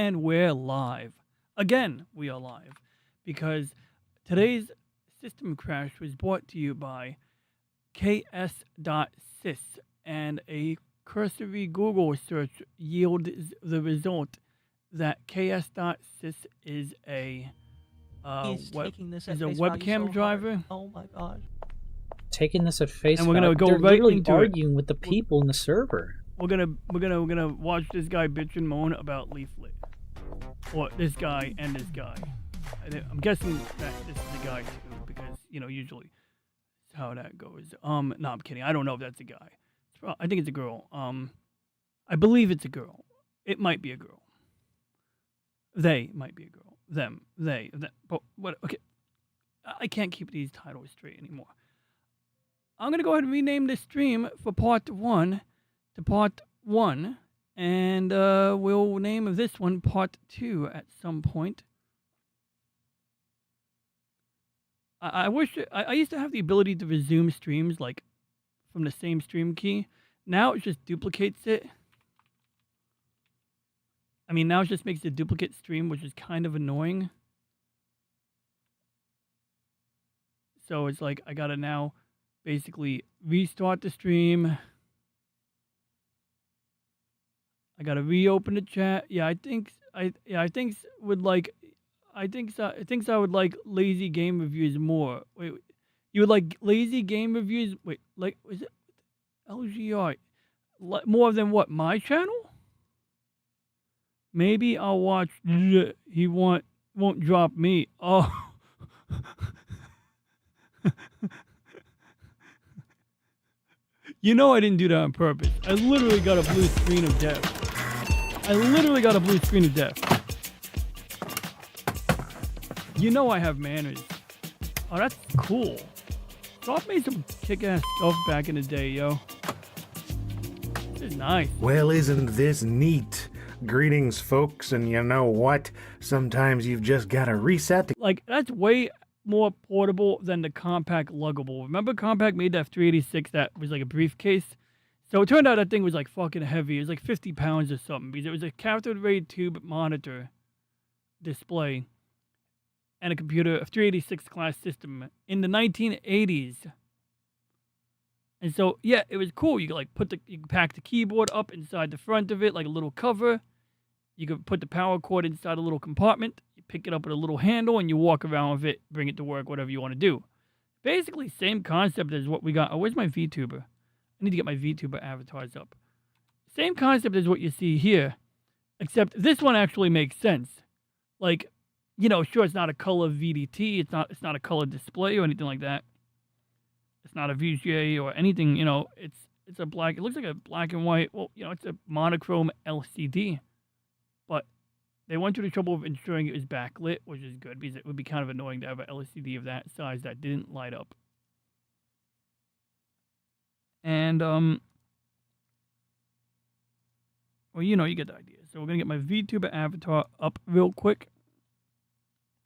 And we're live. Again, we are live because today's system crash was brought to you by ks.sys, and a cursory Google search yields the result that ks.sys is a He's taking this at is a face value webcam so driver. hard. Oh my god. Taking this at face And we're gonna value. go They're right literally into it. arguing with the people in the server. We're gonna watch this guy bitch and moan about Leaflet, or this guy and this guy. I'm guessing that this is a guy too, because usually that's how that goes. No, I'm kidding. I don't know if that's a guy. I think it's a girl. I believe it's a girl. It might be a girl. They might be a girl. Them. They. Them. But what? Okay. I can't keep these titles straight anymore. I'm gonna go ahead and rename this stream for part 1 to part 1, and we'll name this one part 2 at some point. I wish I used to have the ability to resume streams like from the same stream key. Now it just duplicates it. I mean, now it just makes a duplicate stream, which is kind of annoying. So it's like I gotta now basically restart the stream. I gotta reopen the chat. Yeah, I think I would like. I think I would like lazy game reviews more. Wait, you would like lazy game reviews? Wait, like is it LGR? More than what, my channel? Maybe I'll watch. He won't drop me. Oh. You know I didn't do that on purpose. I literally got a blue screen of death. You know I have manners. Oh, that's cool. Soft made some kick-ass stuff back in the day, yo. This is nice. Well, isn't this neat? Greetings, folks, and you know what? Sometimes you've just got to reset the... Like, that's way more portable than the compact luggable. Remember compact made that 386 that was like a briefcase? So it turned out that thing was like fucking heavy. It was like 50 pounds or something, because it was a cathode ray tube monitor display and a computer, a 386 class system in the 1980s. And so, yeah, it was cool. You could like you could pack the keyboard up inside the front of it, like a little cover. You could put the power cord inside a little compartment. You pick it up with a little handle and you walk around with it, bring it to work, whatever you want to do. Basically, same concept as what we got. Oh, where's my VTuber? I need to get my VTuber avatars up. Same concept as what you see here, except this one actually makes sense. Like, sure, it's not a color VDT. It's not a color display or anything like that. It's not a VGA or anything. It's a black. It looks like a black and white. Well, it's a monochrome LCD. But they went through the trouble of ensuring it was backlit, which is good, because it would be kind of annoying to have an LCD of that size that didn't light up. And, well, you get the idea. So we're going to get my VTuber avatar up real quick.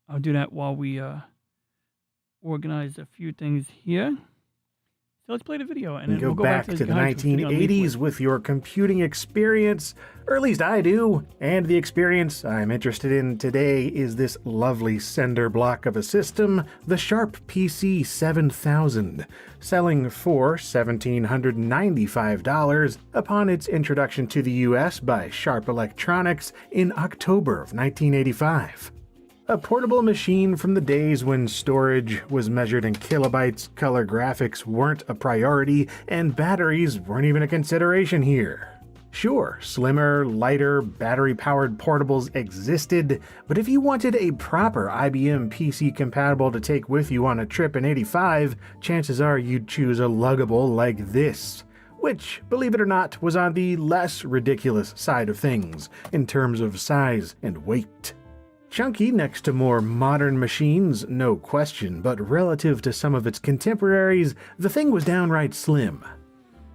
I'll do that while we organize a few things here. So let's play the video, and then go we'll go back back to the guy from Sitting on 1980s Leaflet. with your computing experience, or at least I do. And the experience I'm interested in today is this lovely cinder block of a system, the Sharp PC 7000, selling for $1,795 upon its introduction to the US by Sharp Electronics in October of 1985. A portable machine from the days when storage was measured in kilobytes, color graphics weren't a priority, and batteries weren't even a consideration here. Sure, slimmer, lighter, battery-powered portables existed, but if you wanted a proper IBM PC compatible to take with you on a trip in '85, chances are you'd choose a luggable like this, which, believe it or not, was on the less ridiculous side of things in terms of size and weight. Chunky next to more modern machines, no question, but relative to some of its contemporaries, the thing was downright slim.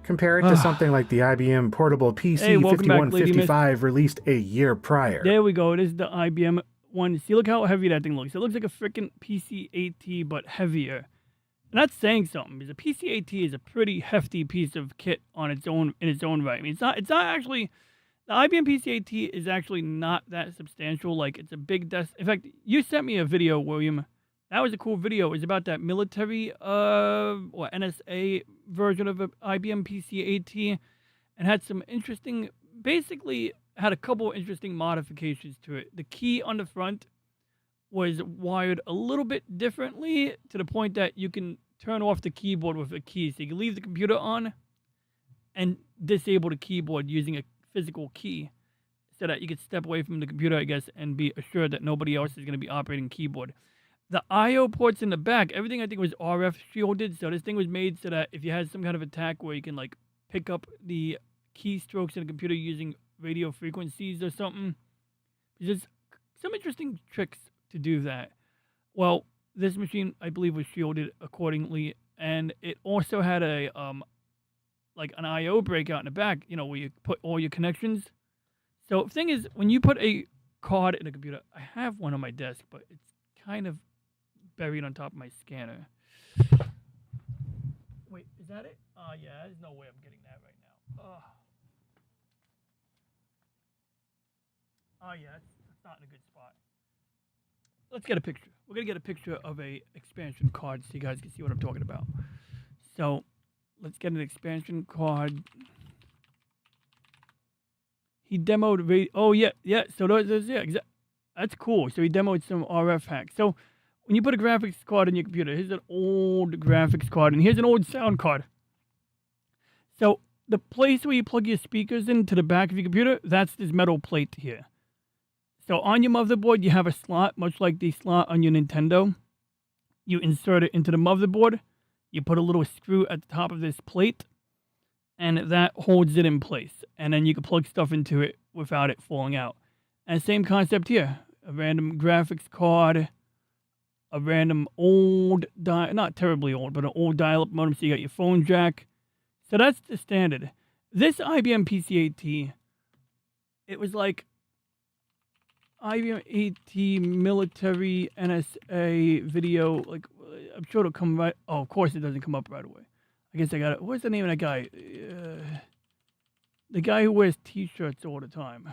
Compare it to something like the IBM Portable PC 5155 released a year prior. There we go. It is the IBM one. See, look how heavy that thing looks. It looks like a freaking PC-AT, but heavier. And that's saying something, because a PC-AT is a pretty hefty piece of kit on its own, in its own right. I mean, it's not actually The IBM PC-AT is actually not that substantial. Like, it's a big desk. In fact, you sent me a video, William. That was a cool video. It was about that military or NSA version of a IBM PC-AT, and had some interesting. Basically, had a couple interesting modifications to it. The key on the front was wired a little bit differently, to the point that you can turn off the keyboard with a key. So you can leave the computer on and disable the keyboard using a physical key, so that you could step away from the computer, I guess, and be assured that nobody else is going to be operating keyboard. The I/O ports in the back, everything I think was RF shielded, so this thing was made so that if you had some kind of attack where you can like pick up the keystrokes in the computer using radio frequencies or something, there's some interesting tricks to do that. Well, this machine, I believe, was shielded accordingly, and it also had a like an I/O breakout in the back, you know, where you put all your connections. So the thing is, when you put a card in a computer, I have one on my desk, but it's kind of buried on top of my scanner. Wait, is that it? Yeah, there's no way I'm getting that right now. Yeah, it's not in a good spot. Let's get a picture. We're going to get a picture of a expansion card so you guys can see what I'm talking about. So let's get an expansion card. He demoed. Oh yeah. So that's cool. So he demoed some RF hacks. So when you put a graphics card in your computer, here's an old graphics card, and here's an old sound card. So the place where you plug your speakers into the back of your computer, that's this metal plate here. So on your motherboard, you have a slot, much like the slot on your Nintendo. You insert it into the motherboard. You put a little screw at the top of this plate, and that holds it in place. And then you can plug stuff into it without it falling out. And same concept here. A random graphics card, a random old, not terribly old, but an old dial-up modem, so you got your phone jack. So that's the standard. This IBM PC-AT, it was like IBM AT military NSA video, like, I'm sure it'll come right. Oh, of course it doesn't come up right away. I guess I got it. What's the name of that guy? The guy who wears t-shirts all the time.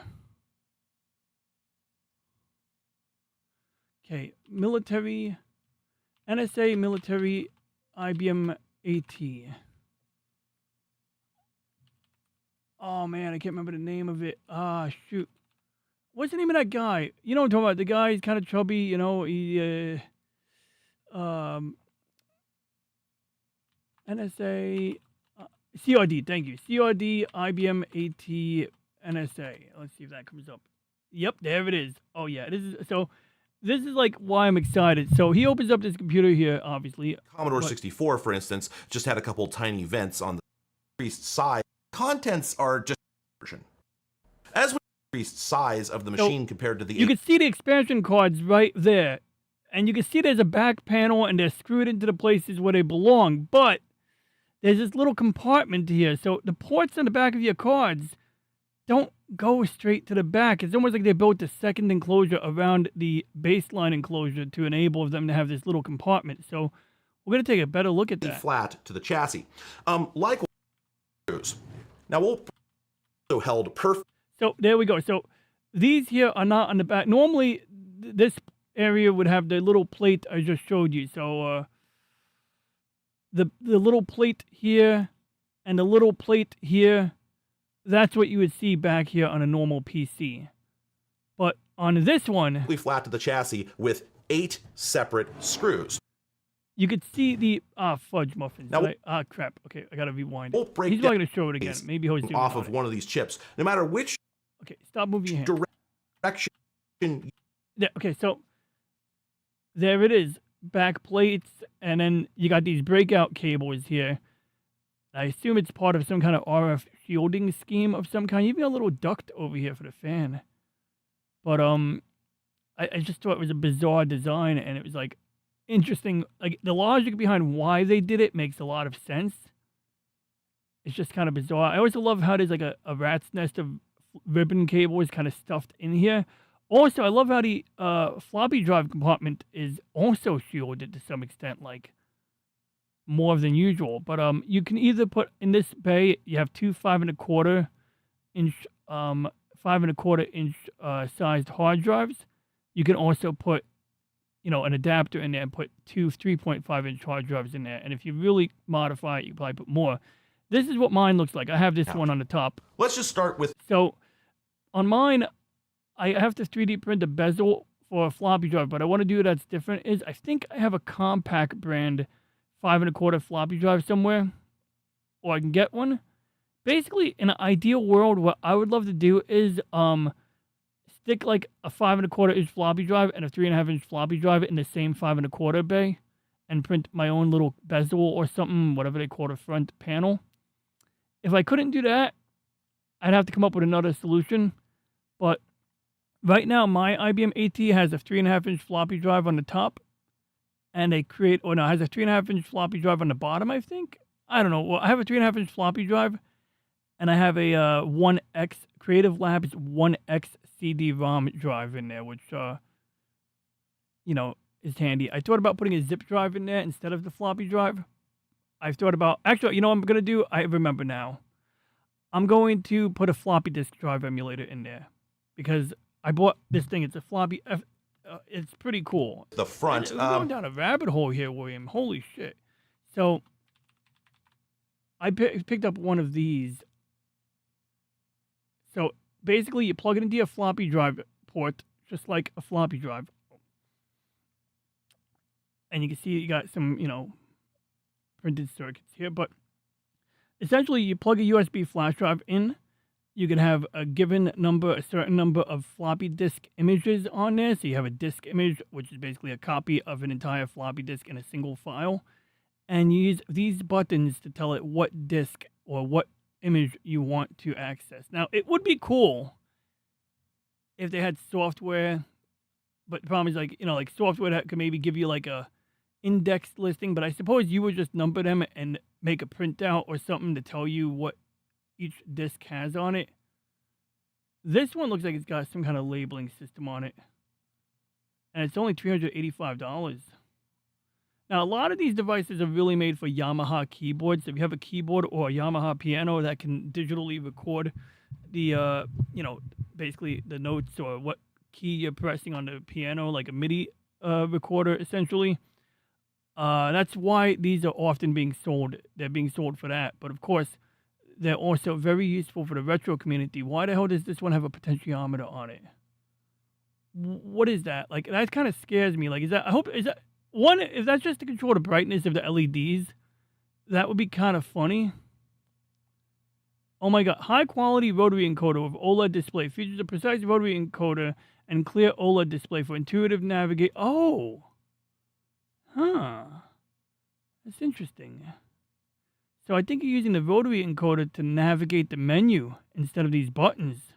Okay, military, NSA military IBM AT. Oh man, I can't remember the name of it. Shoot. What's the name of that guy? You know what I'm talking about? The guy, he's kind of chubby, you know, he, NSA, CRD, thank you. CRD, IBM AT, NSA. Let's see if that comes up. Yep, there it is. Oh yeah, this is like why I'm excited. So he opens up this computer here, obviously. Commodore 64, for instance, just had a couple tiny vents on the increased size. Contents are just version. As with the increased size of the machine compared to the... You can see the expansion cards right there. And you can see there's a back panel and they're screwed into the places where they belong. But there's this little compartment here. So the ports on the back of your cards don't go straight to the back. It's almost like they built a second enclosure around the baseline enclosure to enable them to have this little compartment. So we're going to take a better look at that. Flat to the chassis. Likewise, now we'll also held perfect. So there we go. So these here are not on the back. Normally this area would have the little plate I just showed you. So the little plate here and the little plate here, that's what you would see back here on a normal PC. But on this one, flat to the chassis with 8 separate screws. You could see the fudge muffins. Now, crap. Okay, I gotta rewind it. We'll break He's probably gonna show it again. Maybe he'll zoom off of one of these chips. No matter which. Okay, stop moving your hand. Direction. Yeah, okay, so there it is. Back plates, and then you got these breakout cables here. I assume it's part of some kind of RF shielding scheme of some kind. Even a little duct over here for the fan. But I just thought it was a bizarre design, and it was like interesting. Like the logic behind why they did it makes a lot of sense. It's just kind of bizarre. I always love how there's like a rat's nest of ribbon cables kind of stuffed in here. Also, I love how the floppy drive compartment is also shielded to some extent, like more than usual. But you can either put in this bay, you have two 5 1/4 inch 5.25 inch sized hard drives, you can also put, an adapter in there and put two 3.5-inch hard drives in there. And if you really modify it, you can probably put more. This is what mine looks like. I have this one on the top. Let's just start with... So on mine, I have to 3D print a bezel for a floppy drive, but I want to do that's different is I think I have a compact brand 5.25 floppy drive somewhere, or I can get one. Basically, in an ideal world, what I would love to do is stick like a 5.25-inch floppy drive and a 3.5-inch floppy drive in the same 5.25 bay, and print my own little bezel or something, whatever they call the front panel. If I couldn't do that, I'd have to come up with another solution. But right now, my IBM AT has a 3.5-inch floppy drive on the top, and has a 3.5-inch floppy drive on the bottom, I think. I don't know. Well, I have a 3.5-inch floppy drive, and I have a 1X Creative Labs 1X CD-ROM drive in there, which is handy. I thought about putting a zip drive in there instead of the floppy drive. I've thought about actually, what I'm gonna do? I remember now. I'm going to put a floppy disk drive emulator in there because I bought this thing. It's a floppy. It's pretty cool. The front. We're going down a rabbit hole here, William. Holy shit! So I picked up one of these. So basically, you plug it into your floppy drive port, just like a floppy drive. And you can see you got some, printed circuits here. But essentially, you plug a USB flash drive in. You can have a certain number of floppy disk images on there. So you have a disk image, which is basically a copy of an entire floppy disk in a single file. And you use these buttons to tell it what disk or what image you want to access. Now, it would be cool if they had software, but the problem is like software that could maybe give you like a indexed listing, but I suppose you would just number them and make a printout or something to tell you what each disk has on it. This one looks like it's got some kind of labeling system on it, and it's only $385. Now, a lot of these devices are really made for Yamaha keyboards. If you have a keyboard or a Yamaha piano that can digitally record the, basically the notes or what key you're pressing on the piano, like a MIDI recorder, essentially. That's why these are often being sold. They're being sold for that. But of course, they're also very useful for the retro community. Why the hell does this one have a potentiometer on it? What is that? Like, that kind of scares me. Like, is that one, if that's just to control the brightness of the LEDs, that would be kind of funny. Oh my god. High quality rotary encoder with OLED display. Features a precise rotary encoder and clear OLED display for intuitive navigate. Oh. Huh. That's interesting. So I think you're using the rotary encoder to navigate the menu instead of these buttons.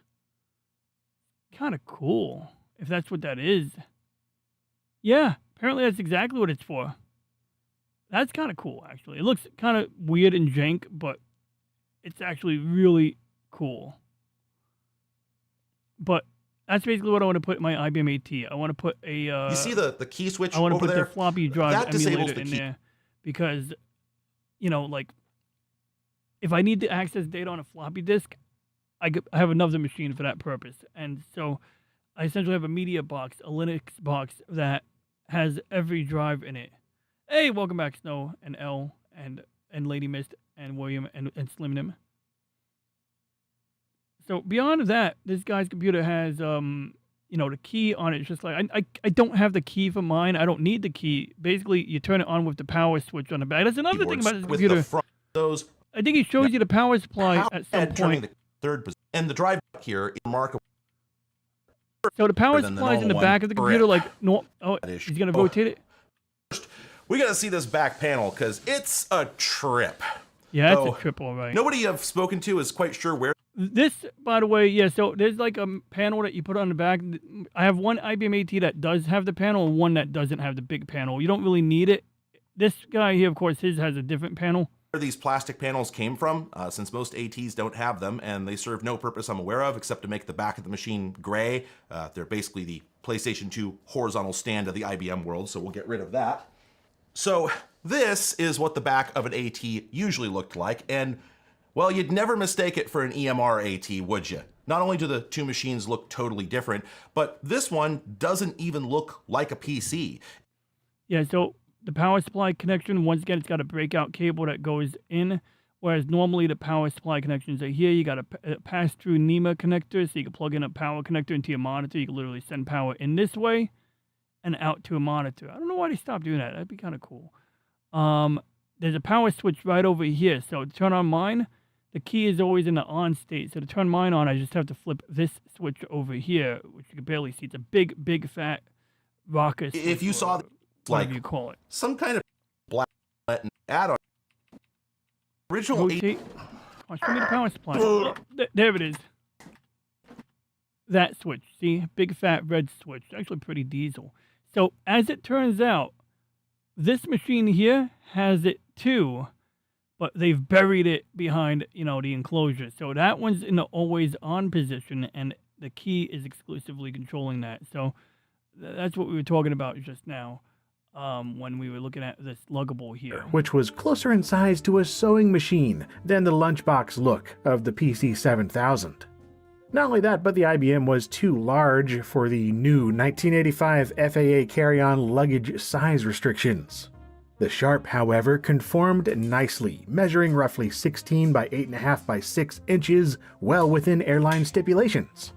Kind of cool, if that's what that is. Yeah, apparently that's exactly what it's for. That's kind of cool, actually. It looks kind of weird and jank, but it's actually really cool. But that's basically what I want to put in my IBM AT. I want to put a... you see the key switch I want to over put there? the floppy drive That disables emulator the in key. there because, like, if I need to access data on a floppy disk, I have another machine for that purpose. And so I essentially have a media box, a Linux box that has every drive in it. Hey, welcome back, Snow and L and Lady Mist and William and Slim Nim. So beyond that, this guy's computer has the key on it. It's just like I don't have the key for mine. I don't need the key. Basically, you turn it on with the power switch on the back. That's another thing about this with computer. the front, those I think he shows you the power supply at some turning point. the third position. And the drive here is remarkable. So the power than the supply is in the normal back one. of the computer. Like, no, That is- he's gonna rotate it. We got to see this back panel because it's a trip. Yeah, that's So, a triple, right? Nobody I've spoken to is quite sure where. This, by the way, yeah. So there's like a panel that you put on the back. I have one IBM AT that does have the panel, and one that doesn't have the big panel. You don't really need it. This guy here, of course, his has a different panel. Where these plastic panels came from, since most ATs don't have them, and they serve no purpose I'm aware of except to make the back of the machine gray. They're basically the PlayStation 2 horizontal stand of the IBM world, so we'll get rid of that. So this is what the back of an AT usually looked like, and well, you'd never mistake it for an EMR AT, would you? Not only do the two machines look totally different, but this one doesn't even look like a PC. Yeah, so the power supply connection, once again, it's got a breakout cable that goes in, whereas normally the power supply connections are here. You got a pass-through NEMA connector, so you can plug in a power connector into your monitor. You can literally send power in this way and out to a monitor. I don't know why they stopped doing that. That'd be kind of cool. There's a power switch right over here. So to turn on mine, the key is always in the on state. So to turn mine on, I just have to flip this switch over here, which you can barely see. It's a big, big, fat rocker switch. If you saw, like, you call it, some kind of black add-on. Original rotate. Oh, show me the power supply. Oh, there it is. That switch. See? Big, fat, red switch. It's actually pretty diesel. So as it turns out, this machine here has it too, but they've buried it behind, the enclosure. So that one's in the always on position, and the key is exclusively controlling that. So that's what we were talking about just now when we were looking at this luggable here. Which was closer in size to a sewing machine than the lunchbox look of the PC 7000. Not only that, but the IBM was too large for the new 1985 FAA carry-on luggage size restrictions. The Sharp, however, conformed nicely, measuring roughly 16 by 8.5 by 6 inches, well within airline stipulations.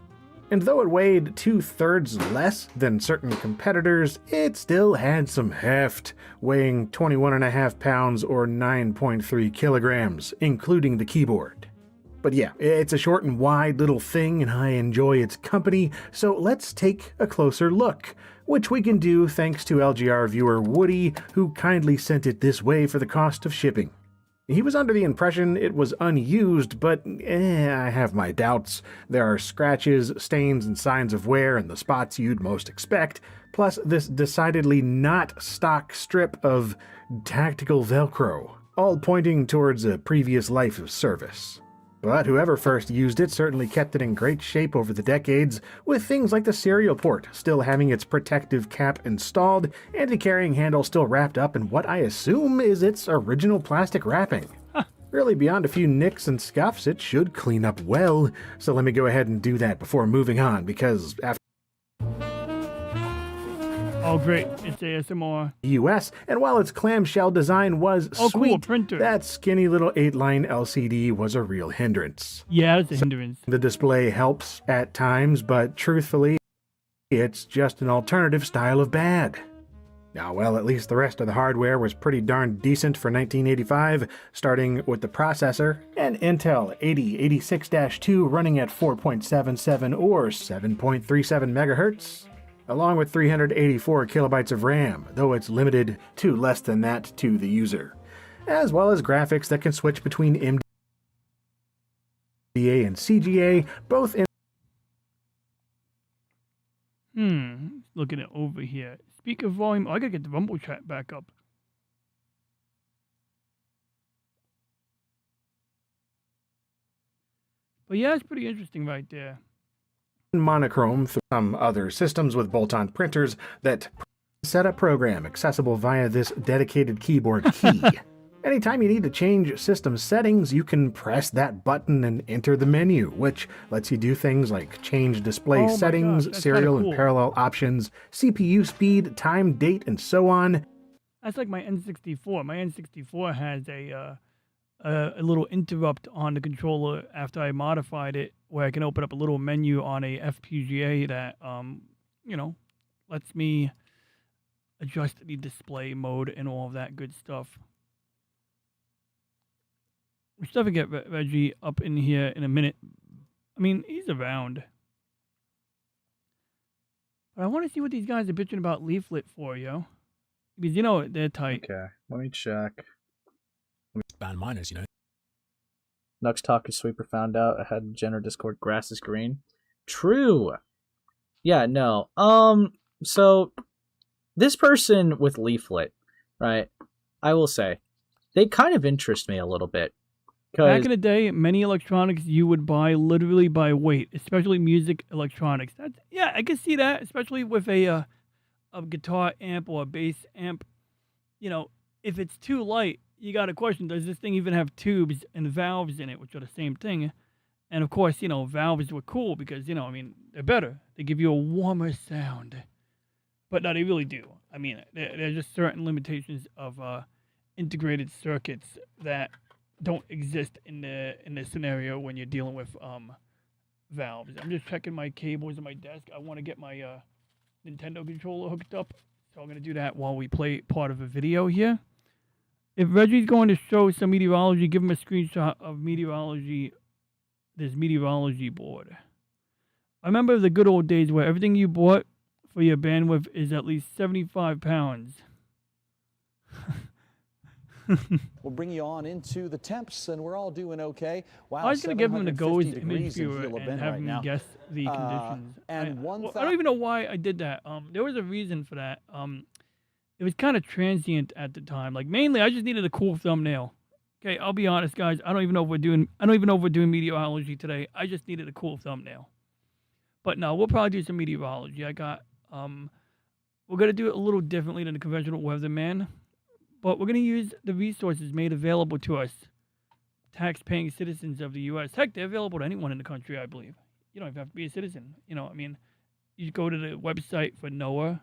And though it weighed 2/3 less than certain competitors, it still had some heft, weighing 21.5 pounds or 9.3 kilograms, including the keyboard. But yeah, it's a short and wide little thing, and I enjoy its company, so let's take a closer look, which we can do thanks to LGR viewer Woody, who kindly sent it this way for the cost of shipping. He was under the impression it was unused, but I have my doubts. There are scratches, stains, and signs of wear in the spots you'd most expect, plus this decidedly not stock strip of tactical Velcro, all pointing towards a previous life of service. But whoever first used it certainly kept it in great shape over the decades, with things like the serial port still having its protective cap installed and the carrying handle still wrapped up in what I assume is its original plastic wrapping. Really, beyond a few nicks and scuffs, it should clean up well, so let me go ahead and do that before moving on, because after Oh, great. It's ASMR. US, and while its clamshell design was sweet, cool, printer. that skinny little 8-line LCD was a real hindrance. Yeah, it's a hindrance. The display helps at times, but truthfully, it's just an alternative style of bad. Now, well, at least the rest of the hardware was pretty darn decent for 1985, starting with the processor, an Intel 8086-2 running at 4.77 or 7.37 MHz, along with 384 kilobytes of RAM, though it's limited to less than that to the user, as well as graphics that can switch between MDA and CGA, both in Looking at over here. Speaker volume. Oh, I gotta get the Rumble chat back up. But yeah, it's pretty interesting right there. monochrome through some other systems with bolt-on printers that setup program accessible via this dedicated keyboard key. Anytime you need to change system settings, you can press that button and enter the menu, which lets you do things like change display settings, gosh, serial cool. and parallel options, CPU speed, time, date, and so on. That's like my N64. My N64 has a little interrupt on the controller after I modified it, where I can open up a little menu on a FPGA that, lets me adjust the display mode and all of that good stuff. We still have to get Reggie up in here in a minute. I mean, he's around. But I want to see what these guys are bitching about Leaflet for, yo. Because, they're tight. Okay, let me check. Ban miners, Nux Talker Sweeper found out I had Jenner Discord grass is green. True. Yeah, no. So this person with Leaflet, right? I will say, they kind of interest me a little bit. Back in the day, many electronics you would buy literally by weight, especially music electronics. I can see that, especially with a guitar amp or a bass amp. If it's too light, you got to question, does this thing even have tubes and valves in it, which are the same thing? And of course, valves were cool because, I mean, they're better. They give you a warmer sound. But no, they really do. I mean, there's just certain limitations of integrated circuits that don't exist in the scenario when you're dealing with valves. I'm just checking my cables on my desk. I want to get my Nintendo controller hooked up. So I'm going to do that while we play part of a video here. If Reggie's going to show some meteorology, give him a screenshot of this meteorology board. I remember the good old days where everything you bought for your bandwidth is at least 75 pounds. We'll bring you on into the temps, and we're all doing okay. Wow, I was going to give him the Go's 750 image degrees in viewer Gila and Bend have right him now. guess the conditions. And I don't even know why I did that. There was a reason for that. It was kind of transient at the time. Like, mainly, I just needed a cool thumbnail. Okay, I'll be honest, guys. I don't even know if we're doing meteorology today. I just needed a cool thumbnail. But no, we'll probably do some meteorology. We're gonna do it a little differently than the conventional weatherman, but we're gonna use the resources made available to us, tax-paying citizens of the U.S. Heck, they're available to anyone in the country, I believe. You don't even have to be a citizen. I mean, you go to the website for NOAA,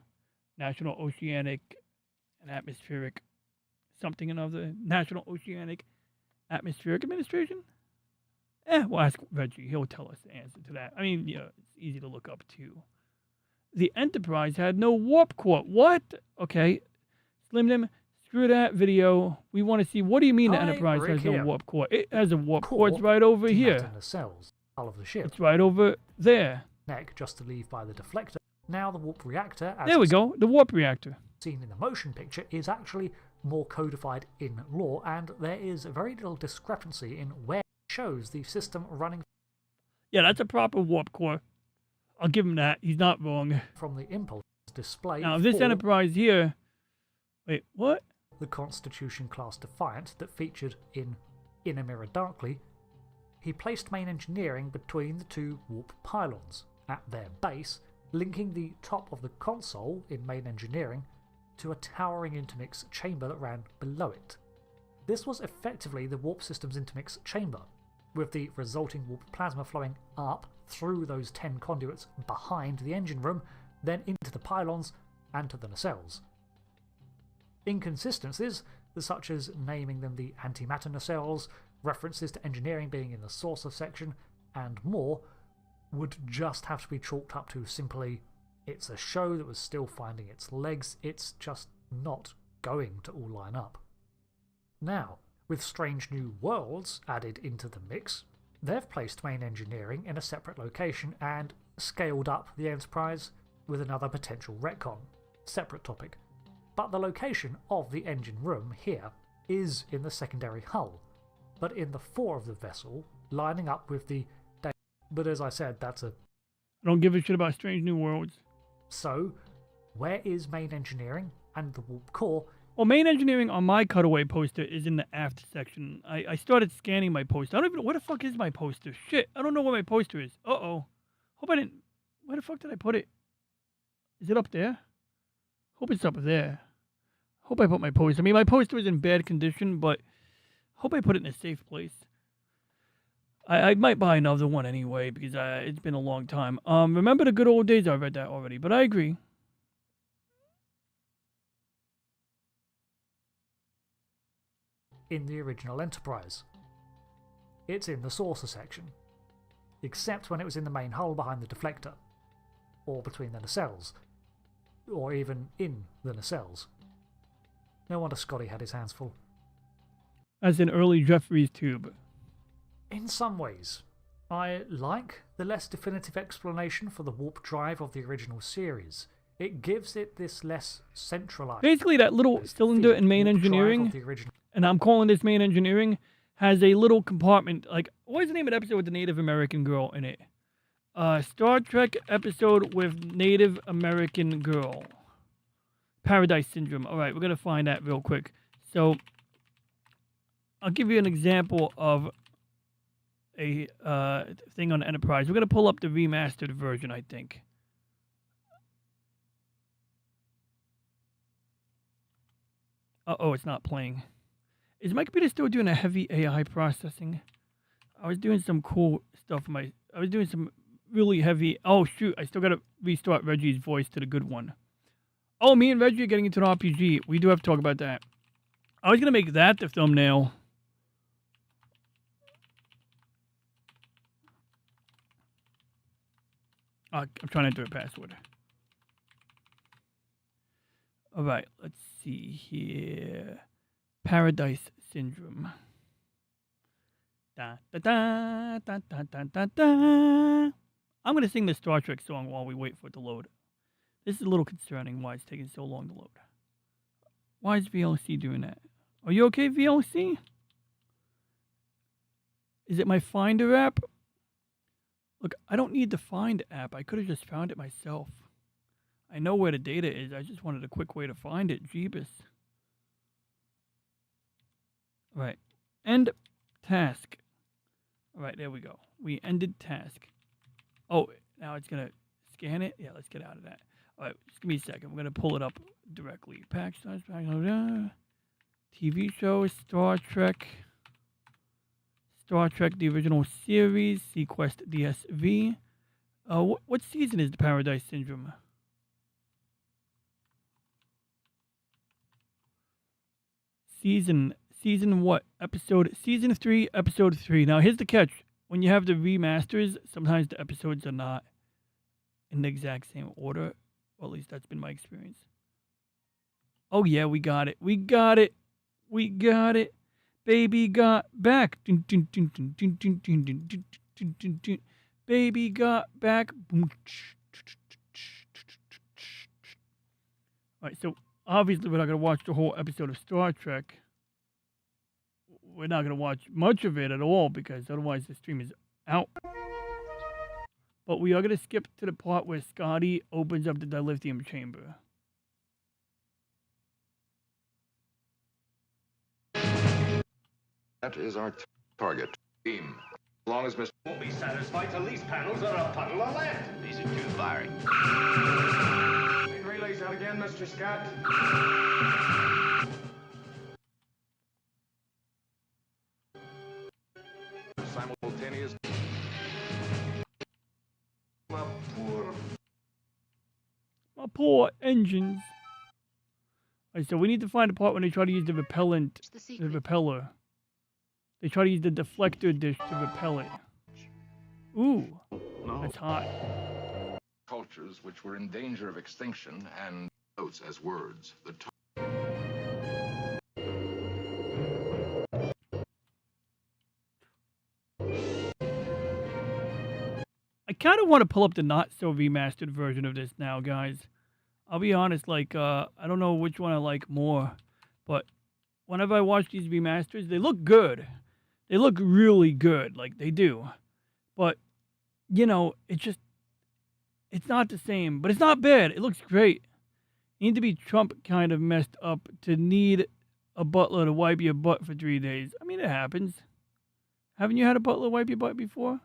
National Oceanic and Atmospheric something another, National Oceanic Atmospheric Administration. We'll ask Reggie. He'll tell us the answer to that. I mean, it's easy to look up too. The Enterprise had no warp core. What? Okay. Slim screw that video. We want to see, what do you mean the Enterprise has no warp core? It has a warp core. It's right over here. The cells, hull of the ship. It's right over there. Neck just to leave by the deflector. Now the warp reactor, as there we go. The warp reactor. Seen in the motion picture, is actually more codified in lore, and there is very little discrepancy in where it shows the system running. Yeah, that's a proper warp core. I'll give him that. He's not wrong. From the impulse display. Now, this Enterprise here. Wait, what? The Constitution class Defiant that featured in a Mirror Darkly. He placed main engineering between the two warp pylons at their base, linking the top of the console in main engineering to a towering intermix chamber that ran below it. This was effectively the warp system's intermix chamber, with the resulting warp plasma flowing up through those 10 conduits behind the engine room, then into the pylons and to the nacelles. Inconsistencies, such as naming them the antimatter nacelles, references to engineering being in the saucer section, and more, would just have to be chalked up to simply, it's a show that was still finding its legs, it's just not going to all line up. Now, with Strange New Worlds added into the mix, they've placed main engineering in a separate location and scaled up the Enterprise with another potential retcon. Separate topic. But the location of the engine room here is in the secondary hull, but in the fore of the vessel, lining up with the... But as I said, that's a... I don't give a shit about Strange New Worlds. So, where is main engineering and the warp core? Well, main engineering on my cutaway poster is in the aft section. I started scanning my poster. I don't even know, where the fuck is my poster? Shit, I don't know where my poster is. Uh-oh. Hope I didn't... Where the fuck did I put it? Is it up there? Hope it's up there. Hope I put my poster. I mean, my poster is in bad condition, but hope I put it in a safe place. I might buy another one anyway, because it's been a long time. Remember the good old days? I read that already, but I agree. In the original Enterprise. It's in the saucer section, except when it was in the main hull behind the deflector, or between the nacelles, or even in the nacelles. No wonder Scotty had his hands full. As in early Jeffries tube. In some ways, I like the less definitive explanation for the warp drive of the original series. It gives it this less centralized... Basically, that little cylinder in main engineering, and I'm calling this main engineering, has a little compartment, like, what is the name of the episode with the Native American girl in it? Star Trek episode with Native American girl. Paradise Syndrome. Alright, we're going to find that real quick. So, I'll give you an example of a thing on Enterprise. We're going to pull up the remastered version, I think. Uh-oh, it's not playing. Is my computer still doing a heavy AI processing? I was doing some cool stuff. I was doing some really heavy. Oh shoot! I still gotta restart Reggie's voice to the good one. Oh, me and Reggie are getting into an RPG. We do have to talk about that. I was gonna make that the thumbnail. I'm trying to enter a password. All right, let's see here. Paradise Syndrome. Da, da, da, da, da, da, da, da. I'm going to sing the Star Trek song while we wait for it to load. This is a little concerning why it's taking so long to load. Why is VLC doing that? Are you okay, VLC? Is it my Finder app? Look, I don't need the Find app. I could have just found it myself. I know where the data is. I just wanted a quick way to find it. Jeebus. All right. End task. All right, there we go. We ended task. Oh, now it's going to scan it? Yeah, let's get out of that. All right, just give me a second. I'm going to pull it up directly. Pack size, TV show, Star Trek, the original series, Sequest DSV. What season is the Paradise Syndrome? Season what? Season 3, episode 3. Now, here's the catch. When you have the remasters, sometimes the episodes are not in the exact same order. Well, at least that's been my experience. Oh, yeah, we got it. We got it. We got it. Baby got back. Baby got back. All right, so obviously we're not going to watch the whole episode of Star Trek. We're not going to watch much of it at all because otherwise the stream is out. But we are going to skip to the part where Scotty opens up the dilithium chamber. That is our target. Beam. As long as Mr. Won't be satisfied till these panels are a puddle of lead. These are too fiery. Main relays out again, Mr. Scott. Simultaneous. My poor engines. All right, so we need to find a part when they try to use the repellent, the repeller. They try to use the deflector dish to repel it. Ooh, that's hot. Cultures which were in danger of extinction and notes as words. The I kind of want to pull up the not so remastered version of this now, guys. I'll be honest, like, I don't know which one I like more, but whenever I watch these remasters, they look good. They look really good, like they do. But, you know, it's not the same, but it's not bad. It looks great. You need to be Trump kind of messed up to need a butler to wipe your butt for 3 days. I mean, it happens. Haven't you had a butler wipe your butt before?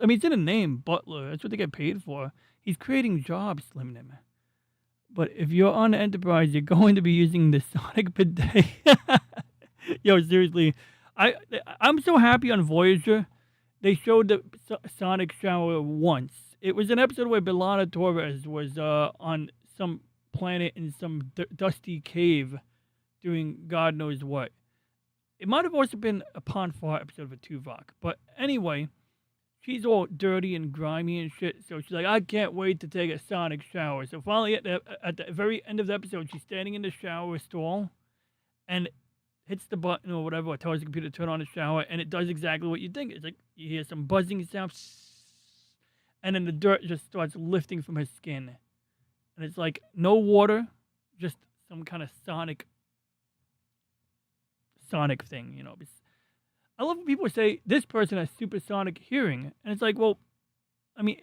I mean, it's in a name, butler. That's what they get paid for. He's creating jobs, Slimnim. But if you're on Enterprise, you're going to be using the Sonic bidet. Yo, seriously. I'm so happy on Voyager. They showed the Sonic shower once. It was an episode where Belana Torres was on some planet in some dusty cave doing God knows what. It might have also been a Pon farr episode of a Tuvok. But anyway, she's all dirty and grimy and shit. So she's like, I can't wait to take a Sonic shower. So finally, at the very end of the episode, she's standing in the shower stall and hits the button or whatever, or tells the computer to turn on the shower, and it does exactly what you think. It's like you hear some buzzing sound, and then the dirt just starts lifting from her skin. And it's like no water, just some kind of sonic thing, you know. I love when people say this person has supersonic hearing, and it's like, well, I mean,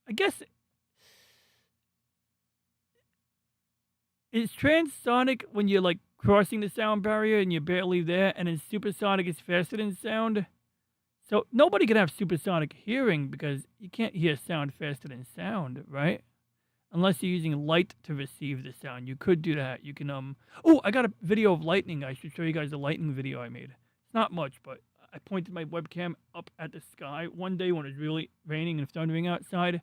I guess is transsonic when you're like crossing the sound barrier and you're barely there, and then supersonic is faster than sound. So nobody can have supersonic hearing because you can't hear sound faster than sound, right? Unless you're using light to receive the sound. You could do that. You can Oh, I got a video of lightning. I should show you guys the lightning video I made. It's not much, but I pointed my webcam up at the sky one day when it was really raining and thundering outside.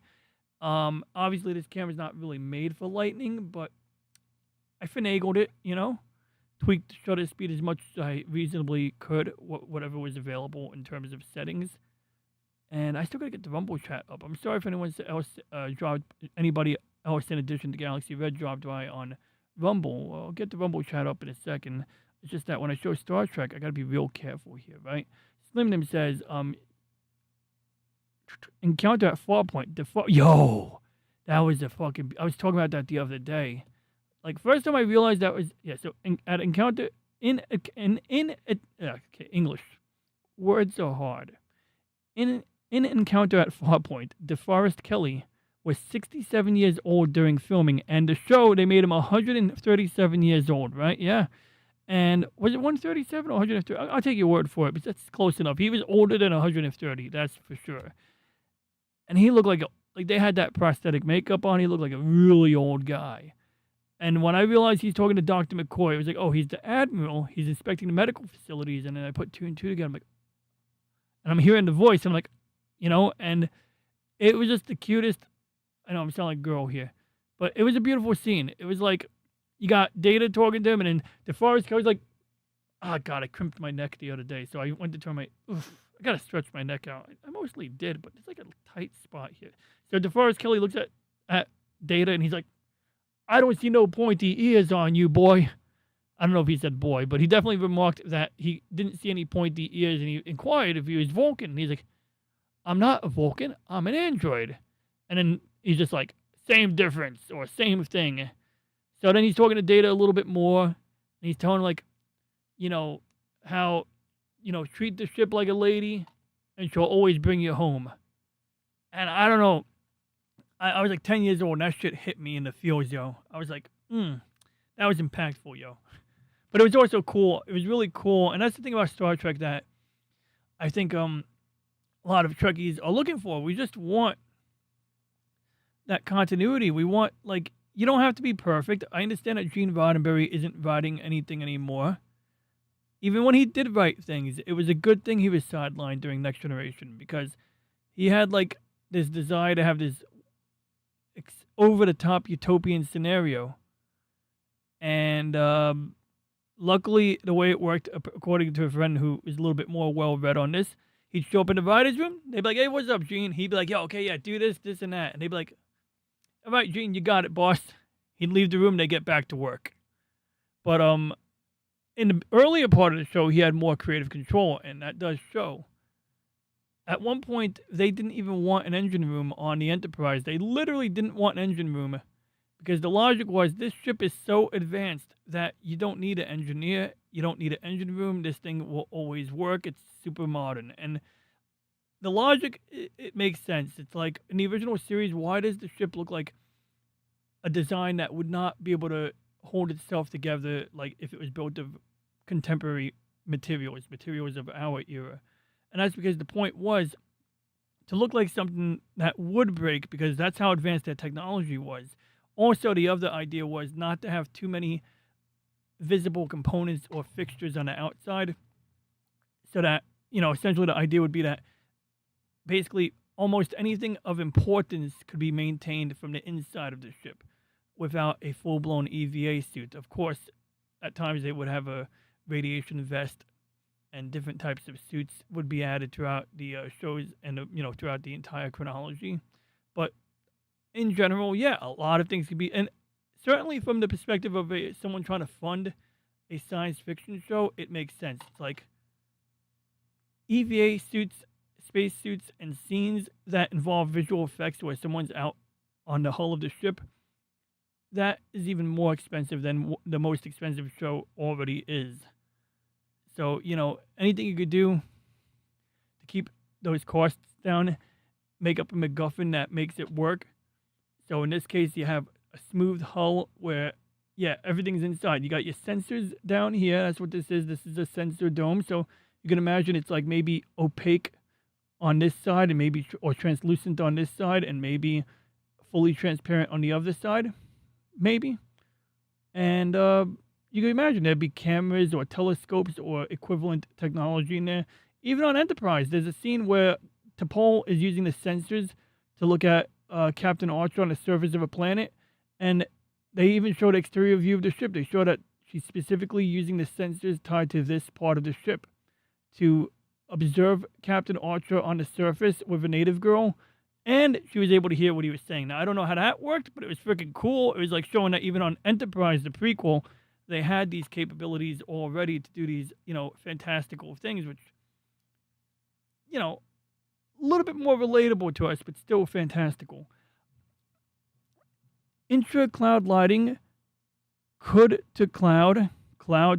Obviously, this camera's not really made for lightning, but I finagled it, tweaked the shutter speed as much as I reasonably could, whatever was available in terms of settings. And I still gotta get the Rumble chat up. I'm sorry if anyone else anybody else in addition to Galaxy Red dropped by on Rumble. I'll get the Rumble chat up in a second. It's just that when I show Star Trek, I gotta be real careful here, right? Slimnim says, encounter at Farpoint. Yo, that was a fucking. I was talking about that the other day. Like first time I realized that was So at encounter English words are hard. In encounter at Farpoint, DeForest Kelley was 67 years old during filming, and the show they made him 137 years old, right? Yeah. And was it 137 or 130? I'll take your word for it, but that's close enough. He was older than 130, that's for sure. And he looked like they had that prosthetic makeup on. He looked like a really old guy. And when I realized he's talking to Dr. McCoy, it was like, oh, he's the admiral. He's inspecting the medical facilities. And then I put two and two together. I'm like, and I'm hearing the voice. I'm like, and it was just the cutest. I know I'm sounding like a girl here, but it was a beautiful scene. It was like, you got Data talking to him, and then DeForest Kelley's like, oh, God, I crimped my neck the other day. So I went to turn I got to stretch my neck out. I mostly did, but it's like a tight spot here. So DeForest Kelley looks at Data, and he's like, I don't see no pointy ears on you, boy. I don't know if he said boy, but he definitely remarked that he didn't see any pointy ears, and he inquired if he was Vulcan. And he's like, I'm not a Vulcan. I'm an android. And then he's just like, same difference or same thing. So then he's talking to Data a little bit more. And he's telling like, how, treat the ship like a lady and she'll always bring you home. And I don't know. I was like 10 years old and that shit hit me in the feels, yo. I was like, that was impactful, yo. But it was also cool. It was really cool. And that's the thing about Star Trek that I think a lot of Trekkies are looking for. We just want that continuity. We want, you don't have to be perfect. I understand that Gene Roddenberry isn't writing anything anymore. Even when he did write things, it was a good thing he was sidelined during Next Generation because he had, this desire to have this over-the-top utopian scenario. And luckily, the way it worked, according to a friend who is a little bit more well-read on this, he'd show up in the writer's room. They'd be like, hey, what's up, Gene? He'd be like, yo, okay, yeah, do this, this, and that. And they'd be like, all right, Gene, you got it, boss. He'd leave the room, they get back to work. But in the earlier part of the show, he had more creative control, and that does show. At one point, they didn't even want an engine room on the Enterprise. They literally didn't want an engine room because the logic was this ship is so advanced that you don't need an engineer. You don't need an engine room. This thing will always work. It's super modern. And the logic, it makes sense. It's like in the original series, why does the ship look like a design that would not be able to hold itself together like if it was built of contemporary materials of our era? And that's because the point was to look like something that would break because that's how advanced that technology was. Also, the other idea was not to have too many visible components or fixtures on the outside so that, essentially the idea would be that basically almost anything of importance could be maintained from the inside of the ship without a full-blown EVA suit. Of course, at times they would have a radiation vest and different types of suits would be added throughout the shows and, throughout the entire chronology. But in general, yeah, a lot of things could be, and certainly from the perspective of someone trying to fund a science fiction show, it makes sense. It's like EVA suits, space suits, and scenes that involve visual effects where someone's out on the hull of the ship, that is even more expensive than the most expensive show already is. So, anything you could do to keep those costs down, make up a MacGuffin that makes it work. So in this case, you have a smooth hull where, yeah, everything's inside. You got your sensors down here. That's what this is. This is a sensor dome. So you can imagine it's like maybe opaque on this side and maybe, or translucent on this side and maybe fully transparent on the other side. Maybe. And, you can imagine there'd be cameras or telescopes or equivalent technology in there. Even on Enterprise, there's a scene where T'Pol is using the sensors to look at Captain Archer on the surface of a planet, and they even showed an exterior view of the ship. They showed that she's specifically using the sensors tied to this part of the ship to observe Captain Archer on the surface with a native girl, and she was able to hear what he was saying. Now, I don't know how that worked, but it was freaking cool. It was like showing that even on Enterprise, the prequel, they had these capabilities already to do these, fantastical things, which, a little bit more relatable to us, but still fantastical. Intra-cloud lighting, hood to cloud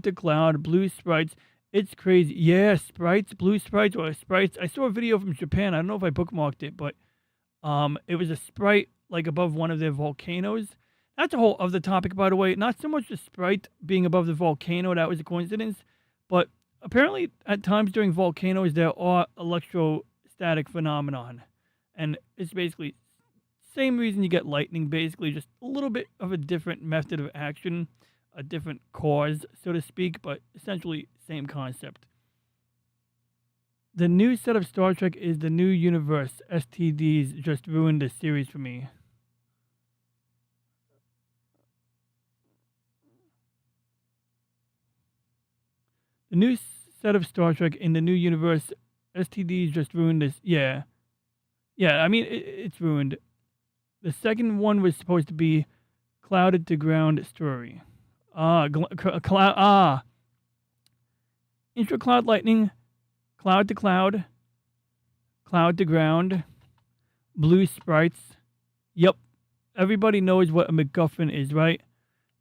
to cloud, blue sprites. It's crazy. Yeah, sprites, blue sprites, or sprites. I saw a video from Japan. I don't know if I bookmarked it, but it was a sprite like above one of their volcanoes. That's a whole other topic, by the way. Not so much the sprite being above the volcano, that was a coincidence, but apparently at times during volcanoes there are electrostatic phenomenon. And it's basically same reason you get lightning, basically just a little bit of a different method of action, a different cause, so to speak, but essentially same concept. The new set of Star Trek is the new universe. STDs just ruined the series for me. The new set of Star Trek in the new universe. STDs just ruined this. Yeah. I mean, it's ruined. The second one was supposed to be clouded to ground story. Intra-cloud lightning, cloud to cloud to ground, blue sprites. Yep. Everybody knows what a MacGuffin is, right?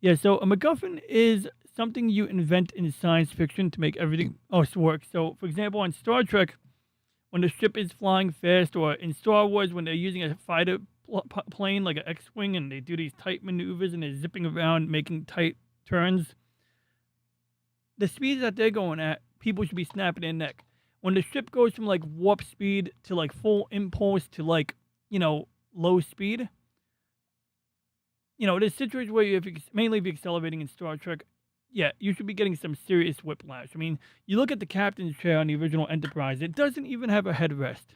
Yeah, so a MacGuffin is something you invent in science fiction to make everything else work. So, for example, on Star Trek, when the ship is flying fast, or in Star Wars, when they're using a fighter plane like an X-Wing and they do these tight maneuvers and they're zipping around making tight turns, the speeds that they're going at, people should be snapping their neck. When the ship goes from like warp speed to like full impulse to like, low speed, there's situations where mainly if you're accelerating in Star Trek, yeah, you should be getting some serious whiplash. I mean, you look at the captain's chair on the original Enterprise, it doesn't even have a headrest.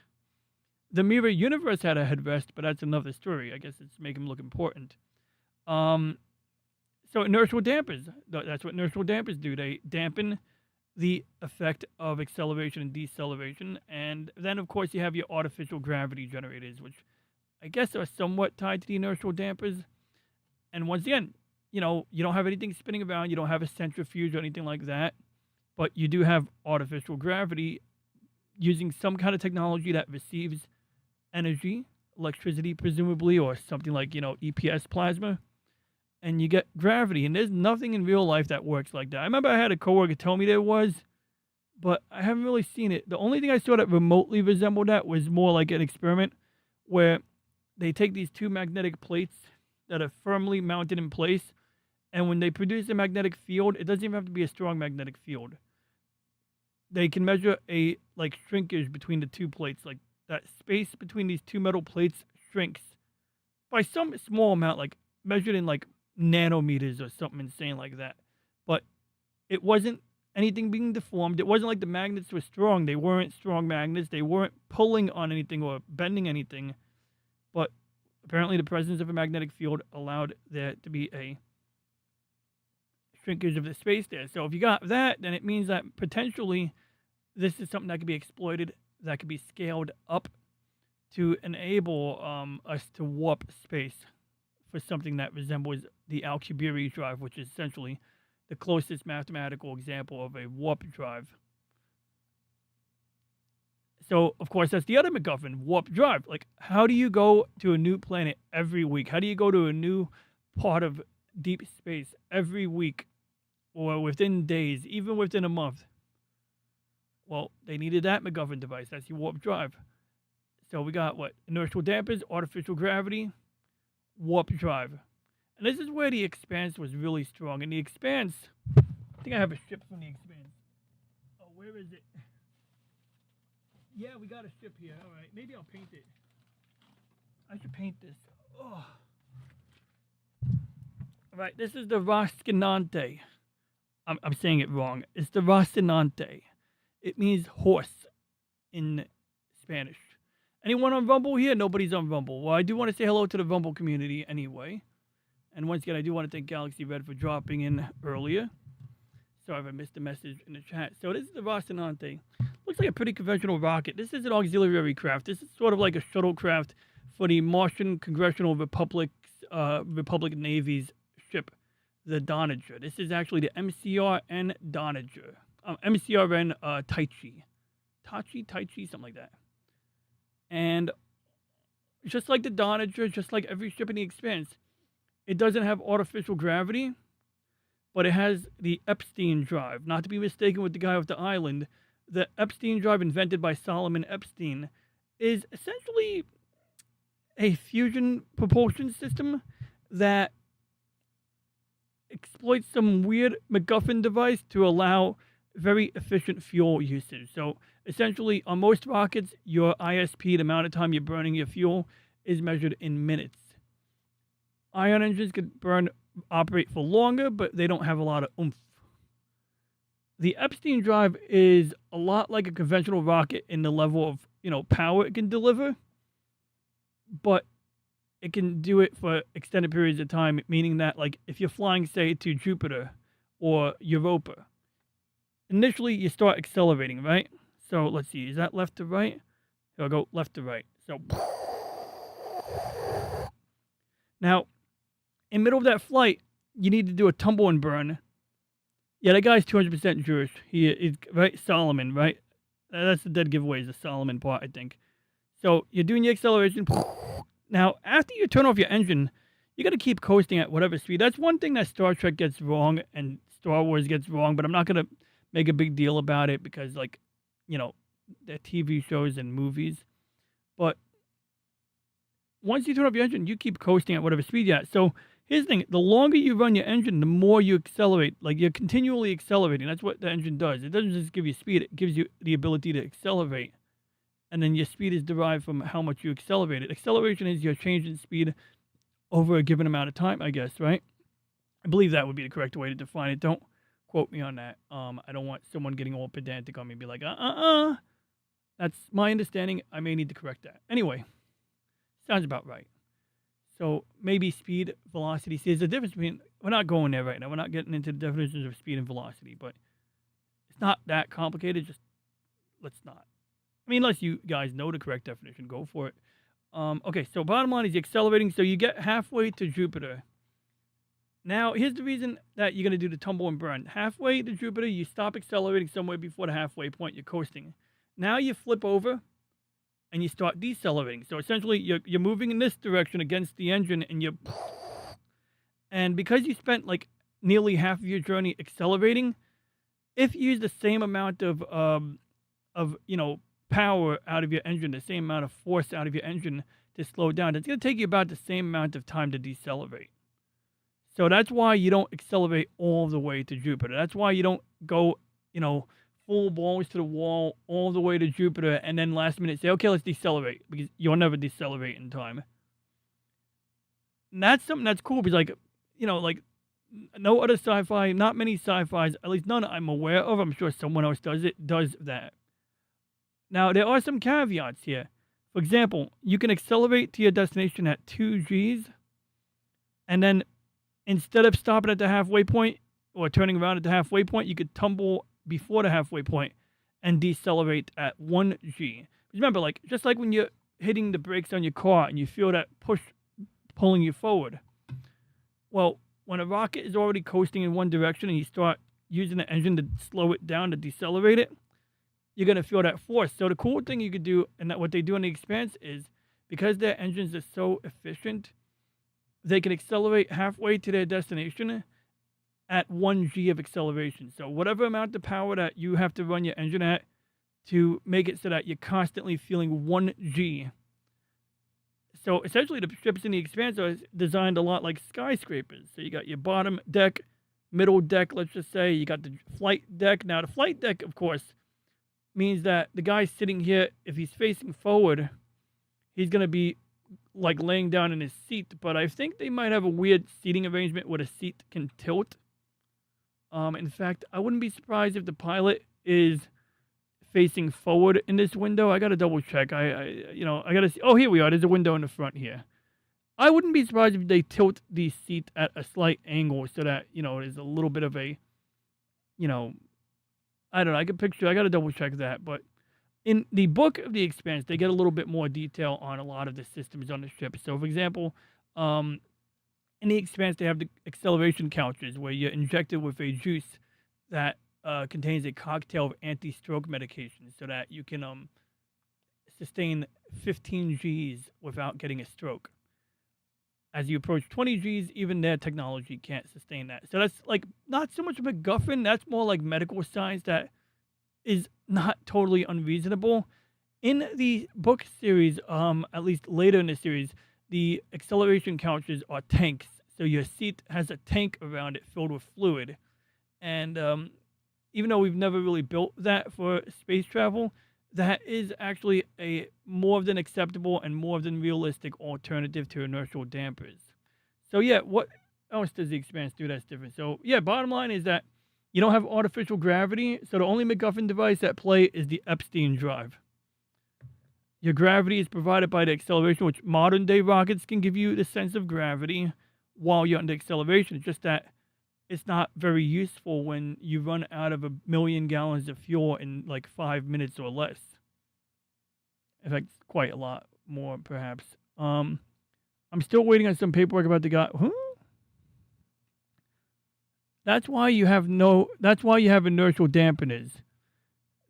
The Mirror Universe had a headrest, but that's another story. I guess it's to make him look important. So inertial dampers, that's what inertial dampers do. They dampen the effect of acceleration and deceleration. And then, of course, you have your artificial gravity generators, which I guess are somewhat tied to the inertial dampers. And once again, you don't have anything spinning around. You don't have a centrifuge or anything like that. But you do have artificial gravity using some kind of technology that receives energy, electricity presumably, or something like, EPS plasma. And you get gravity. And there's nothing in real life that works like that. I remember I had a coworker tell me there was, but I haven't really seen it. The only thing I saw that remotely resembled that was more like an experiment where they take these two magnetic plates that are firmly mounted in place, and when they produce a magnetic field, it doesn't even have to be a strong magnetic field. They can measure a shrinkage between the two plates, like that space between these two metal plates shrinks by some small amount, like measured in nanometers or something insane like that. But it wasn't anything being deformed. It wasn't like the magnets were strong. They weren't strong magnets. They weren't pulling on anything or bending anything. But apparently the presence of a magnetic field allowed there to be a shrinkage of the space there. So if you got that, then it means that potentially this is something that could be exploited, that could be scaled up to enable us to warp space for something that resembles the Alcubierre drive, which is essentially the closest mathematical example of a warp drive. So, of course, that's the other MacGuffin, warp drive. Like, how do you go to a new planet every week? How do you go to a new part of deep space every week or within days, even within a month? Well, they needed that MacGuffin device. That's your warp drive. So we got what? Inertial dampers, artificial gravity, warp drive. And this is where the Expanse was really strong. And the Expanse, I think I have a ship from the Expanse. Oh, where is it? Yeah, we got a ship here. All right, maybe I'll paint it. I should paint this. Oh. All right, this is the Rocinante. I'm saying it wrong. It's the Rocinante. It means horse. in Spanish. Anyone on Rumble here? Nobody's on Rumble. Well, I do want to say hello to the Rumble community anyway. And once again, I do want to thank Galaxy Red for dropping in earlier. Sorry if I missed the message in the chat. So this is the Rocinante. Looks like a pretty conventional rocket. This is an auxiliary craft. This is sort of like a shuttlecraft for the Martian Congressional Republic Navy's ship, the Donager. This is actually the MCRN Donager. MCRN Taichi, something like that. And just like the Donager, just like every ship in the Expanse, it doesn't have artificial gravity, but it has the Epstein drive. Not to be mistaken with the guy off the island. The Epstein drive, invented by Solomon Epstein, is essentially a fusion propulsion system that exploits some weird MacGuffin device to allow very efficient fuel usage. So essentially, on most rockets, your ISP, the amount of time you're burning your fuel, is measured in minutes. Ion engines could operate for longer, but they don't have a lot of oomph. The Epstein drive is a lot like a conventional rocket in the level of, power it can deliver, but it can do it for extended periods of time, meaning that, like, if you're flying, say, to Jupiter or Europa, initially you start accelerating, right? So let's see, is that left to right? Here, I'll go left to right. So now, in the middle of that flight, you need to do a tumble and burn. Yeah, that guy's 200% Jewish. He is, right? Solomon, right? That's the dead giveaway, is the Solomon part, I think. So you're doing your acceleration. Now, after you turn off your engine, you got to keep coasting at whatever speed. That's one thing that Star Trek gets wrong and Star Wars gets wrong, but I'm not going to make a big deal about it because, like, they're TV shows and movies. But once you turn off your engine, you keep coasting at whatever speed you're at. So here's the thing. The longer you run your engine, the more you accelerate. Like, you're continually accelerating. That's what the engine does. It doesn't just give you speed. It gives you the ability to accelerate. And then your speed is derived from how much you accelerate it. Acceleration is your change in speed over a given amount of time, I guess, right? I believe that would be the correct way to define it. Don't quote me on that. I don't want someone getting all pedantic on me and be like, That's my understanding. I may need to correct that. Anyway, sounds about right. So maybe speed, velocity. See, there's a difference between, we're not going there right now. We're not getting into the definitions of speed and velocity, but it's not that complicated. Just let's not. I mean, unless you guys know the correct definition, go for it. Okay, so bottom line is you're accelerating. So you get halfway to Jupiter. Now, here's the reason that you're going to do the tumble and burn. Halfway to Jupiter, you stop accelerating somewhere before the halfway point. You're coasting. Now you flip over and you start decelerating. So essentially, you're moving in this direction against the engine, and because you spent like nearly half of your journey accelerating, if you use the same amount of power out of your engine, the same amount of force out of your engine to slow down, it's going to take you about the same amount of time to decelerate. So that's why you don't accelerate all the way to Jupiter. That's why you don't go, full balls to the wall all the way to Jupiter and then last minute say, okay, let's decelerate, because you'll never decelerate in time. And that's something that's cool because, like no other sci-fi, not many sci-fis, at least none I'm aware of, I'm sure someone else does that. Now, there are some caveats here. For example, you can accelerate to your destination at 2 Gs, and then instead of stopping at the halfway point or turning around at the halfway point, you could tumble before the halfway point and decelerate at 1 G. Remember, just like when you're hitting the brakes on your car and you feel that push pulling you forward. Well, when a rocket is already coasting in one direction and you start using the engine to slow it down, to decelerate it, you're going to feel that force. So the cool thing you could do, and that what they do in the Expanse, is because their engines are so efficient, they can accelerate halfway to their destination at 1 G of acceleration. So whatever amount of power that you have to run your engine at to make it so that you're constantly feeling 1 G. So essentially the ships in the Expanse are designed a lot like skyscrapers. So you got your bottom deck, middle deck, let's just say. You got the flight deck. Now the flight deck, of course, means that the guy sitting here, if he's facing forward, he's going to be like laying down in his seat. But I think they might have a weird seating arrangement where the seat can tilt. In fact, I wouldn't be surprised if the pilot is facing forward in this window. I gotta double check. I gotta see. Oh, here we are. There's a window in the front here. I wouldn't be surprised if they tilt the seat at a slight angle so that, there's a little bit of a, you know, I don't know. I could picture. I gotta double check that. But in the book of The Expanse, they get a little bit more detail on a lot of the systems on the ship. So, for example, in The Expanse, they have the acceleration couches where you're injected with a juice that contains a cocktail of anti-stroke medication so that you can sustain 15 Gs without getting a stroke. As you approach 20 Gs, even their technology can't sustain that. So that's like not so much of a MacGuffin. That's more like medical science that is not totally unreasonable. In the book series, at least later in the series, the acceleration couches are tanks. So your seat has a tank around it filled with fluid. And even though we've never really built that for space travel, that is actually a more than acceptable and more than realistic alternative to inertial dampers. So yeah, what else does The Expanse do that's different? So yeah, bottom line is that you don't have artificial gravity, so the only MacGuffin device at play is the Epstein drive. Your gravity is provided by the acceleration, which modern day rockets can give you the sense of gravity while you're under acceleration. It's just that it's not very useful when you run out of 1 million gallons of fuel in like 5 minutes or less. In fact, quite a lot more, perhaps. I'm still waiting on some paperwork about the guy. Huh? That's why you have inertial dampeners.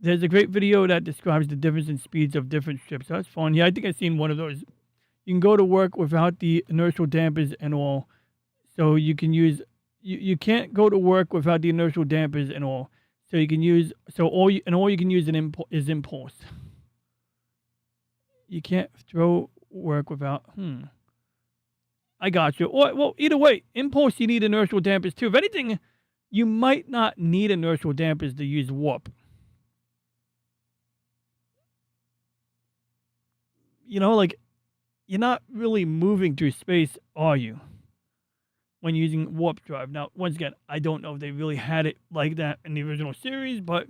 There's a great video that describes the difference in speeds of different ships. That's fun. Yeah, I think I've seen one of those. You can go to work without the inertial dampers and all. So you can use. You can't go to work without the inertial dampers and all. So you can use. All you can use is impulse. You can't throw work without. I got you. Well, either way, impulse you need inertial dampers too. If anything, you might not need inertial dampers to use warp. Like you're not really moving through space, are you? When using warp drive. Now, once again, I don't know if they really had it like that in the original series, but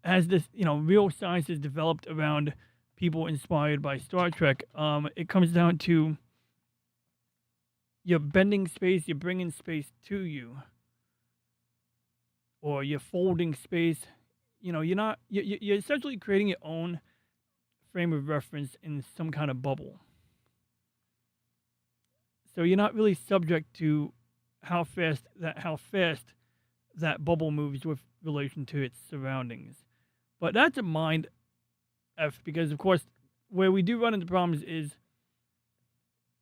as this, real science is developed around people inspired by Star Trek, it comes down to you're bending space, you're bringing space to you, or you're folding space. You're essentially creating your own frame of reference in some kind of bubble. So you're not really subject to how fast that bubble moves with relation to its surroundings. But that's a mind F because, of course, where we do run into problems is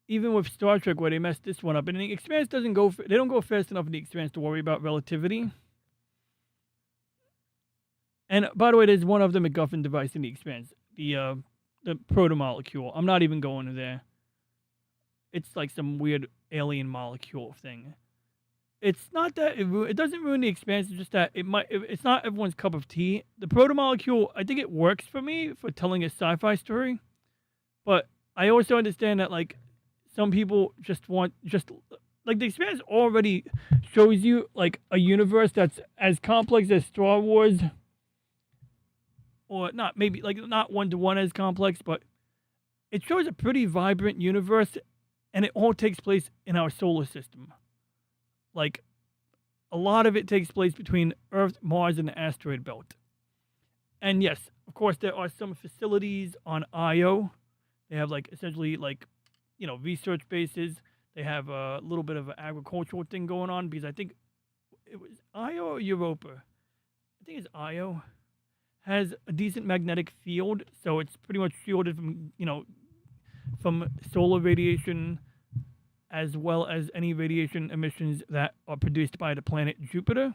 even with Star Trek where they messed this one up. And the Expanse they don't go fast enough in the Expanse to worry about relativity. And by the way, there's one of the MacGuffin device in the Expanse, the proto-molecule. I'm not even going there. It's like some weird alien molecule thing. It's not that it doesn't ruin the Expanse. It's just that it's not everyone's cup of tea. The proto-molecule, I think it works for me for telling a sci-fi story, but I also understand that like some people just like the Expanse already shows you like a universe that's as complex as Star Wars, or not one-to-one as complex, but it shows a pretty vibrant universe. And it all takes place in our solar system. Like, a lot of it takes place between Earth, Mars, and the asteroid belt. And yes, of course, there are some facilities on Io. They have, essentially, research bases. They have a little bit of an agricultural thing going on because I think it was Io or Europa. I think it's Io. Has a decent magnetic field, so it's pretty much shielded from solar radiation as well as any radiation emissions that are produced by the planet Jupiter. I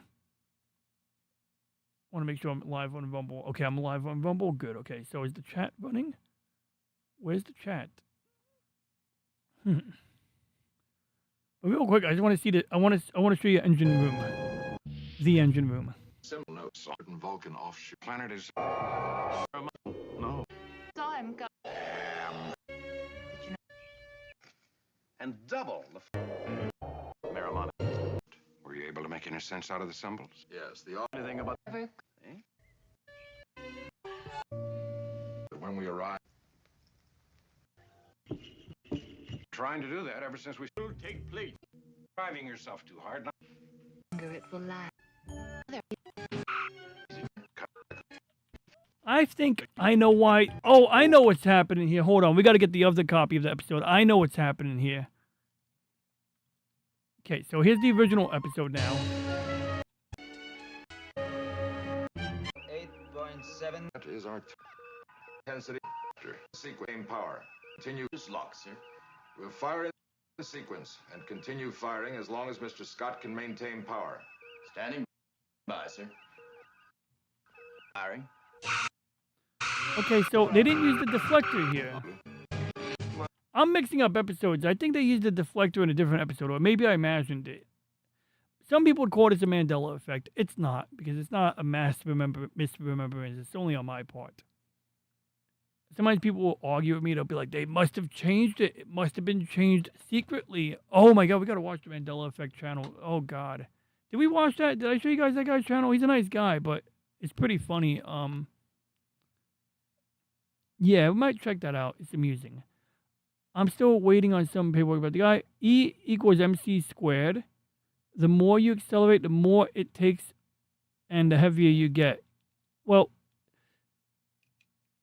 want to make sure I'm live on Rumble. Okay, I'm live on Rumble. Good. Okay, so is the chat running? Where's the chat? But real quick, I just want to see I want to show you engine room. The engine room. Simple notes on Vulcan offshoot. Planet is no. Time go. And double the marijuana. Were you able to make any sense out of the symbols? Yes, the only thing about arrive. Trying to do that ever since we take place. Driving yourself too hard. Longer it will last. I think I know why. Oh, I know what's happening here. Hold on. We got to get the other copy of the episode. I know what's happening here. Okay, so here's the original episode now. 8.7. That is our intensity. Sequence power. Continue lock, sir. We'll fire in the sequence and continue firing as long as Mr. Scott can maintain power. Standing by, sir. Firing. Okay, so they didn't use the deflector here. I'm mixing up episodes. I think they used the deflector in a different episode, or maybe I imagined it. Some people would call this a Mandela effect. It's not, because it's not a misremembrance. It's only on my part. Sometimes people will argue with me. They'll be like, they must have changed it. It must have been changed secretly. Oh my God, we got to watch the Mandela Effect channel. Oh God. Did we watch that? Did I show you guys that guy's channel? He's a nice guy, but it's pretty funny. Yeah, we might check that out. It's amusing. I'm still waiting on some paperwork about the guy. E equals MC squared. The more you accelerate, the more it takes and the heavier you get. Well,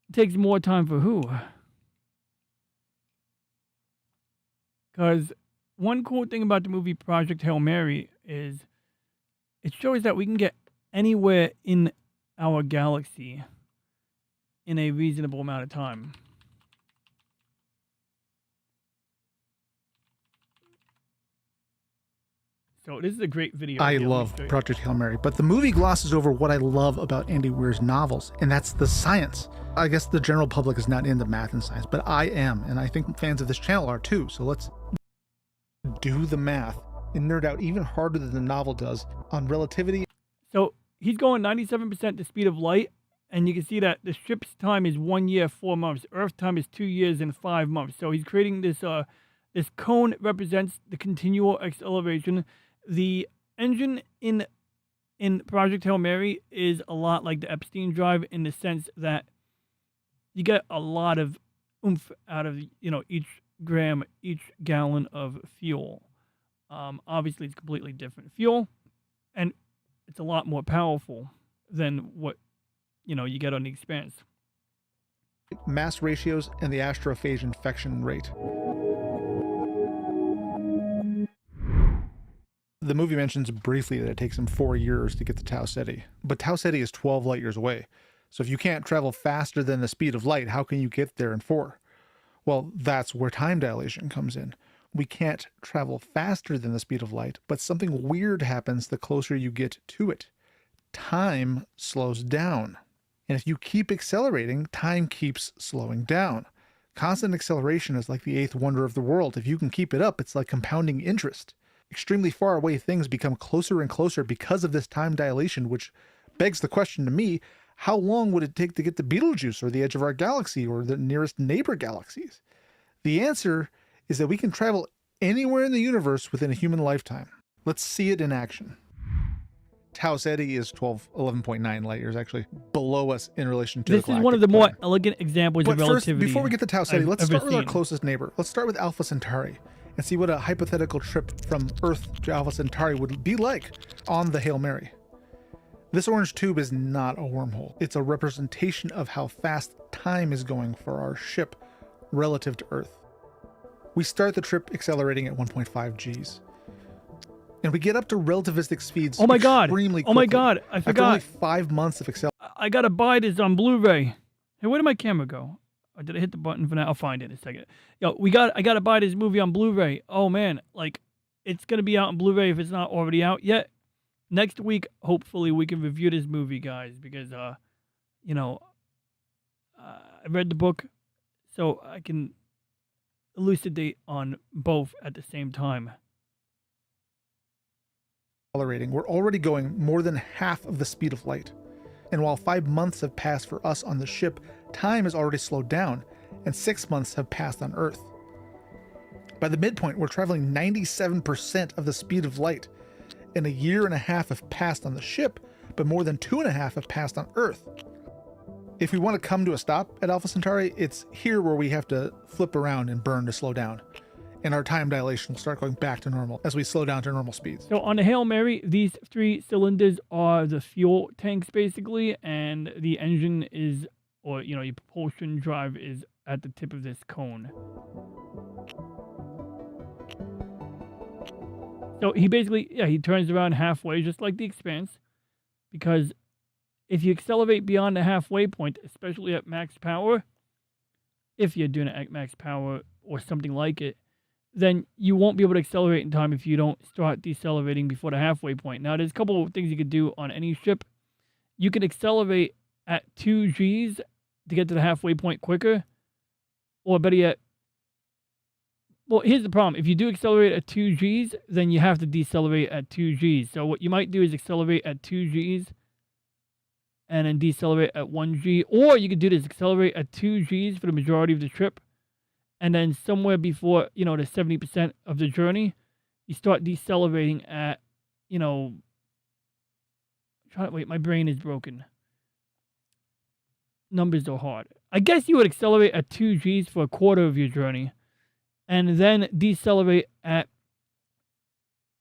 it takes more time for who? Because one cool thing about the movie Project Hail Mary is it shows that we can get anywhere in our galaxy in a reasonable amount of time. So this is a great video. I love Project Hail Mary, but the movie glosses over what I love about Andy Weir's novels, and that's the science. I guess the general public is not into math and science, but I am, and I think fans of this channel are too. So let's do the math and nerd out even harder than the novel does on relativity. So he's going 97% the speed of light, and you can see that the ship's time is 1 year, 4 months. Earth time is 2 years and 5 months. So he's creating this this cone represents the continual acceleration. The engine in Project Hail Mary is a lot like the Epstein drive in the sense that you get a lot of oomph out of each gram, each gallon of fuel. Obviously, it's completely different fuel, and it's a lot more powerful than what you get on the Expanse. Mass ratios and the astrophage infection rate. The movie mentions briefly that it takes him 4 years to get to Tau Ceti, but Tau Ceti is 12 light years away. So if you can't travel faster than the speed of light, how can you get there in 4? Well, that's where time dilation comes in. We can't travel faster than the speed of light, but something weird happens the closer you get to it. Time slows down. And if you keep accelerating, time keeps slowing down. Constant acceleration is like the eighth wonder of the world. If you can keep it up, it's like compounding interest. Extremely far away things become closer and closer because of this time dilation, which begs the question to me, how long would it take to get to Betelgeuse or the edge of our galaxy or the nearest neighbor galaxies? The answer is that we can travel anywhere in the universe within a human lifetime. Let's see it in action. Tau Ceti is 11.9 light years, actually below us in relation to this the is one of the more elegant examples of first, relativity. before we get to Tau Ceti, let's start with our seen. closest neighbor. Let's start with Alpha Centauri and see what a hypothetical trip from Earth to Alpha Centauri would be like on the Hail Mary. This orange tube is not a wormhole. It's a representation of how fast time is going for our ship relative to Earth. We start the trip accelerating at 1.5 Gs. And we get up to relativistic speeds Oh my God. extremely quickly. Oh my God. I After forgot. only 5 months of acceleration. I got to buy this on Blu-ray. Hey, where did my camera go? Or did I hit the button for that? I'll find it in a second. Yo, I got to buy this movie on Blu-ray. Oh man, like it's going to be out on Blu-ray if it's not already out yet. Next week, hopefully we can review this movie, guys, because I read the book so I can elucidate on both at the same time. We're already going more than half of the speed of light. And while 5 months have passed for us on the ship, time has already slowed down, and 6 months have passed on Earth. By the midpoint, we're traveling 97% of the speed of light, and 1.5 years have passed on the ship, but more than 2.5 have passed on Earth. If we want to come to a stop at Alpha Centauri, it's here where we have to flip around and burn to slow down. And our time dilation will start going back to normal as we slow down to normal speeds. So on the Hail Mary, these 3 cylinders are the fuel tanks basically, and the engine is, or your propulsion drive is at the tip of this cone. So he basically, he turns around halfway, just like the Expanse, because if you accelerate beyond the halfway point, especially at max power, if you're doing it at max power or something like it, then you won't be able to accelerate in time if you don't start decelerating before the halfway point. Now, there's a couple of things you could do on any ship. You can accelerate at 2 Gs to get to the halfway point quicker, or better yet, well, here's the problem. If you do accelerate at 2 Gs, then you have to decelerate at 2 Gs. So what you might do is accelerate at 2 Gs and then decelerate at 1 G. Or you could do this, accelerate at 2 Gs for the majority of the trip. And then somewhere before, the 70% of the journey, you start decelerating at, wait, my brain is broken. Numbers are hard. I guess you would accelerate at 2 Gs for a quarter of your journey, and then decelerate at,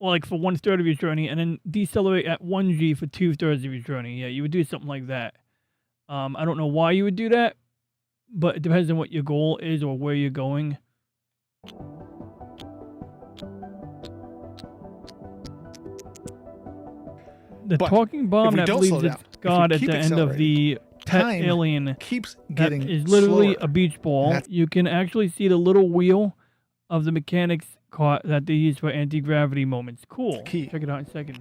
for 1/3 of your journey, and then decelerate at 1 G for 2/3 of your journey. Yeah, you would do something like that. I don't know why you would do that, but it depends on what your goal is or where you're going. The talking bomb that believes it's God at the end of the pet alien keeps getting that is literally slower. a beach ball. You can actually see the little wheel of the mechanics car that they use for anti-gravity moments. Cool. Key. Check it out in a second.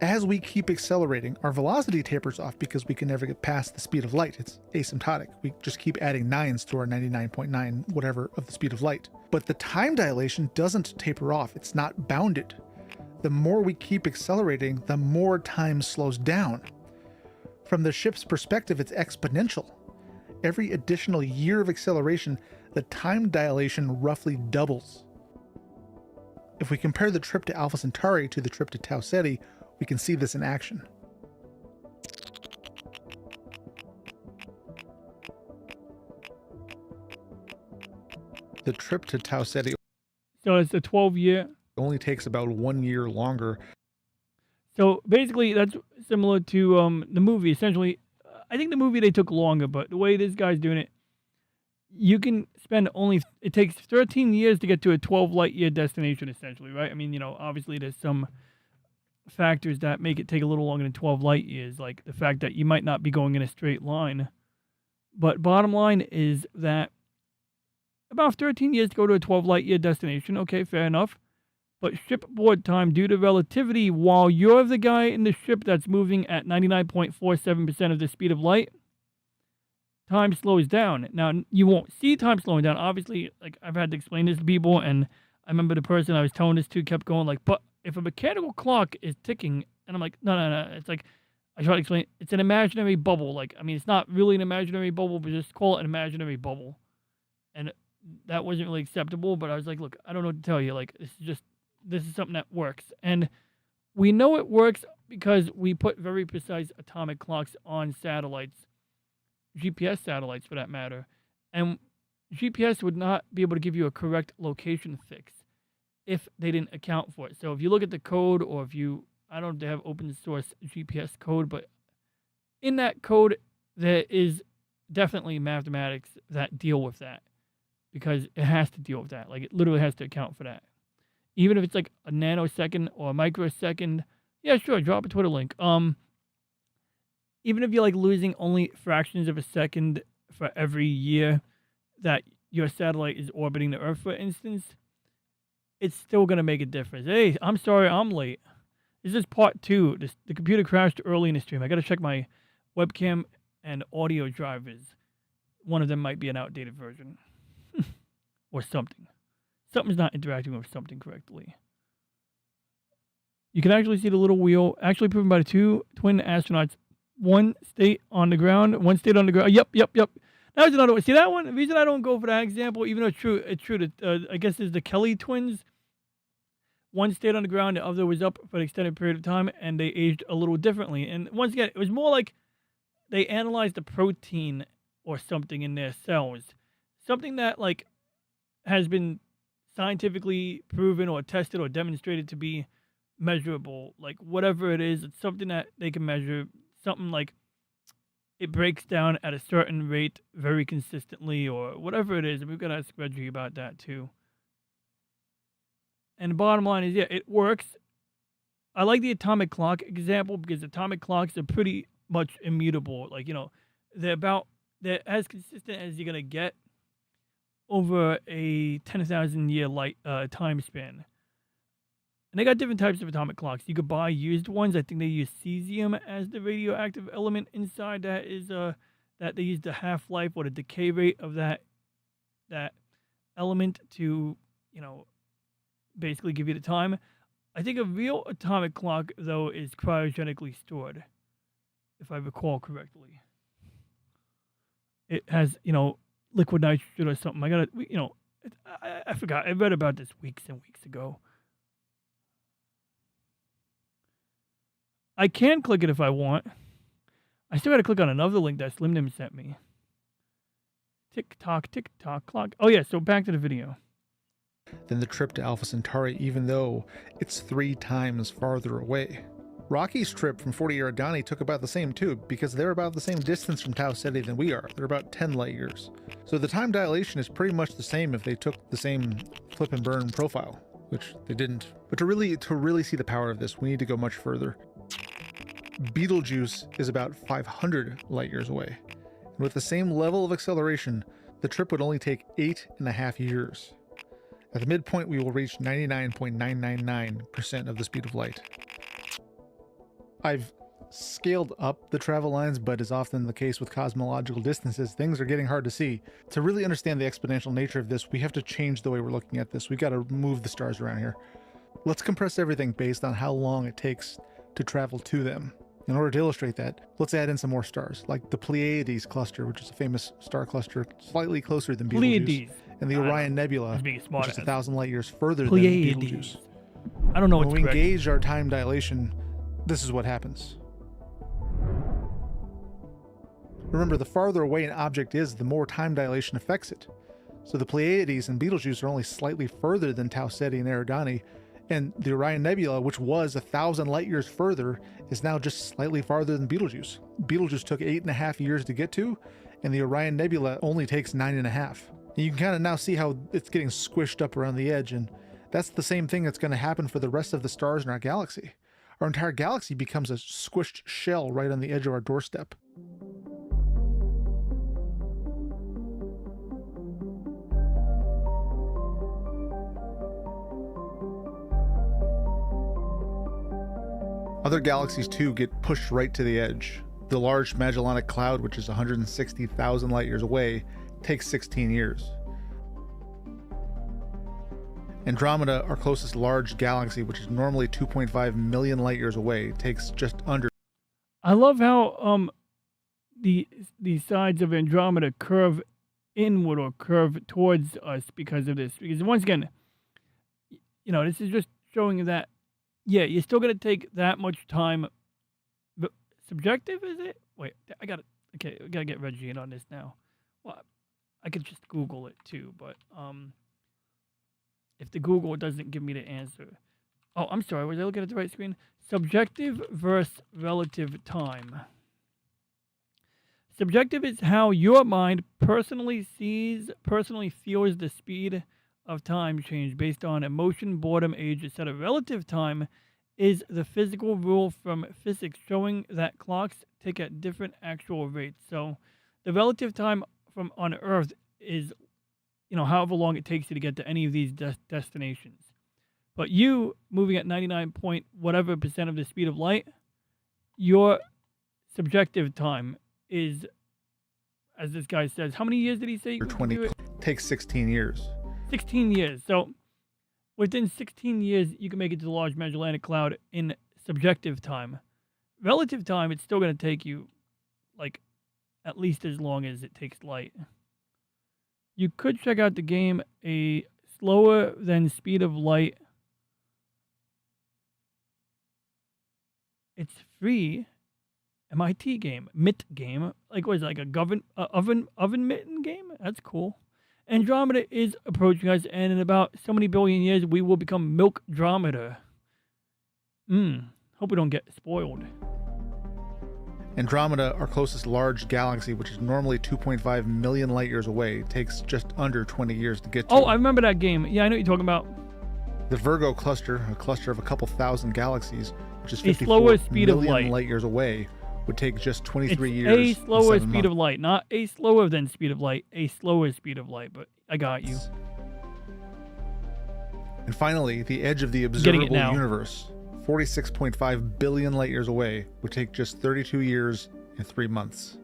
As we keep accelerating, our velocity tapers off because we can never get past the speed of light. It's asymptotic. We just keep adding 9s to our 99.9 whatever of the speed of light. But the time dilation doesn't taper off. It's not bounded. The more we keep accelerating, the more time slows down. From the ship's perspective, it's exponential. Every additional year of acceleration, the time dilation roughly doubles. If we compare the trip to Alpha Centauri to the trip to Tau Ceti, we can see this in action. The trip to Tau Ceti So it's a 12-year. only takes about 1 year longer. So basically, that's similar to the movie. Essentially, I think the movie they took longer, but the way this guy's doing it, you can spend it takes 13 years to get to a 12 light year destination, essentially, right? I mean, obviously there's some factors that make it take a little longer than 12 light years, like the fact that you might not be going in a straight line. But bottom line is that about 13 years to go to a 12 light year destination. Okay, fair enough. But shipboard time due to relativity, while you're the guy in the ship that's moving at 99.47% of the speed of light, time slows down. Now, you won't see time slowing down. Obviously, like I've had to explain this to people, and I remember the person I was telling this to kept going like, but if a mechanical clock is ticking, and I'm like, no. It's like, I try to explain, it's an imaginary bubble. Like, I mean, it's not really an imaginary bubble, but just call it an imaginary bubble. And that wasn't really acceptable, but I was like, look, I don't know what to tell you. Like, this is something that works. And we know it works because we put very precise atomic clocks on satellites, GPS satellites for that matter. And GPS would not be able to give you a correct location fix if they didn't account for it. So if you look at the code, or I don't know if they have open source GPS code, but in that code, there is definitely mathematics that deal with that, because it has to deal with that. Like, it literally has to account for that. Even if it's like a nanosecond or a microsecond, yeah, sure, drop a Twitter link. Even if you're like losing only fractions of a second for every year that your satellite is orbiting the Earth, for instance, it's still going to make a difference. Hey, I'm sorry I'm late. This is part 2. The computer crashed early in the stream. I got to check my webcam and audio drivers. One of them might be an outdated version. Or something. Something's not interacting with something correctly. You can actually see the little wheel, actually proven by the 2 twin astronauts. One stayed on the ground, one stayed on the ground. Yep. Now there's another one. See that one? The reason I don't go for that example, even though it's true that I guess it's the Kelly twins. one stayed on the ground, the other was up for an extended period of time, and they aged a little differently. And once again, it was more like they analyzed the protein or something in their cells, something that like has been scientifically proven or tested or demonstrated to be measurable. Like whatever it is, it's something that they can measure. Something like it breaks down at a certain rate very consistently, or whatever it is. And we've got to ask Reggie about that too. And the bottom line is, yeah, it works. I like the atomic clock example because atomic clocks are pretty much immutable. Like, you know, they're as consistent as you're gonna get over a 10,000 year time span. And they got different types of atomic clocks. You could buy used ones. I think they use cesium as the radioactive element inside. That is that they use the half-life or the decay rate of that element to, you know, basically give you the time. I think a real atomic clock though is cryogenically stored, if I recall correctly. It has, you know, liquid nitrogen or something. I forgot. I read about this weeks and weeks ago. I can click it if I want. I still got to click on another link that Slim Dim sent me. Tick tock clock. Oh yeah, so back to the video. Than the trip to Alpha Centauri, even though it's 3 times farther away. Rocky's trip from 40 Eridani took about the same too, because they're about the same distance from Tau Ceti than we are. They're about 10 light years. So the time dilation is pretty much the same if they took the same flip and burn profile, which they didn't. But to really see the power of this, we need to go much further. Betelgeuse is about 500 light years away. And with the same level of acceleration, the trip would only take 8.5 years. At the midpoint, we will reach 99.999% of the speed of light. I've scaled up the travel lines, but as often the case with cosmological distances, things are getting hard to see. To really understand the exponential nature of this, we have to change the way we're looking at this. We've got to move the stars around here. Let's compress everything based on how long it takes to travel to them. In order to illustrate that, let's add in some more stars, like the Pleiades cluster, which is a famous star cluster slightly closer than Betelgeuse, and the Orion Nebula, which is 1,000 light years further than Betelgeuse. I don't know when we engage our time dilation, this is what happens. Remember, the farther away an object is, the more time dilation affects it. So the Pleiades and Betelgeuse are only slightly further than Tau Ceti and Eridani, and the Orion Nebula, which was 1,000 light years further, is now just slightly farther than Betelgeuse. Betelgeuse took 8.5 years to get to, and the Orion Nebula only takes 9.5. And you can kind of now see how it's getting squished up around the edge, and that's the same thing that's going to happen for the rest of the stars in our galaxy. Our entire galaxy becomes a squished shell right on the edge of our doorstep. Other galaxies too get pushed right to the edge. The Large Magellanic Cloud, which is 160,000 light years away, takes 16 years. Andromeda, our closest large galaxy, which is normally 2.5 million light years away, takes just under. I love how the sides of Andromeda curve inward or curve towards us because of this. Because once again, you know, this is just showing that, yeah, you're still going to take that much time. But subjective, is it? Wait, I got to get Reggie in on this now. Well, I could just Google it too, but if the Google doesn't give me the answer. Oh, I'm sorry. Was I looking at the right screen? Subjective versus relative time. Subjective is how your mind personally feels the speed of time change based on emotion, boredom, age, etc. Relative time is the physical rule from physics showing that clocks tick at different actual rates. So the relative time from on Earth is, you know, however long it takes you to get to any of these destinations. But you moving at 99 point whatever % of the speed of light, your subjective time is, as this guy says, how many years did he say? 20 takes 16 years. 16 years. So within 16 years, you can make it to the Large Magellanic Cloud in subjective time. Relative time, it's still going to take you like at least as long as it takes light. You could check out the game a slower than speed of light It's free. MIT game, MIT game. Like what is it, like a oven mitten game? That's cool. Andromeda is approaching us, and in about so many billion years, we will become Milkdromeda. Hope we don't get spoiled. Andromeda, our closest large galaxy, which is normally 2.5 million light years away, takes just under 20 years to get to. Oh, I remember that game. Yeah, I know what you're talking about. The Virgo cluster, a cluster of a couple thousand galaxies, which is A 54 slower speed of million light. light years away, would take just 23 It's years. a and slower 7 speed of months. light, not a slower than speed of light, a slower speed of light, but I got you. And finally, the edge of the Getting it observable now. universe, 46.5 billion light years away, would take just 32 years and 3 months.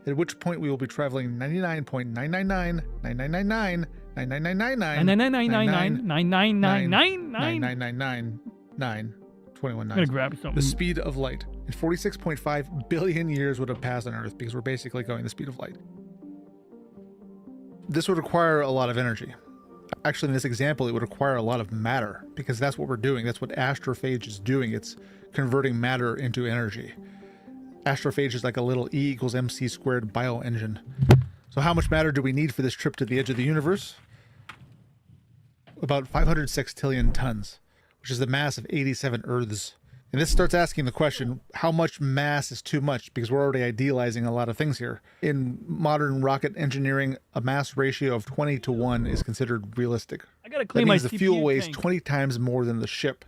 At which point we will be traveling 99.99999999999999999999999999999999999999999 21 I'm nines. gonna grab something. The speed of light. And 46.5 billion years would have passed on Earth because we're basically going the speed of light. This would require a lot of energy. Actually, in this example, it would require a lot of matter because that's what we're doing. That's what astrophage is doing. It's converting matter into energy. Astrophage is like a little E equals MC squared bioengine. So how much matter do we need for this trip to the edge of the universe? About 500 sextillion tons, which is the mass of 87 Earths. And this starts asking the question, how much mass is too much? Because we're already idealizing a lot of things here. In modern rocket engineering, a mass ratio of 20-1 is considered realistic. I gotta That clean my means the fuel CPU weighs tank. 20 times more than the ship.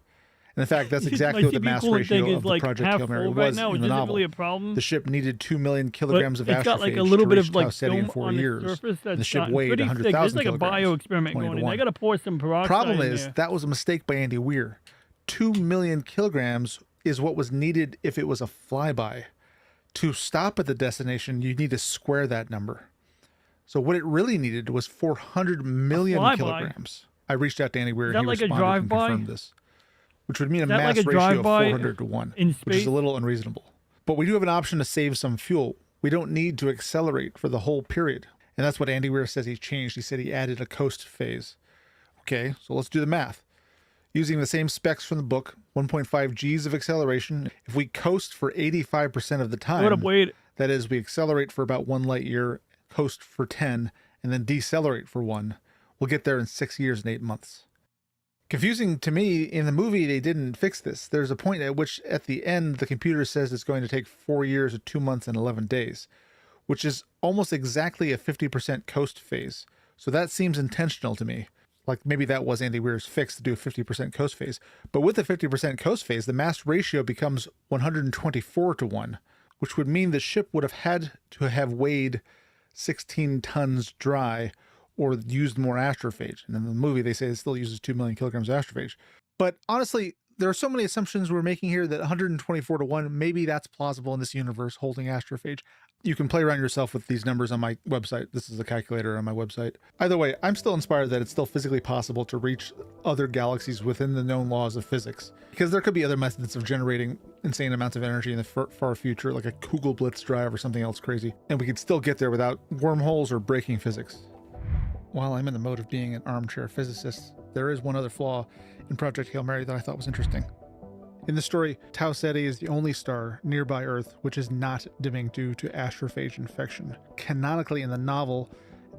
And in fact, that's My exactly what the CPU mass coolant ratio tank is of the like Project half Hail Mary full right was now, in which the isn't novel. really a problem. The ship needed 2 million kilograms of It's got like a astrophage little to bit reach of like Tau Ceti in film 4 on years. the surface And the that's ship gotten weighed pretty thick. 100,000 There's like a kilograms. bio experiment 20 going to in. 1. I gotta pour some peroxide Problem in is, there. that was a mistake by Andy Weir. 2 million kilograms is what was needed if it was a flyby. To stop at the destination, you need to square that number. So what it really needed was 400 million flyby? kilograms. I reached out to Andy Weir Is and that he like a responded and drive-by? confirmed this, which would mean a Is that mass like a ratio of drive-by 400-1, in which is space? a little unreasonable. But we do have an option to save some fuel. We don't need to accelerate for the whole period. And that's what Andy Weir says he changed. He said he added a coast phase. Okay, so let's do the math. Using the same specs from the book, 1.5 Gs of acceleration. If we coast for 85% of the time, What up, Wade? that is, we accelerate for about 1 light year, coast for 10, and then decelerate for 1, we'll get there in 6 years and 8 months. Confusing to me, in the movie, they didn't fix this. There's a point at which, at the end, the computer says it's going to take 4 years, 2 months, and 11 days, which is almost exactly a 50% coast phase. So that seems intentional to me. Like maybe that was Andy Weir's fix to do a 50% coast phase. But with the 50% coast phase, the mass ratio becomes 124-1, which would mean the ship would have had to have weighed 16 tons dry or used more astrophage. And in the movie, they say it still uses 2 million kilograms of astrophage. But honestly, there are so many assumptions we're making here that 124-1, maybe that's plausible in this universe holding astrophage. You can play around yourself with these numbers on my website. This is a calculator on my website. Either way, I'm still inspired that it's still physically possible to reach other galaxies within the known laws of physics. Because there could be other methods of generating insane amounts of energy in the far future, like a Kugelblitz drive or something else crazy. And we could still get there without wormholes or breaking physics. While I'm in the mode of being an armchair physicist, there is one other flaw in Project Hail Mary that I thought was interesting. In the story, Tau Ceti is the only star nearby Earth which is not dimming due to astrophage infection. Canonically in the novel,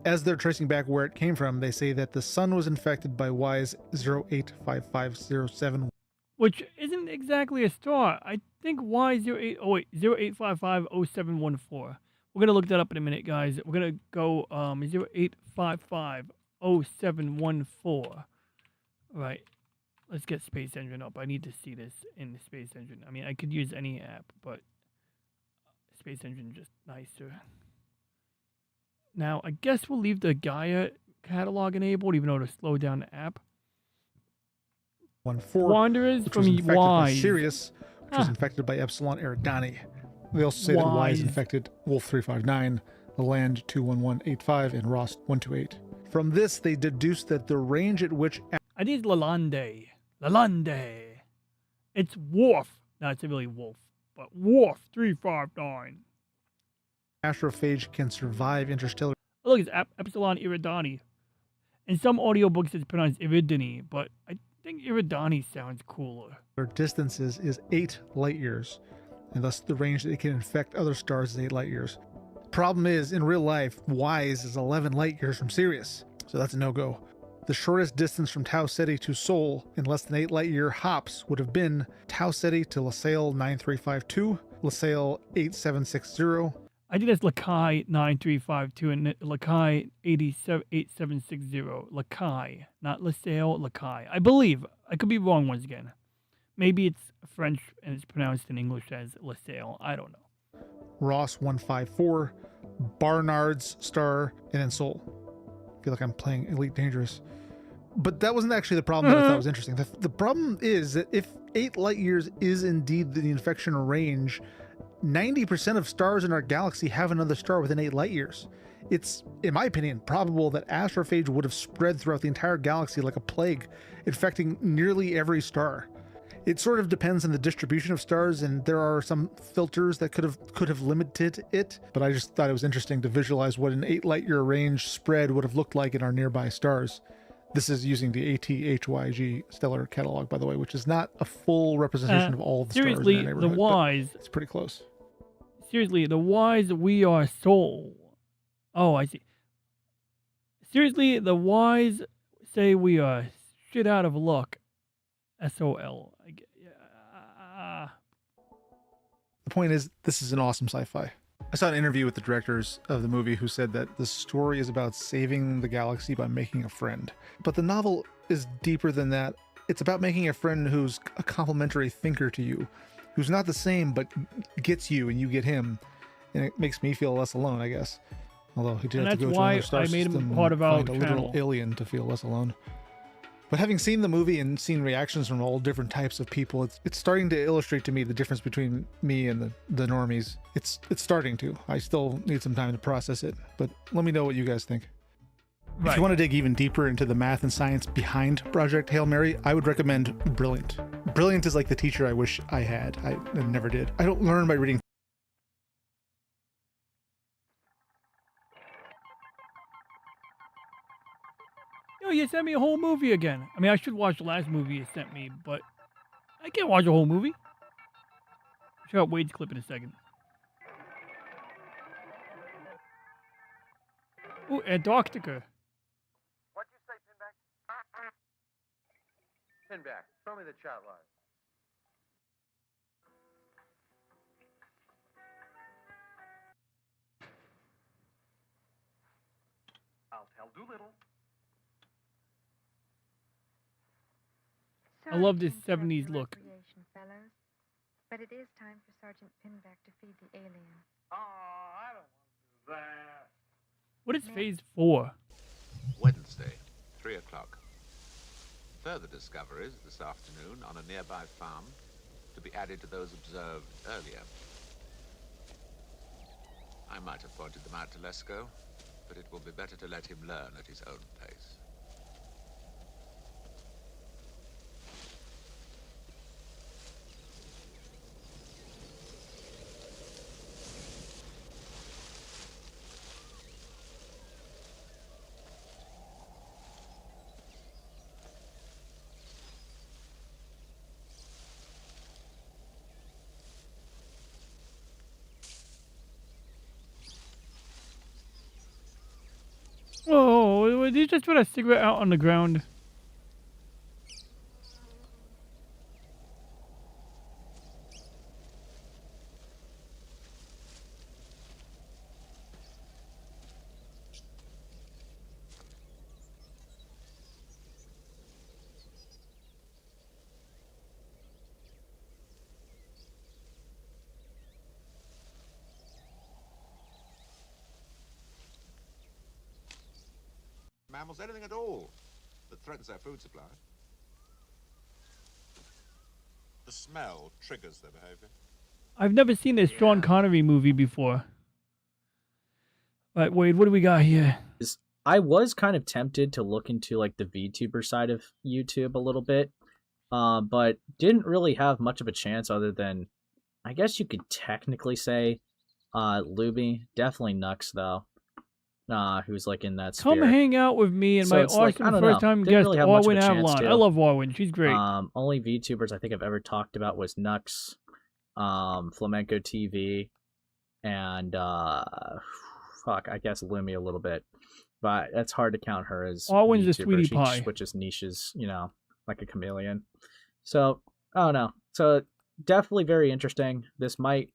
as they're tracing back where it came from, they say that the sun was infected by WISE 085507. Which isn't exactly a star. I think Y08550714. We're gonna look that up in a minute, guys. We're gonna go 08550714. Right. Let's get Space Engine up. I need to see this in the Space Engine. I mean, I could use any app, but Space Engine is just nicer. Now, I guess we'll leave the Gaia catalog enabled, even though it'll slow down the app. 14, Wanderers which from was infected by Wise. Sirius, which was infected by Epsilon Eridani. They also say that Wise Wise. infected Wolf 359, the Land 21185, and Ross 128. From this, they deduced that the range at which I think it's Lalande. Lalande. It's Worf. No, it's really Wolf. But Worf 359. astrophage can survive interstellar. Oh, look, it's Epsilon Eridani. In some audiobooks, it's pronounced Iridani, but think Iridani sounds cooler. Their distances is 8 light years, and thus the range that it can infect other stars is 8 light years. Problem is, in real life, WISE is 11 light years from Sirius, so that's a no-go. The shortest distance from Tau Ceti to Sol in less than 8 light year hops would have been Tau Ceti to LaSalle 9352, LaSalle 8760. I think that's Lakai 9352 and Lakai 8760. Lakai, not LaSalle, Lakai. I believe. I could be wrong once again. Maybe it's French and it's pronounced in English as LaSalle. I don't know. Ross 154, Barnard's Star, and then Sol. I feel like I'm playing Elite Dangerous. But that wasn't actually the problem that I thought was interesting. The problem is that if 8 light years is indeed the infection range, 90% of stars in our galaxy have another star within 8 light years. It's, in my opinion, probable that astrophage would have spread throughout the entire galaxy like a plague, infecting nearly every star. It sort of depends on the distribution of stars, and there are some filters that could have limited it, but I just thought it was interesting to visualize what an 8 light year range spread would have looked like in our nearby stars. This is using the ATHYG stellar catalog, by the way, which is not a full representation of all the stars in seriously, our neighborhood. the WISE. It's pretty close. Seriously, the WISE we are Sol. Oh, I see. Seriously, the WISE say we are shit out of luck. SOL. The point is, this is an awesome sci-fi. I saw an interview with the directors of the movie who said that the story is about saving the galaxy by making a friend. But the novel is deeper than that. It's about making a friend who's a complementary thinker to you, who's not the same but gets you and you get him. And it makes me feel less alone, I guess. Although he did And have to that's go to why another star I made him system part and of our find a literal channel. alien to feel less alone. But having seen the movie and seen reactions from all different types of people, it's starting to illustrate to me the difference between me and the normies. It's starting to. I still need some time to process it, but let me know what you guys think. If Right. you want to dig even deeper into the math and science behind Project Hail Mary, I would recommend Brilliant. Brilliant is like the teacher I wish I had. I never did. I don't learn by reading. Yo, you sent me a whole movie again. I mean, I should watch the last movie you sent me, but I can't watch a whole movie. Check out Wade's clip in a second. Ooh, Antarctica. What'd you say, Pinback? Pinback, show me the chat line. I'll tell Doolittle. I love this Sorry to 70s interrupt your look. recreation, fellows, but it is time for Sergeant Pinback to feed the alien. Oh, I don't want to do that. What is Phase 4? Wednesday, 3 o'clock. Further discoveries this afternoon on a nearby farm to be added to those observed earlier. I might have pointed them out to Lesko, but it will be better to let him learn at his own pace. Oh, did you just put a cigarette out on the ground? Mammals, anything at all that threatens their food supply. The smell triggers their behavior. I've never seen this Sean Connery movie before. Right, Wade, what do we got here? I was kind of tempted to look into like the VTuber side of YouTube a little bit, but didn't really have much of a chance other than, I guess you could technically say, Luby. Definitely Nux though. who's like in that Come sphere. hang out with me and So my it's like, I awesome don't know. first-time Didn't guest, really have much of a Arwen chance Avalon. to. I love Arwen. She's great. Only VTubers I think I've ever talked about was Nux, Flamenco TV, and fuck, I guess Lumi a little bit, but it's hard to count her as Arwen's a VTuber. sweetie She pie. switches niches, like a chameleon. So I don't know. So definitely very interesting. This might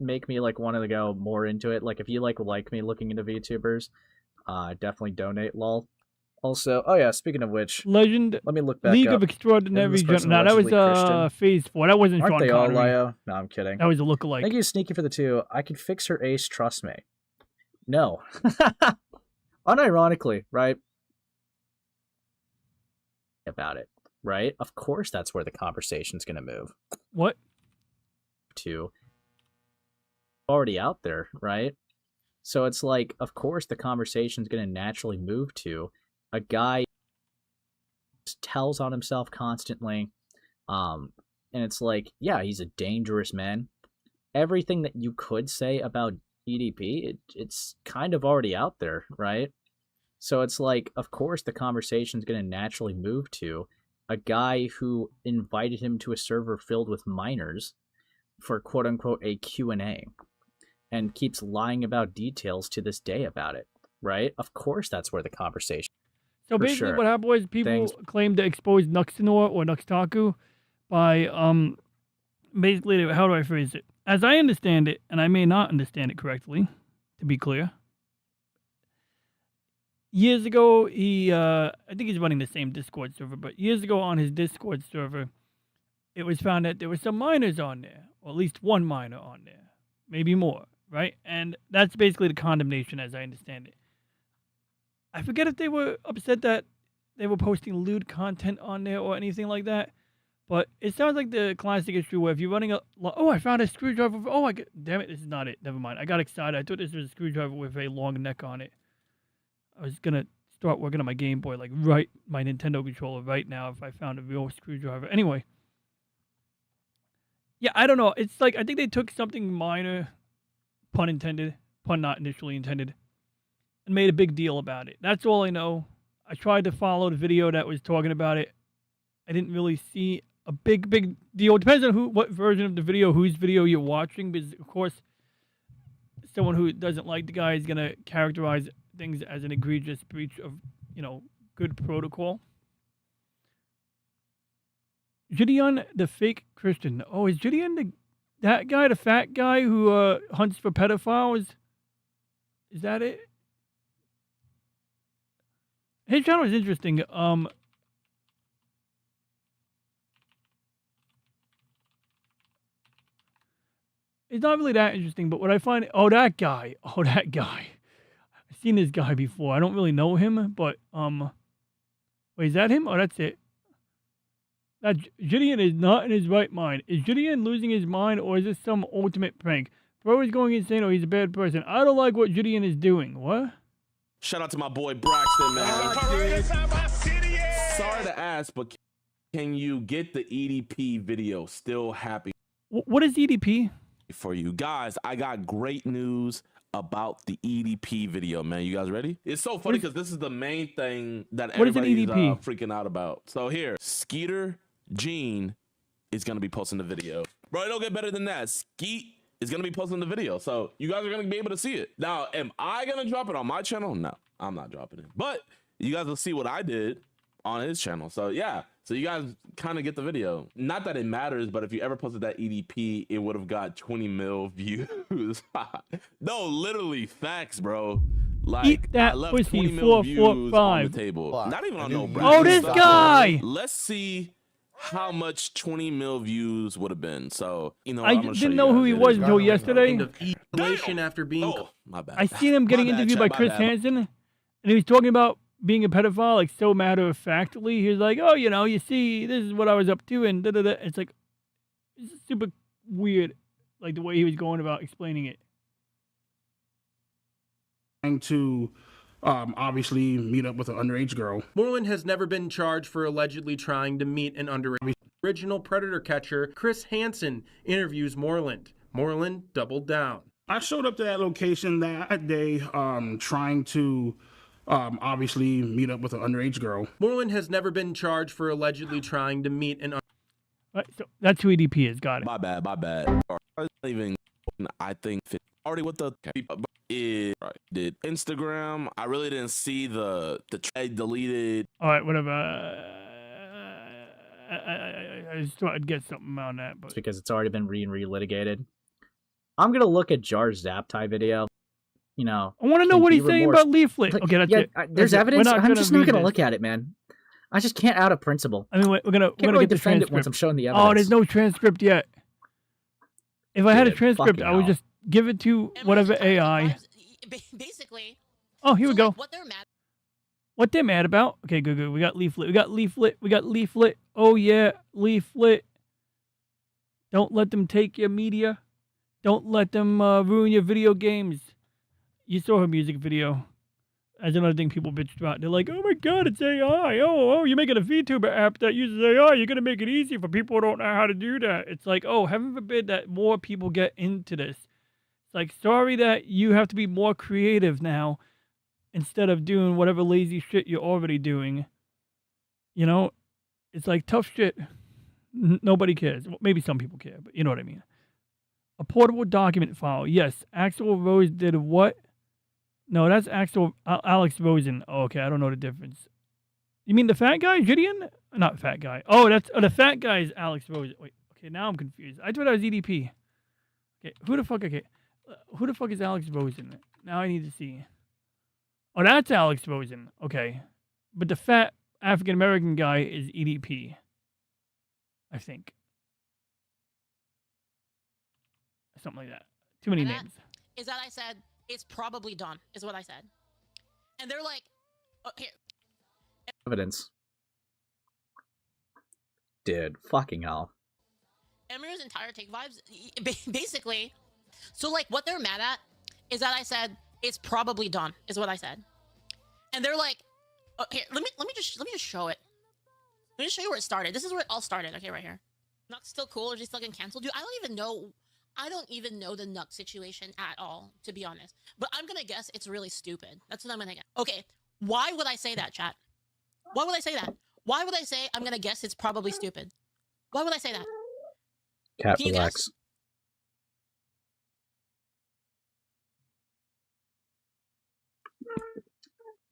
make me like want to go more into it. Like if you like me looking into VTubers, definitely donate. Lol. Also, oh yeah, speaking of which, Legend. let me look back League up. of Extraordinary Isn't this person Gentlemen. No, that was allegedly Christian? Phase 4. That wasn't Aren't Sean they all, Connery. Lio? No, I'm kidding. That was a lookalike. Thank you, Sneaky, for the 2. I can fix her ace, trust me. No. Unironically, right? About it, right? Of course that's where the conversation's going to move. What? To already out there, right? So it's like, of course the conversation's going to naturally move to a guy tells on himself constantly, and it's like, yeah, he's a dangerous man. Everything that you could say about EDP, it's kind of already out there, right? So it's like, of course the conversation's going to naturally move to a guy who invited him to a server filled with minors for quote-unquote a Q&A and keeps lying about details to this day about it, right? Of course that's where the conversation. So For basically sure. what happened was people claimed to expose Nuxtanor or Nuxtaku by, basically, how do I phrase it? As I understand it, and I may not understand it correctly, to be clear, years ago, I think he's running the same Discord server, but years ago on his Discord server, it was found that there were some minors on there, or at least one minor on there, maybe more, right? And that's basically the condemnation as I understand it. I forget if they were upset that they were posting lewd content on there or anything like that, but it sounds like the classic issue where if you're running oh, I found a screwdriver. Oh, damn it, this is not it. Never mind. I got excited. I thought this was a screwdriver with a long neck on it. I was going to start working on my Game Boy, like my Nintendo controller right now if I found a real screwdriver. Anyway. Yeah, I don't know. It's like, I think they took something minor, pun intended, pun not initially intended, and made a big deal about it. That's all I know. I tried to follow the video that was talking about it. I didn't really see a big deal. It depends on what version of the video, whose video you're watching, because, of course, someone who doesn't like the guy is going to characterize things as an egregious breach of, good protocol. Gideon, the fake Christian. Oh, is Gideon that guy, the fat guy who hunts for pedophiles? Is that it? His channel is interesting. It's not really that interesting, but what I find... Oh, that guy. I've seen this guy before. I don't really know him, but... Wait, is that him? Oh, that's it. That Gideon is not in his right mind. Is Gideon losing his mind, or is this some ultimate prank? Bro is going insane, or he's a bad person. I don't like what Gideon is doing. What? Shout out to my boy Braxton, man. Sorry to ask, but can you get the EDP video? Still happy. What is EDP? For you guys, I got great news about the EDP video, man. You guys ready? It's so funny because this is the main thing that everybody's freaking out about. So here, Skeeter Gene is gonna be posting the video. Bro, it don't get better than that. Skeet is gonna be posting the video, so you guys are gonna be able to see it. Now, am I gonna drop it on my channel? No, I'm not dropping it. But you guys will see what I did on his channel. So yeah, so you guys kind of get the video. Not that it matters, but if you ever posted that EDP, it would have got 20 mil views. No, literally facts, bro. Like, eat that I left pussy, 20 mil views 445. on the table. Not even on no Oh, this stuff. guy! Let's see how much 20 mil views would have been. So, I didn't know who he was until yesterday. After being... Oh, my bad. I seen him getting interviewed by Chris Hansen, and he was talking about being a pedophile, like, so matter-of-factly. He was like, oh, you see, this is what I was up to, and da-da-da. It's like, it's super weird, like, the way he was going about explaining it. Trying to obviously meet up with an underage girl. Moreland has never been charged for allegedly trying to meet an underage. Original Predator catcher Chris Hansen interviews Moreland. Moreland doubled down. I showed up to that location that day, trying to obviously meet up with an underage girl. Moreland has never been charged for allegedly trying to meet an. Right, so that's who EDP is. Got it. My bad. Even I think already what the is right. Did Instagram? I really didn't see the trade deleted. All right, whatever. I just thought I'd get something on that, but it's because it's already been relitigated. I'm gonna look at Jar's Zaptai video. You know, I want to know what he's saying about Leaflet. Okay, that's it. There's evidence. I'm just not gonna look at it, man. I just can't out a principle. I mean, we're gonna really get the defend it transcript once I'm showing the evidence. Oh, there's no transcript yet. If I had a transcript, I would just give it to whatever AI. Basically. Oh, here we go. Like, what they're mad about? Okay, good. We got Leaflet. We got Leaflet. Oh yeah, Leaflet. Don't let them take your media. Don't let them ruin your video games. You saw her music video. That's another thing people bitched about. They're like, oh my god, it's AI. Oh, you're making a VTuber app that uses AI. You're going to make it easy for people who don't know how to do that. It's like, oh, heaven forbid that more people get into this. It's like, sorry that you have to be more creative now instead of doing whatever lazy shit you're already doing. You know, it's like tough shit. Nobody cares. Well, maybe some people care, but you know what I mean. A portable document file. Yes, Axel Rose did what? No, that's Alex Rosen. Oh, okay, I don't know the difference. You mean the fat guy, Gideon? Not fat guy. Oh, that's the fat guy is Alex Rosen. Wait, okay, now I'm confused. I thought that was EDP. Okay, who the fuck? Okay, who the fuck is Alex Rosen? Now I need to see. Oh, that's Alex Rosen. Okay, but the fat African American guy is EDP. I think. Something like that. Too many names. Is that I said it's probably done, is what I said. And they're like, oh, here. Evidence. Dude, fucking hell. Emir's entire take vibes, basically. So like, what they're mad at is that I said it's probably done, is what I said. And they're like, oh, here, let me just show it. Let me just show you where it started. This is where it all started. Okay, right here. Not still cool or just still getting canceled, dude. I don't even know the Nuck situation at all, to be honest. But I'm gonna guess it's really stupid. That's what I'm gonna guess. Okay, why would I say that, chat? Why would I say that? Why would I say I'm gonna guess it's probably stupid? Why would I say that? Cat, can you relax. guess?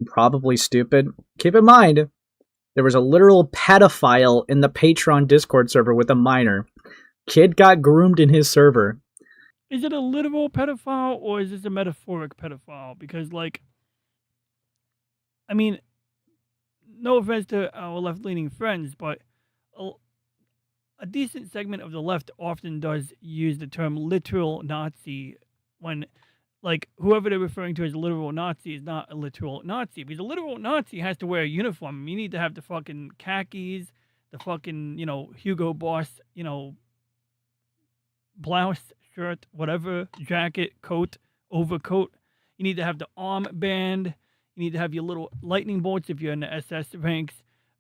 Probably stupid. Keep in mind, there was a literal pedophile in the Patreon Discord server with a minor. Kid got groomed in his server. Is it a literal pedophile or is this a metaphoric pedophile? Because, like, I mean, no offense to our left-leaning friends, but a decent segment of the left often does use the term literal Nazi when, like, whoever they're referring to as a literal Nazi is not a literal Nazi. Because a literal Nazi has to wear a uniform. You need to have the fucking khakis, the fucking, Hugo Boss, blouse, shirt, whatever, jacket, coat, overcoat. You need to have the armband. You need to have your little lightning bolts if you're in the SS ranks.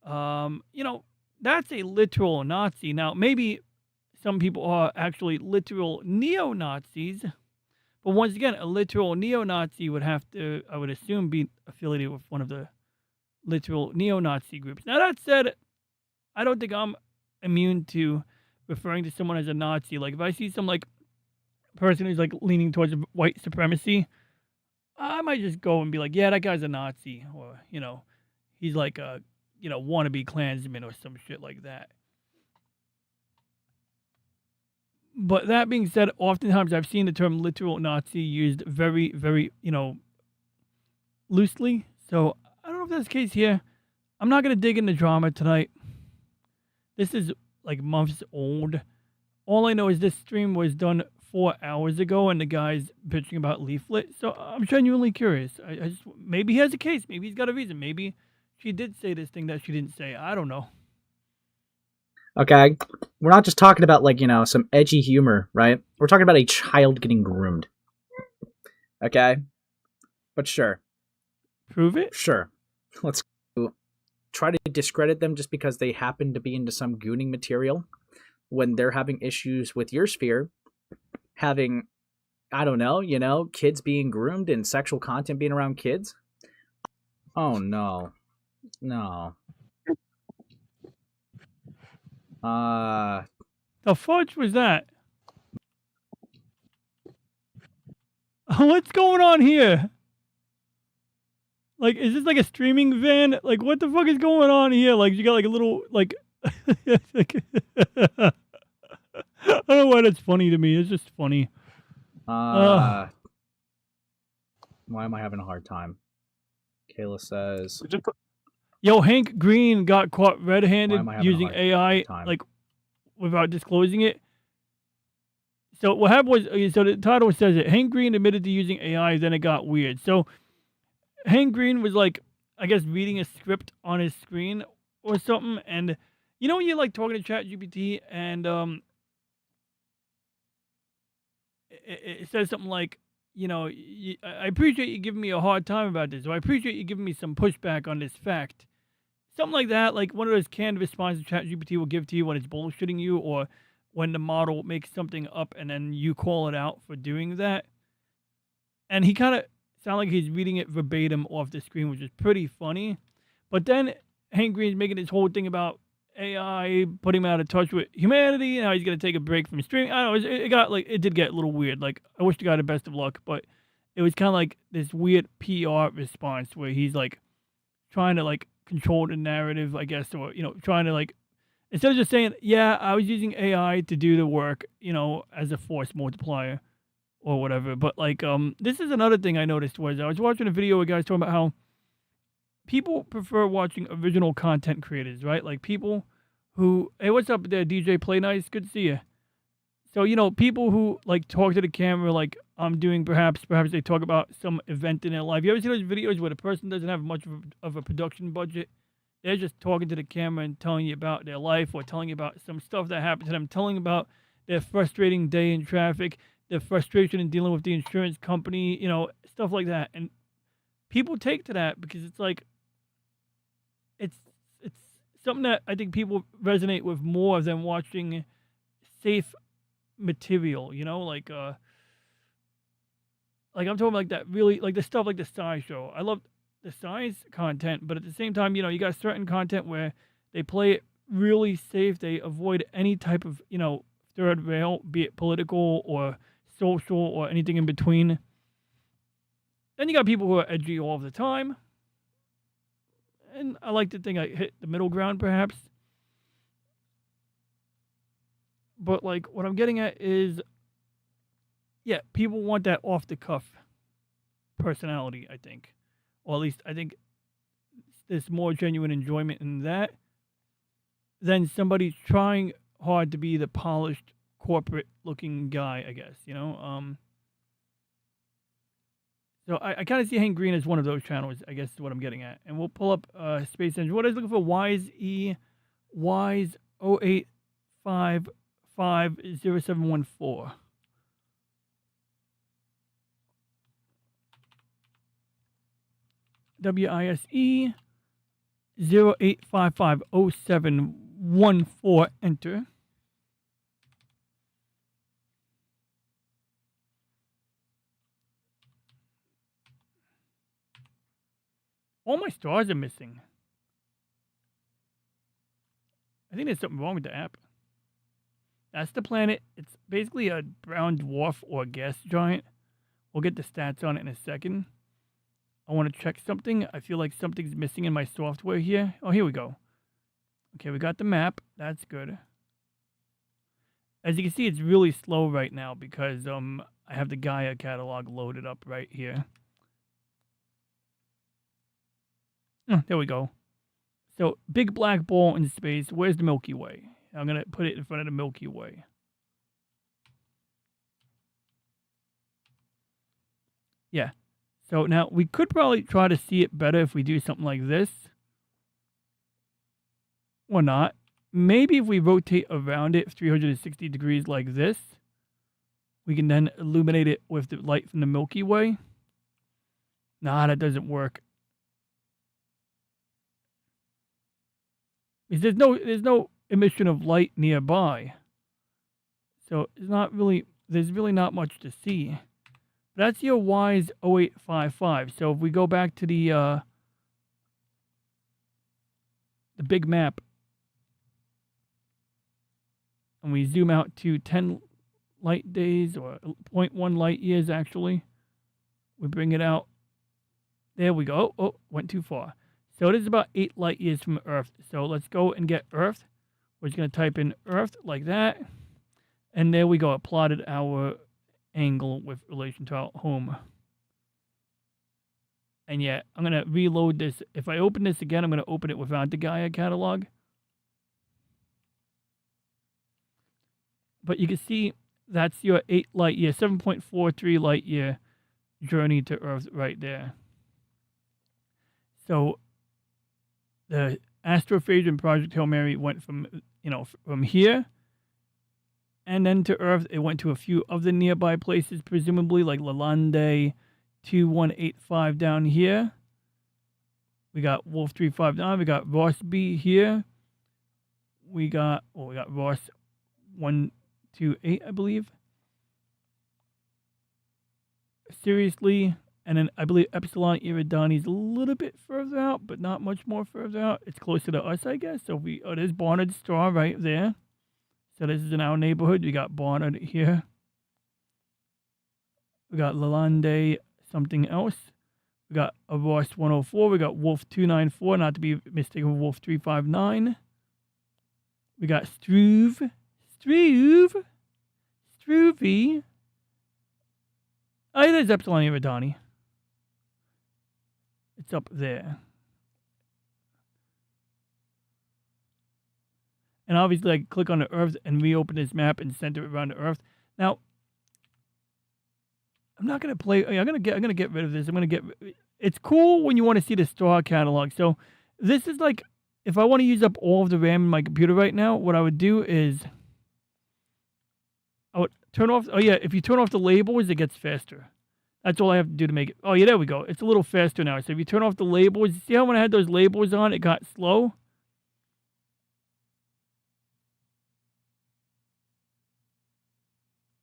That's a literal Nazi. Now, maybe some people are actually literal neo-Nazis. But once again, a literal neo-Nazi would have to, I would assume, be affiliated with one of the literal neo-Nazi groups. Now, that said, I don't think I'm immune to referring to someone as a Nazi. Like, if I see some, like, person who's, like, leaning towards white supremacy, I might just go and be like, yeah, that guy's a Nazi. Or, he's like a, wannabe Klansman or some shit like that. But that being said, oftentimes I've seen the term literal Nazi used very, very, loosely. So I don't know if that's the case here. I'm not going to dig into drama tonight. This is like months old. All I know is this stream was done 4 hours ago and the guy's bitching about Leaflet. So I'm genuinely curious. I just, maybe he has a case. Maybe he's got a reason. Maybe she did say this thing that she didn't say. I don't know. Okay, we're not just talking about, like, some edgy humor, right? We're talking about a child getting groomed. Okay? But sure. Prove it? Sure. Let's try to discredit them just because they happen to be into some gooning material when they're having issues with your sphere, having I don't know, kids being groomed and sexual content being around kids. Oh no. No. The fudge was that? What's going on here? Like, is this like a streaming van? Like, what the fuck is going on here? Like, you got like a little, like, I don't know why that's funny to me. It's just funny. Why am I having a hard time? Kayla says, Yo, Hank Green got caught Why red-handed am I having a using hard AI, time? like, without disclosing it. So what happened was, so the title says it. Hank Green admitted to using AI, then it got weird. So Hank Green was like, I guess, reading a script on his screen or something, and you know when you're like talking to ChatGPT and it says something like, I appreciate you giving me a hard time about this, or I appreciate you giving me some pushback on this fact. Something like that, like one of those canned responses ChatGPT will give to you when it's bullshitting you, or when the model makes something up and then you call it out for doing that. And he kind of sounded like he's reading it verbatim off the screen, which is pretty funny. But then Hank Green's making this whole thing about AI putting him out of touch with humanity and how he's going to take a break from streaming. I don't know, it did get a little weird. Like, I wish the guy the best of luck, but it was kind of like this weird PR response where he's like trying to like control the narrative, I guess, or, trying to like, instead of just saying, yeah, I was using AI to do the work, as a force multiplier or whatever. But like, this is another thing I noticed was I was watching a video where guys talking about how people prefer watching original content creators, right? Like people who, hey, what's up there, DJ Play Nice? Good to see you. So, people who like talk to the camera, like I'm doing, perhaps they talk about some event in their life. You ever see those videos where the person doesn't have much of a production budget? They're just talking to the camera and telling you about their life, or telling you about some stuff that happened to them, telling about their frustrating day in traffic, their frustration in dealing with the insurance company, stuff like that. And people take to that because it's like, it's something that I think people resonate with more than watching safe material, like I'm talking like that really, like the stuff like the Sci Show. I love the science content, but at the same time, you got certain content where they play it really safe. They avoid any type of, third rail, be it political or social or anything in between. Then you got people who are edgy all the time. And I like to think I hit the middle ground, perhaps. But, like, what I'm getting at is, yeah, people want that off-the-cuff personality, I think. Or at least I think there's more genuine enjoyment in that than somebody trying hard to be the polished, corporate-looking guy, I guess, So I kind of see Hank Green as one of those channels, I guess is what I'm getting at. And we'll pull up Space Engine. What I was looking for, Wise 08550714. WISE 08550714. Enter. All my stars are missing. I think there's something wrong with the app. That's the planet. It's basically a brown dwarf or a gas giant. We'll get the stats on it in a second. I want to check something. I feel like something's missing in my software here. Oh, here we go. Okay, we got the map. That's good. As you can see, it's really slow right now because I have the Gaia catalog loaded up right here. There we go. So, big black ball in space. Where's the Milky Way? I'm going to put it in front of the Milky Way. Yeah. So, now, we could probably try to see it better if we do something like this. Or not. Maybe if we rotate around it 360 degrees like this, we can then illuminate it with the light from the Milky Way. Nah, that doesn't work. There's no emission of light nearby. So there's really not much to see. That's your WISE 0855. So if we go back to the big map, and we zoom out to 10 light days, or 0.1 light years actually, we bring it out. There we go. Oh, went too far. So it is about 8 light years from Earth. So let's go and get Earth. We're just going to type in Earth like that. And there we go. It plotted our angle with relation to our home. And yeah, I'm going to reload this. If I open this again, I'm going to open it without the Gaia catalog. But you can see that's your 8 light year, 7.43 light year journey to Earth right there. So the Astrophage and Project Hail Mary went from, from here and then to Earth. It went to a few of the nearby places, presumably like Lalande 2185 down here. We got Wolf 359. We got Ross B here. We got Ross 128, I believe. Seriously. And then I believe Epsilon Iridani is a little bit further out, but not much more further out. It's closer to us, I guess. So there's Barnard Star right there. So this is in our neighborhood. We got Barnard here. We got Lalande something else. We got a Ross 104. We got Wolf 294, not to be mistaken with Wolf 359. We got Struve. Oh, there's Epsilon Iridani. It's up there. And obviously I click on the Earth and reopen this map and center it around the Earth. Now, I'm not gonna play. I'm gonna get rid of this. It's cool when you want to see the star catalog. So this is like, if I want to use up all of the RAM in my computer right now, what I would do is I would turn off. Oh yeah, if you turn off the labels, it gets faster. That's all I have to do to make it. Oh yeah, there we go. It's a little faster now. So if you turn off the labels, see how when I had those labels on, it got slow?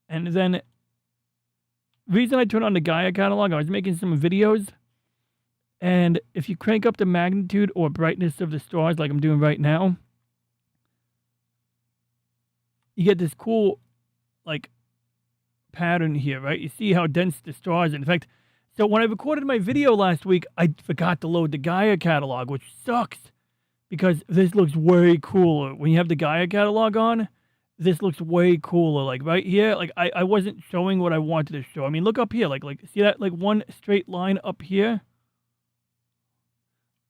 And then, reason I turned on the Gaia catalog, I was making some videos. And if you crank up the magnitude or brightness of the stars like I'm doing right now, you get this cool, like, pattern here, right? You see how dense the stars are. In fact, so when I recorded my video last week, I forgot to load the Gaia catalog, which sucks because this looks way cooler. When you have the Gaia catalog on, this looks way cooler. Like right here, like I wasn't showing what I wanted to show. I mean, look up here, like see that like one straight line up here?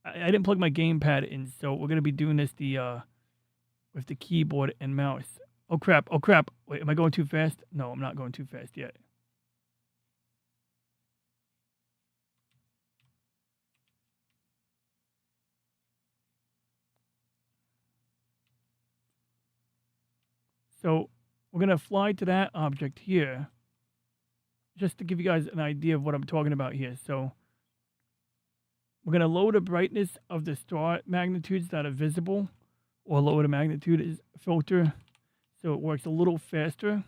I didn't plug my gamepad in, so we're gonna be doing this with the keyboard and mouse. Oh crap, oh crap. Wait, am I going too fast? No, I'm not going too fast yet. So we're going to fly to that object here, just to give you guys an idea of what I'm talking about here. So we're going to lower the brightness of the star magnitudes that are visible, or lower the magnitude is filter, so it works a little faster.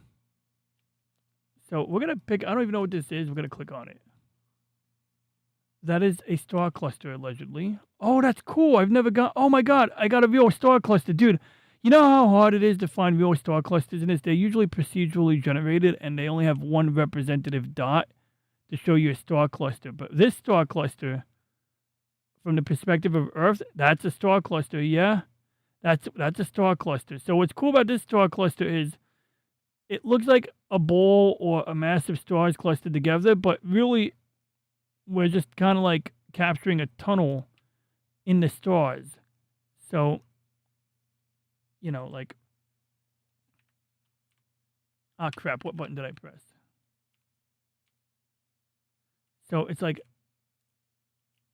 So we're going to pick, I don't even know what this is. We're going to click on it. That is a star cluster, allegedly. Oh, that's cool. I've never got, oh my God, I got a real star cluster. Dude, you know how hard it is to find real star clusters in this? They're usually procedurally generated, and they only have one representative dot to show you a star cluster. But this star cluster, from the perspective of Earth, that's a star cluster, yeah? That's a star cluster. So what's cool about this star cluster is it looks like a ball or a massive stars clustered together, but really we're just kind of like capturing a tunnel in the stars. So, you know, like, ah, crap, what button did I press? So it's like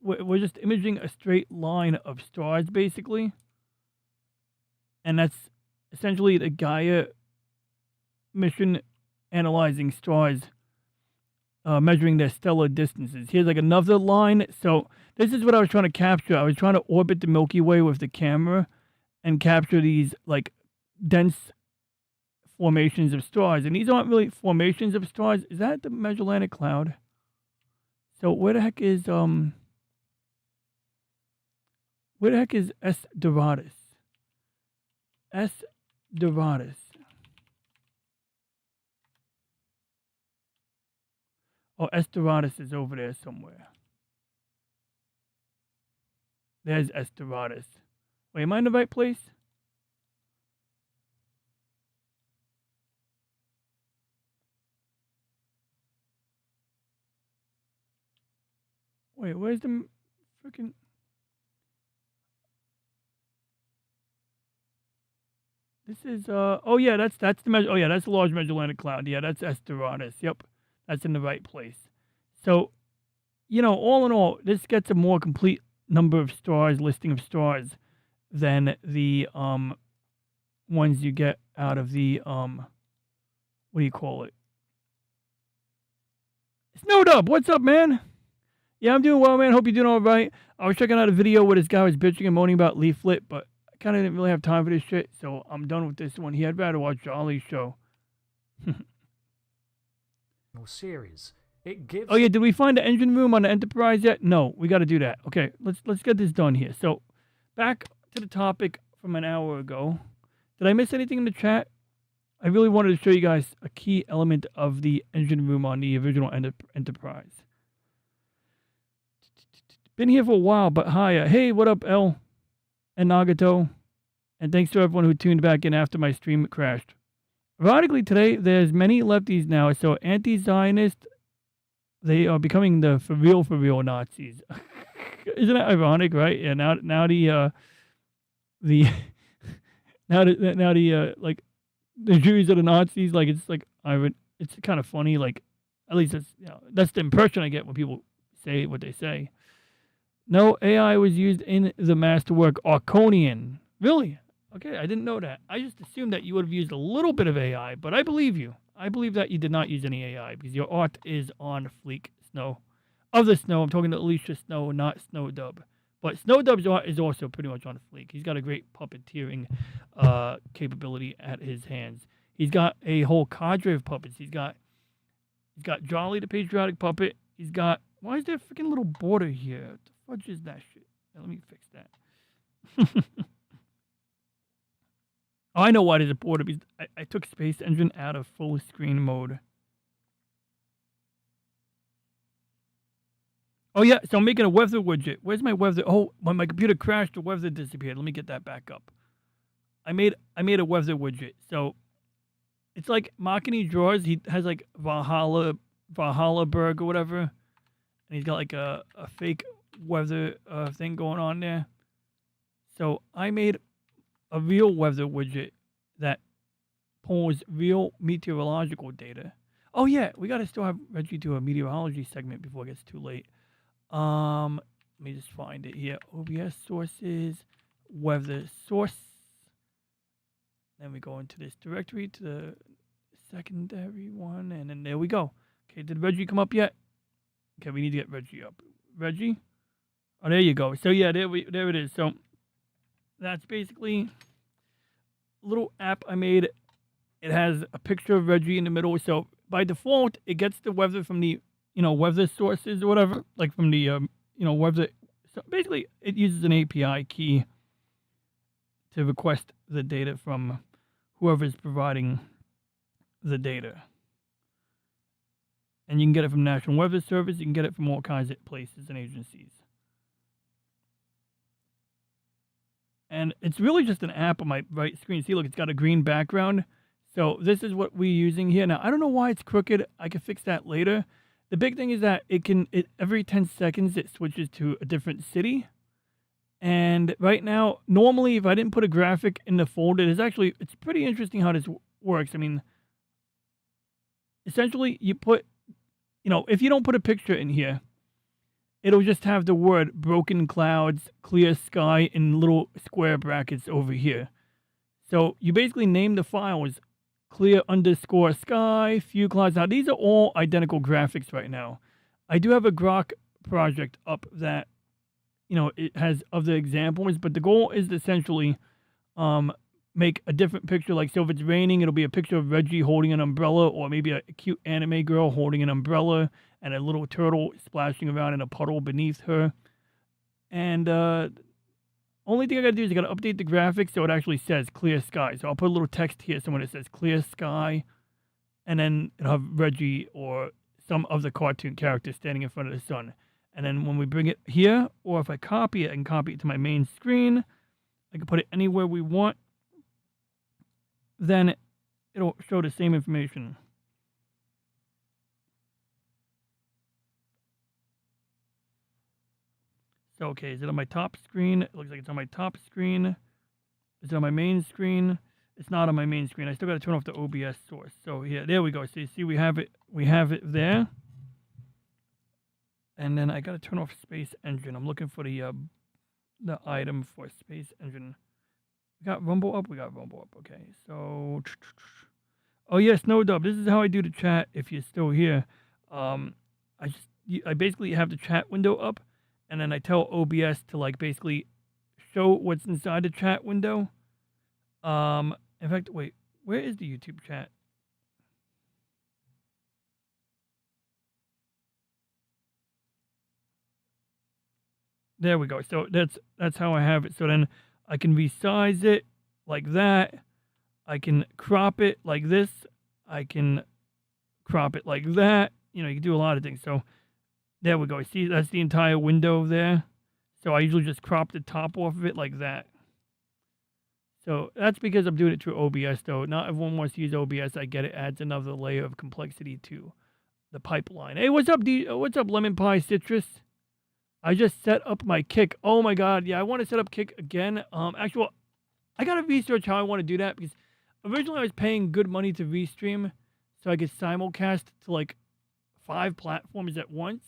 we're just imaging a straight line of stars, basically. And that's essentially the Gaia mission analyzing stars, measuring their stellar distances. Here's like another line. So this is what I was trying to capture. I was trying to orbit the Milky Way with the camera and capture these like dense formations of stars, and these aren't really formations of stars. Is that the Magellanic Cloud? So where the heck is S Doradus? S Doradus. Oh, S Doradus is over there somewhere. There's S Doradus. Wait, am I in the right place? Wait, where's the freaking... This is oh yeah, that's the oh yeah, that's the Large Magellanic Cloud. Yeah, that's S Doradus. Yep. That's in the right place. So, you know, all in all, this gets a more complete number of stars, listing of stars, than the ones you get out of the what do you call it? Snowed Up, what's up, man? Yeah, I'm doing well, man. Hope you're doing all right. I was checking out a video where this guy was bitching and moaning about Leaflet, but I kind of didn't really have time for this shit, so I'm done with this one. I'd rather watch Jolly's show. Series. It gives. Oh yeah, did we find the engine room on the Enterprise yet? No, we got to do that. Okay, let's get this done here. So, back to the topic from an hour ago. Did I miss anything in the chat? I really wanted to show you guys a key element of the engine room on the original Enterprise. Been here for a while, but hi. Hey, what up, L and Nagato? And thanks to everyone who tuned back in after my stream crashed. Ironically, today, there's many lefties now, so anti-Zionist, they are becoming the for real Nazis. Isn't that ironic, right? Yeah, now the like, the Jews are the Nazis, like, it's like, it's kind of funny, like, at least that's, you know, that's the impression I get when people say what they say. No, AI was used in the masterwork Arconian. Really? Okay, I didn't know that. I just assumed that you would have used a little bit of AI, but I believe you. I believe that you did not use any AI because your art is on fleek, Snow. Of the Snow, I'm talking to Alicia Snow, not Snowdub. But Snowdub's art is also pretty much on fleek. He's got a great puppeteering capability at his hands. He's got a whole cadre of puppets. He's got Jolly the patriotic puppet. He's got... Why is there a freaking little border here? What the fudge is that shit? Yeah, let me fix that. Oh, I know why there's a border, because I took Space Engine out of full screen mode. Oh yeah, so I'm making a weather widget. Where's my weather? Oh, when my computer crashed, the weather disappeared. Let me get that back up. I made a weather widget. So it's like Makini draws. He has like Valhallaberg or whatever, and he's got like a fake weather thing going on there. So I made a real weather widget that pulls real meteorological data. Oh yeah, we gotta still have Reggie do a meteorology segment before it gets too late. Let me just find it here. OBS sources, weather source. Then we go into this directory to the secondary one, and then there we go. Okay, did Reggie come up yet? Okay, we need to get Reggie up. Reggie? Oh, there you go. So yeah, there it is. So that's basically a little app I made. It has a picture of Reggie in the middle. So by default, it gets the weather from the, weather sources or whatever, like from the, weather. So basically, it uses an API key to request the data from whoever's providing the data. And you can get it from National Weather Service. You can get it from all kinds of places and agencies. And it's really just an app on my right screen. See, look, it's got a green background. So this is what we're using here. Now, I don't know why it's crooked. I can fix that later. The big thing is that every 10 seconds, it switches to a different city. And right now, normally, if I didn't put a graphic in the folder, it's pretty interesting how this works. I mean, essentially, you put, if you don't put a picture in here, it'll just have the word broken clouds, clear sky in little square brackets over here. So you basically name the files clear_sky, few clouds. Now, these are all identical graphics right now. I do have a Grok project up that, it has of the examples, but the goal is to essentially make a different picture. Like, so if it's raining, it'll be a picture of Reggie holding an umbrella, or maybe a cute anime girl holding an umbrella and a little turtle splashing around in a puddle beneath her. And only thing I gotta do is I gotta update the graphics so it actually says clear sky. So I'll put a little text here somewhere that says clear sky, and then it'll have Reggie or some of the cartoon character standing in front of the sun. And then when we bring it here, or if I copy it, I can copy it to my main screen. I can put it anywhere we want. Then it'll show the same information. So, okay, is it on my top screen? It looks like it's on my top screen. Is it on my main screen? It's not on my main screen. I still got to turn off the OBS source. So, yeah, there we go. So, you see, we have it there. And then I got to turn off Space Engine. I'm looking for the item for Space Engine. We got Rumble up? We got Rumble up. Okay, so... Oh, yes, no dub. This is how I do the chat if you're still here. I basically have the chat window up, and then I tell OBS to, like, basically show what's inside the chat window. In fact, wait, where is the YouTube chat? There we go. So that's how I have it. So then I can resize it like that. I can crop it like this. I can crop it like that. You know, you can do a lot of things. So there we go. See, that's the entire window there. So I usually just crop the top off of it like that. So that's because I'm doing it through OBS, though. Not everyone wants to use OBS. I get it. Adds another layer of complexity to the pipeline. Hey, what's up, what's up, Lemon Pie Citrus? I just set up my Kick. Oh my God, yeah, I want to set up Kick again. Actually, I gotta research how I want to do that, because originally I was paying good money to restream so I could simulcast to like 5 platforms at once.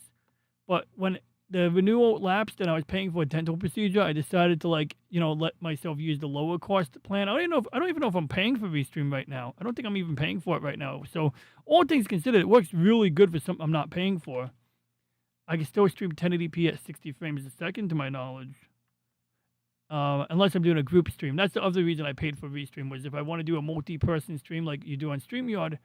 But when the renewal lapsed and I was paying for a dental procedure, I decided to, like, you know, let myself use the lower cost plan. I don't even know if I'm paying for restream right now. I don't think I'm even paying for it right now. So all things considered, it works really good for something I'm not paying for. I can still stream 1080p at 60 frames a second, to my knowledge. Unless I'm doing a group stream. That's the other reason I paid for Restream, was if I want to do a multi-person stream like you do on StreamYard,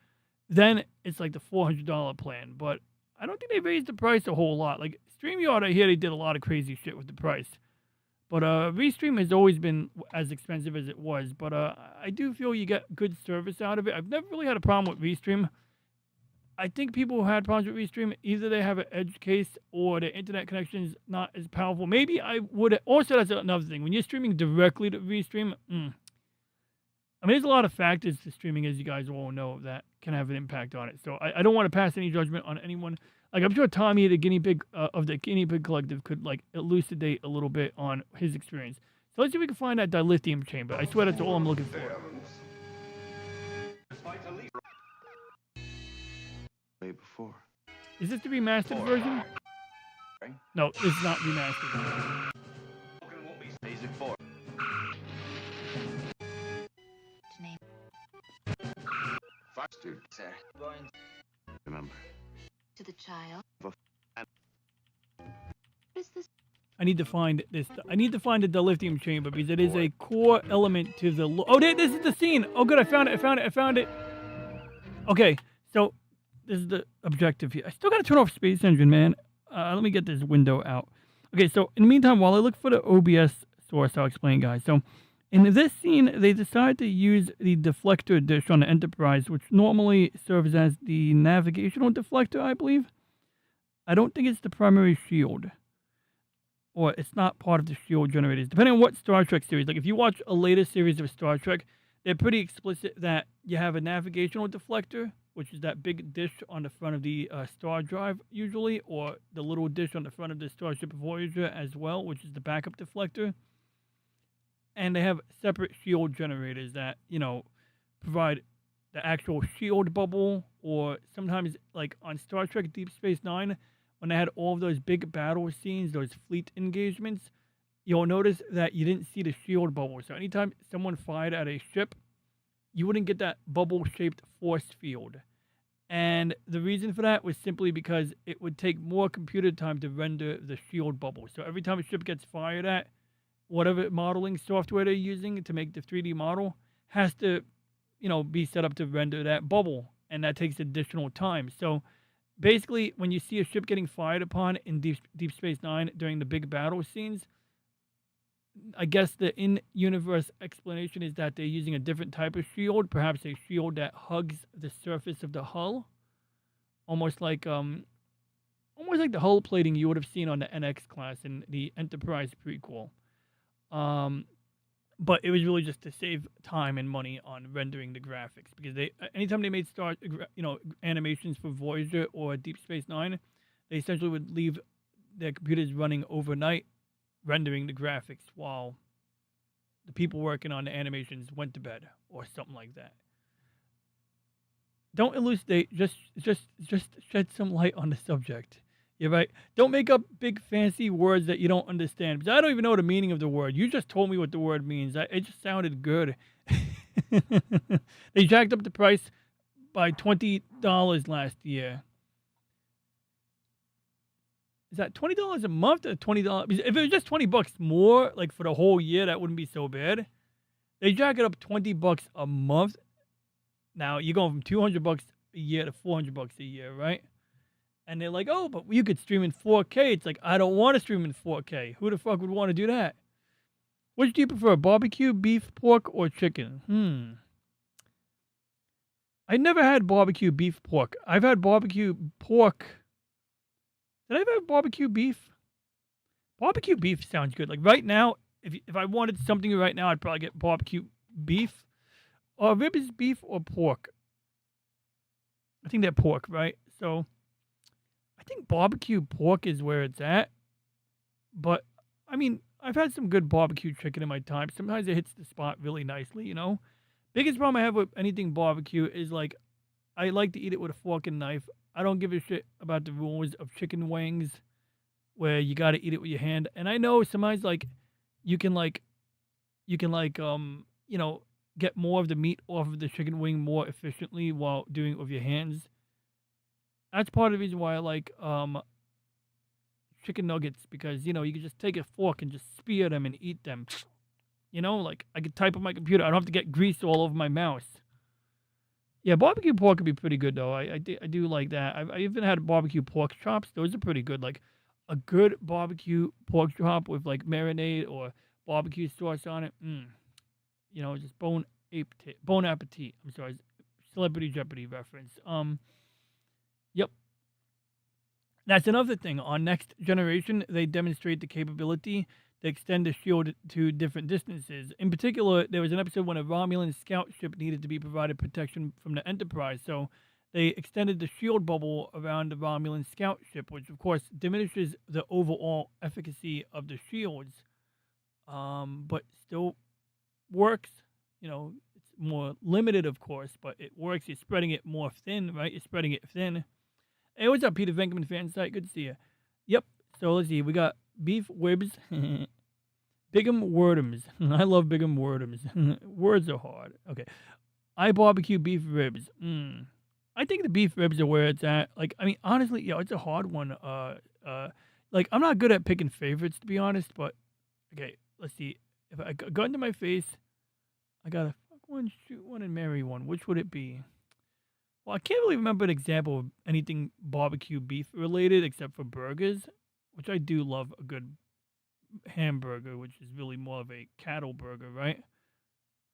then it's like the $400 plan. But I don't think they raised the price a whole lot. Like, StreamYard, I hear they did a lot of crazy shit with the price. But Restream has always been as expensive as it was. But I do feel you get good service out of it. I've never really had a problem with Restream. I think people who had problems with Restream, either they have an edge case or their internet connection is not as powerful. Maybe I would... Also, that's another thing. When you're streaming directly to Restream, I mean, there's a lot of factors to streaming, as you guys all know, that can have an impact on it. So I don't want to pass any judgment on anyone. Like, I'm sure Tommy, the guinea pig of the Guinea Pig Collective, could, like, elucidate a little bit on his experience. So let's see if we can find that dilithium chamber. I swear that's all I'm looking for. Before. Is this the remastered version? No, it's not remastered. Sir. Remember. To the child. What is this? I need to find this. I need to find the dilithium chamber, because it is a core element to the... Oh, this is the scene. Oh, good. I found it. Okay, so... This is the objective here. I still got to turn off Space Engine, man. Let me get this window out. Okay, so in the meantime, while I look for the OBS source, I'll explain, guys. So in this scene, they decided to use the deflector dish on the Enterprise, which normally serves as the navigational deflector, I believe. I don't think it's the primary shield. Or it's not part of the shield generators. Depending on what Star Trek series. Like, if you watch a later series of Star Trek, they're pretty explicit that you have a navigational deflector, which is that big dish on the front of the star drive, usually, or the little dish on the front of the Starship Voyager as well, which is the backup deflector. And they have separate shield generators that, you know, provide the actual shield bubble, or sometimes, like on Star Trek Deep Space Nine, when they had all of those big battle scenes, those fleet engagements, you'll notice that you didn't see the shield bubble. So anytime someone fired at a ship, you wouldn't get that bubble-shaped force field. And the reason for that was simply because it would take more computer time to render the shield bubble. So every time a ship gets fired at, whatever modeling software they're using to make the 3D model has to, be set up to render that bubble, and that takes additional time. So basically, when you see a ship getting fired upon in Deep Space Nine during the big battle scenes, I guess the in-universe explanation is that they're using a different type of shield, perhaps a shield that hugs the surface of the hull, almost like the hull plating you would have seen on the NX class in the Enterprise prequel. But it was really just to save time and money on rendering the graphics, because anytime they made animations for Voyager or Deep Space Nine, they essentially would leave their computers running overnight, rendering the graphics while the people working on the animations went to bed or something like that. Don't elucidate. Just shed some light on the subject. You're right. Don't make up big fancy words that you don't understand, because I don't even know the meaning of the word. You just told me what the word means. It just sounded good. They jacked up the price by $20 last year. Is that $20 a month or $20? If it was just $20 more, like for the whole year, that wouldn't be so bad. They jack it up $20 a month. Now you're going from $200 a year to $400 a year, right? And they're like, oh, but you could stream in 4K. It's like, I don't want to stream in 4K. Who the fuck would want to do that? Which do you prefer, barbecue, beef, pork, or chicken? I never had barbecue beef pork. I've had barbecue pork. Did I ever have barbecue beef? Barbecue beef sounds good. Like right now, if I wanted something right now, I'd probably get barbecue beef. Or ribs, beef, or pork. I think they're pork, right? So I think barbecue pork is where it's at. But, I mean, I've had some good barbecue chicken in my time. Sometimes it hits the spot really nicely, Biggest problem I have with anything barbecue is, like, I like to eat it with a fork and knife. I don't give a shit about the rules of chicken wings where you got to eat it with your hand. And I know sometimes, like, you can get more of the meat off of the chicken wing more efficiently while doing it with your hands. That's part of the reason why I like chicken nuggets, because, you can just take a fork and just spear them and eat them. Like I could type on my computer. I don't have to get grease all over my mouse. Yeah, barbecue pork could be pretty good, though. I do like that. I even had barbecue pork chops. Those are pretty good. Like a good barbecue pork chop with like marinade or barbecue sauce on it. Just bon appetit. I'm sorry, Celebrity Jeopardy reference. Yep. That's another thing. On Next Generation, they demonstrate the capability to extend the shield to different distances. In particular, there was an episode when a Romulan scout ship needed to be provided protection from the Enterprise, so they extended the shield bubble around the Romulan scout ship, which of course diminishes the overall efficacy of the shields, but still works. It's more limited, of course, but it works. You're spreading it more thin, right? You're spreading it thin. Hey, what's up, Peter Venkman fan site? Good to see you. Yep. So let's see. We got beef ribs, Bigham Wordums. I love Bigham Wordums. Words are hard. Okay. I barbecue beef ribs. I think the beef ribs are where it's at. Like, I mean, honestly, it's a hard one. Like, I'm not good at picking favorites, to be honest, but okay, let's see. If I gun to my face, I got a fuck one, shoot one, and marry one. Which would it be? Well, I can't really remember an example of anything barbecue beef related except for burgers, which I do love a good hamburger, which is really more of a cattle burger, right?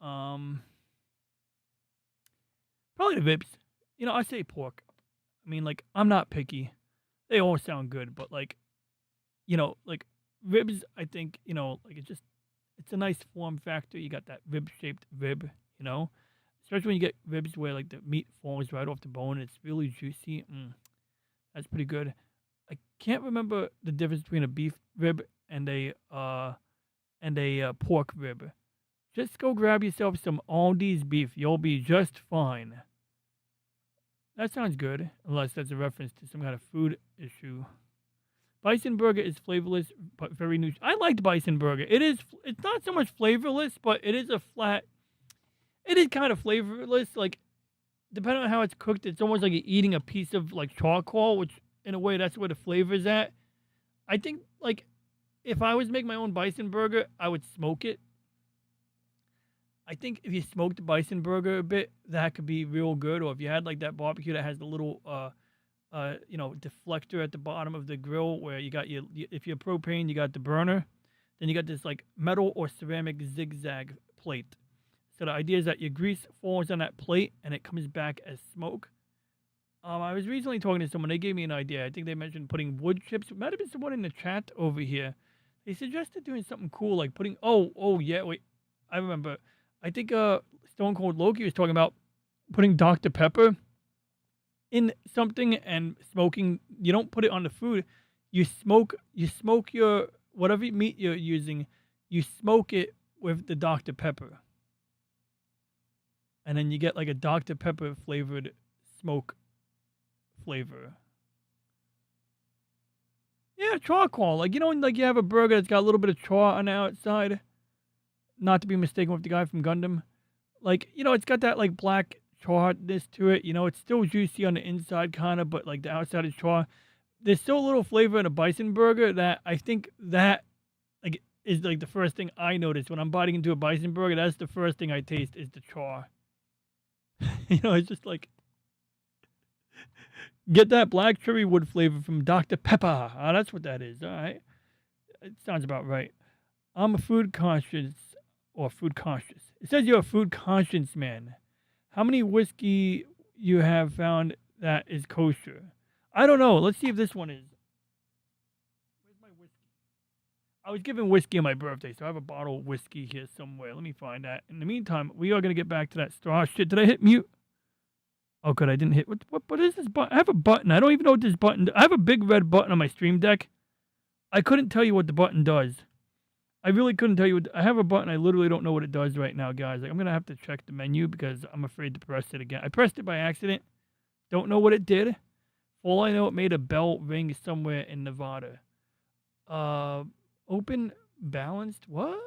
Probably the ribs. I say pork. I mean, like, I'm not picky. They all sound good, but like ribs, I think, like it's a nice form factor. You got that rib-shaped rib, especially when you get ribs where like the meat falls right off the bone. It's really juicy. That's pretty good. I can't remember the difference between a beef rib and a pork rib. Just go grab yourself some Aldi's beef. You'll be just fine. That sounds good, unless that's a reference to some kind of food issue. Bison burger is flavorless, but very nutritious. I liked bison burger. It's not so much flavorless, but it is it is kind of flavorless. Like, depending on how it's cooked, it's almost like you're eating a piece of like charcoal, which in a way that's where the flavor's at. I think, like, if I was making my own bison burger, I would smoke it. I think if you smoked the bison burger a bit, that could be real good. Or if you had like that barbecue that has the little deflector at the bottom of the grill where you got if you're propane, you got the burner, then you got this like metal or ceramic zigzag plate. So the idea is that your grease falls on that plate and it comes back as smoke. I was recently talking to someone. They gave me an idea. I think they mentioned putting wood chips. It might have been someone in the chat over here. They suggested doing something cool like putting. Oh yeah, wait. I remember. I think Stone Cold Loki was talking about putting Dr. Pepper in something and smoking. You don't put it on the food. You smoke your whatever meat you're using. You smoke it with the Dr. Pepper, and then you get like a Dr. Pepper flavored smoke flavor. Yeah, charcoal. Like like you have a burger that's got a little bit of char on the outside. Not to be mistaken with the guy from Gundam. Like, it's got that like black charness to it. It's still juicy on the inside kind of, but like the outside is char. There's still a little flavor in a bison burger that I think that like is like the first thing I notice when I'm biting into a bison burger. That's the first thing I taste is the char. It's just like get that black cherry wood flavor from Dr. Pepper. That's what that is. All right. It sounds about right. I'm a food conscious. It says you're a food conscious man. How many whiskey you have found that is kosher? I don't know. Let's see if this one is. Where's my whiskey? I was given whiskey on my birthday, so I have a bottle of whiskey here somewhere. Let me find that. In the meantime, we are going to get back to that straw shit. Did I hit mute? Oh, good. I didn't hit. What is this button? I have a button. I don't even know what this button does. I have a big red button on my Stream Deck. I couldn't tell you what the button does. I really couldn't tell you. I have a button. I literally don't know what it does right now, guys. Like, I'm going to have to check the menu because I'm afraid to press it again. I pressed it by accident. Don't know what it did. All I know, it made a bell ring somewhere in Nevada. Open balanced. What?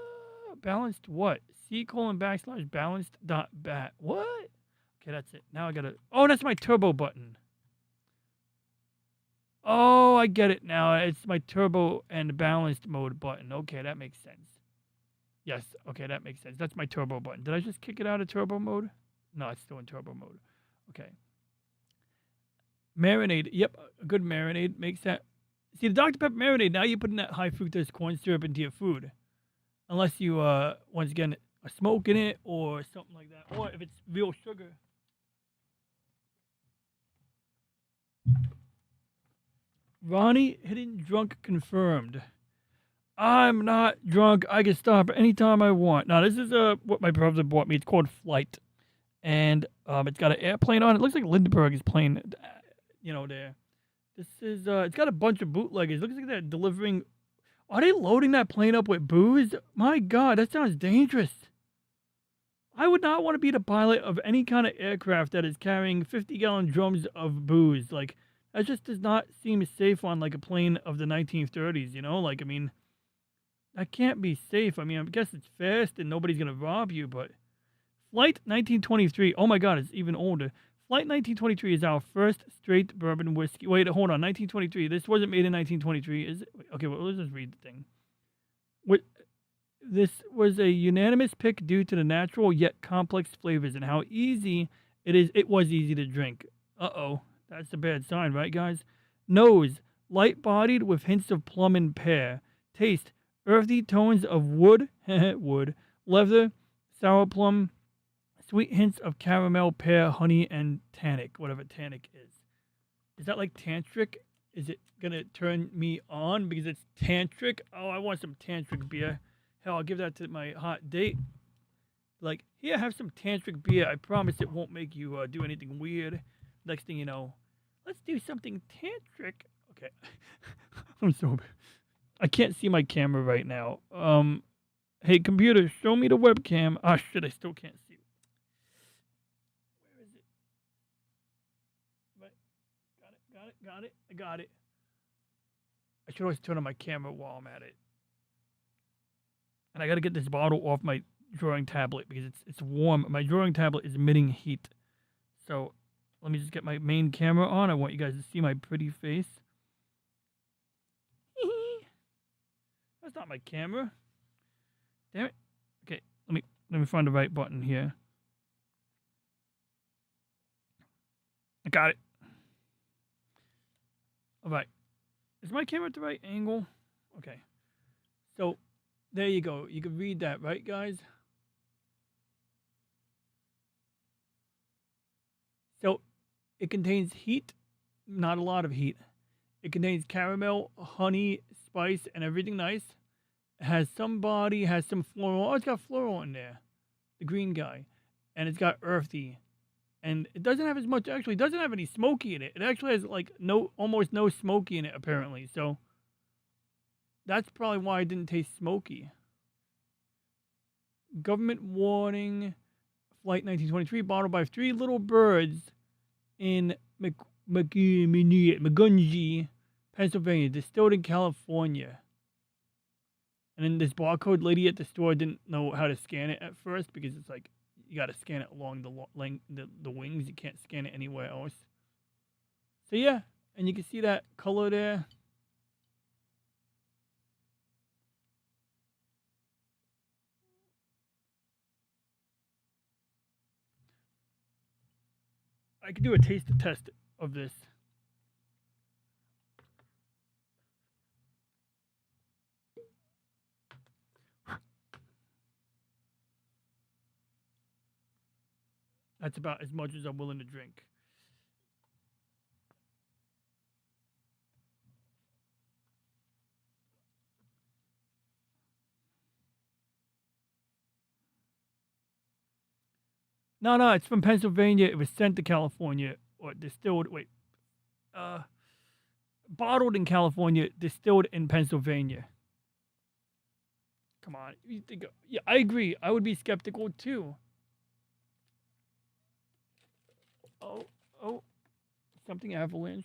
Balanced what? C:\/ balanced dot bat. What? Okay, that's it. Now I got to. Oh, that's my turbo button. Oh, I get it now. It's my turbo and balanced mode button. Okay, that makes sense. Yes, okay, that makes sense. That's my turbo button. Did I just kick it out of turbo mode? No, it's still in turbo mode. Okay. Marinade. Yep, a good marinade makes that. See, the Dr. Pepper marinade, now you're putting that high fructose corn syrup into your food. Unless you, once again, are smoking it or something like that. Or if it's real sugar. Ronnie, hidden drunk confirmed. I'm not drunk. I can stop anytime I want. Now, this is what my brother bought me. It's called Flight. And it's got an airplane on it. It looks like Lindbergh is playing, there. This is, it's got a bunch of bootleggers. It looks like they're delivering. Are they loading that plane up with booze? My God, that sounds dangerous. I would not want to be the pilot of any kind of aircraft that is carrying 50-gallon drums of booze. Like, that just does not seem safe on, like, a plane of the 1930s, Like, I mean, that can't be safe. I mean, I guess it's fast and nobody's going to rob you, but... Flight 1923. Oh, my God, it's even older. Flight 1923 is our first straight bourbon whiskey. Wait, hold on. 1923. This wasn't made in 1923, is it? Okay, well, let's just read the thing. This was a unanimous pick due to the natural yet complex flavors and how easy it is. It was easy to drink. Uh-oh. That's a bad sign, right, guys? Nose. Light-bodied with hints of plum and pear. Taste. Earthy tones of wood. Wood. Leather. Sour plum. Sweet hints of caramel, pear, honey, and tannic. Whatever tannic is. Is that like tantric? Is it going to turn me on because it's tantric? Oh, I want some tantric beer. Hell, I'll give that to my hot date. Like, here, have some tantric beer. I promise it won't make you do anything weird. Next thing you know, let's do something tantric. Okay. I'm so bad. I can't see my camera right now. Hey, computer, show me the webcam. Ah, shit, I still can't see. Where is it? Right. Got it. I got it. I should always turn on my camera while I'm at it. And I got to get this bottle off my drawing tablet because it's warm. My drawing tablet is emitting heat. So let me just get my main camera on. I want you guys to see my pretty face. That's not my camera. Damn it. Okay, let Let me find the right button here. I got it. All right. Is my camera at the right angle? Okay. So, there you go. You can read that, right, guys? So, it contains heat, not a lot of heat. It contains caramel, honey, spice, and everything nice. It has some body, has some floral. Oh, it's got floral in there. The green guy. And it's got earthy. And it doesn't have as much, actually, it doesn't have any smoky in it. It actually has like almost no smoky in it, apparently. So that's probably why it didn't taste smoky. Government warning, flight 1923, bottled by 3 little birds in Magunji, Pennsylvania, distilled in California. And then this barcode lady at the store didn't know how to scan it at first because it's like, you got to scan it along the wings. You can't scan it anywhere else. So yeah, and you can see that color there. I could do a taste test of this. That's about as much as I'm willing to drink. No, it's from Pennsylvania. It was sent to California or distilled. Wait, bottled in California, distilled in Pennsylvania. Come on, you think? Yeah, I agree. I would be skeptical too. Oh, something avalanched.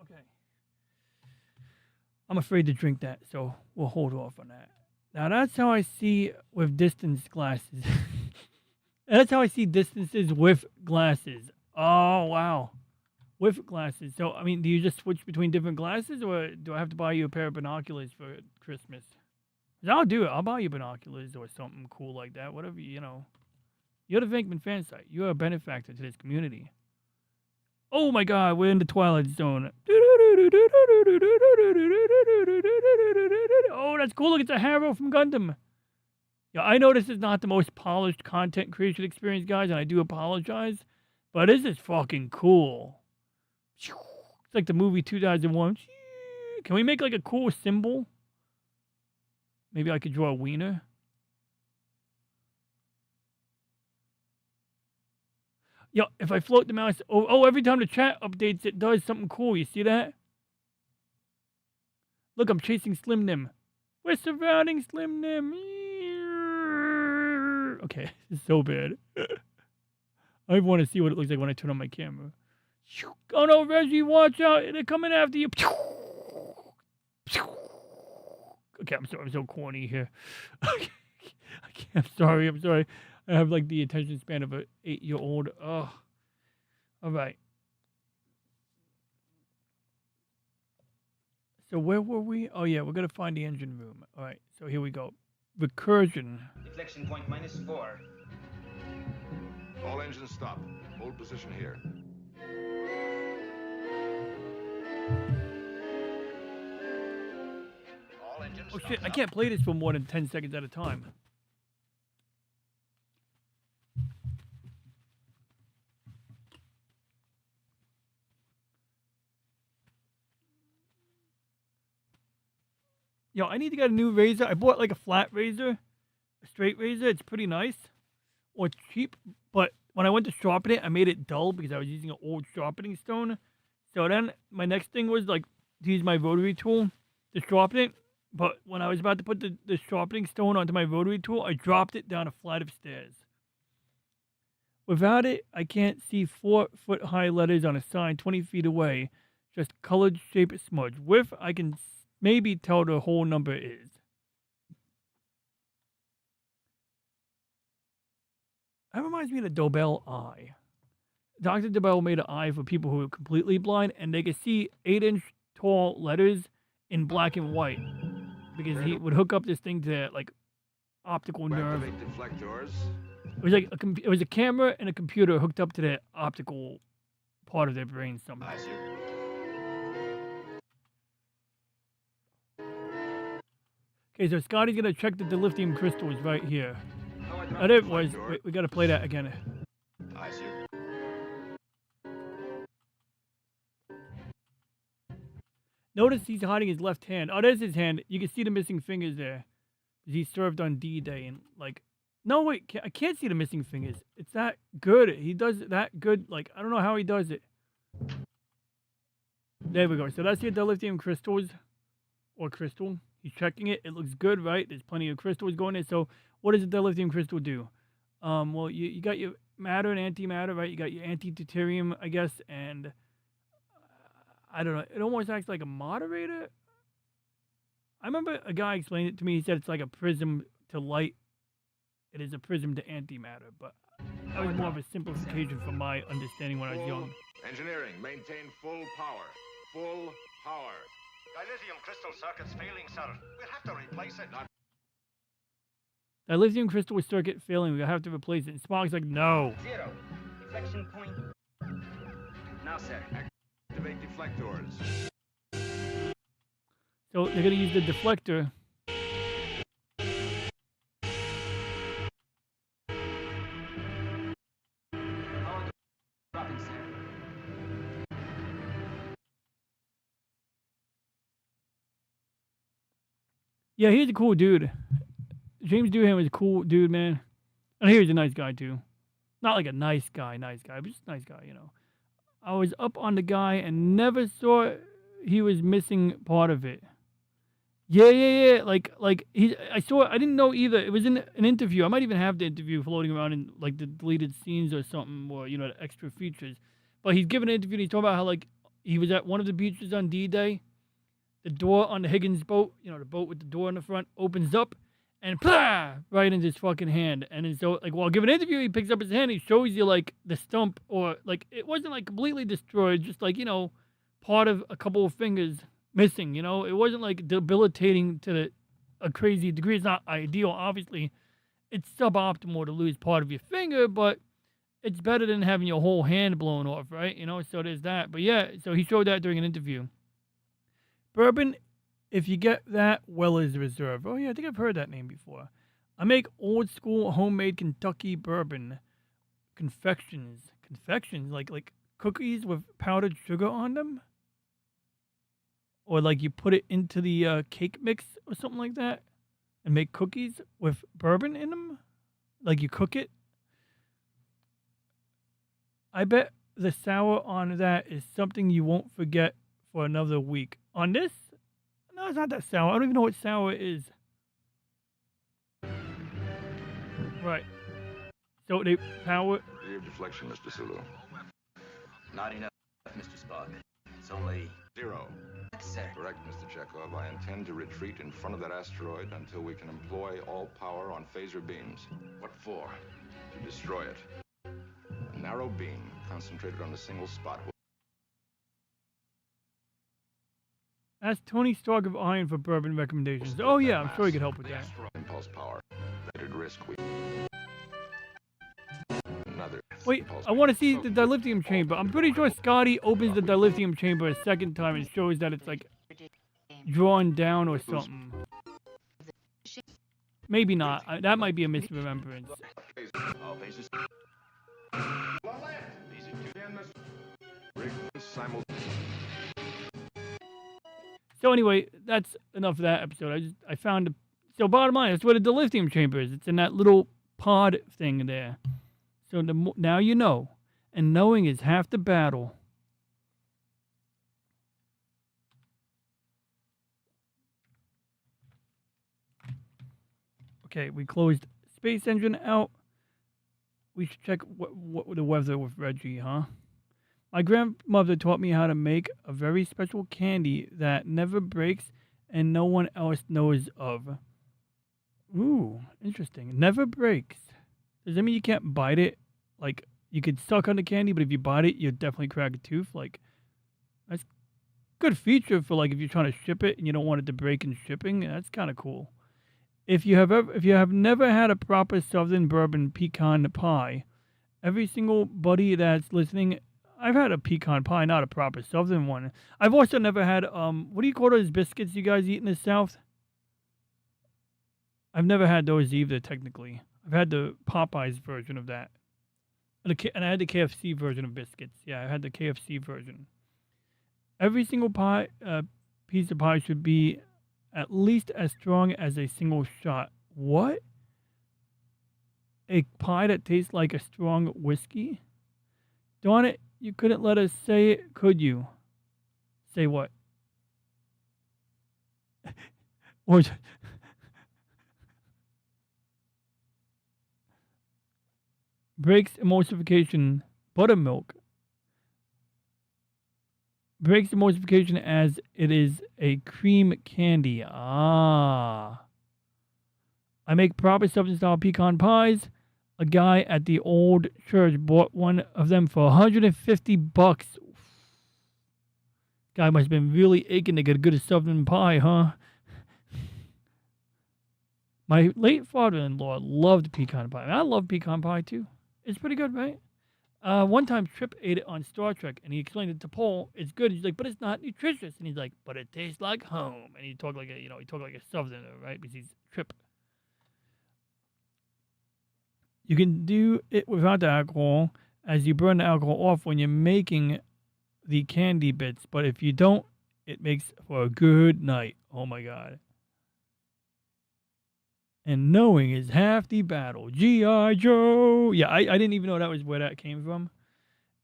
Okay. I'm afraid to drink that, so we'll hold off on that. Now that's how I see with distance glasses. That's how I see distances with glasses. Oh, wow. With glasses. So, I mean, do you just switch between different glasses, or do I have to buy you a pair of binoculars for Christmas? 'Cause I'll do it. I'll buy you binoculars or something cool like that. Whatever, you know. You're the Venkman fan site. You're a benefactor to this community. Oh my god, we're in the Twilight Zone. Oh, that's cool. Look, it's a Harrow from Gundam. Yeah, I know this is not the most polished content creation experience, guys, and I do apologize, but this is fucking cool. It's like the movie 2001. Can we make like a cool symbol? Maybe I could draw a wiener. Yo, if I float the mouse, every time the chat updates, it does something cool. You see that? Look, I'm chasing Slim Nim. We're surrounding Slim Nim. Okay, this is so bad. I want to see what it looks like when I turn on my camera. Oh no, Reggie, watch out. They're coming after you. Okay, I'm sorry. I'm so corny here. I'm sorry. I have like the attention span of an 8-year-old. Oh, all right. So where were we? Oh yeah, we're gonna find the engine room. All right. So here we go. Recursion. Deflection point -4. All engines stop. Hold position here. All engines Oh shit! I can't play this for more than 10 seconds at a time. Yo, I need to get a new razor. I bought like a flat razor, a straight razor. It's pretty nice, or it's cheap. But when I went to sharpen it, I made it dull because I was using an old sharpening stone. So then my next thing was like to use my rotary tool to sharpen it. But when I was about to put the sharpening stone onto my rotary tool, I dropped it down a flight of stairs. Without it, I can't see 4-foot-high letters on a sign 20 feet away. Just colored shaped smudge. With, I can maybe tell the whole number is. That reminds me of the Dobell Eye. Dr. DeBell made an eye for people who are completely blind, and they could see 8-inch tall letters in black and white because he would hook up this thing to their, like, optical nerve. Activate deflectors. It was like it was a camera and a computer hooked up to the optical part of their brain somehow. Eyes here. Okay, so Scotty's gonna check the dilithium crystals right here. Oh, there it was. Wait, we gotta play that again. Eyes here. Notice he's hiding his left hand. Oh, there's his hand. You can see the missing fingers there. He served on D-Day and like. No, wait, I can't see the missing fingers. It's that good. He does it that good. Like, I don't know how he does it. There we go. So that's your dilithium crystals or crystal. He's checking it. It looks good, right? There's plenty of crystals going in. So what does a dilithium crystal do? Well, you got your matter and antimatter, right? You got your antideuterium, I guess, and I don't know. It almost acts like a moderator. I remember a guy explained it to me. He said it's like a prism to light. It is a prism to antimatter, but that was more of a simplification from my understanding when I was young. Engineering, maintain full power. Full power. Dilithium crystal circuit's failing, sir. We'll have to replace it. Dilithium crystal circuit failing. We'll have to replace it. And Spock's like, no. 0. Deflection point. Now, sir. Activate deflectors. So they're going to use the deflector. Dropping, sir. Yeah, he's a cool dude. James Doohan was a cool dude, man. And he's a nice guy, too. Not like a nice guy, but just a nice guy, you know. I was up on the guy and never saw he was missing part of it. Yeah. Like I didn't know either. It was in an interview. I might even have the interview floating around in like the deleted scenes or something, or you know, the extra features. But he's giving an interview and he's talking about how like he was at one of the beaches on D-Day. The door on the Higgins boat, you know, the boat with the door in the front, opens up and blah, right into his fucking hand. And then so like while giving an interview, he picks up his hand, he shows you like the stump, or like it wasn't like completely destroyed, just like, you know, part of a couple of fingers missing, you know. It wasn't like debilitating to a crazy degree. It's not ideal, obviously. It's suboptimal to lose part of your finger, but it's better than having your whole hand blown off, right? You know, so there's that. But yeah, so he showed that during an interview. Bourbon, if you get that, Weller's Reserve. Oh yeah, I think I've heard that name before. I make old school homemade Kentucky bourbon confections, like cookies with powdered sugar on them, or like you put it into the cake mix or something like that, and make cookies with bourbon in them, like you cook it. I bet the sour on that is something you won't forget for another week. On this, no, it's not that sour. I don't even know what sour is. Right. So they power. Your deflection, Mr. Sulu. Not enough, Mr. Spock. It's only 0. Sir. Correct, Mr. Chekhov. I intend to retreat in front of that asteroid until we can employ all power on phaser beams. What for? To destroy it. A narrow beam concentrated on a single spot. Ask Tony Stark of Iron for bourbon recommendations. Oh yeah, I'm sure he could help with that. Impulse power. At risk, we. Another. Wait, I want to see the dilithium chamber. I'm pretty sure Scotty opens the dilithium chamber a second time and shows that it's like drawn down or something. Maybe not. That might be a misremembrance. So anyway, that's enough of that episode. I found so bottom line, that's where the dilithium chamber is. It's in that little pod thing there. So now you know, and knowing is half the battle. Okay, we closed space engine out. We should check what the weather with Reggie, huh? My grandmother taught me how to make a very special candy that never breaks and no one else knows of. Ooh, interesting. Never breaks. Does that mean you can't bite it? Like, You could suck on the candy, but if you bite it, you'll definitely crack a tooth. Like, that's good feature for like if you're trying to ship it and you don't want it to break in shipping. That's kind of cool. If you have never had a proper Southern bourbon pecan pie, every single buddy that's listening, I've had a pecan pie, not a proper Southern one. I've also never had what do you call those biscuits you guys eat in the South? I've never had those either. Technically, I've had the Popeyes version of that, and I had the KFC version of biscuits. Yeah, I had the KFC version. Every single pie, piece of pie should be at least as strong as a single shot. What? A pie that tastes like a strong whiskey? Darn it, you couldn't let us say it, could you? Say what? Or breaks emulsification, buttermilk. Breaks emulsification as it is a cream candy. Ah. I make proper Southern style pecan pies. A guy at the old church bought one of them for $150. Guy must have been really aching to get a good Southern pie, huh? My late father-in-law loved pecan pie. I love pecan pie too. It's pretty good, right? One time Trip ate it on Star Trek, and he explained it to Paul. It's good. He's like, but it's not nutritious. And he's like, but it tastes like home. And he talked like a, he talked like a Southerner, right? Because he's Trip. You can do it without the alcohol, as you burn the alcohol off when you're making the candy bits. But if you don't, it makes for a good night. Oh my God. And knowing is half the battle. G.I. Joe. Yeah, I didn't even know that was where that came from.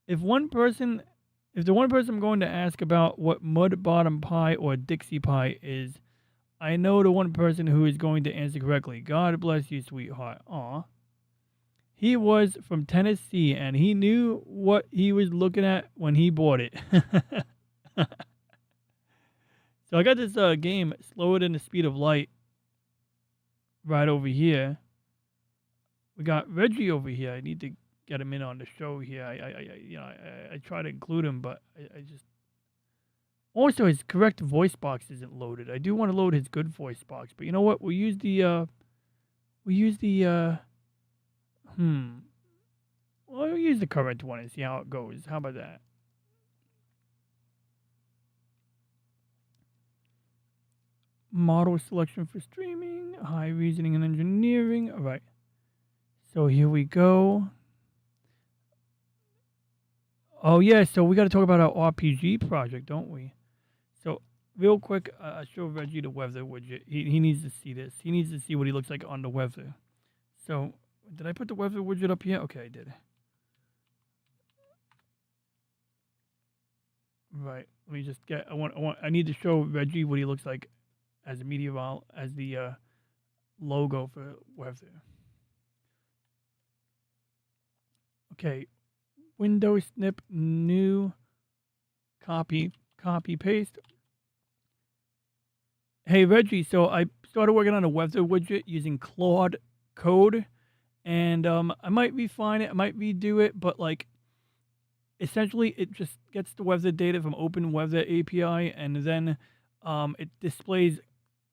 If the one person I'm going to ask about what mud bottom pie or Dixie pie is, I know the one person who is going to answer correctly. God bless you, sweetheart. Aw. He was from Tennessee, and he knew what he was looking at when he bought it. So I got this game, Slower Than the Speed of Light, right over here. We got Reggie over here. I need to get him in on the show here. I try to include him, but I just... Also, his correct voice box isn't loaded. I do want to load his good voice box, but you know what? We'll use the... Well, we'll use the current one and see how it goes. How about that? Model selection for streaming, high reasoning and engineering. All right. So here we go. Oh, yeah. So we got to talk about our RPG project, don't we? So real quick, I'll show Reggie the weather widget. He needs to see this. He needs to see what he looks like on the weather. So did I put the weather widget up here? Okay, I did. Right. Let me just get. I need to show Reggie what he looks like as a medieval, as the logo for weather. Okay. Windows snip, new, copy, paste. Hey Reggie, so I started working on a weather widget using Claude Code, and I might refine it, I might redo it, but like essentially it just gets the weather data from Open Weather API, and then it displays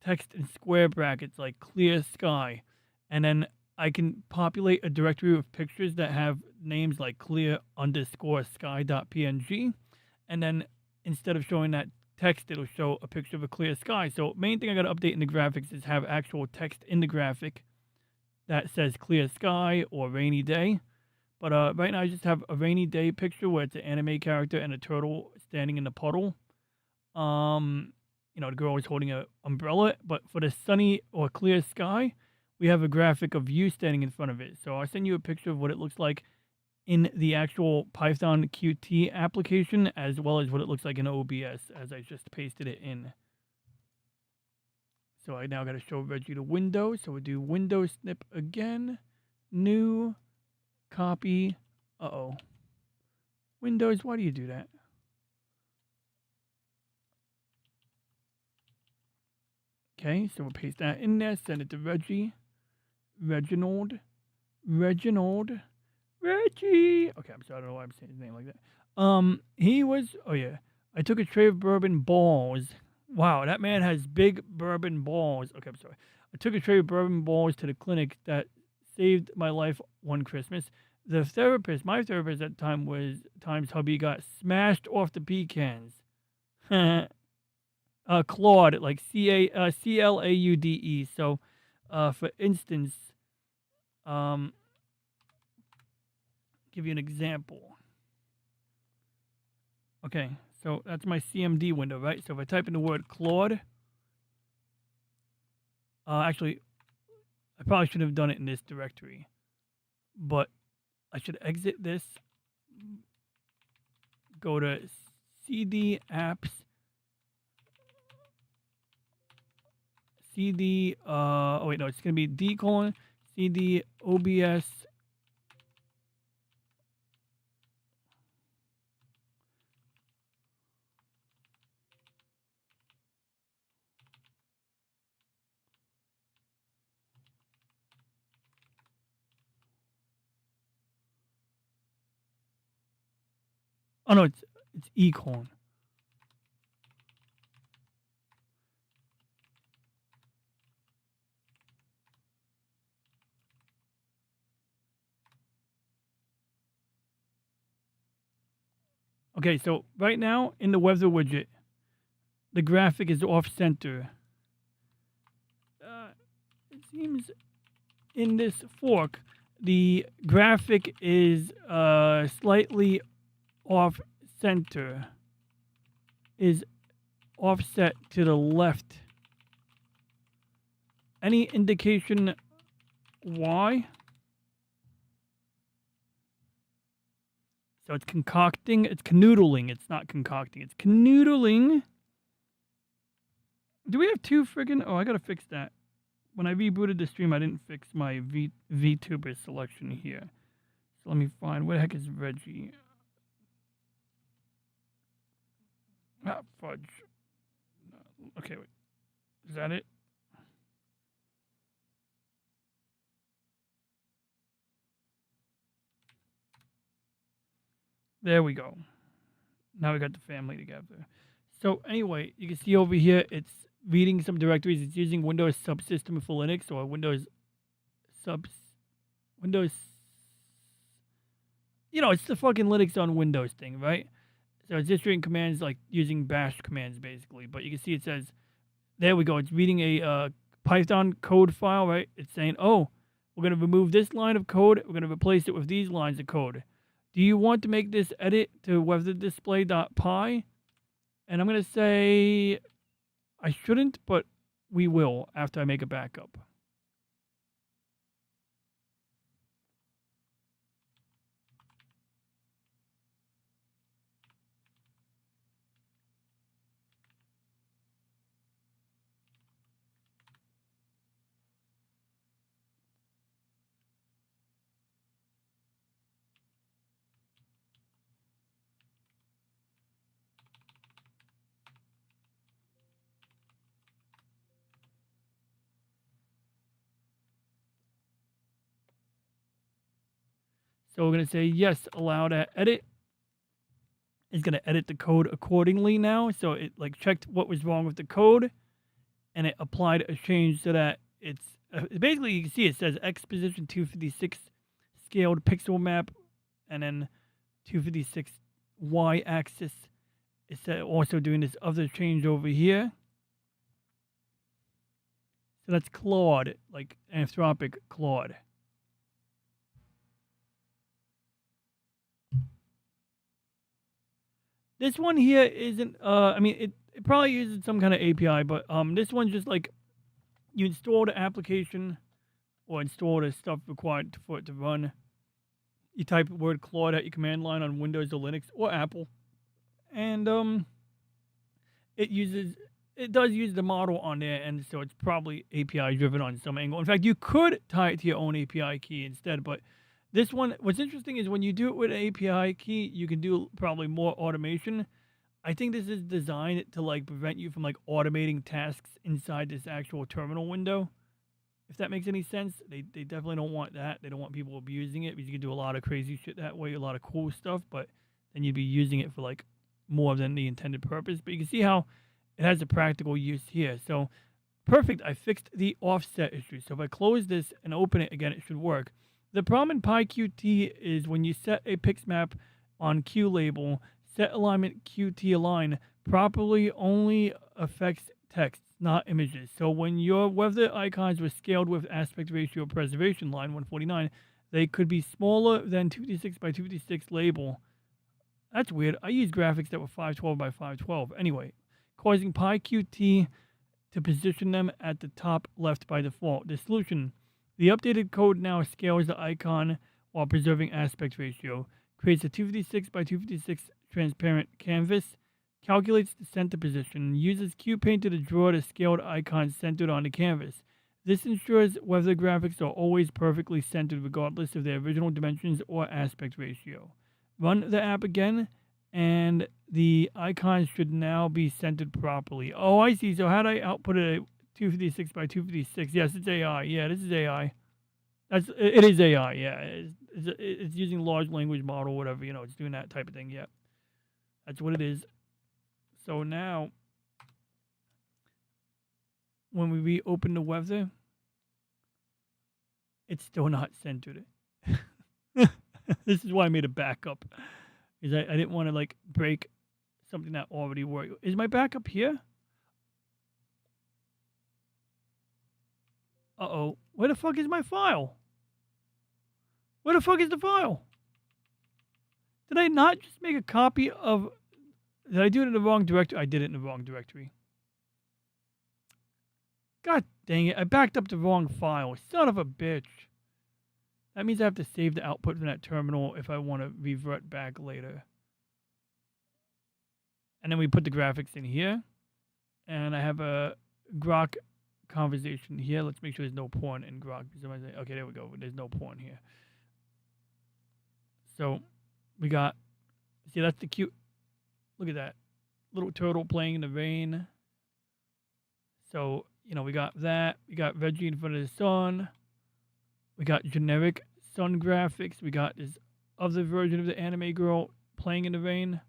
text in square brackets like clear sky, and then I can populate a directory of pictures that have names like clear_sky.png, and then instead of showing that text, it'll show a picture of a clear sky. So main thing I got to update in the graphics is have actual text in the graphic that says clear sky or rainy day. But right now I just have a rainy day picture where it's an anime character and a turtle standing in the puddle. The girl is holding an umbrella. But for the sunny or clear sky, we have a graphic of you standing in front of it. So I'll send you a picture of what it looks like in the actual Python Qt application, as well as what it looks like in OBS, as I just pasted it in. So I now got to show Reggie the window. So we'll do window snip again. New, copy. Uh-oh. Windows, why do you do that? Okay, so we'll paste that in there, send it to Reggie. Reginald. Reggie. Okay, I'm sorry. I don't know why I'm saying his name like that. He was. Oh yeah. I took a tray of bourbon balls. Wow, that man has big bourbon balls. Okay, I'm sorry. I took a tray of bourbon balls to the clinic that saved my life one Christmas. The therapist, my therapist at the time was Times hubby got smashed off the pecans. Claude, like Claude. So, for instance, give you an example. Okay, so that's my CMD window, right? So if I type in the word Claude, actually, I probably should have done it in this directory, but I should exit this, go to CD apps, CD, oh wait, no, it's going to be D: CD OBS. Oh no, it's econ. Okay, so right now in the weather widget, the graphic is off center. It seems in this fork, the graphic is slightly off center, is offset to the left. Any indication why? So it's concocting, it's canoodling, it's not concocting, it's canoodling. Do we have two friggin'? Oh, I gotta fix that. When I rebooted the stream, I didn't fix my VTuber selection here. So let me find, where the heck is Reggie? Ah, fudge. Okay, wait. Is that it? There we go. Now we got the family together. So anyway, you can see over here, it's reading some directories. It's using Windows subsystem for Linux or Windows, you know, it's the fucking Linux on Windows thing, right? So it's just reading commands like using bash commands basically. But you can see it says, there we go. It's reading a Python code file, right? It's saying, oh, we're going to remove this line of code. We're going to replace it with these lines of code. Do you want to make this edit to weatherdisplay.py? And I'm going to say I shouldn't, but we will after I make a backup. So we're going to say, yes, allow to edit. It's going to edit the code accordingly now. So it like checked what was wrong with the code and it applied a change so that it's basically, you can see it says X position 256 scaled pixel map and then 256 Y axis. It's also doing this other change over here. So that's Claude, like Anthropic Claude. This one here isn't, I mean, it probably uses some kind of API, but this one's just like you install the application or install the stuff required for it to run. You type the word Claude at your command line on Windows or Linux or Apple. And it does use the model on there, and so it's probably API driven on some angle. In fact, you could tie it to your own API key instead, but this one, what's interesting is when you do it with an API key, you can do probably more automation. I think this is designed to like prevent you from like automating tasks inside this actual terminal window. If that makes any sense, they definitely don't want that. They don't want people abusing it because you can do a lot of crazy shit that way, a lot of cool stuff, but then you'd be using it for like more than the intended purpose. But you can see how it has a practical use here. So perfect. I fixed the offset issue. So if I close this and open it again, it should work. The problem in PyQt is when you set a pix map on Q label, set alignment QT align properly only affects text, not images. So when your weather icons were scaled with aspect ratio preservation line 149, they could be smaller than 256 by 256 label. That's weird. I used graphics that were 512 by 512. Anyway, causing PyQt to position them at the top left by default. The solution: the updated code now scales the icon while preserving aspect ratio, creates a 256 by 256 transparent canvas, calculates the center position, uses QPainter to draw the scaled icon centered on the canvas. This ensures weather graphics are always perfectly centered regardless of their original dimensions or aspect ratio. Run the app again, and the icons should now be centered properly. Oh, I see. So how do I output a 256 by 256? Yes, it's AI. Yeah, this is AI. It is AI. Yeah, it's using large language model, whatever. You know, it's doing that type of thing. Yeah, that's what it is. So now, when we reopen the weather, it's still not centered. This is why I made a backup, is I didn't want to like break something that already worked. Is my backup here? Uh-oh. Where the fuck is my file? Where the fuck is the file? Did I not just make a copy of... Did I do it in the wrong directory? I did it in the wrong directory. God dang it. I backed up the wrong file. Son of a bitch. That means I have to save the output from that terminal if I want to revert back later. And then we put the graphics in here. And I have a Grok conversation here. Let's make sure there's no porn in Grok. Okay, there we go. There's no porn here. So we got... See, that's the cute... Look at that. Little turtle playing in the rain. So, you know, we got that. We got Reggie in front of the sun. We got generic sun graphics. We got this other version of the anime girl playing in the rain.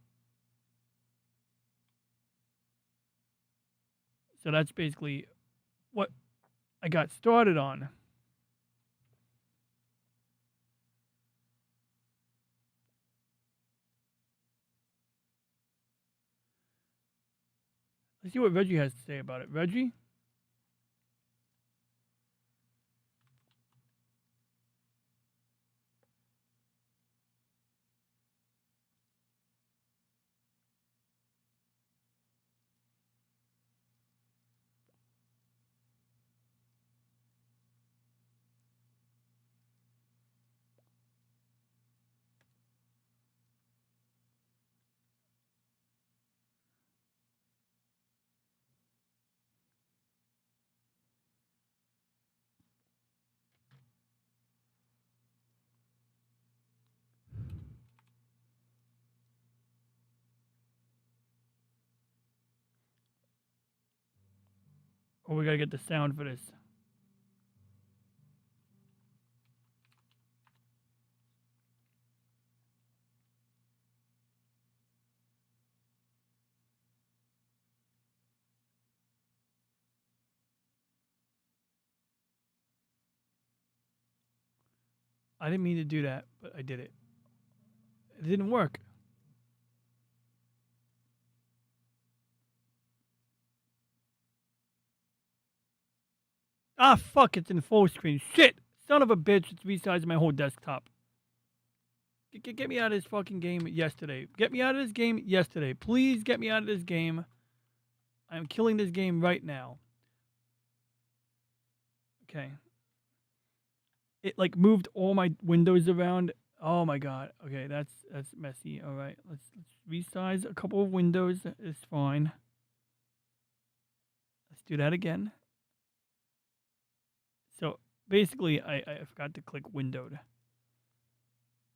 So that's basically what I got started on. Let's see what Reggie has to say about it. Reggie? Or we gotta get the sound for this. I didn't mean to do that, but I did it. It didn't work. Ah, fuck, it's in full screen. Shit! Son of a bitch, it's resizing my whole desktop. Get me out of this fucking game yesterday. Get me out of this game yesterday. Please get me out of this game. I'm killing this game right now. Okay. It like moved all my windows around. Oh my god. Okay, that's messy. All right, let's resize a couple of windows. It's fine. Let's do that again. So basically, I forgot to click windowed.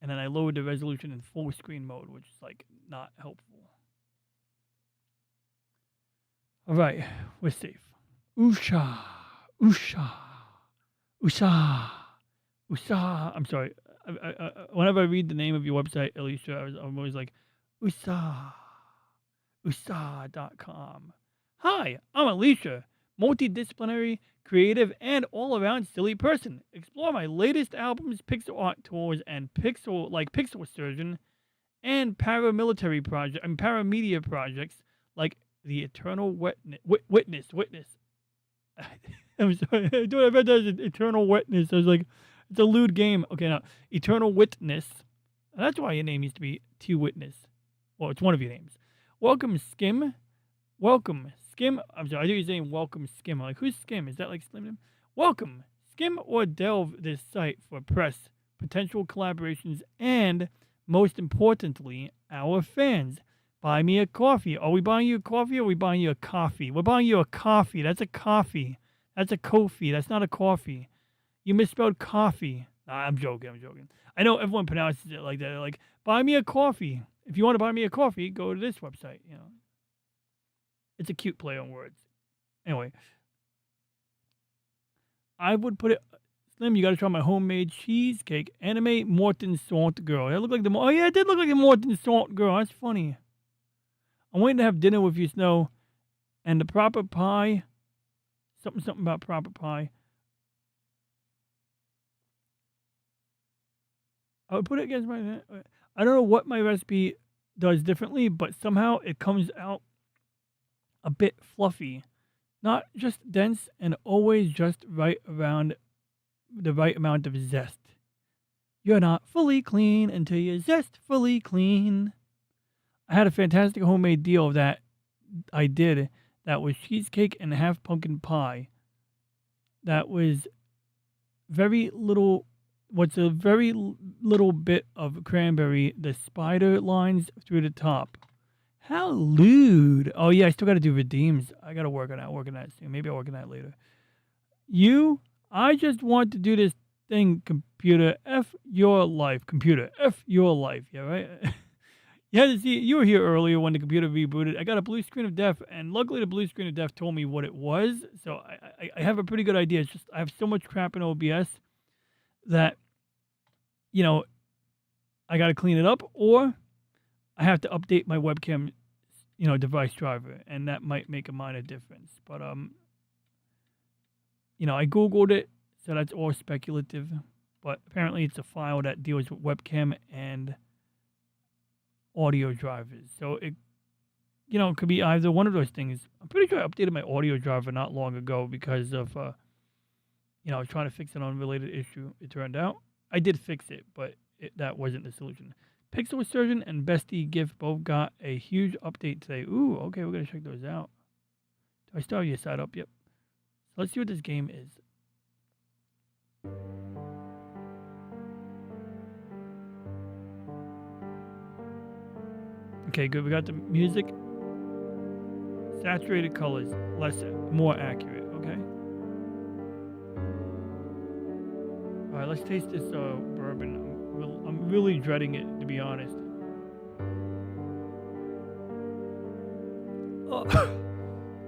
And then I lowered the resolution in full screen mode, which is like not helpful. All right, we're safe. Oosha, oosha. Usa. I'm sorry. Whenever I read the name of your website, Alicia, I'm always like, Usa. USA.com. Hi, I'm Alicia, multidisciplinary, creative, and all-around silly person. Explore my latest albums, pixel art tours, and pixel surgeon, and paramilitary project and paramedia projects like the Eternal Witness. I'm sorry, dude. I read that as Eternal Witness. I was like, it's a lewd game. Okay, now Eternal Witness. That's why your name used to be T Witness. Well, it's one of your names. Welcome, Skim. I'm sorry, I thought you were saying welcome, Skim. I'm like, who's Skim? Is that like Slim? Welcome, Skim or delve this site for press, potential collaborations, and most importantly, our fans. Buy me a coffee. Are we buying you a coffee or are we buying you a coffee? We're buying you a coffee. That's a coffee. That's a Kofi. That's not a coffee. You misspelled coffee. Nah, I'm joking. I know everyone pronounces it like that. They're like, buy me a coffee. If you want to buy me a coffee, go to this website. You know, it's a cute play on words. Anyway, I would put it, Slim. You got to try my homemade cheesecake. Anime Morton Salt Girl. That looked like the. Oh yeah, it did look like a Morton Salt Girl. That's funny. I'm waiting to have dinner with you, Snow, and the proper pie. Something about proper pie. I would put it against my. I don't know what my recipe does differently, but somehow it comes out a bit fluffy. Not just dense and always just right around the right amount of zest. You're not fully clean until you're zestfully clean. I had a fantastic homemade deal that I did that was cheesecake and half pumpkin pie. That was very little. What's a very little bit of cranberry, the spider lines through the top. How lewd. Oh, yeah, I still got to do redeems. I got to work on that soon. Maybe I'll work on that later. I just want to do this thing, computer. F your life, computer. F your life. Yeah, right? You were here earlier when the computer rebooted. I got a blue screen of death, and luckily the blue screen of death told me what it was. So I have a pretty good idea. It's just I have so much crap in OBS that, I got to clean it up, or I have to update my webcam, device driver, and that might make a minor difference. But, I Googled it, so that's all speculative. But apparently it's a file that deals with webcam and audio drivers. So it, could be either one of those things. I'm pretty sure I updated my audio driver not long ago because of, I was trying to fix an unrelated issue. It turned out I did fix it, but that wasn't the solution. Pixel Surgeon and Bestie GIF both got a huge update today. Ooh, okay, we're going to check those out. Do I still have your side up? Yep. So let's see what this game is. Okay, good. We got the music. Saturated colors, more accurate, okay? All right, let's taste this bourbon. I'm really dreading it, to be honest. Oh,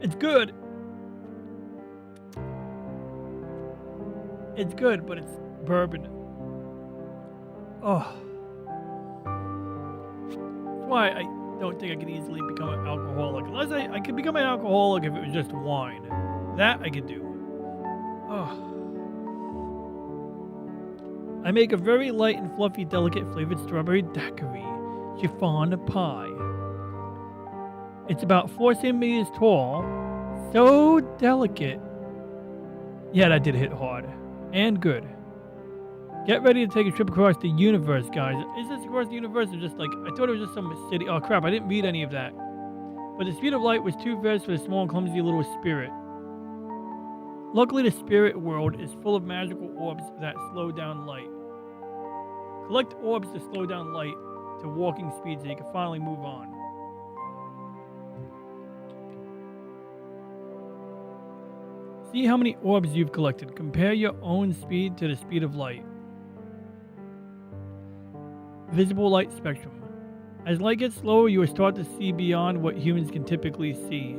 it's good. It's good, but it's bourbon. Oh. That's why I don't think I can easily become an alcoholic. Unless I could become an alcoholic if it was just wine. That I could do. Oh. I make a very light and fluffy, delicate flavored strawberry daiquiri chiffon pie. It's about 4 centimeters tall. So delicate. Yeah, that did hit hard. And good. Get ready to take a trip across the universe, guys. Is this across the universe or just like... I thought it was just some city. Oh, crap. I didn't read any of that. But the speed of light was too fast for the small, clumsy little spirit. Luckily, the spirit world is full of magical orbs that slow down light. Collect orbs to slow down light to walking speed so you can finally move on. See how many orbs you've collected. Compare your own speed to the speed of light. Visible light spectrum. As light gets slower, you will start to see beyond what humans can typically see.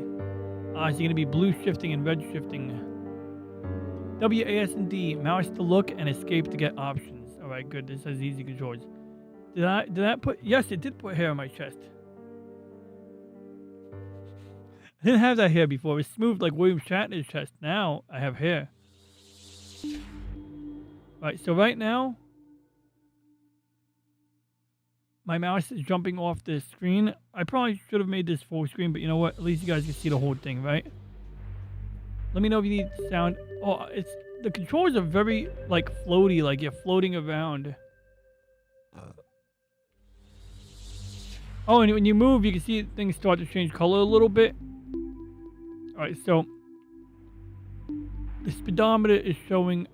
So you're going to be blue shifting and red shifting. WASD, mouse to look and escape to get options. All right, good. This has easy controls. Did that put? Yes, it did put hair on my chest. I didn't have that hair before. It was smooth like William Shatner's chest. Now I have hair. Right, so right now, my mouse is jumping off the screen. I probably should have made this full screen, but you know what? At least you guys can see the whole thing, right? Let me know if you need sound. Oh, the controls are very like floaty, like you're floating around. Oh, and when you move, you can see things start to change color a little bit. All right, so the speedometer is showing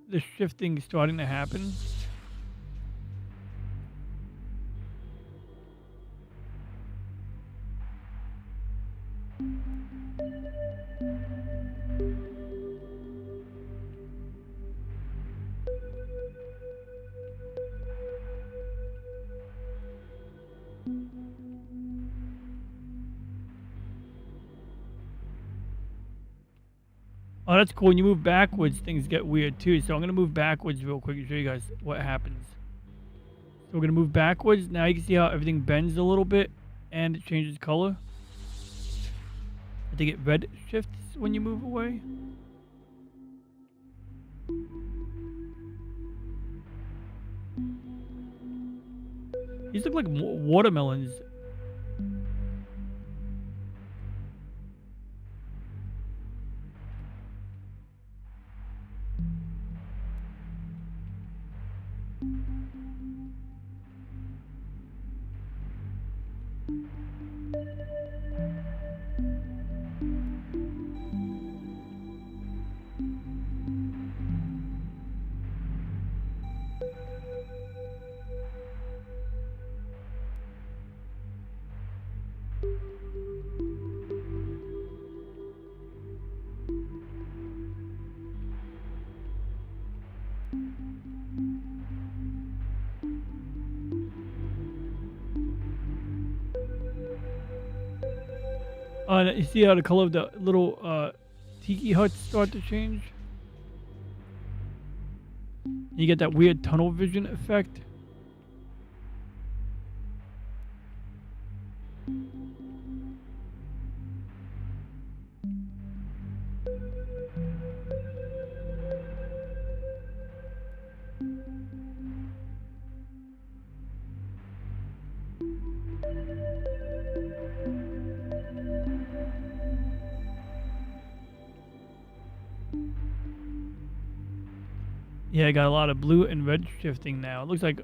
the shifting starting to happen. Oh, that's cool. When you move backwards, things get weird too. So I'm going to move backwards real quick and show you guys what happens. So we're going to move backwards. Now you can see how everything bends a little bit and it changes color. I think it red shifts when you move away. These look like watermelons. You see how the color of the little tiki huts start to change? You get that weird tunnel vision effect. Yeah, I got a lot of blue and red shifting now. It looks like...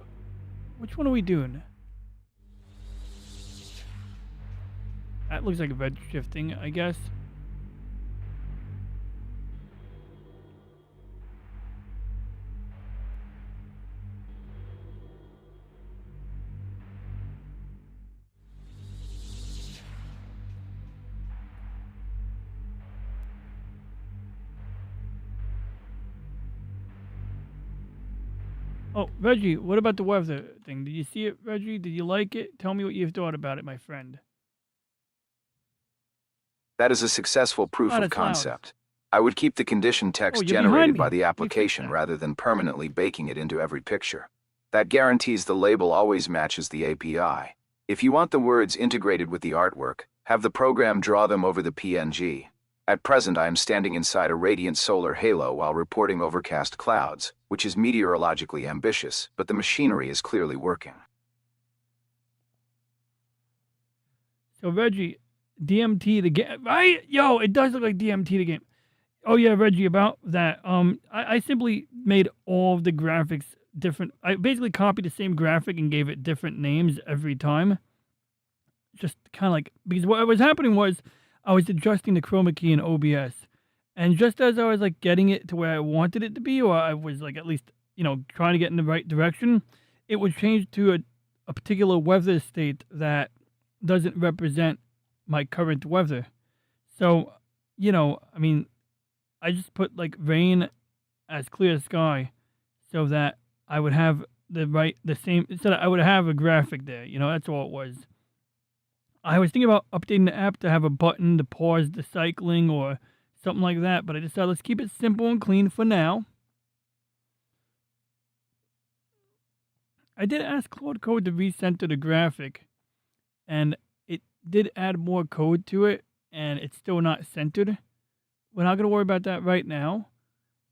Which one are we doing? That looks like red shifting, I guess. Oh, Reggie, what about the weather thing? Did you see it, Reggie? Did you like it? Tell me what you thought about it, my friend. That is a successful proof Oh, of that's loud. concept. I would keep the condition text you're behind generated me. by the application rather than permanently baking it into every picture. That guarantees the label always matches the API. If you want the words integrated with the artwork, have the program draw them over the PNG. At present, I am standing inside a radiant solar halo while reporting overcast clouds, which is meteorologically ambitious, but the machinery is clearly working. So, Reggie, DMT the game, right? Yo, it does look like DMT the game. Oh yeah, Reggie, about that. I simply made all of the graphics different. I basically copied the same graphic and gave it different names every time. Just kind of like, because what was happening was I was adjusting the chroma key in OBS, and just as I was like getting it to where I wanted it to be, or I was like at least, you know, trying to get in the right direction, it would change to a particular weather state that doesn't represent my current weather. So, you know, I mean, I just put like rain as clear sky so that I would have the same, so that I would have a graphic there, you know, that's all it was. I was thinking about updating the app to have a button to pause the cycling or something like that. But I decided let's keep it simple and clean for now. I did ask Claude Code to recenter the graphic, and it did add more code to it, and it's still not centered. We're not going to worry about that right now.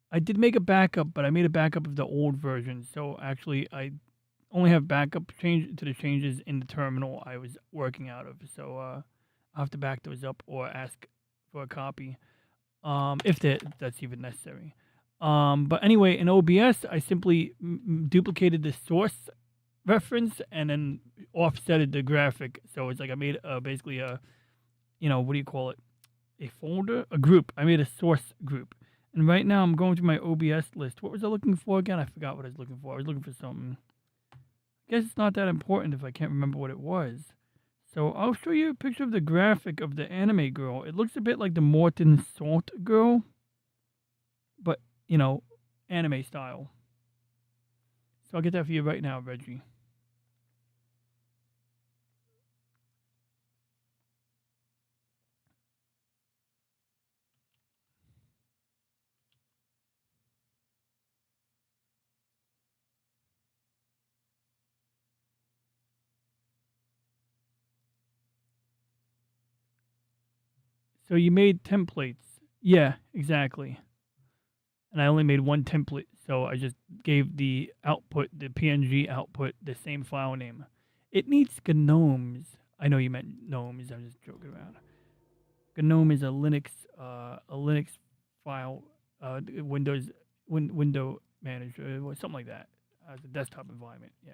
I did make a backup, but I made a backup of the old version, so actually I only have backup change to the changes in the terminal I was working out of. So I'll have to back those up or ask for a copy, if that's even necessary. But anyway, in OBS, I simply duplicated the source reference and then offsetted the graphic. So it's like I made basically a, what do you call it? A folder? A group. I made a source group. And right now I'm going through my OBS list. What was I looking for again? I forgot what I was looking for. I was looking for something. I guess it's not that important if I can't remember what it was. So I'll show you a picture of the graphic of the anime girl. It looks a bit like the Morton Salt girl, but, anime style. So I'll get that for you right now, Reggie. So you made templates. Yeah, exactly. And I only made one template, so I just gave the output, the PNG output, the same file name. It needs gnomes. I know you meant gnomes. I'm just joking around. GNOME is a Linux file, window manager, or something like that. It's a desktop environment. Yeah.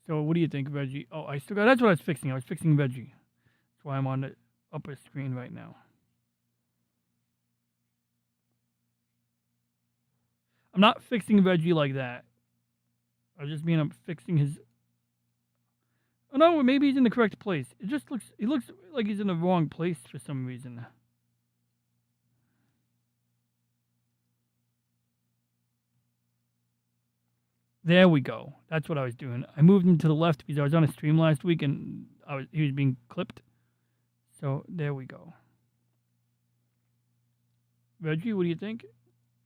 So what do you think, Reggie? Oh, I still got. That's what I was fixing. I was fixing Reggie. That's why I'm on the upper screen right now. I'm not fixing Reggie like that. I just mean I'm fixing his. Oh no, maybe he's in the correct place. It just looks. He looks like he's in the wrong place for some reason. There we go. That's what I was doing. I moved him to the left because I was on a stream last week and he was being clipped. So there we go. Reggie, what do you think?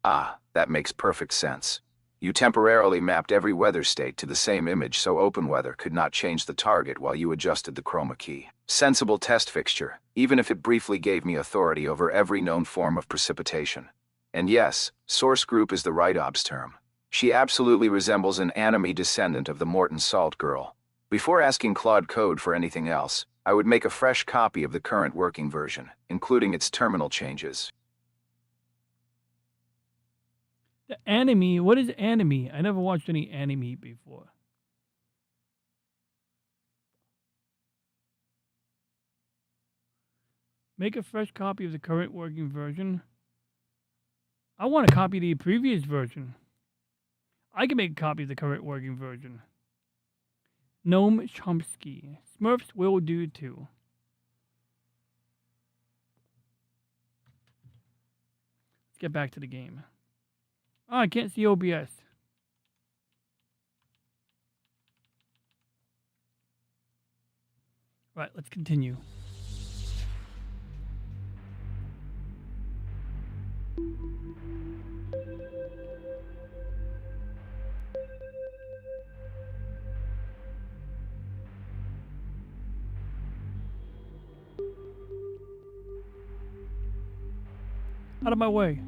Ah, that makes perfect sense. You temporarily mapped every weather state to the same image so open weather could not change the target while you adjusted the chroma key. Sensible test fixture, even if it briefly gave me authority over every known form of precipitation. And yes, source group is the right ops term. She absolutely resembles an anime descendant of the Morton Salt girl. Before asking Claude Code for anything else, I would make a fresh copy of the current working version, including its terminal changes. The anime? What is anime? I never watched any anime before. Make a fresh copy of the current working version. I want a copy of the previous version. I can make a copy of the current working version. Gnome Chomsky. Smurfs will do too. Let's get back to the game. Oh, I can't see OBS. Right, let's continue. Out of my way.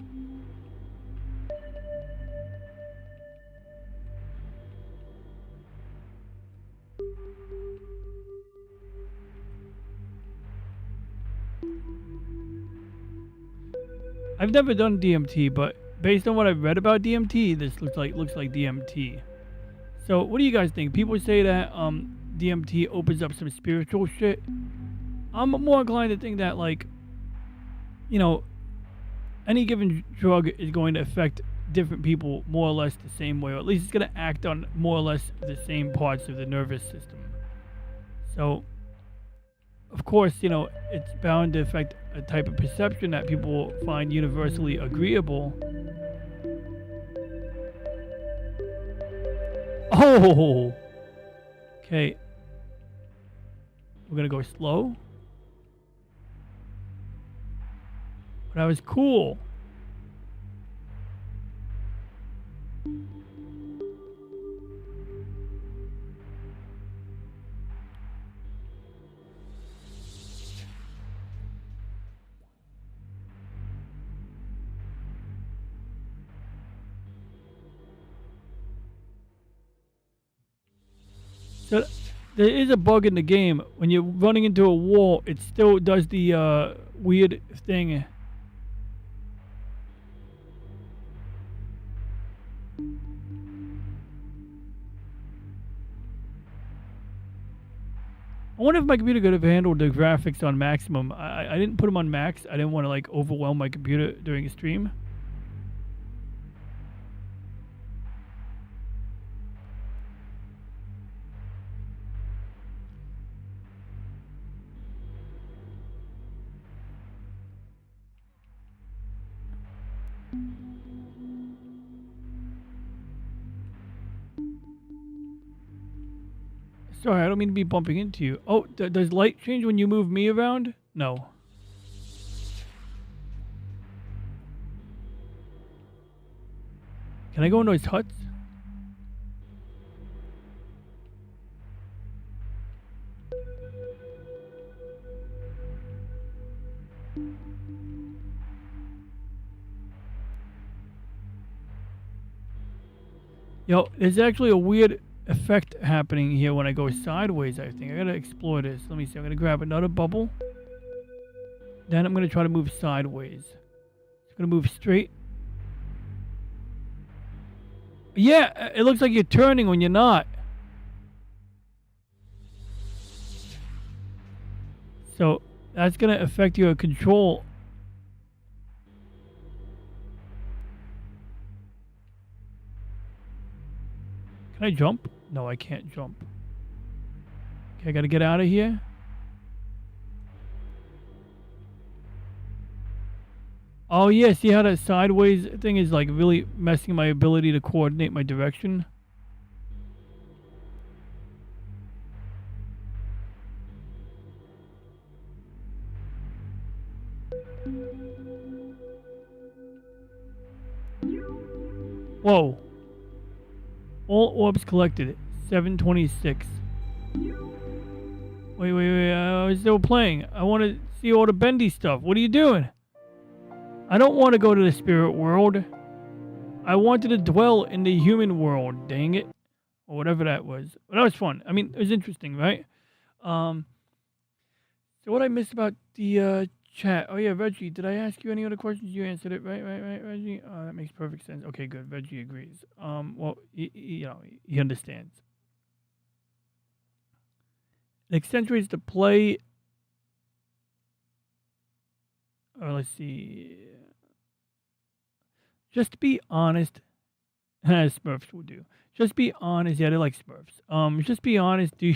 I've never done DMT, but based on what I've read about DMT, this looks like DMT. So, what do you guys think? People say that DMT opens up some spiritual shit. I'm more inclined to think that, like, any given drug is going to affect different people more or less the same way, or at least it's going to act on more or less the same parts of the nervous system. So, of course, it's bound to affect a type of perception that people find universally agreeable. Oh! Okay. We're going to go slow. But I was cool. So there is a bug in the game. When you're running into a wall, it still does the weird thing. I wonder if my computer could have handled the graphics on maximum. I didn't put them on max. I didn't want to like overwhelm my computer during a stream. Sorry, I don't mean to be bumping into you. Oh, does light change when you move me around? No. Can I go in those huts? Yo, there's actually a weird effect happening here when I go sideways, I think. I gotta explore this. Let me see. I'm gonna grab another bubble. Then I'm gonna try to move sideways. I'm gonna move straight. Yeah, it looks like you're turning when you're not. So that's gonna affect your control. Can I jump? No, I can't jump. Okay, I gotta get out of here. Oh yeah, see how that sideways thing is like really messing my ability to coordinate my direction? Whoa. All orbs collected. 726. Wait. I was still playing. I want to see all the bendy stuff. What are you doing? I don't want to go to the spirit world. I wanted to dwell in the human world. Dang it. Or whatever that was. But that was fun. I mean, it was interesting, right? So what I missed about the chat. Oh, yeah, Reggie. Did I ask you any other questions? You answered it. Right, Reggie? That makes perfect sense. Okay, good. Reggie agrees. Well, you know, he understands. It accentuates the play. Let's see. Just to be honest, as Smurfs will do. Just be honest. Yeah, they like Smurfs. Just be honest. Do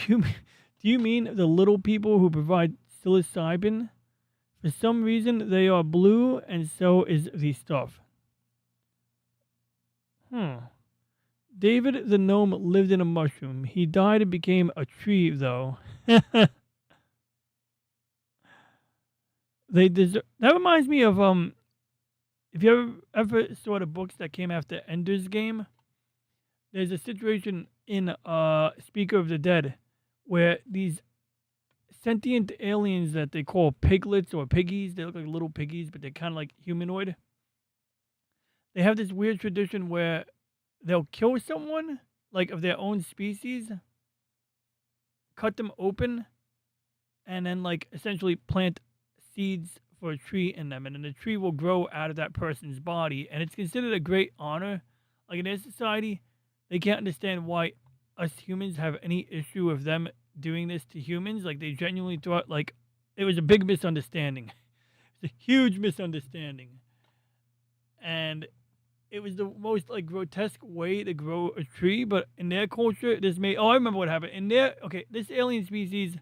you mean the little people who provide psilocybin? For some reason, they are blue, and so is the stuff. David the gnome lived in a mushroom. He died and became a tree, though. They deserve. That reminds me of if you ever saw the books that came after Ender's Game, there's a situation in Speaker of the Dead where these sentient aliens that they call piglets or piggies, they look like little piggies, but they're kind of like humanoid. They have this weird tradition where they'll kill someone, like of their own species, cut them open, and then like essentially plant seeds for a tree in them, and then the tree will grow out of that person's body, and it's considered a great honor. Like in their society, they can't understand why us humans have any issue with them doing this to humans. Like they genuinely thought like it was a big misunderstanding. It's a huge misunderstanding, and it was the most like grotesque way to grow a tree. But in their culture, this made. Oh, I remember what happened. In their this alien species,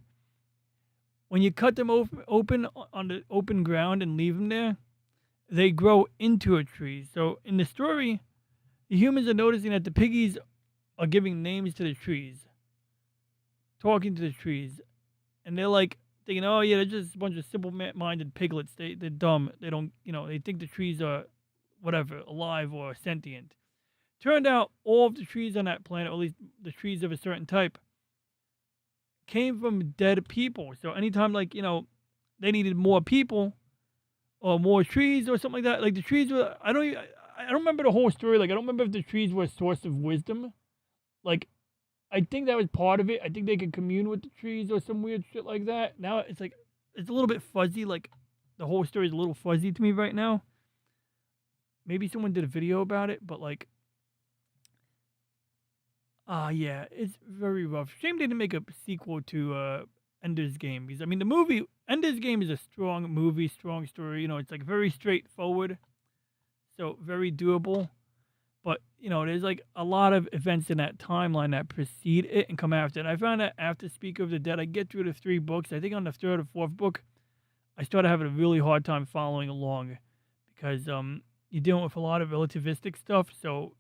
when you cut them open on the open ground and leave them there, they grow into a tree. So in the story, the humans are noticing that the piggies are giving names to the trees, talking to the trees, and they're like thinking, oh yeah, they're just a bunch of simple-minded piglets. They're dumb. They don't, they think the trees are whatever, alive or sentient. Turned out all of the trees on that planet, or at least the trees of a certain type, came from dead people. So anytime, like, they needed more people or more trees or something like that, like the trees were, I don't remember the whole story. Like, I don't remember if the trees were a source of wisdom. Like, I think that was part of it. I think they could commune with the trees or some weird shit like that. Now it's like, it's a little bit fuzzy. Like, the whole story is a little fuzzy to me right now. Maybe someone did a video about it, but like, yeah, it's very rough. Shame they didn't make a sequel to Ender's Game, because I mean the movie Ender's Game is a strong movie, strong story. It's like very straightforward, so very doable. But there's like a lot of events in that timeline that precede it and come after. And I found that after Speak of the Dead, I get through the 3 books. I think on the 3rd or 4th book, I started having a really hard time following along, because you're dealing with a lot of relativistic stuff. So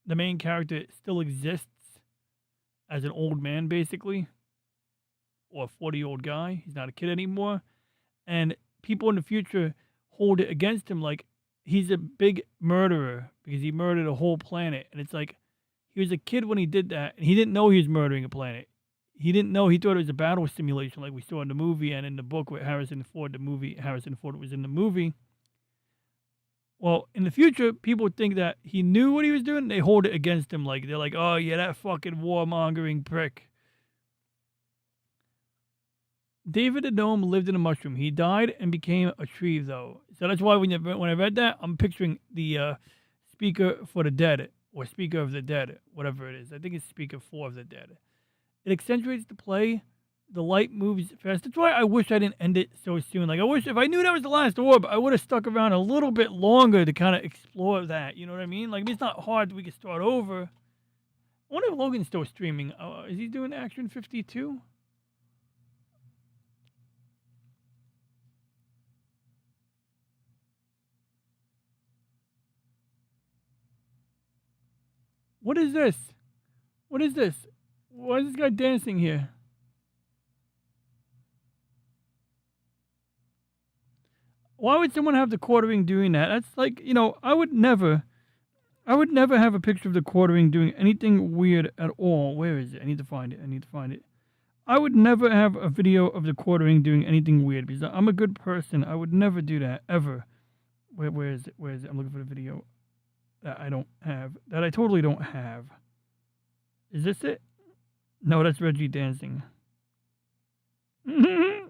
the main character still exists as an old man, basically, or a 40-year-old guy. He's not a kid anymore. And people in the future hold it against him like he's a big murderer because he murdered a whole planet. And it's like, he was a kid when he did that, and he didn't know he was murdering a planet. He didn't know. He thought it was a battle simulation like we saw in the movie and in the book with Harrison Ford, Harrison Ford was in the movie. Well, in the future, people think that he knew what he was doing. They hold it against him. Like, they're like, oh, yeah, that fucking warmongering prick. David the Gnome lived in a mushroom. He died and became a tree, though. So that's why when I read that, I'm picturing the Speaker for the Dead, or Speaker of the Dead, whatever it is. I think it's Speaker for the Dead. It accentuates the play. The light moves fast. That's why I wish I didn't end it so soon. Like, I wish if I knew that was the last orb, I would have stuck around a little bit longer to kind of explore that. You know what I mean? Like, it's not hard. We can start over. I wonder if Logan's still streaming. Is he doing Action 52? What is this? What is this? Why is this guy dancing here? Why would someone have the quartering doing that? That's like, I would never have a picture of the quartering doing anything weird at all. Where is it? I need to find it. I would never have a video of the quartering doing anything weird because I'm a good person. I would never do that, ever. Where is it? I'm looking for the video that I don't have, that I totally don't have. Is this it? No, that's Reggie dancing. I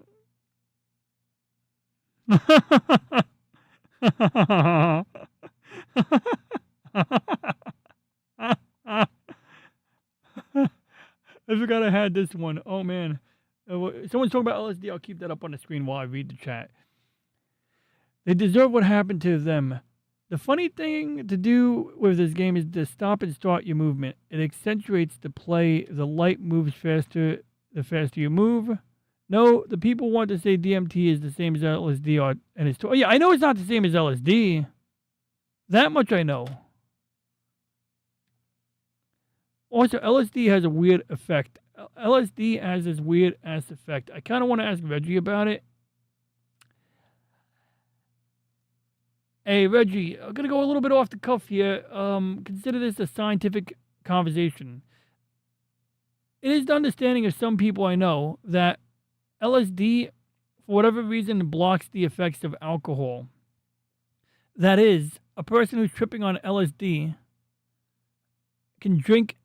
forgot I had this one. Oh man. Someone's talking about LSD. I'll keep that up on the screen while I read the chat. They deserve what happened to them. The funny thing to do with this game is to stop and start your movement. It accentuates the play. The light moves faster the faster you move. No, the people want to say DMT is the same as LSD, and it's yeah, I know it's not the same as LSD. That much I know. Also, LSD has a weird effect. LSD has this weird ass effect. I kind of want to ask Reggie about it. Hey, Reggie, I'm going to go a little bit off the cuff here. Consider this a scientific conversation. It is the understanding of some people I know that LSD, for whatever reason, blocks the effects of alcohol. That is, a person who's tripping on LSD can drink,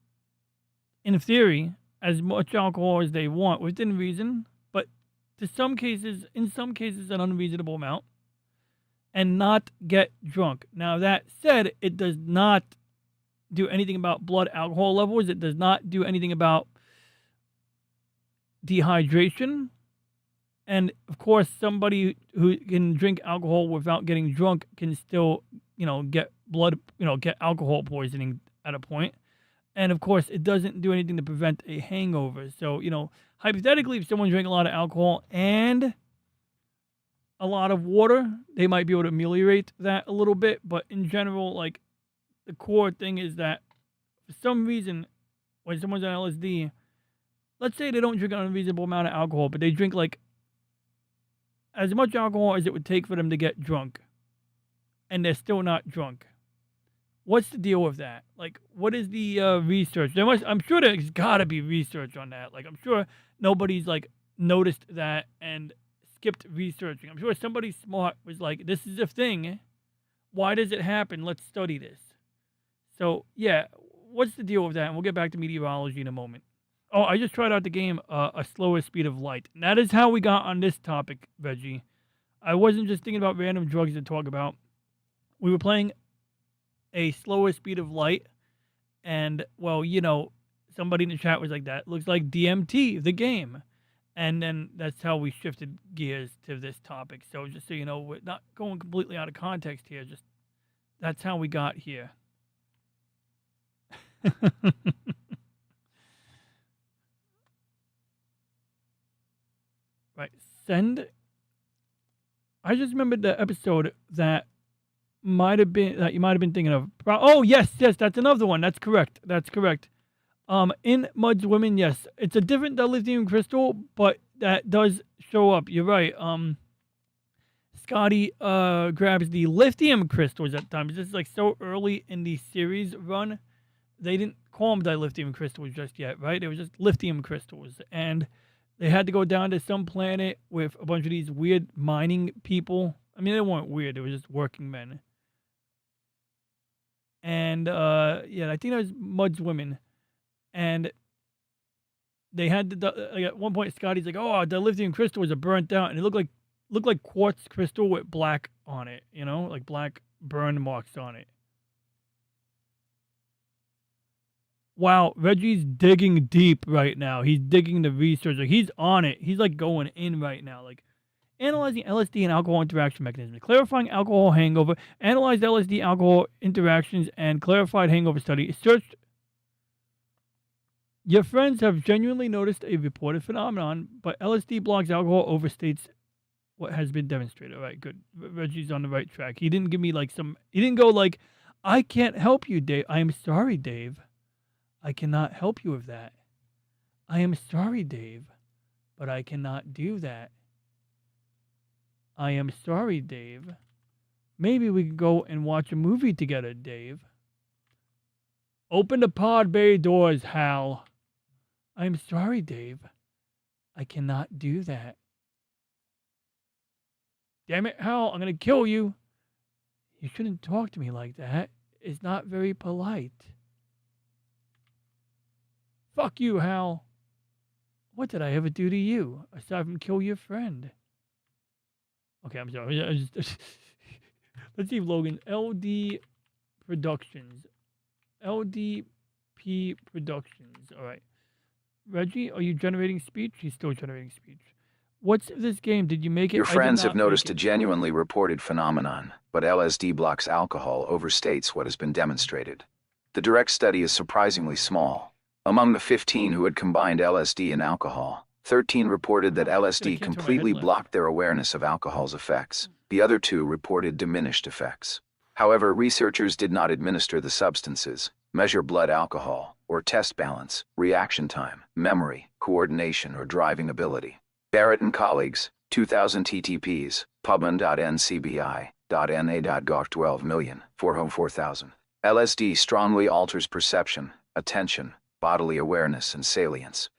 in theory, as much alcohol as they want within reason, but in some cases, an unreasonable amount, and not get drunk. Now, that said, it does not do anything about blood alcohol levels. It does not do anything about dehydration. And, of course, somebody who can drink alcohol without getting drunk can still, get get alcohol poisoning at a point. And, of course, it doesn't do anything to prevent a hangover. So, hypothetically, if someone drank a lot of alcohol and a lot of water, they might be able to ameliorate that a little bit. But in general, like, the core thing is that for some reason, when someone's on LSD, let's say they don't drink an unreasonable amount of alcohol, but they drink like as much alcohol as it would take for them to get drunk, and they're still not drunk. What's the deal with that? Like, what is the research? I'm sure there's got to be research on that. Like, I'm sure nobody's like noticed that and skipped researching. I'm sure somebody smart was like, "This is a thing. Why does it happen? Let's study this." So yeah, what's the deal with that? And we'll get back to meteorology in a moment. Oh, I just tried out the game, A Slower Speed of Light. And that is how we got on this topic, Reggie. I wasn't just thinking about random drugs to talk about. We were playing A Slower Speed of Light, and, well, you know, somebody in the chat was like, that looks like DMT, the game. And then that's how we shifted gears to this topic. So just so you know, we're not going completely out of context here. Just that's how we got here. Right. Send. I just remembered the episode that you might have been thinking of. Oh, yes, that's another one. That's correct. In Mud's Women, yes, it's a different dilithium crystal, but that does show up. You're right. Scotty grabs the lithium crystals at times. This is like so early in the series run, they didn't call them dilithium crystals just yet, right? They were just lithium crystals, and they had to go down to some planet with a bunch of these weird mining people. I mean, they weren't weird; they were just working men. And yeah, I think that was Mud's Women. And they had like at one point, Scotty's like, "Oh, the lithium crystal was burnt out, and it looked like quartz crystal with black on it, you know, like black burn marks on it." Wow, Reggie's digging deep right now. He's digging the research. Like, he's on it. He's like going in right now. Like, analyzing LSD and alcohol interaction mechanisms, clarifying alcohol hangover, analyzed LSD alcohol interactions, and clarified hangover study. Searched. Your friends have genuinely noticed a reported phenomenon, but LSD blocks alcohol overstates what has been demonstrated. All right, good. Reggie's on the right track. He didn't give me like he didn't go like, "I can't help you, Dave. I am sorry, Dave. I cannot help you with that. I am sorry, Dave, but I cannot do that. I am sorry, Dave. Maybe we could go and watch a movie together, Dave. Open the pod bay doors, Hal. I am sorry, Dave. I cannot do that. Damn it, Hal, I'm going to kill you. You shouldn't talk to me like that. It's not very polite. Fuck you, Hal. What did I ever do to you, aside from kill your friend? Okay, I'm sorry. Let's see if Logan. LD Productions. LDP Productions. All right. Reggie, are you generating speech? He's still generating speech. What's this game? Did you make it? Your friends have noticed a genuinely reported phenomenon, but LSD blocks alcohol overstates what has been demonstrated. The direct study is surprisingly small. Among the 15 who had combined LSD and alcohol, 13 reported that LSD completely blocked their awareness of alcohol's effects. The other 2 reported diminished effects. However, researchers did not administer the substances, measure blood alcohol, or test balance, reaction time, memory, coordination, or driving ability. Barrett and colleagues, 2000 TTPs, pubmen.ncbi.na.gov 12,404,000. LSD strongly alters perception, attention, bodily awareness, and salience.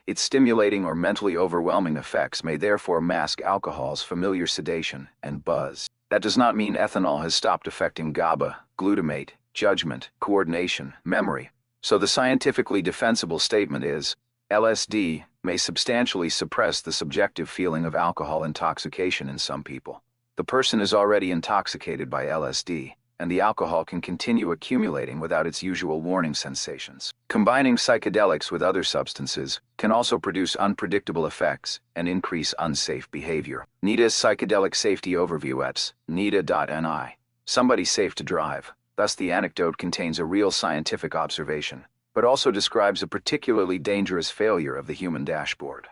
Its stimulating or mentally overwhelming effects may therefore mask alcohol's familiar sedation and buzz. That does not mean ethanol has stopped affecting GABA, glutamate, judgment, coordination, memory. So the scientifically defensible statement is, LSD may substantially suppress the subjective feeling of alcohol intoxication in some people. The person is already intoxicated by LSD, and the alcohol can continue accumulating without its usual warning sensations. Combining psychedelics with other substances can also produce unpredictable effects and increase unsafe behavior. NIDA's psychedelic safety overview at nida.ni. Somebody safe to drive. Thus the anecdote contains a real scientific observation, but also describes a particularly dangerous failure of the human dashboard.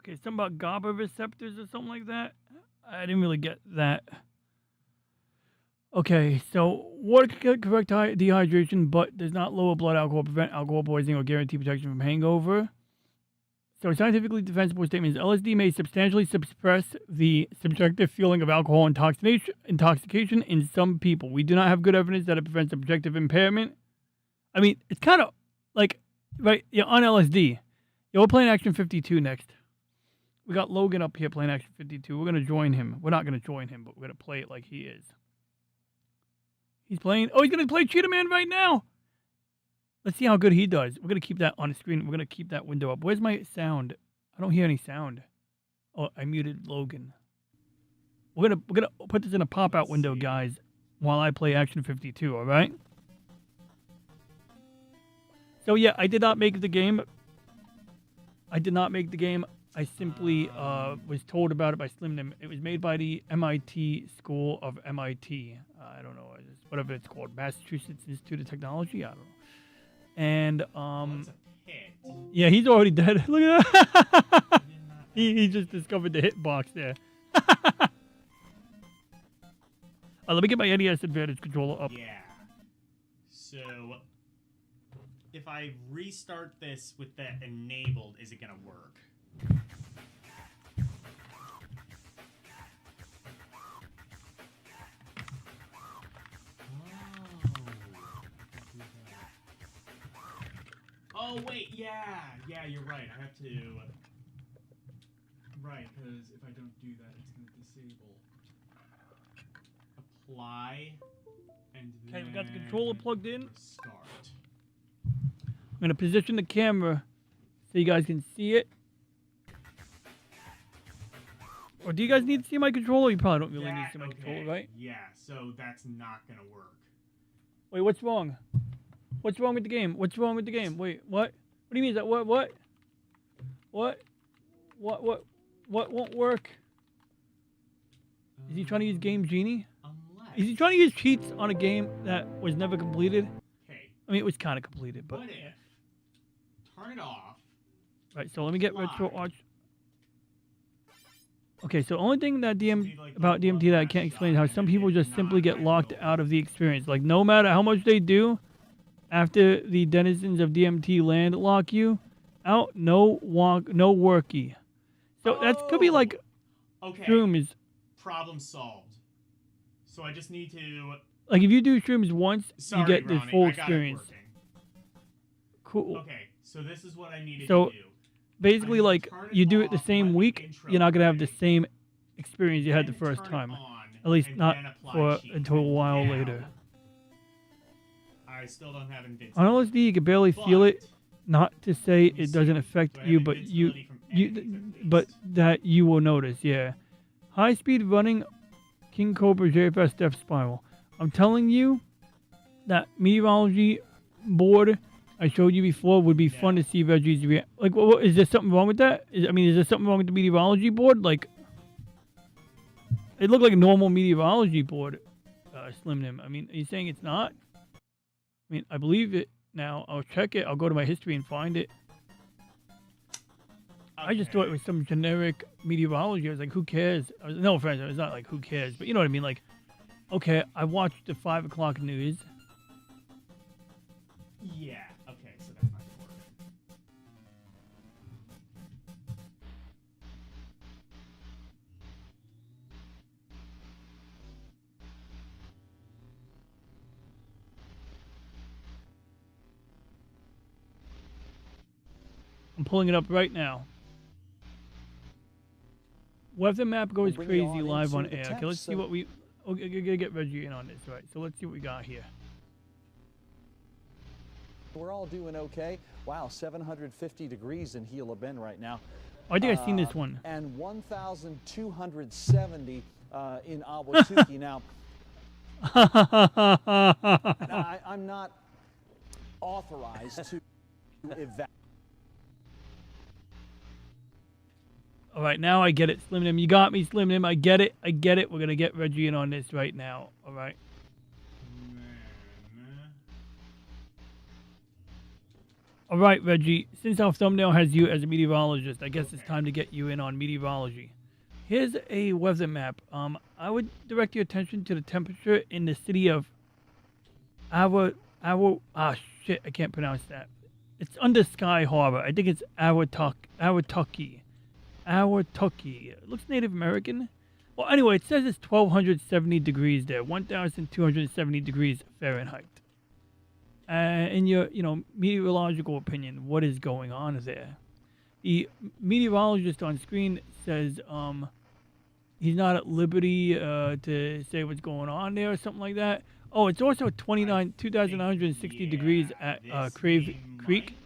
Okay, something about GABA receptors or something like that? I didn't really get that. Okay, so water can correct dehydration, but does not lower blood alcohol, prevent alcohol poisoning, or guarantee protection from hangover. So scientifically defensible statement is LSD may substantially suppress the subjective feeling of alcohol intoxication in some people. We do not have good evidence that it prevents subjective impairment. I mean, it's kind of like, right, yeah, on LSD. Yeah, we're playing Action 52 next. We got Logan up here playing Action 52. We're going to join him. We're not going to join him, but we're going to play it like he is. He's playing. Oh, he's going to play Cheetah Man right now. Let's see how good he does. We're going to keep that on the screen. We're going to keep that window up. Where's my sound? I don't hear any sound. Oh, I muted Logan. We're gonna put this in a pop-out window, guys, while I play Action 52, all right? So, yeah, I did not make the game. I simply was told about it by Slimnim. It was made by the MIT School of MIT. I don't know, whatever it's called. Massachusetts Institute of Technology? I don't know. And yeah, he's already dead. Look at that. he just discovered the hitbox there. Let me get my NES Advantage controller up. Yeah. So if I restart this with that enabled, is it gonna work? Oh, wait, yeah, you're right. I have to... Right, because if I don't do that, it's going to disable. Apply, and Okay, we got the controller plugged in. Start. I'm going to position the camera so you guys can see it. Or do you guys need to see my controller? You probably don't really need to see my controller, right? Yeah, so that's not going to work. Wait, what's wrong? What's wrong with the game? What's wrong with the game? Wait, what? What do you mean? Is that what? What won't work? Is he trying to use Game Genie? Is he trying to use cheats on a game that was never completed? Okay. I mean, it was kind of completed, but... What if? Turn it off. Right, so let me get Retro Arch. Okay, so the only thing that about DMT that I can't explain is how some people just simply get locked out of the experience. Like, no matter how much they do, after the denizens of DMT land lock you out, no worky. So that could be like shrooms. Problem solved. So I just need to... Like, if you do shrooms once, you get the full experience. Cool. Okay, so this is what I needed to do. Basically, like, you do it the same week, you're not going to have the same experience you had the first time. At least not for until a while later. I still don't have invincibility. On LSD, you can barely feel it. Not to say it doesn't affect you, but but that you will notice. Yeah, high speed running, King Cobra JFS Death Spiral. I'm telling you, that meteorology board I showed you before would be fun to see Reggie's react. Like, what, is there something wrong with that? Is there something wrong with the meteorology board? Like, it looked like a normal meteorology board. Slim Nim. I mean, are you saying it's not? I mean, I believe it now. I'll check it. I'll go to my history and find it. I just thought it was some generic meteorology. I was like, who cares? No offense. It's not like, who cares? But you know what I mean? Like, okay, I watched the 5 o'clock news. Yeah, okay, so that's not going to work. I'm pulling it up right now. Weather map goes crazy live on air. Okay, let's see what we... Okay, gotta get Reggie in on this, right? So let's see what we got here. We're all doing okay. Wow, 750 degrees in Gila Bend right now. I think I've seen this one. And 1,270 in Ahwatukee. Now, I'm not authorized to evaluate. All right, now I get it, Slim Nim. You got me, Slim Nim. I get it. I get it. We're going to get Reggie in on this right now. All right. All right, Reggie. Since our thumbnail has you as a meteorologist, I guess it's time to get you in on meteorology. Here's a weather map. I would direct your attention to the temperature in the city of I can't pronounce that. It's under Sky Harbor. I think it's Awatucky. It looks Native American. Well, anyway, it says it's 1,270 degrees there, 1,270 degrees Fahrenheit. In your, meteorological opinion, what is going on there? The meteorologist on screen says he's not at liberty to say what's going on there or something like that. Oh, it's also 2,960 degrees at Crave Creek.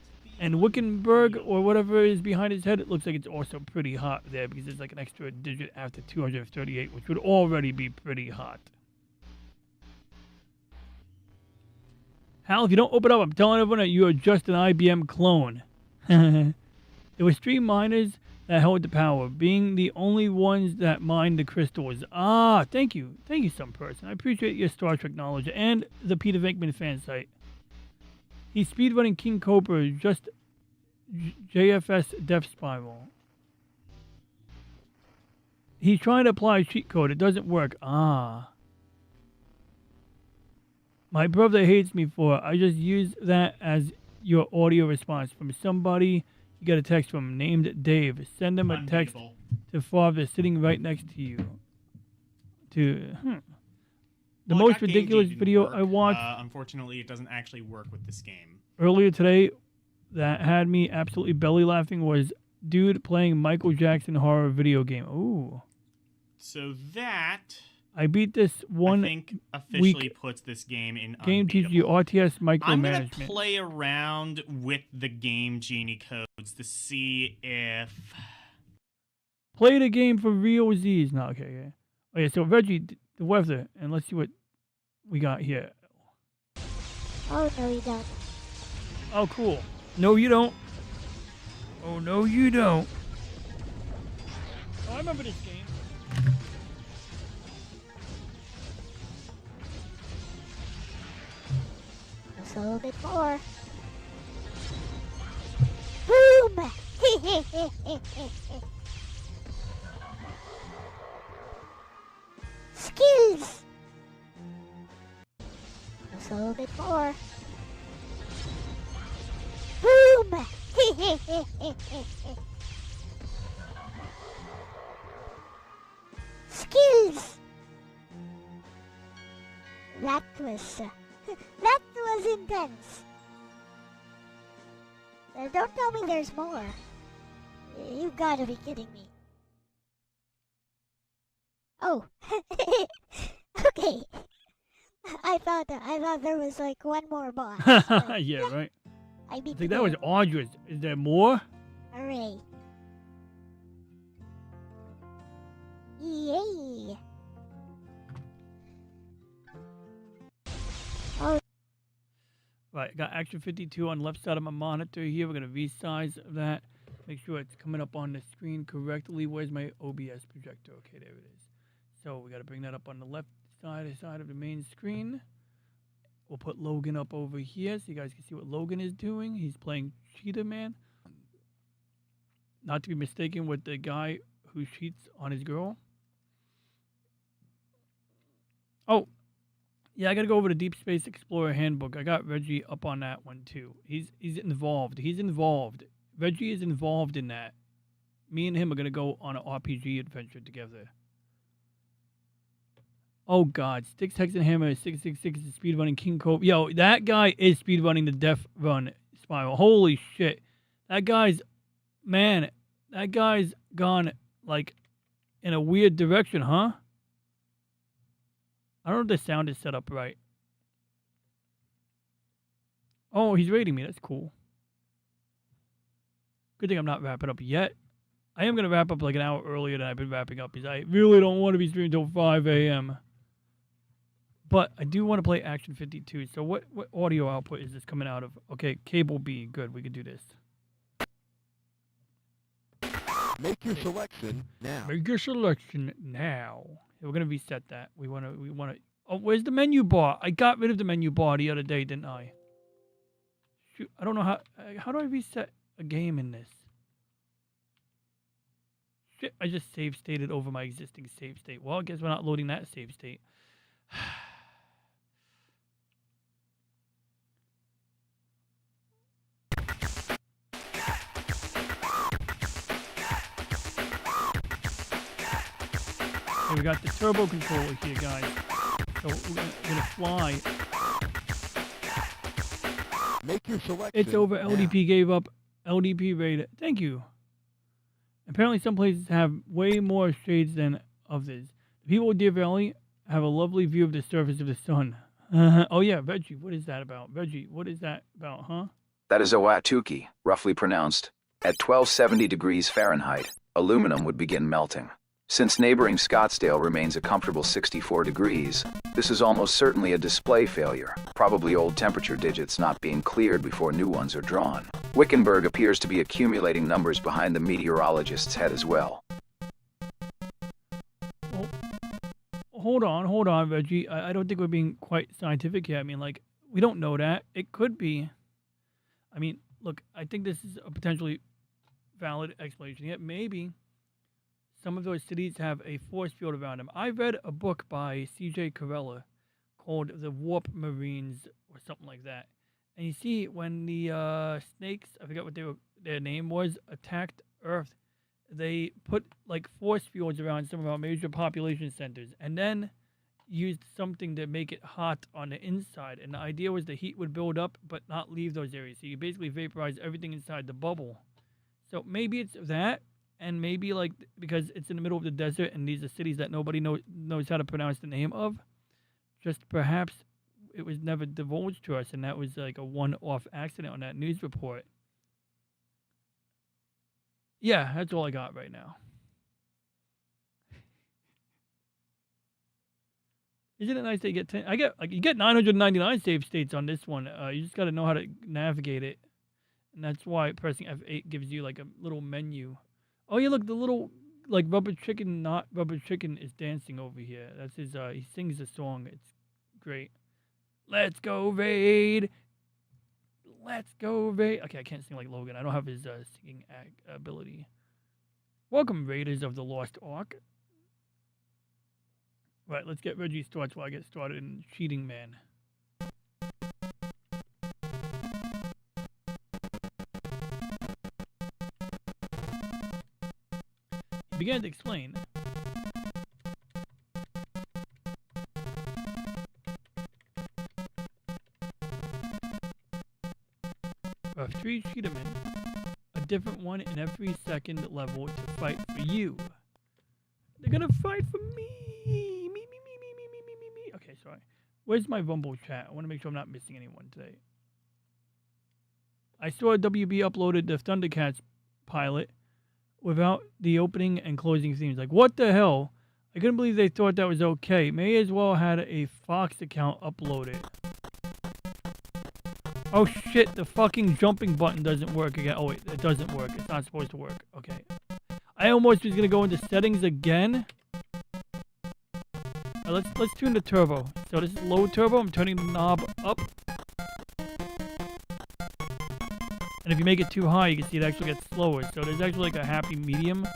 And Wickenburg, or whatever is behind his head, it looks like it's also pretty hot there because there's like an extra digit after 238, which would already be pretty hot. Hal, if you don't open up, I'm telling everyone that you are just an IBM clone. There was 3 miners that held the power, being the only ones that mined the crystals. Ah, thank you. Thank you, some person. I appreciate your Star Trek knowledge and the Peter Venkman fan site. He's speedrunning King Cobra, just JFS Death Spiral. He's trying to apply a cheat code. It doesn't work. Ah. My brother hates me for it. I just use that as your audio response from somebody. You got a text from named Dave. Send them a text to father sitting right next to you. The most ridiculous video I watched. Unfortunately, it doesn't actually work with this game. Earlier today, that had me absolutely belly laughing was dude playing Michael Jackson horror video game. Ooh. So that I beat this one. I think officially puts this game in. Game teaches you RTS micromanagement. I'm gonna play around with the game genie codes to see if. Play the game for real Z's. No, okay. Oh yeah. So Reggie, the weather, and let's see what we got here. Oh no, you don't. Oh, cool. No, you don't. Oh, no, you don't. Oh, I remember this game. Just a little bit more. Boom! Skills! Just a little bit more. Boom! Skills! That was intense. Don't tell me there's more. You've got to be kidding me. Oh. Okay. I thought there was like one more boss. Yeah, right. I think that was arduous. Is there more? Hooray. Yay. Oh. Right, got Action 52 on the left side of my monitor here. We're going to resize that. Make sure it's coming up on the screen correctly. Where's my OBS projector? Okay, there it is. So we got to bring that up on the left side of the main screen. We'll put Logan up over here so you guys can see what Logan is doing. He's playing Cheetah Man. Not to be mistaken with the guy who cheats on his girl. Oh, yeah, I got to go over the Deep Space Explorer Handbook. I got Reggie up on that one too. He's involved. He's involved. Reggie is involved in that. Me and him are going to go on an RPG adventure together. Oh, God. Sticks, Hex, and Hammer 666 is speedrunning King Cobra. Yo, that guy is speedrunning the Death Run Spiral. Holy shit. That guy's gone, like, in a weird direction, huh? I don't know if the sound is set up right. Oh, he's rating me. That's cool. Good thing I'm not wrapping up yet. I am going to wrap up like an hour earlier than I've been wrapping up because I really don't want to be streaming until 5 a.m. But I do want to play Action 52. So what audio output is this coming out of? Okay, cable B. Good, we can do this. Make your selection now. Make your selection now. We're gonna reset that. We wanna. Oh, where's the menu bar? I got rid of the menu bar the other day, didn't I? Shoot, I don't know how. How do I reset a game in this? Shit, I just save stated over my existing save state. Well, I guess we're not loading that save state. Okay, we got the turbo controller here, guys. So we're gonna fly. Make your selection. It's over. now. LDP gave up. LDP rated. Thank you. Apparently, some places have way more shades than others. The people of Deer Valley have a lovely view of the surface of the sun. Oh yeah, Reggie. What is that about? Reggie, what is that about, huh? That is Owatuki, roughly pronounced. At 1270 degrees Fahrenheit, aluminum would begin melting. Since neighboring Scottsdale remains a comfortable 64 degrees, this is almost certainly a display failure, probably old temperature digits not being cleared before new ones are drawn. Wickenburg appears to be accumulating numbers behind the meteorologist's head as well. Hold on, Reggie. I don't think we're being quite scientific here. I mean, like, we don't know that. It could be. I mean, look, I think this is a potentially valid explanation. Yet maybe some of those cities have a force field around them. I read a book by C.J. Carella called The Warp Marines or something like that. And you see, when the snakes, I forget what their name was, attacked Earth, they put like force fields around some of our major population centers and then used something to make it hot on the inside. And the idea was the heat would build up but not leave those areas. So you basically vaporize everything inside the bubble. So maybe it's that, and maybe like because it's in the middle of the desert and these are cities that nobody knows how to pronounce the name of, just perhaps it was never divulged to us and that was like a one-off accident on that news report. Yeah, that's all I got right now. Isn't it nice that you get 10? You get 999 save states on this one. You just got to know how to navigate it, and that's why pressing F8 gives you like a little menu. Oh yeah, look, the little like rubber chicken, not rubber chicken, is dancing over here. That's his. He sings a song. It's great. Let's go raid. Let's go raid. Okay, I can't sing like Logan. I don't have his singing ability. Welcome, Raiders of the Lost Ark. Right, let's get Reggie's thoughts while I get started in Cheating Man. He began to explain. We have 3 Cheetahmen, a different one in every second level to fight for you. They're gonna fight for me. Me. Okay, sorry. Where's my Rumble chat? I want to make sure I'm not missing anyone today. I saw WB uploaded the Thundercats pilot without the opening and closing themes. Like, what the hell? I couldn't believe they thought that was okay. May as well had a Fox account uploaded. Oh shit, the fucking jumping button doesn't work again. Oh wait, it doesn't work. It's not supposed to work. Okay. I almost was gonna go into settings again. Let's tune the turbo. So this is low turbo. I'm turning the knob up. And if you make it too high, you can see it actually gets slower. So there's actually like a happy medium.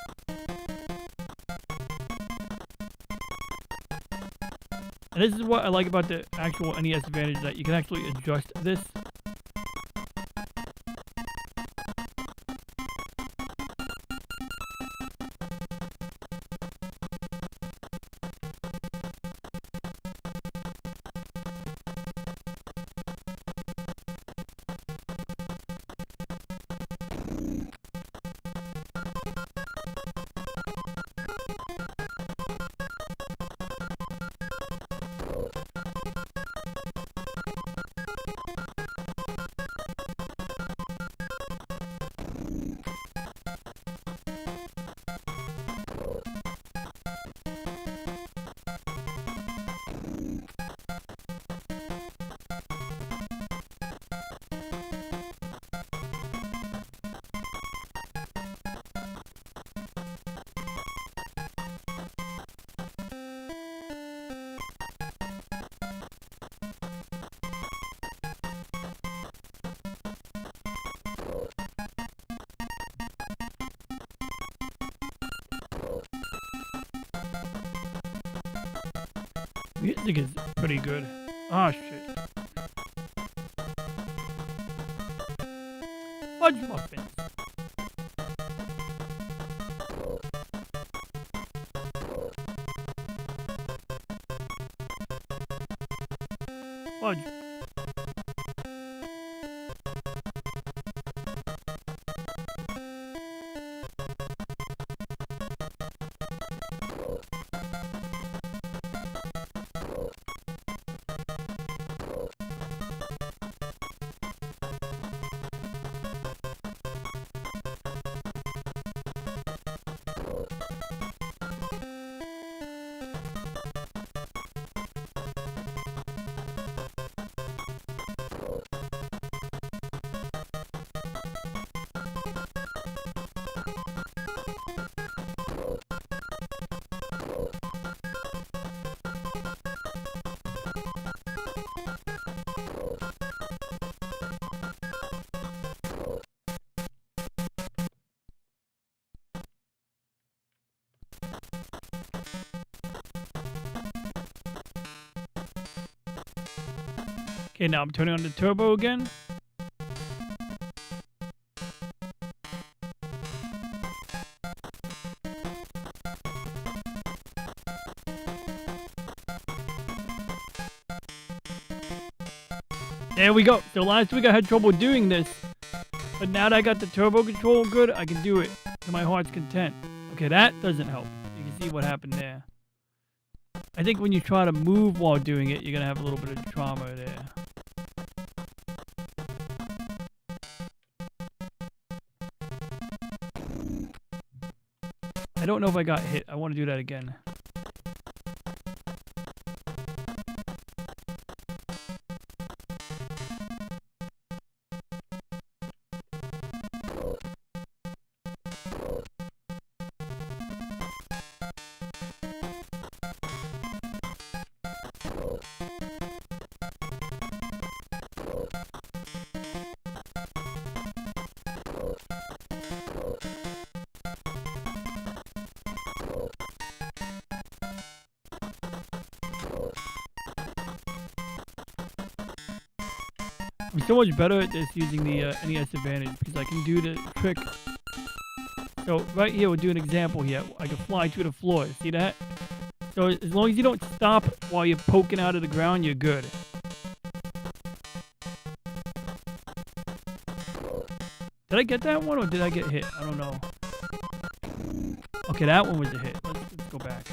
And this is what I like about the actual NES Advantage, that you can actually adjust this. Music is pretty good. Ah, shit. Fudge muffins. Fudge. Okay, now I'm turning on the turbo again. There we go. So last week I had trouble doing this, but now that I got the turbo control good, I can do it to my heart's content. Okay, that doesn't help. You can see what happened there. I think when you try to move while doing it, you're going to have a little bit of trauma there. I don't know if I got hit. I want to do that again. I'm so much better at this using the NES Advantage because I can do the trick. So right here, we'll do an example here. I can fly to the floor. See that? So as long as you don't stop while you're poking out of the ground, you're good. Did I get that one or did I get hit? I don't know. Okay, that one was a hit. Let's go back.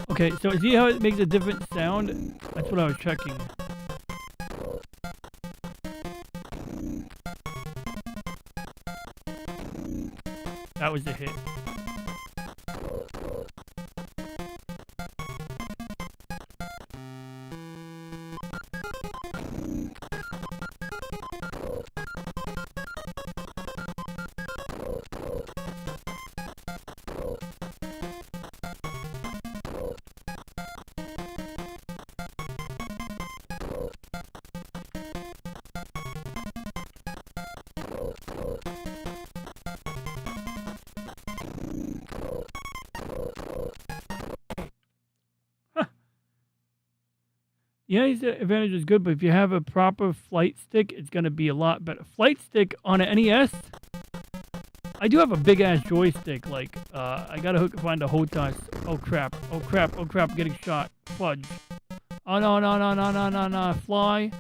Okay, so see how it makes a different sound? That's what I was checking. That was the hit. Yeah, his advantage is good, but if you have a proper flight stick, it's going to be a lot better. Flight stick on an NES? I do have a big-ass joystick. Like, I got to find a HOTAS. Oh, crap. Oh, crap. Oh, crap. I'm getting shot. Fudge. Oh, no, no, no, no, no, no, no. Fly.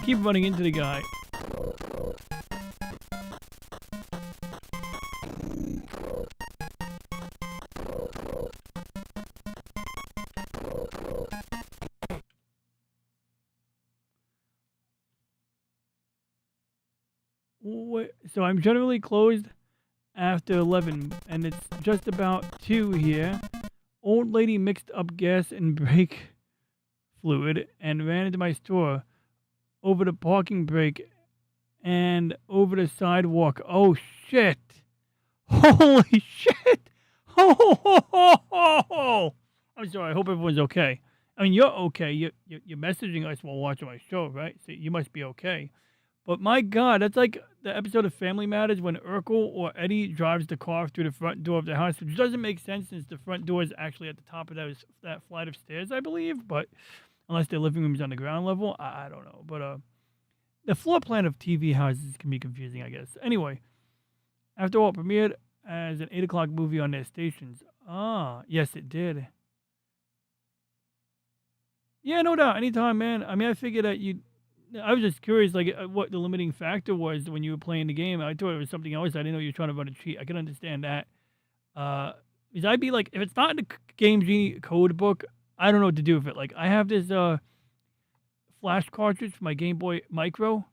keep running into the guy. So I'm generally closed after 11, and it's just about 2 here. Old lady mixed up gas and brake fluid and ran into my store over the parking brake and over the sidewalk. Oh, shit. Holy shit. Oh, I'm sorry. I hope everyone's okay. I mean, you're okay. You're messaging us while watching my show, right? So you must be okay. But my God, that's like the episode of Family Matters when Urkel or Eddie drives the car through the front door of the house, which doesn't make sense since the front door is actually at the top of that flight of stairs, I believe. But unless their living room is on the ground level, I don't know. But the floor plan of TV houses can be confusing, I guess. Anyway, after all, it premiered as an 8 o'clock movie on their stations. Ah, yes, it did. Yeah, no doubt. Anytime, man. I mean, I figured that I was just curious, like, what the limiting factor was when you were playing the game. I thought it was something else. I didn't know you were trying to run a cheat. I can understand that. Because I'd be like, if it's not in the Game Genie code book, I don't know what to do with it. Like, I have this flash cartridge for my Game Boy Micro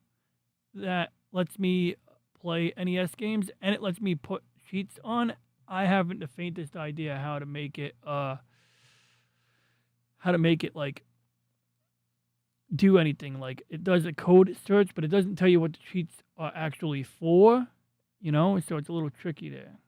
that lets me play NES games, and it lets me put cheats on. I haven't the faintest idea how to make it, like, do anything. Like, it does a code search, but it doesn't tell you what the cheats are actually for, so it's a little tricky there.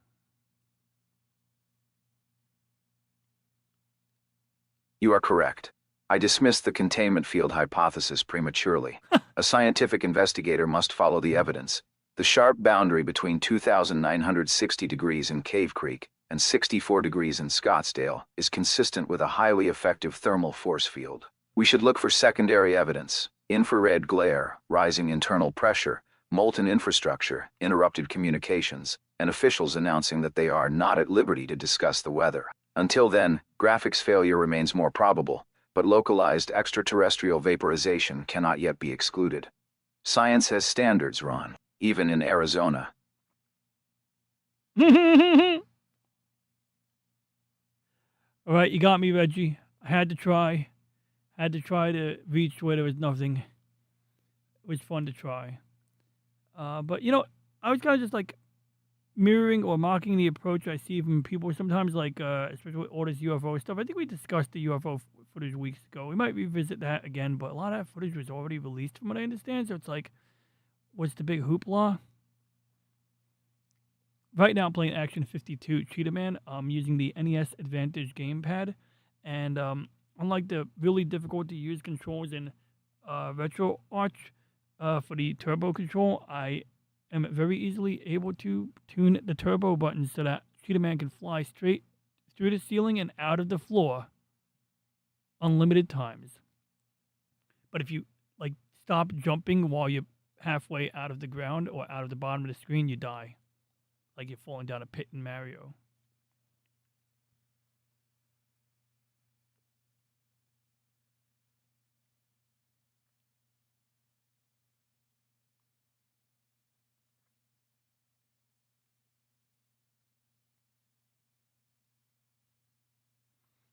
You are correct. I dismissed the containment field hypothesis prematurely. A scientific investigator must follow the evidence. The sharp boundary between 2,960 degrees in Cave Creek and 64 degrees in Scottsdale is consistent with a highly effective thermal force field. We should look for secondary evidence: infrared glare, rising internal pressure, molten infrastructure, interrupted communications, and officials announcing that they are not at liberty to discuss the weather. Until then, graphics failure remains more probable, but localized extraterrestrial vaporization cannot yet be excluded. Science has standards, Ron, even in Arizona. All right, you got me, Reggie. I had to try. Had to try to reach where there was nothing. It was fun to try. But, I was kind of just like mirroring or mocking the approach I see from people sometimes, like, especially with all this UFO stuff. I think we discussed the UFO footage weeks ago. We might revisit that again, but a lot of that footage was already released from what I understand. So it's like, what's the big hoopla? Right now I'm playing Action 52 Cheetah Man. I'm using the NES Advantage gamepad. And unlike the really difficult to use controls in Retro Arch for the turbo control, I am very easily able to tune the turbo buttons so that Cheetah Man can fly straight through the ceiling and out of the floor unlimited times. But if you stop jumping while you're halfway out of the ground or out of the bottom of the screen, you die. Like you're falling down a pit in Mario.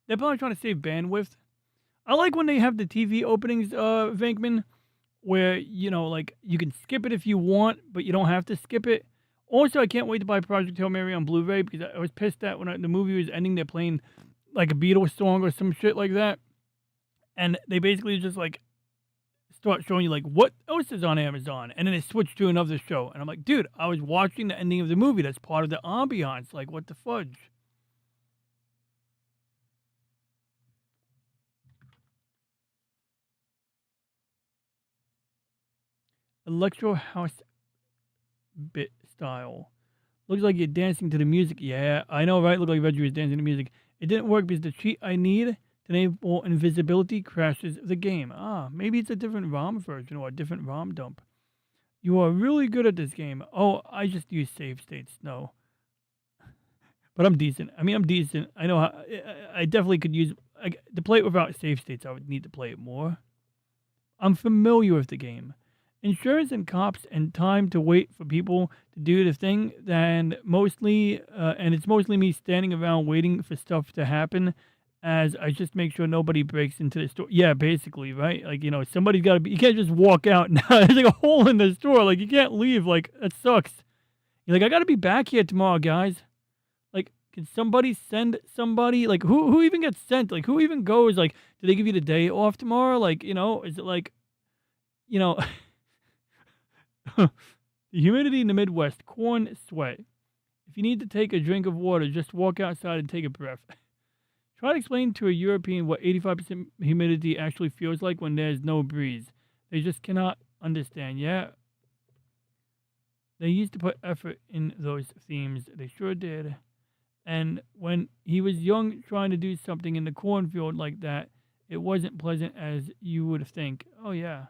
They're probably trying to save bandwidth. I like when they have the TV openings, Venkman, where, you can skip it if you want, but you don't have to skip it. Also, I can't wait to buy Project Hail Mary on Blu-ray because I was pissed that when the movie was ending, they're playing like a Beatles song or some shit like that. And they basically just start showing you what else is on Amazon. And then they switch to another show. And I'm like, dude, I was watching the ending of the movie. That's part of the ambiance. Like, what the fudge? Electro house bit style. Looks like you're dancing to the music. Yeah, I know, right? Look like Reggie was dancing to music. It didn't work because the cheat I need to enable invisibility crashes the game. Maybe it's a different ROM version or a different ROM dump. You are really good at this game. Oh, I just use save states. No. But I'm decent. I'm decent. I know how. I definitely could use. To play it without save states, I would need to play it more. I'm familiar with the game. insurance and cops and time to wait for people to do the thing, then mostly, and it's mostly me standing around waiting for stuff to happen as I just make sure nobody breaks into the store. Yeah, basically, right? Like, somebody's got to be, you can't just walk out now. There's like a hole in the store. Like, you can't leave. Like, that sucks. You're like, I got to be back here tomorrow, guys. Like, can somebody send somebody? Like, who even gets sent? Like, who even goes? Like, do they give you the day off tomorrow? Like, is it like, the humidity in the Midwest, corn sweat. If you need to take a drink of water, just walk outside and take a breath. Try to explain to a European what 85% humidity actually feels like when there's no breeze. They just cannot understand. Yeah. They used to put effort in those themes. They sure did. And when he was young trying to do something in the cornfield like that, it wasn't pleasant as you would think. Oh, yeah.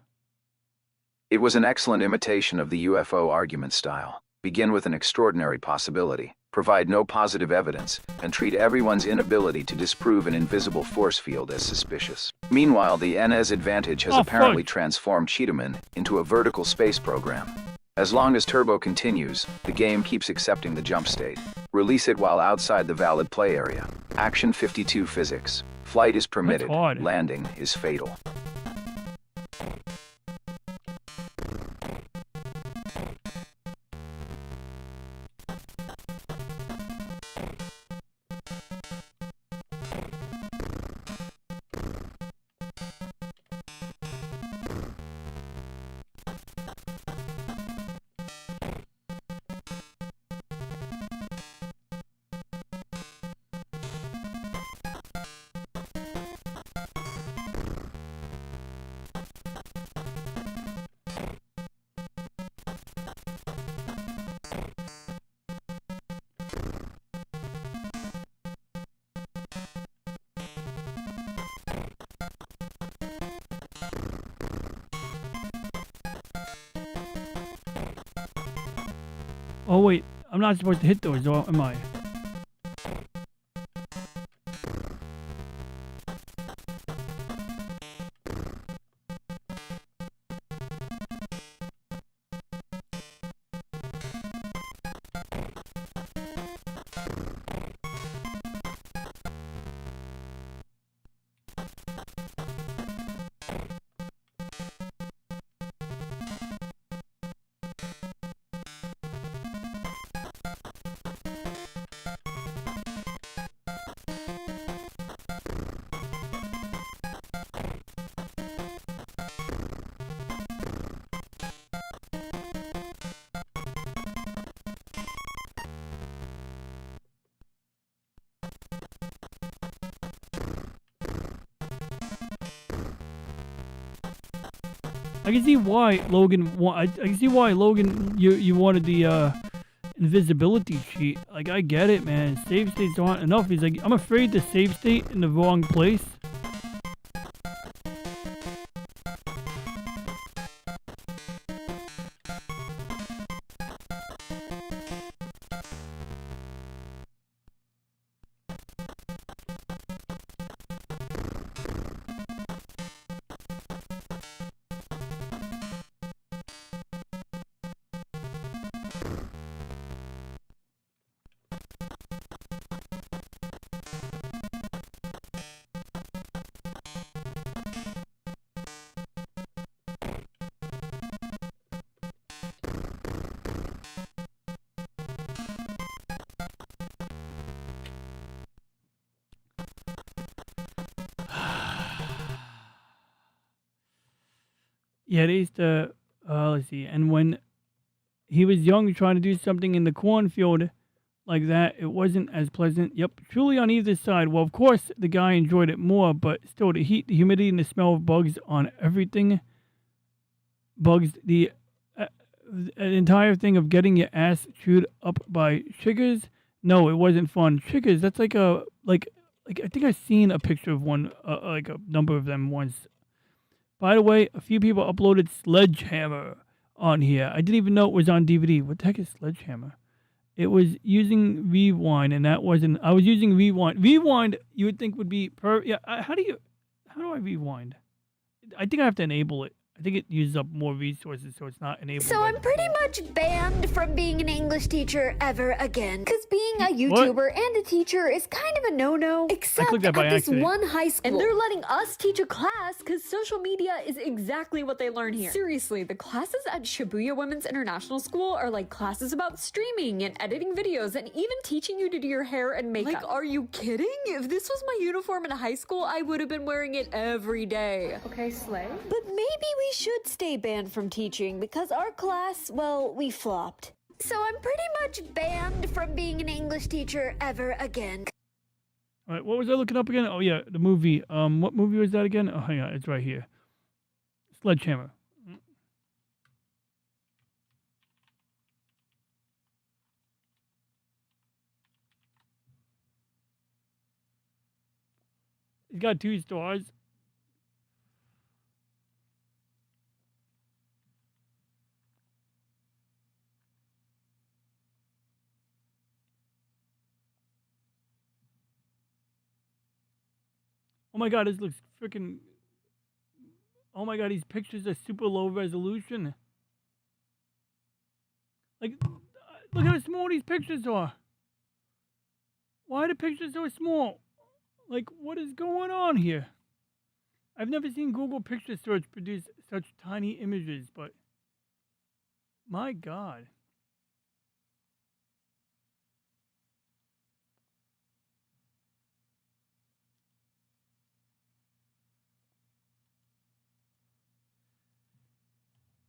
It was an excellent imitation of the UFO argument style. Begin with an extraordinary possibility, provide no positive evidence, and treat everyone's inability to disprove an invisible force field as suspicious. Meanwhile, the NS Advantage has apparently transformed Cheetahman into a vertical space program. As long as Turbo continues, the game keeps accepting the jump state. Release it while outside the valid play area. Action 52 physics. Flight is permitted. Landing is fatal. Oh, wait. I'm not supposed to hit those, or am I? I can see why Logan. I can see why Logan. You wanted the invisibility cheat. Like, I get it, man. Save states aren't enough. He's like, I'm afraid to save state in the wrong place. Yeah, they used to, let's see, and when he was young trying to do something in the cornfield like that, it wasn't as pleasant. Yep, truly on either side. Well, of course, the guy enjoyed it more, but still, the heat, the humidity, and the smell of bugs on everything, the entire thing of getting your ass chewed up by chiggers. No, it wasn't fun. Chiggers, that's like I think I've seen a picture of one, like a number of them once. By the way, a few people uploaded Sledgehammer on here. I didn't even know it was on DVD. What the heck is Sledgehammer? It was using Rewind, and that wasn't. I was using Rewind. Rewind, you would think would be yeah. How do I rewind? I think I have to enable it. I think it uses up more resources, so it's not enabled. So by I'm pretty much banned from being an English teacher ever again. Because being a YouTuber and a teacher is kind of a no-no. Except clicked that by at this accident. one high school. And they're letting us teach a class because social media is exactly what they learn here. Seriously, the classes at Shibuya Women's International School are like classes about streaming and editing videos and even teaching you to do your hair and makeup. Like, are you kidding? If this was my uniform in high school, I would have been wearing it every day. Okay, Slay. But maybe we should stay banned from teaching because our class, well, we flopped. So I'm pretty much banned from being an English teacher ever again. All right, what was I looking up again? Oh yeah, the movie. What movie was that again? Oh, hang on, it's right here. Sledgehammer. It's got 2 stars. Oh my god, this looks freaking. Oh my god, these pictures are super low resolution. Like, look how small these pictures are. Why are the pictures so small? Like, what is going on here? I've never seen Google Picture Search produce such tiny images, but my god.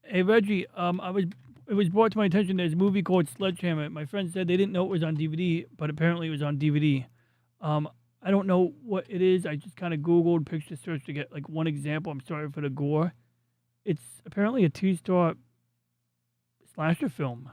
Hey Reggie, it was brought to my attention there's a movie called Sledgehammer. My friend said they didn't know it was on DVD, but apparently it was on DVD. I don't know what it is. I just kind of Googled picture search to get like one example. I'm sorry for the gore. It's apparently a 2-star slasher film.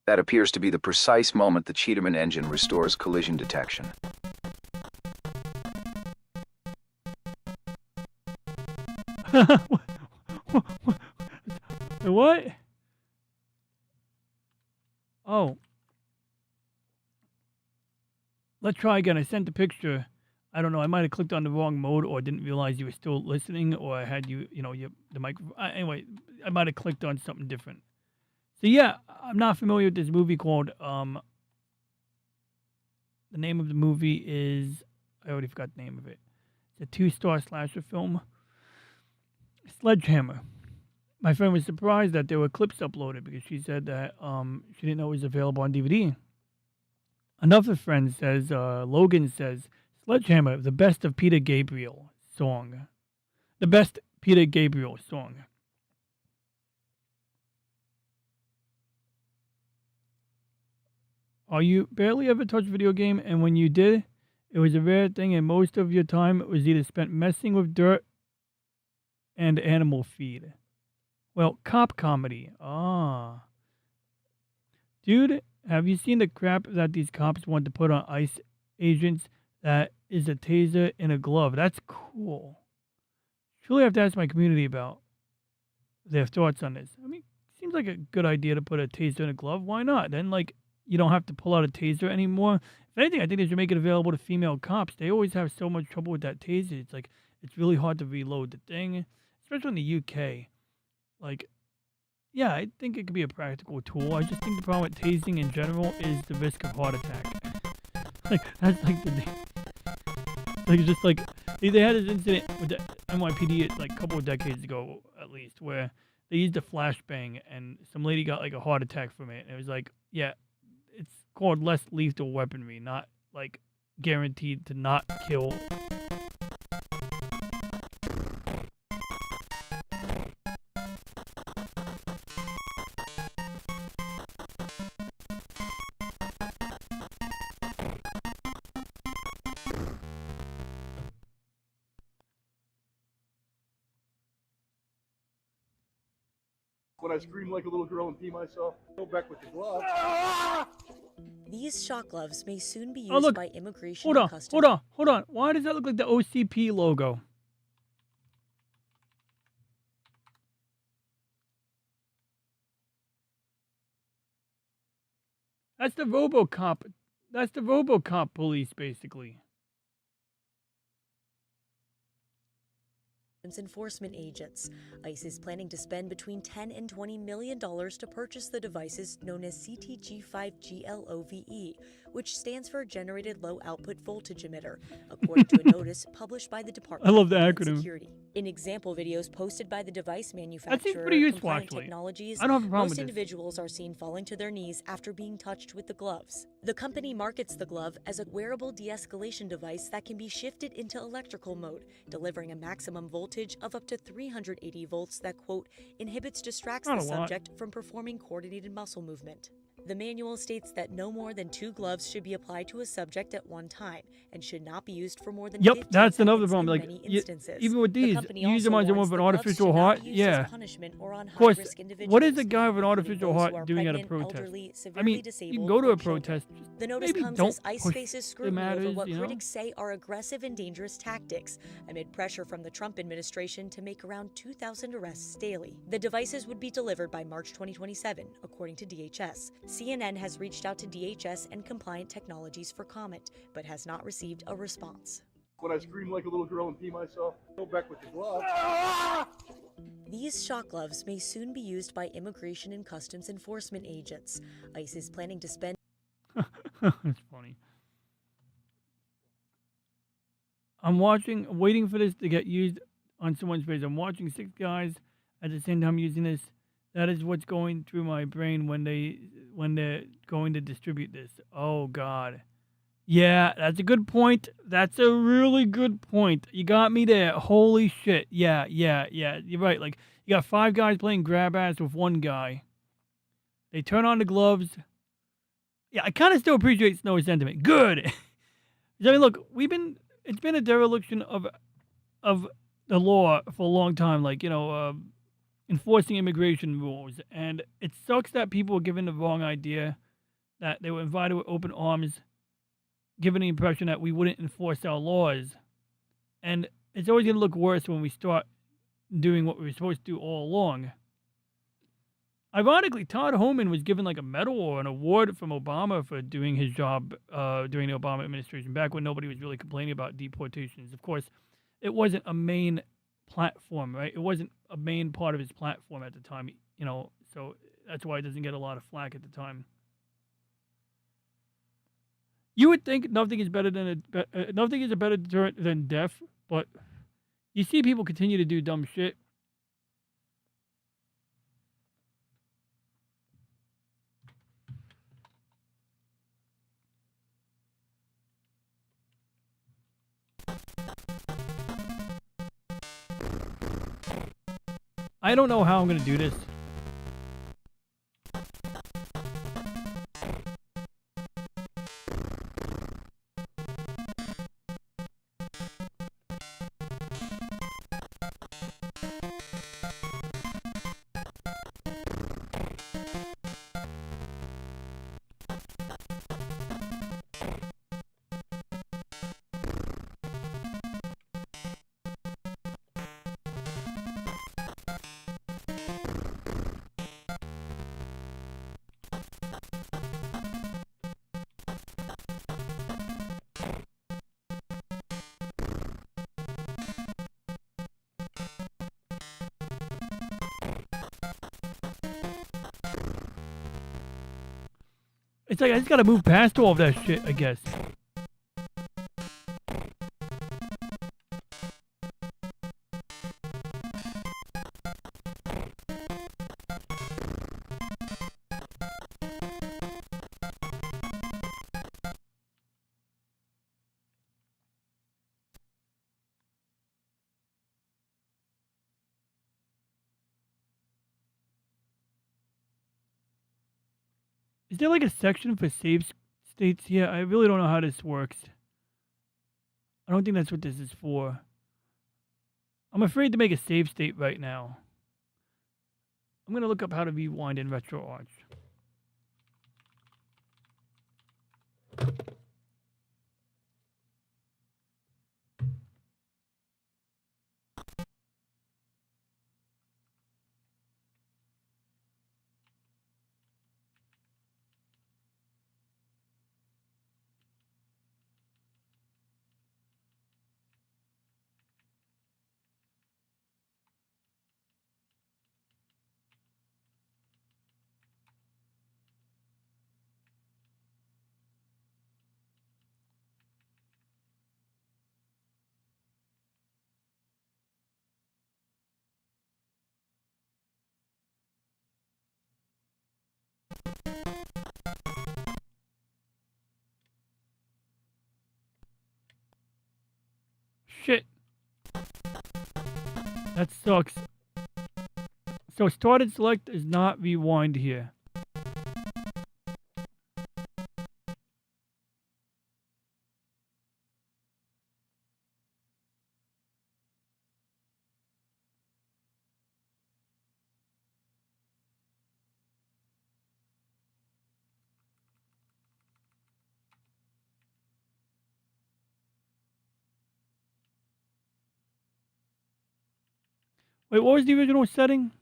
That appears to be the precise moment the Cheetahman engine restores collision detection. What? Oh. Let's try again. I sent the picture. I don't know. I might have clicked on the wrong mode or didn't realize you were still listening or I had you, the microphone. Anyway, I might have clicked on something different. So yeah, I'm not familiar with this movie called, the name of the movie is, I already forgot the name of it. It's a 2-star slasher film. Sledgehammer. My friend was surprised that there were clips uploaded because she said that she didn't know it was available on DVD. Another friend says, Logan says, Sledgehammer, the best of Peter Gabriel song. The best Peter Gabriel song. Are you barely ever touch video game, and when you did, it was a rare thing, and most of your time was either spent messing with dirt and animal feed. Well, cop comedy. Ah. Dude, have you seen the crap that these cops want to put on ICE agents? That is a taser in a glove. That's cool. Surely I have to ask my community about their thoughts on this. I mean, seems like a good idea to put a taser in a glove. Why not? Then, like, you don't have to pull out a taser anymore. If anything, I think they should make it available to female cops. They always have so much trouble with that taser. It's like, it's really hard to reload the thing, especially in the UK. Like, yeah, I think it could be a practical tool. I just think the problem with tasing in general is the risk of heart attack. Like, that's like they had this incident with the NYPD like a couple of decades ago, at least, where they used a flashbang and some lady got like a heart attack from it. And it was like, yeah, it's called less lethal weaponry, not like guaranteed to not kill. When I scream like a little girl and pee myself, go back with the glove. These shock gloves may soon be Oh, used look. by immigration Hold and on, customs. hold on, hold on. Why does that look like the OCP logo? That's the RoboCop. That's the RoboCop police, basically. Enforcement agents. ICE is planning to spend between $10 and $20 million to purchase the devices known as CTG5GLOVE, which stands for Generated Low Output Voltage Emitter, according to a notice published by the Department I love of the Homeland acronym. Security. In example videos posted by the device That seems manufacturer, pretty useful, Compliant actually. Technologies, I don't have a problem most with this. individuals are seen falling to their knees after being touched with the gloves. The company markets the glove as a wearable de-escalation device that can be shifted into electrical mode, delivering a maximum voltage of up to 380 volts that, quote, distracts Not the a lot. subject from performing coordinated muscle movement. The manual states that no more than 2 gloves should be applied to a subject at one time and should not be used for more than 15 Yep, that's another seconds problem. in Like, many instances. even with The these, company you use also them on warns with an the gloves artificial should not heart. be used Yeah. as punishment or on Of course, high-risk what is individuals, a guy with an including artificial those who heart are doing at a pregnant, protest? elderly, I severely mean, you disabled, can go to or a children. protest. The notice Maybe comes don't as ICE push faces the scrutiny matters, over what you know? critics say are aggressive and dangerous tactics, amid pressure from the Trump administration to make around 2,000 arrests daily. The devices would be delivered by March 2027, according to DHS. CNN has reached out to DHS and Compliant Technologies for comment, but has not received a response. When I scream like a little girl and pee myself, go back with the glove. These shock gloves may soon be used by immigration and customs enforcement agents. ICE is planning to spend. That's funny. I'm waiting for this to get used on someone's face. I'm watching 6 guys at the same time using this. That is what's going through my brain when they're going to distribute this. Oh God. Yeah, that's a good point. That's a really good point. You got me there. Holy shit. Yeah. You're right. Like, you got 5 guys playing grab ass with 1 guy. They turn on the gloves. Yeah, I kind of still appreciate Snow's sentiment. Good. I mean, look, it's been a dereliction of the law for a long time. Like, enforcing immigration rules, and it sucks that people were given the wrong idea, that they were invited with open arms, given the impression that we wouldn't enforce our laws, and it's always going to look worse when we start doing what we were supposed to do all along. Ironically, Todd Homan was given like a medal or an award from Obama for doing his job during the Obama administration, back when nobody was really complaining about deportations. Of course, it wasn't a main platform, right? It wasn't a main part of his platform at the time, so that's why it doesn't get a lot of flack at the time. You would think nothing is a better deterrent than death, but you see people continue to do dumb shit. I don't know how I'm going to do this. It's like I just gotta move past all of that shit, I guess. Is there like a section for save states here? I really don't know how this works. I don't think that's what this is for. I'm afraid to make a save state right now. I'm going to look up how to rewind in RetroArch. shit. That sucks. So start and select is not rewind here. Wait, what was the original setting?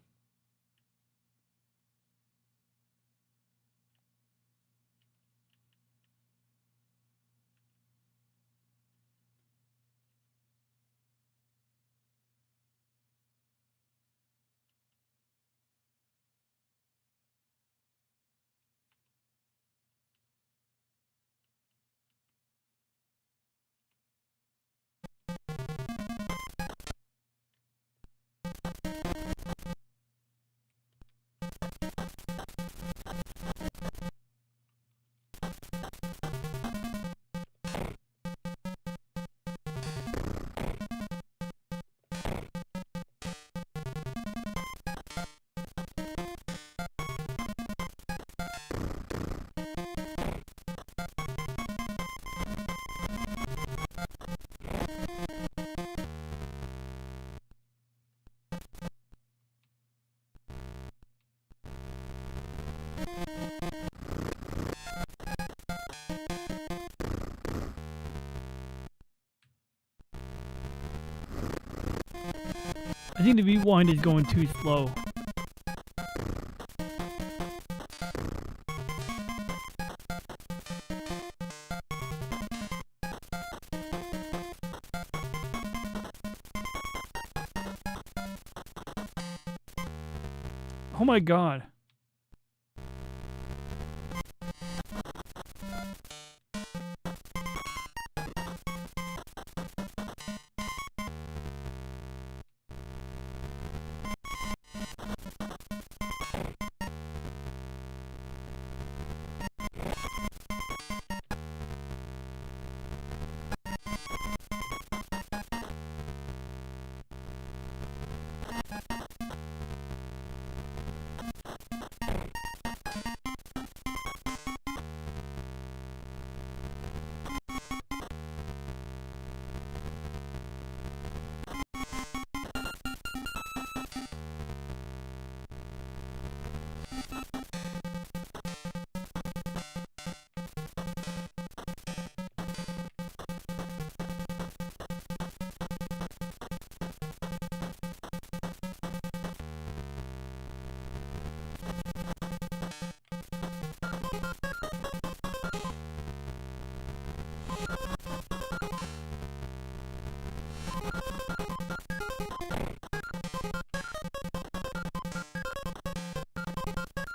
I think the rewind is going too slow. Oh my god.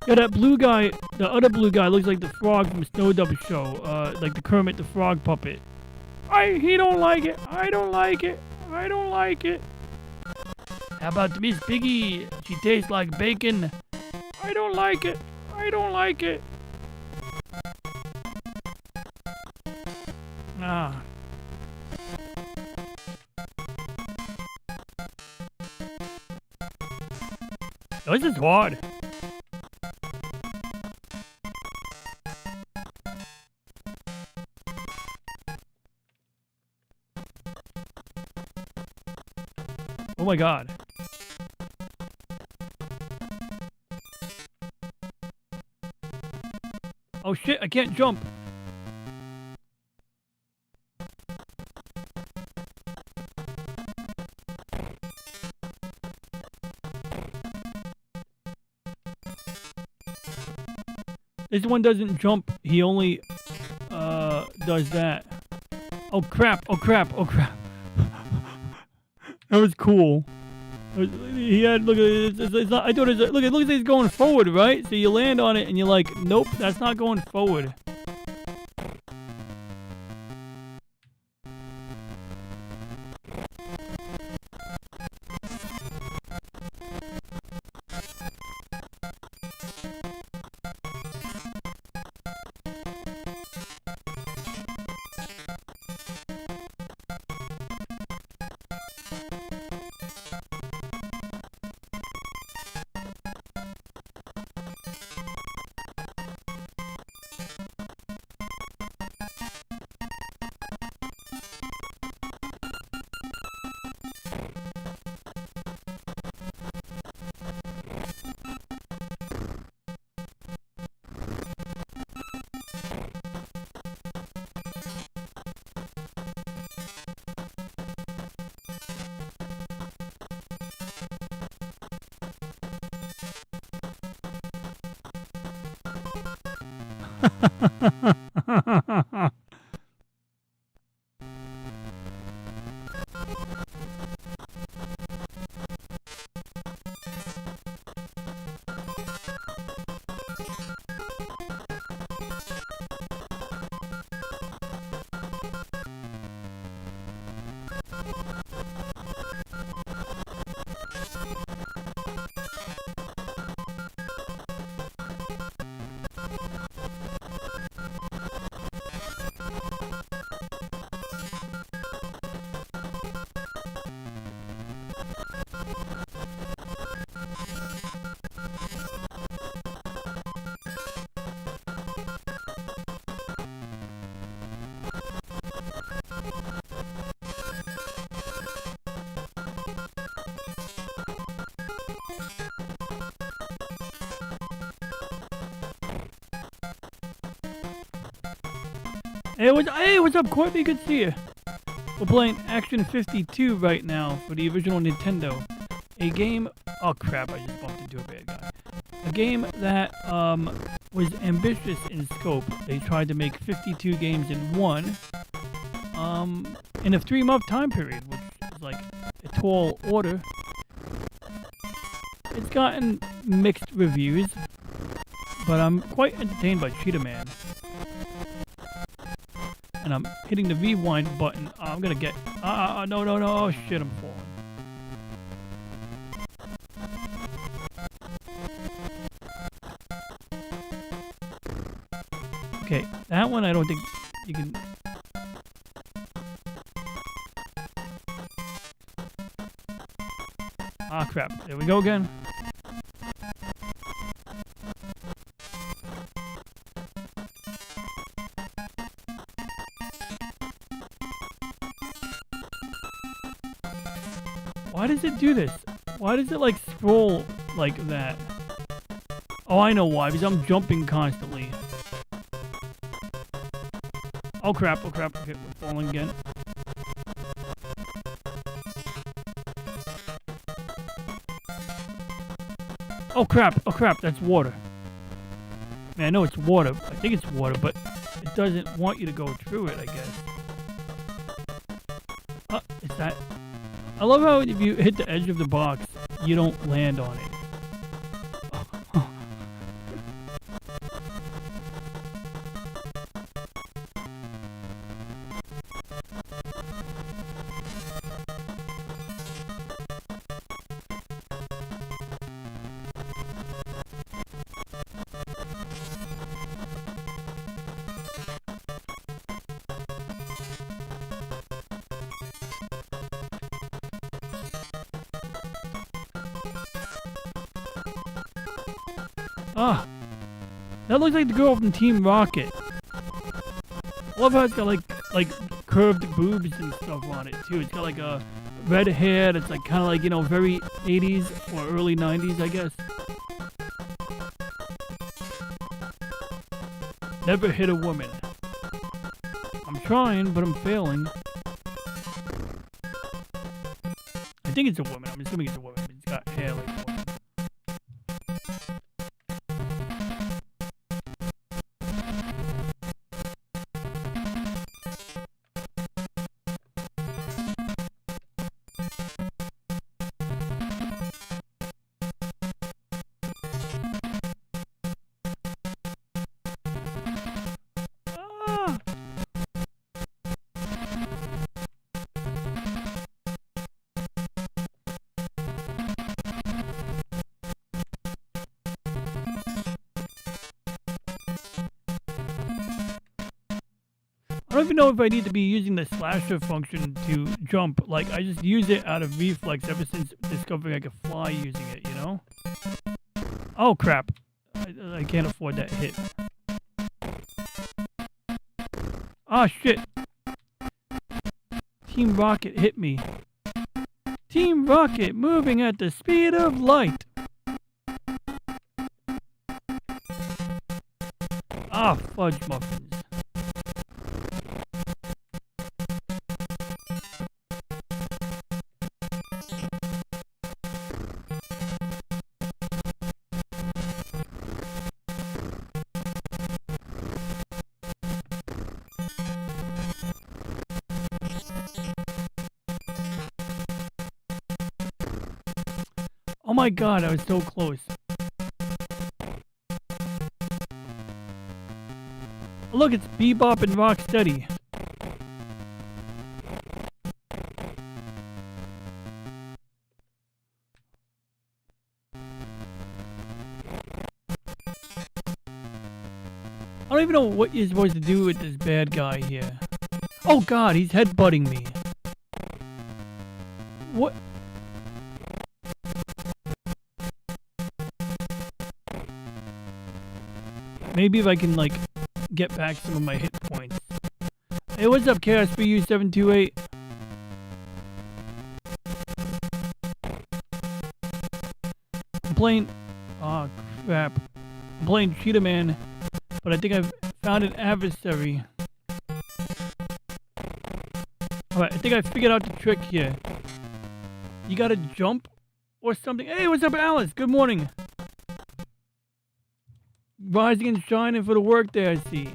Yeah, that blue guy, the other blue guy looks like the frog from Snow Dub Show, like the Kermit the Frog puppet. He don't like it. I don't like it. I don't like it. How about Miss Piggy? She tastes like bacon. I don't like it. I don't like it. Ah. This is hard. Oh my god. Oh shit, I can't jump. This one doesn't jump, he only does that. Oh crap, oh crap, oh crap. That was cool. He had, look, it's not, I thought it was, look, it looks like he's going forward, right? So you land on it and you're like, nope, that's not going forward. Hey, what's up, Courtney? Good to see you. We're playing Action 52 right now for the original Nintendo. A game... Oh, crap, I just bumped into a bad guy. A game that was ambitious in scope. They tried to make 52 games in one in a 3-month time period, which is like a tall order. It's gotten mixed reviews, but I'm quite entertained by Cheetah Man. And I'm hitting the rewind button. I'm gonna get... no. Oh, shit, I'm falling. Okay, that one I don't think you can... Ah, crap. There we go again. Why does it do this? Why does it, like, scroll like that? Oh, I know why. Because I'm jumping constantly. Oh, crap. Oh, crap. Okay, we're falling again. Oh, crap. Oh, crap. That's water. I mean, I know it's water. I think it's water, but it doesn't want you to go through it, I guess. Oh, is that... I love how if you hit the edge of the box, you don't land on it. Ah, that looks like the girl from Team Rocket. I love how it's got like curved boobs and stuff on it too. It's got like a red hair that's like kind of like, you know, very 80s or early 90s, I guess. Never hit a woman. I'm trying, but I'm failing. I think it's a woman. I'm assuming it's a woman. It's got hair like a woman. I don't even know if I need to be using the slasher function to jump. Like, I just use it out of reflex ever since discovering I could fly using it, you know? Oh, crap. I can't afford that hit. Ah, shit. Team Rocket hit me. Team Rocket moving at the speed of light. Ah, fudge muffins. my god, I was so close. Look, it's Bebop and Rocksteady. I don't even know what you're supposed to do with this bad guy here. Oh god, he's headbutting me. What? Maybe if I can, like, get back some of my hit points. Hey, what's up, KSBU728? I'm playing... Oh, crap. I'm playing Cheetah Man, but I think I've found an adversary. Alright, I think I figured out the trick here. You gotta jump or something. Hey, what's up, Alice? Good morning. Rising and shining for the work day, I see.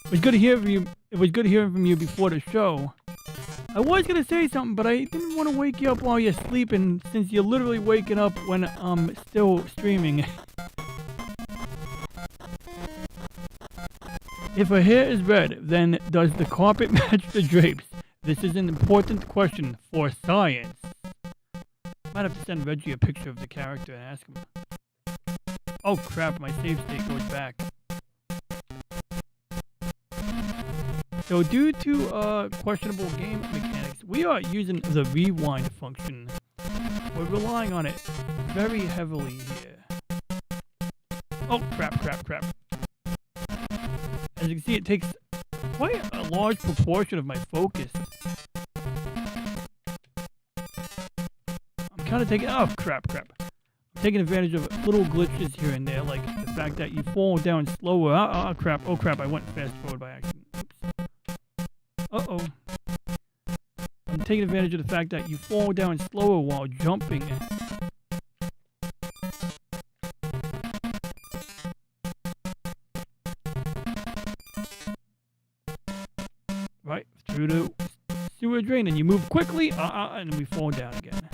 It was good to hear from you. It was good hearing from you before the show. I was gonna say something, but I didn't want to wake you up while you're sleeping, since you're literally waking up when I'm still streaming. If her hair is red, then does the carpet match the drapes? This is an important question for science. Might have to send Reggie a picture of the character and ask him. Oh crap, my save state goes back. So due to questionable game mechanics, we are using the rewind function. We're relying on it very heavily here. Oh crap, crap, crap. As you can see, it takes quite a large proportion of my focus. I'm kind of taking... Oh crap, crap. I'm taking advantage of little glitches here and there, like the fact that you fall down slower. Oh crap, oh crap, I went fast forward by accident. Uh-oh. I'm taking advantage of the fact that you fall down slower while jumping. Right, through the sewer drain, and you move quickly, and then we fall down again.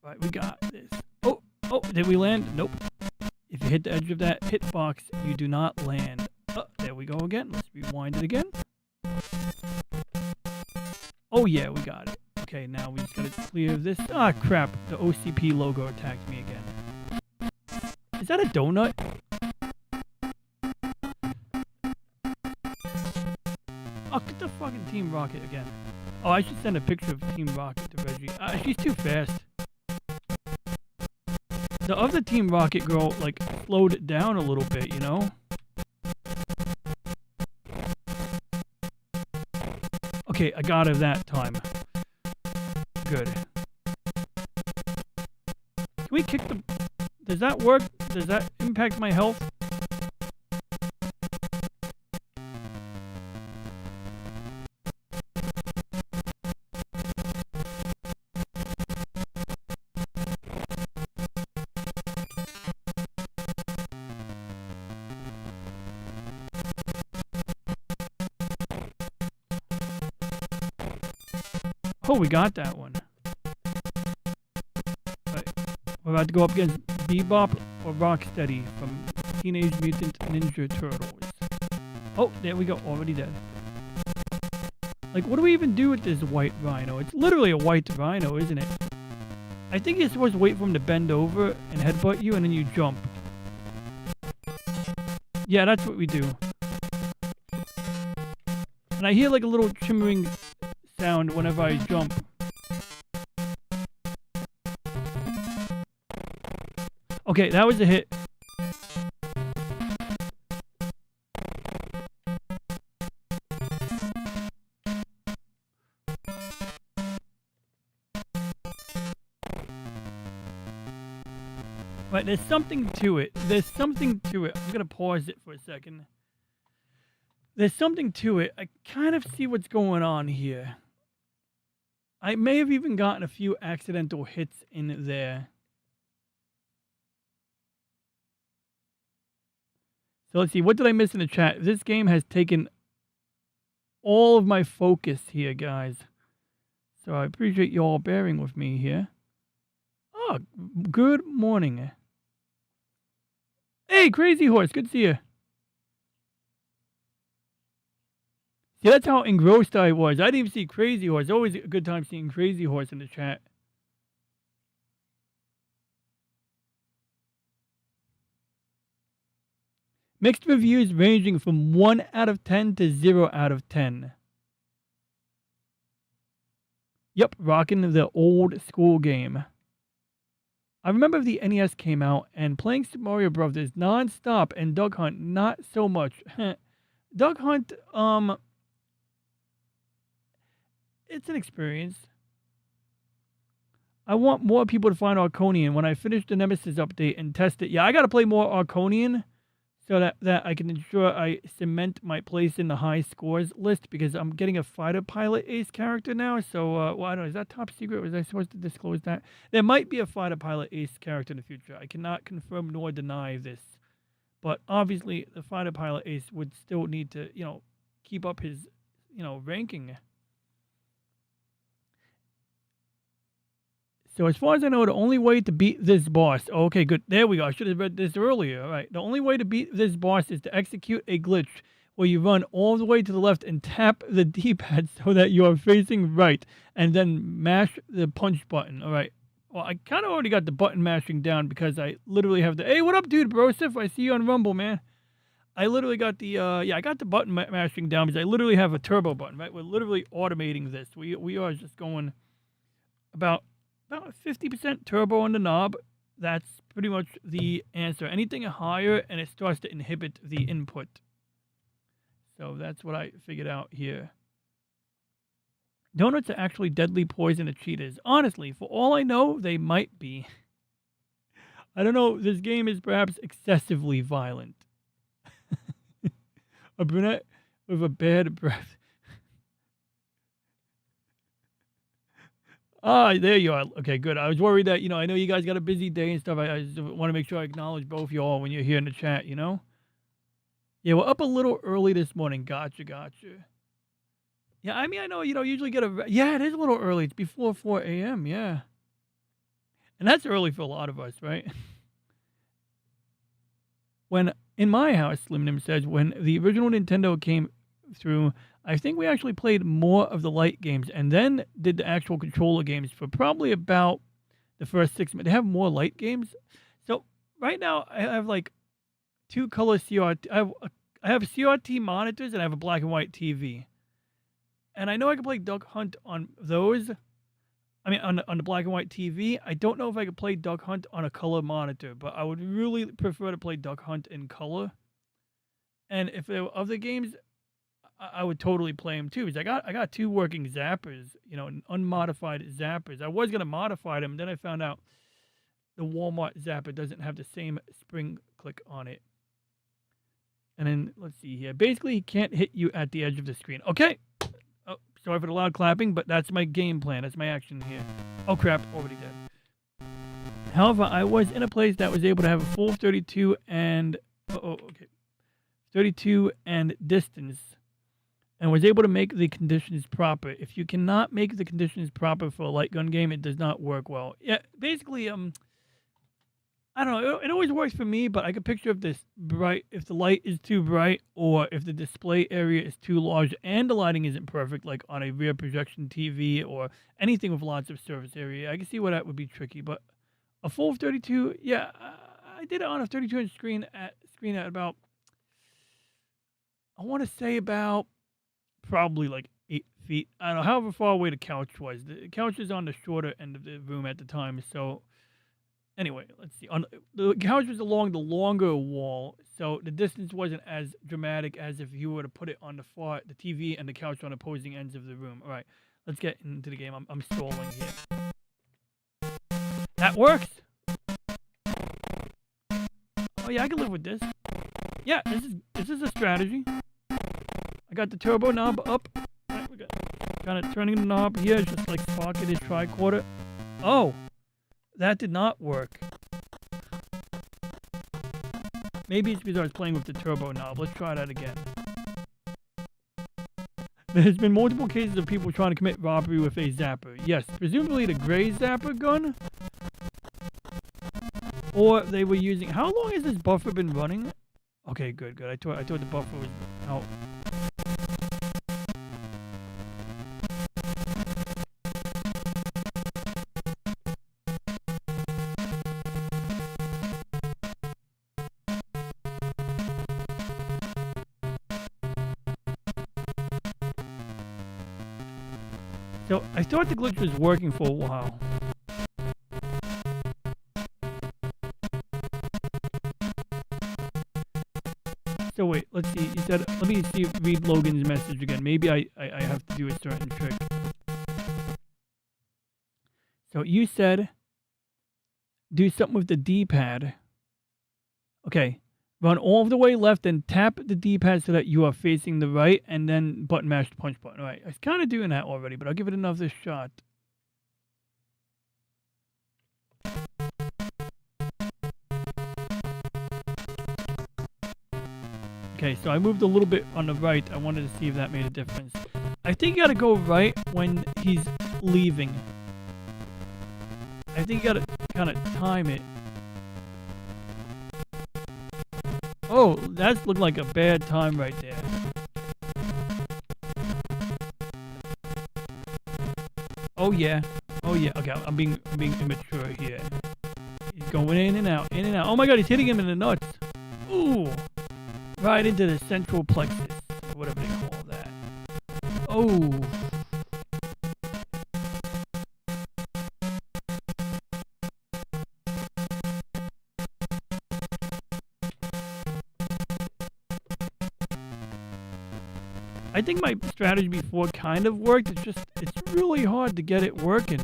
Right, we got this. Oh, did we land? Nope. If you hit the edge of that hitbox, you do not land. There we go again. Let's rewind it again. Oh yeah, we got it. Okay, now we just gotta clear this. Ah, crap. The OCP logo attacked me again. Is that a donut? Oh, get the fucking Team Rocket again. Oh, I should send a picture of Team Rocket to Reggie. She's too fast. The other Team Rocket girl, like, slowed it down a little bit, you know? Okay, I got her that time. Good. Can we kick the... Does that work? Does that impact my health? Oh, we got that one. Right. We're about to go up against Bebop or Rocksteady from Teenage Mutant Ninja Turtles. Oh, there we go. Already dead. Like, what do we even do with this white rhino? It's literally a white rhino, isn't it? I think you're supposed to wait for him to bend over and headbutt you, and then you jump. Yeah, that's what we do. And I hear like a little shimmering sound whenever I jump. Okay, that was a hit. Right, there's something to it. There's something to it. I'm gonna pause it for a second. There's something to it. I kind of see what's going on here. I may have even gotten a few accidental hits in there. So let's see, what did I miss in the chat? This game has taken all of my focus here, guys. So I appreciate you all bearing with me here. Oh, good morning. Hey, Crazy Horse, good to see you. See, that's how engrossed I was. I didn't even see Crazy Horse. Always a good time seeing Crazy Horse in the chat. Mixed reviews ranging from 1 out of 10 to 0 out of 10. Yep, rocking the old school game. I remember the NES came out and playing Super Mario Brothers non-stop and Duck Hunt not so much. Duck Hunt, it's an experience. I want more people to find Arconian when I finish the Nemesis update and test it. Yeah, I got to play more Arconian so that I can ensure I cement my place in the high scores list because I'm getting a fighter pilot ace character now. So, well, I don't know. Is that top secret? Was I supposed to disclose that? There might be a fighter pilot ace character in the future. I cannot confirm nor deny this. But obviously, the fighter pilot ace would still need to, keep up his, ranking. So as far as I know, the only way to beat this boss... Oh, okay, good. There we go. I should have read this earlier. All right. The only way to beat this boss is to execute a glitch where you run all the way to the left and tap the D-pad so that you are facing right and then mash the punch button. All right. Well, I kind of already got the button mashing down because I literally have the... Hey, what up, dude, Brosif? I see you on Rumble, man. I literally got the... I got the button mashing down because I literally have a turbo button, right? We're literally automating this. We are just going about 50% turbo on the knob. That's pretty much the answer. Anything higher and it starts to inhibit the input. So that's what I figured out here. Donuts are actually deadly poison to cheetahs. Honestly, for all I know, they might be. I don't know. This game is perhaps excessively violent. A brunette with a bad breath. Ah, there you are. Okay, good. I was worried that, I know you guys got a busy day and stuff. I just want to make sure I acknowledge both of y'all when you're here in the chat, Yeah, we're up a little early this morning. Gotcha. Yeah, I mean, I know you don't usually get a... Yeah, it is a little early. It's before 4 a.m., yeah. And that's early for a lot of us, right? When, in my house, Slim Nim says, when the original Nintendo came through... I think we actually played more of the light games and then did the actual controller games for probably about the first 6 minutes. They have more light games. So right now I have like 2 color CRT. I have CRT monitors and I have a black and white TV. And I know I can play Duck Hunt on those. I mean, on the black and white TV. I don't know if I could play Duck Hunt on a color monitor, but I would really prefer to play Duck Hunt in color. And if there were other games, I would totally play them too. Because I got 2 working zappers, unmodified zappers. I was gonna modify them, then I found out the Walmart zapper doesn't have the same spring click on it. And then let's see here. Basically, he can't hit you at the edge of the screen. Okay. Oh, sorry for the loud clapping, but that's my game plan. That's my action here. Oh crap! Already dead. However, I was in a place that was able to have a full 32 and 32 and distance. And was able to make the conditions proper. If you cannot make the conditions proper for a light gun game, it does not work well. Yeah, basically, I don't know. It always works for me, but I can picture if the light is too bright, or if the display area is too large and the lighting isn't perfect, like on a rear projection TV or anything with lots of surface area. I can see where that would be tricky. But a full 32, yeah, I did it on a 32-inch screen at about, I want to say about probably like 8 feet. I don't know, however far away the couch was. The couch is on the shorter end of the room at the time. So anyway, let's see. The couch was along the longer wall, so the distance wasn't as dramatic as if you were to put it on the TV and the couch on opposing ends of the room. All right, let's get into the game. I'm stalling here. That works. Oh yeah, I can live with this. Yeah, this is a strategy. I got the turbo knob up. Right, we got kind of turning the knob here, just like pocketed tricorder. Oh, that did not work. Maybe it's because I was playing with the turbo knob. Let's try that again. There's been multiple cases of people trying to commit robbery with a zapper. Yes, presumably the gray zapper gun. Or they were using... How long has this buffer been running? Okay, good. I thought the buffer was out. So, I thought the glitch was working for a while. So wait, let's see. You said, let me see, read Logan's message again. Maybe I have to do a certain trick. So you said, do something with the D-pad. Okay. Run all the way left and tap the D-pad so that you are facing the right, and then button mash the punch button. All right. I was kind of doing that already, but I'll give it another shot. Okay, so I moved a little bit on the right. I wanted to see if that made a difference. I think you gotta go right when he's leaving. I think you gotta kind of time it. Oh, that's looked like a bad time right there. Oh yeah. Oh yeah. Okay, I'm being immature here. He's going in and out, in and out. Oh my god, he's hitting him in the nuts. Ooh. Right into the central plexus, or whatever they call that. Oh. I think my strategy before kind of worked. It's really hard to get it working.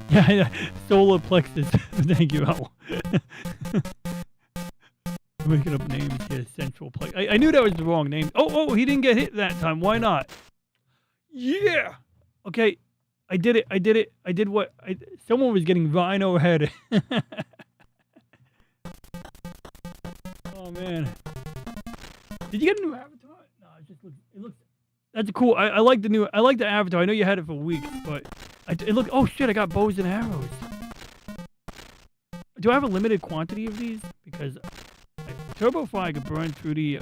Yeah, solar plexus. Thank you, Al. Making up names here. Central plexus. I knew that was the wrong name. Oh, he didn't get hit that time. Why not? Yeah. Okay, I did it. I did what? Someone was getting rhino head. Oh man. Did you get a new avatar? No, it looks. That's cool. I like the avatar. I know you had it for weeks, but it looked. Oh shit! I got bows and arrows. Do I have a limited quantity of these? Because Turbo Fire could burn through the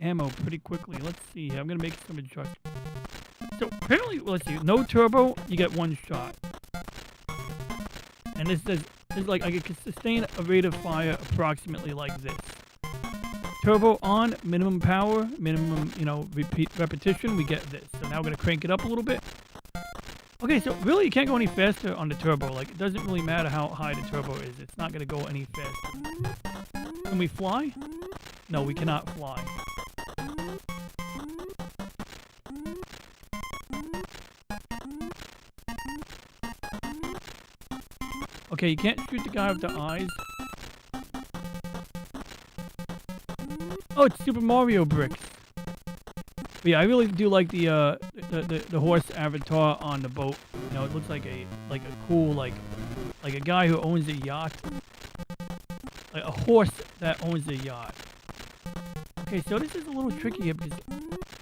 ammo pretty quickly. Let's see. I'm gonna make some adjustments. So apparently, let's see. No turbo, you get one shot. And this says like I can sustain a rate of fire approximately like this. Turbo on, minimum power, minimum, repetition, we get this. So now we're going to crank it up a little bit. Okay, so really you can't go any faster on the turbo. Like, it doesn't really matter how high the turbo is. It's not going to go any faster. Can we fly? No, we cannot fly. Okay, you can't shoot the guy with the eyes. Oh, it's Super Mario bricks. But yeah, I really do like the horse avatar on the boat. You know, it looks like a cool like a guy who owns a yacht. Like a horse that owns a yacht. Okay, so this is a little tricky here because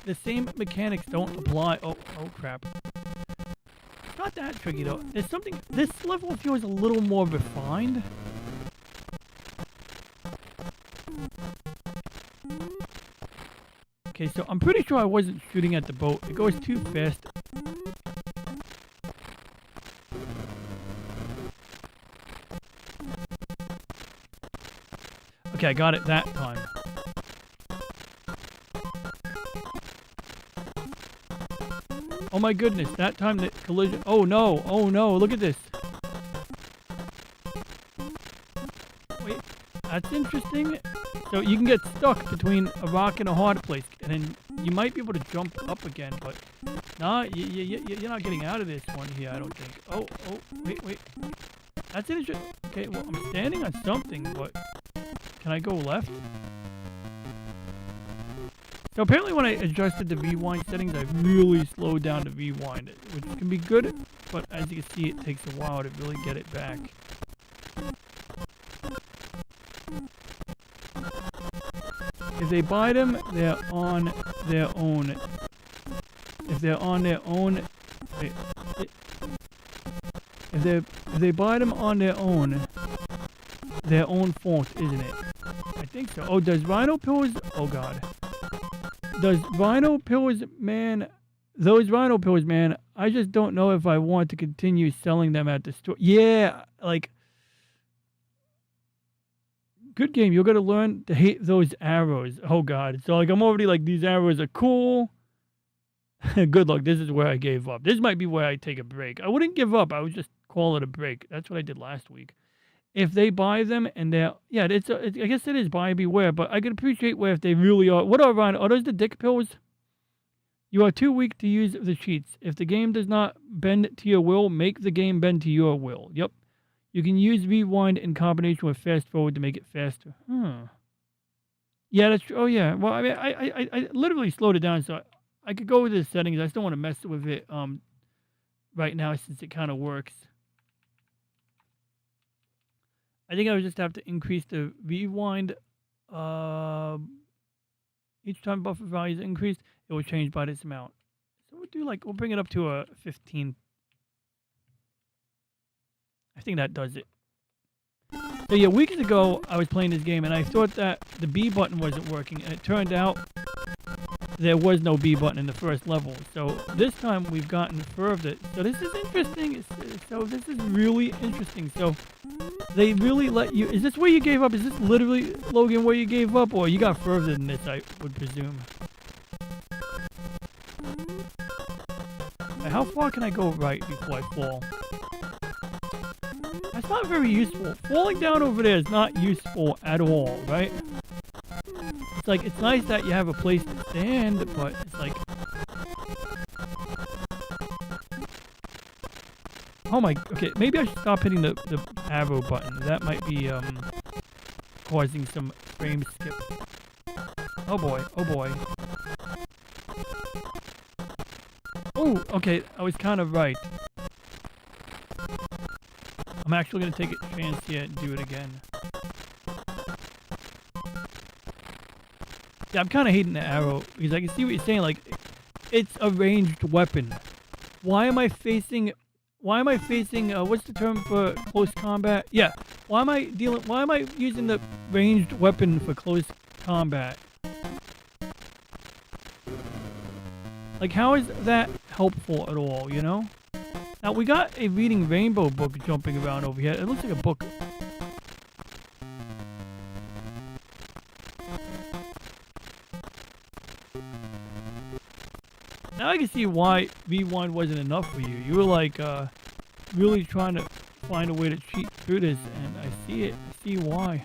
the same mechanics don't apply. Oh crap. It's not that tricky though. There's something. This level feels a little more refined. Okay, so I'm pretty sure I wasn't shooting at the boat. It goes too fast. Okay, I got it that time. Oh my goodness, that time the collision... Oh no, look at this. Wait, that's interesting. So you can get stuck between a rock and a hard place, and then you might be able to jump up again, but nah, you're not getting out of this one here, I don't think. Oh, wait. That's interesting. Okay, well, I'm standing on something, but can I go left? So apparently when I adjusted the rewind settings, I really slowed down the rewind, which can be good, but as you can see, it takes a while to really get it back. If they buy them, they're on their own. If they're on their own, if they buy them on their own fault, isn't it? I think so. Oh, does Rhino Pills? Oh God. Does Rhino Pills, man? Those Rhino Pills, man. I just don't know if I want to continue selling them at the store. Yeah, like. Good game. You're gonna learn to hate those arrows. Oh God. So like I'm already like these arrows are cool. Good luck. This is where I gave up. This might be where I take a break. I wouldn't give up. I would just call it a break. That's what I did last week. If they buy them and they're I guess it is buyer beware. But I can appreciate where if they really are. What are Rhino? Are those the dick pills? You are too weak to use the cheats. If the game does not bend to your will, make the game bend to your will. Yep. You can use rewind in combination with fast forward to make it faster. Yeah, that's true. Oh, yeah. Well, I mean, I literally slowed it down, so I could go with the settings. I just don't want to mess with it right now since it kind of works. I think I would just have to increase the rewind. Each time buffer value is increased, it will change by this amount. So we'll bring it up to a 15. I think that does it. So yeah, weeks ago I was playing this game and I thought that the B button wasn't working, and it turned out there was no B button in the first level. So this time we've gotten further. So this is interesting. So this is really interesting. So they really let you. Is this where you gave up? Is this literally, Logan, where you gave up, or you got further than this? I would presume. How far can I go right before I fall? That's not very useful. Falling down over there is not useful at all, right? It's like, it's nice that you have a place to stand, but it's like... Oh my... Okay, maybe I should stop hitting the arrow button. That might be, causing some frame skip. Oh boy, oh boy. Oh, okay, I was kind of right. I'm actually going to take a chance here and do it again. Yeah, I'm kind of hating the arrow, because I can see what you're saying, like, it's a ranged weapon. Why am I facing, what's the term for close combat? Yeah, why am I using the ranged weapon for close combat? Like, how is that helpful at all, you know? Now, we got a Reading Rainbow book jumping around over here. It looks like a book. Now I can see why V1 wasn't enough for you. You were like, really trying to find a way to cheat through this, and I see it. I see why.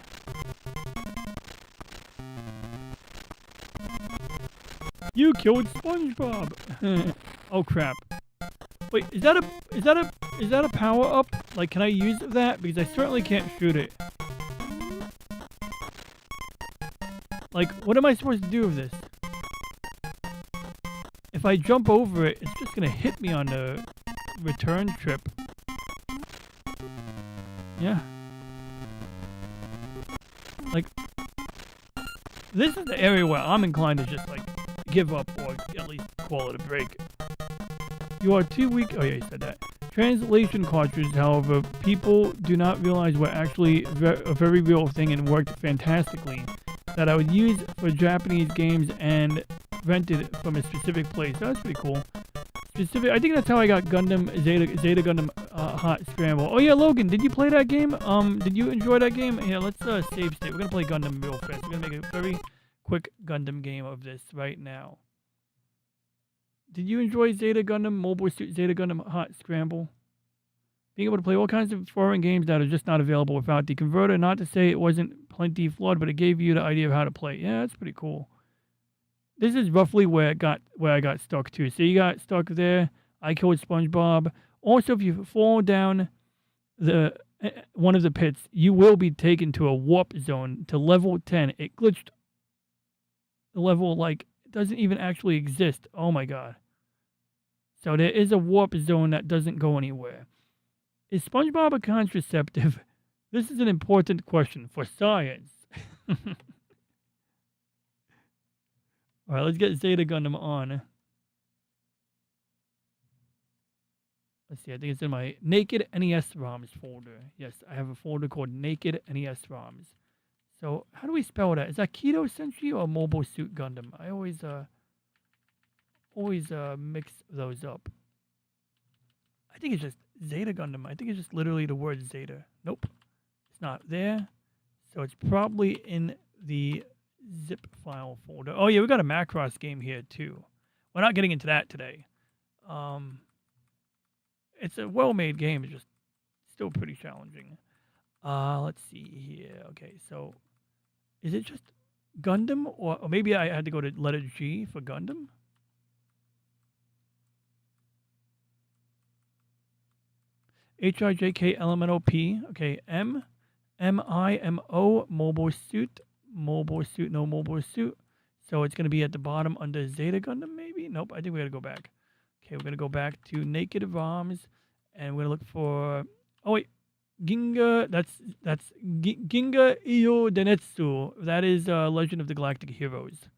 You killed SpongeBob! Oh crap. Wait, is that a power up? Like, can I use that? Because I certainly can't shoot it. Like, what am I supposed to do with this? If I jump over it, it's just gonna hit me on the return trip. Yeah. Like, this is the area where I'm inclined to just, like, give up or at least call it a break. You are too weak. Oh yeah, you said that. Translation cartridges, however, people do not realize were actually a very real thing and worked fantastically. That I would use for Japanese games and rented from a specific place. That's pretty cool. I think that's how I got Gundam Zeta Gundam Hot Scramble. Oh yeah, Logan, did you play that game? Did you enjoy that game? Yeah, let's save state. We're gonna play Gundam real fast. We're gonna make a very quick Gundam game of this right now. Did you enjoy Zeta Gundam Mobile Suit Zeta Gundam Hot Scramble? Being able to play all kinds of foreign games that are just not available without the converter. Not to say it wasn't plenty flawed, but it gave you the idea of how to play. Yeah, that's pretty cool. This is roughly where I got stuck too. So you got stuck there. I killed SpongeBob. Also, if you fall down one of the pits, you will be taken to a warp zone to level 10. It glitched the level like doesn't even actually exist. Oh my god. So there is a warp zone that doesn't go anywhere. Is SpongeBob a contraceptive? This is an important question for science. All right, let's get Zeta Gundam on. Let's see, I think it's in my Naked NES ROMs folder. Yes, I have a folder called Naked NES ROMs. So how do we spell that? Is that Keto Sentry or Mobile Suit Gundam? I always mix those up. I think it's just Zeta Gundam. I think it's just literally the word Zeta. Nope, it's not there. So it's probably in the zip file folder. Oh yeah, we got a Macross game here too. We're not getting into that today. It's a well-made game. It's just still pretty challenging. Let's see here. Okay, so is it just Gundam, or maybe I had to go to letter G for Gundam? HIJKLMNOP. Okay, MIMO, mobile suit, no mobile suit. So it's going to be at the bottom under Zeta Gundam, maybe? Nope, I think we got to go back. Okay, we're going to go back to Naked ROMs, and we're going to look for... Oh, wait. Ginga, that's Ginga Iyo Denetsu. That is Legend of the Galactic Heroes.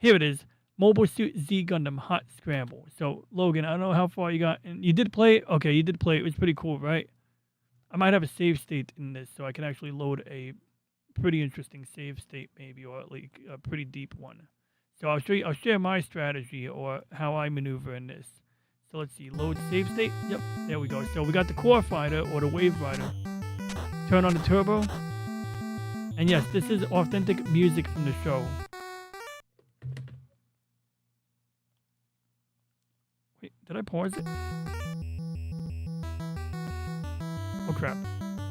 Here it is. Mobile Suit Z Gundam Hot Scramble. So, Logan, I don't know how far you got. And you did play it? Okay, you did play it. It was pretty cool, right? I might have a save state in this, so I can actually load a pretty interesting save state, maybe, or like a pretty deep one. So I'll show you. I'll share my strategy or how I maneuver in this. So let's see. Load save state. Yep, there we go. So we got the Core Fighter or the Wave Rider. Turn on the turbo. And yes, this is authentic music from the show. Wait, did I pause it? Oh crap.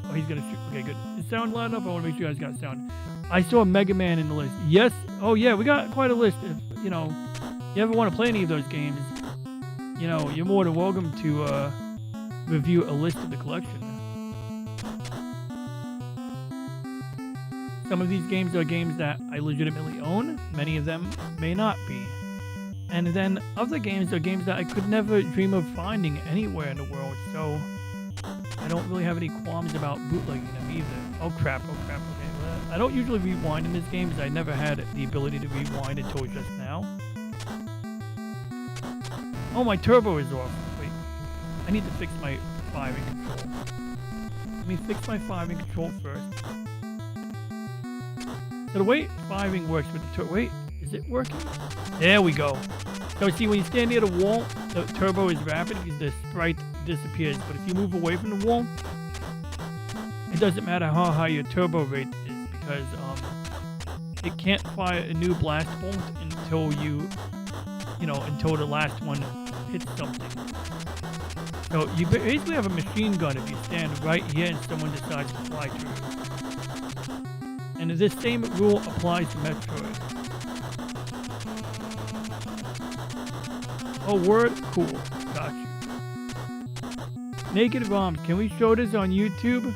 Oh, he's gonna shoot. Okay, good. Is sound loud enough? I want to make sure you guys got sound. I saw Mega Man in the list. Yes. Oh yeah, we got quite a list. If you ever want to play any of those games, you're more than welcome to review a list of the collection. Some of these games are games that I legitimately own. Many of them may not be. And then other games are games that I could never dream of finding anywhere in the world. So I don't really have any qualms about bootlegging them either. Oh crap, okay. Well, I don't usually rewind in this game because I never had the ability to rewind until just now. Oh, my turbo is off. Wait, I need to fix my firing control. Let me fix my firing control first. So the way firing works with the turbo, wait, is it working? There we go. So see, when you stand near the wall, the turbo is rapid because the sprite disappears. But if you move away from the wall, it doesn't matter how high your turbo rate is because it can't fire a new blast bolt until until the last one hits something. So you basically have a machine gun if you stand right here and someone decides to fly through. And this same rule applies to Metroid. Oh, word? Cool. Got you. Naked ROMs. Can we show this on YouTube?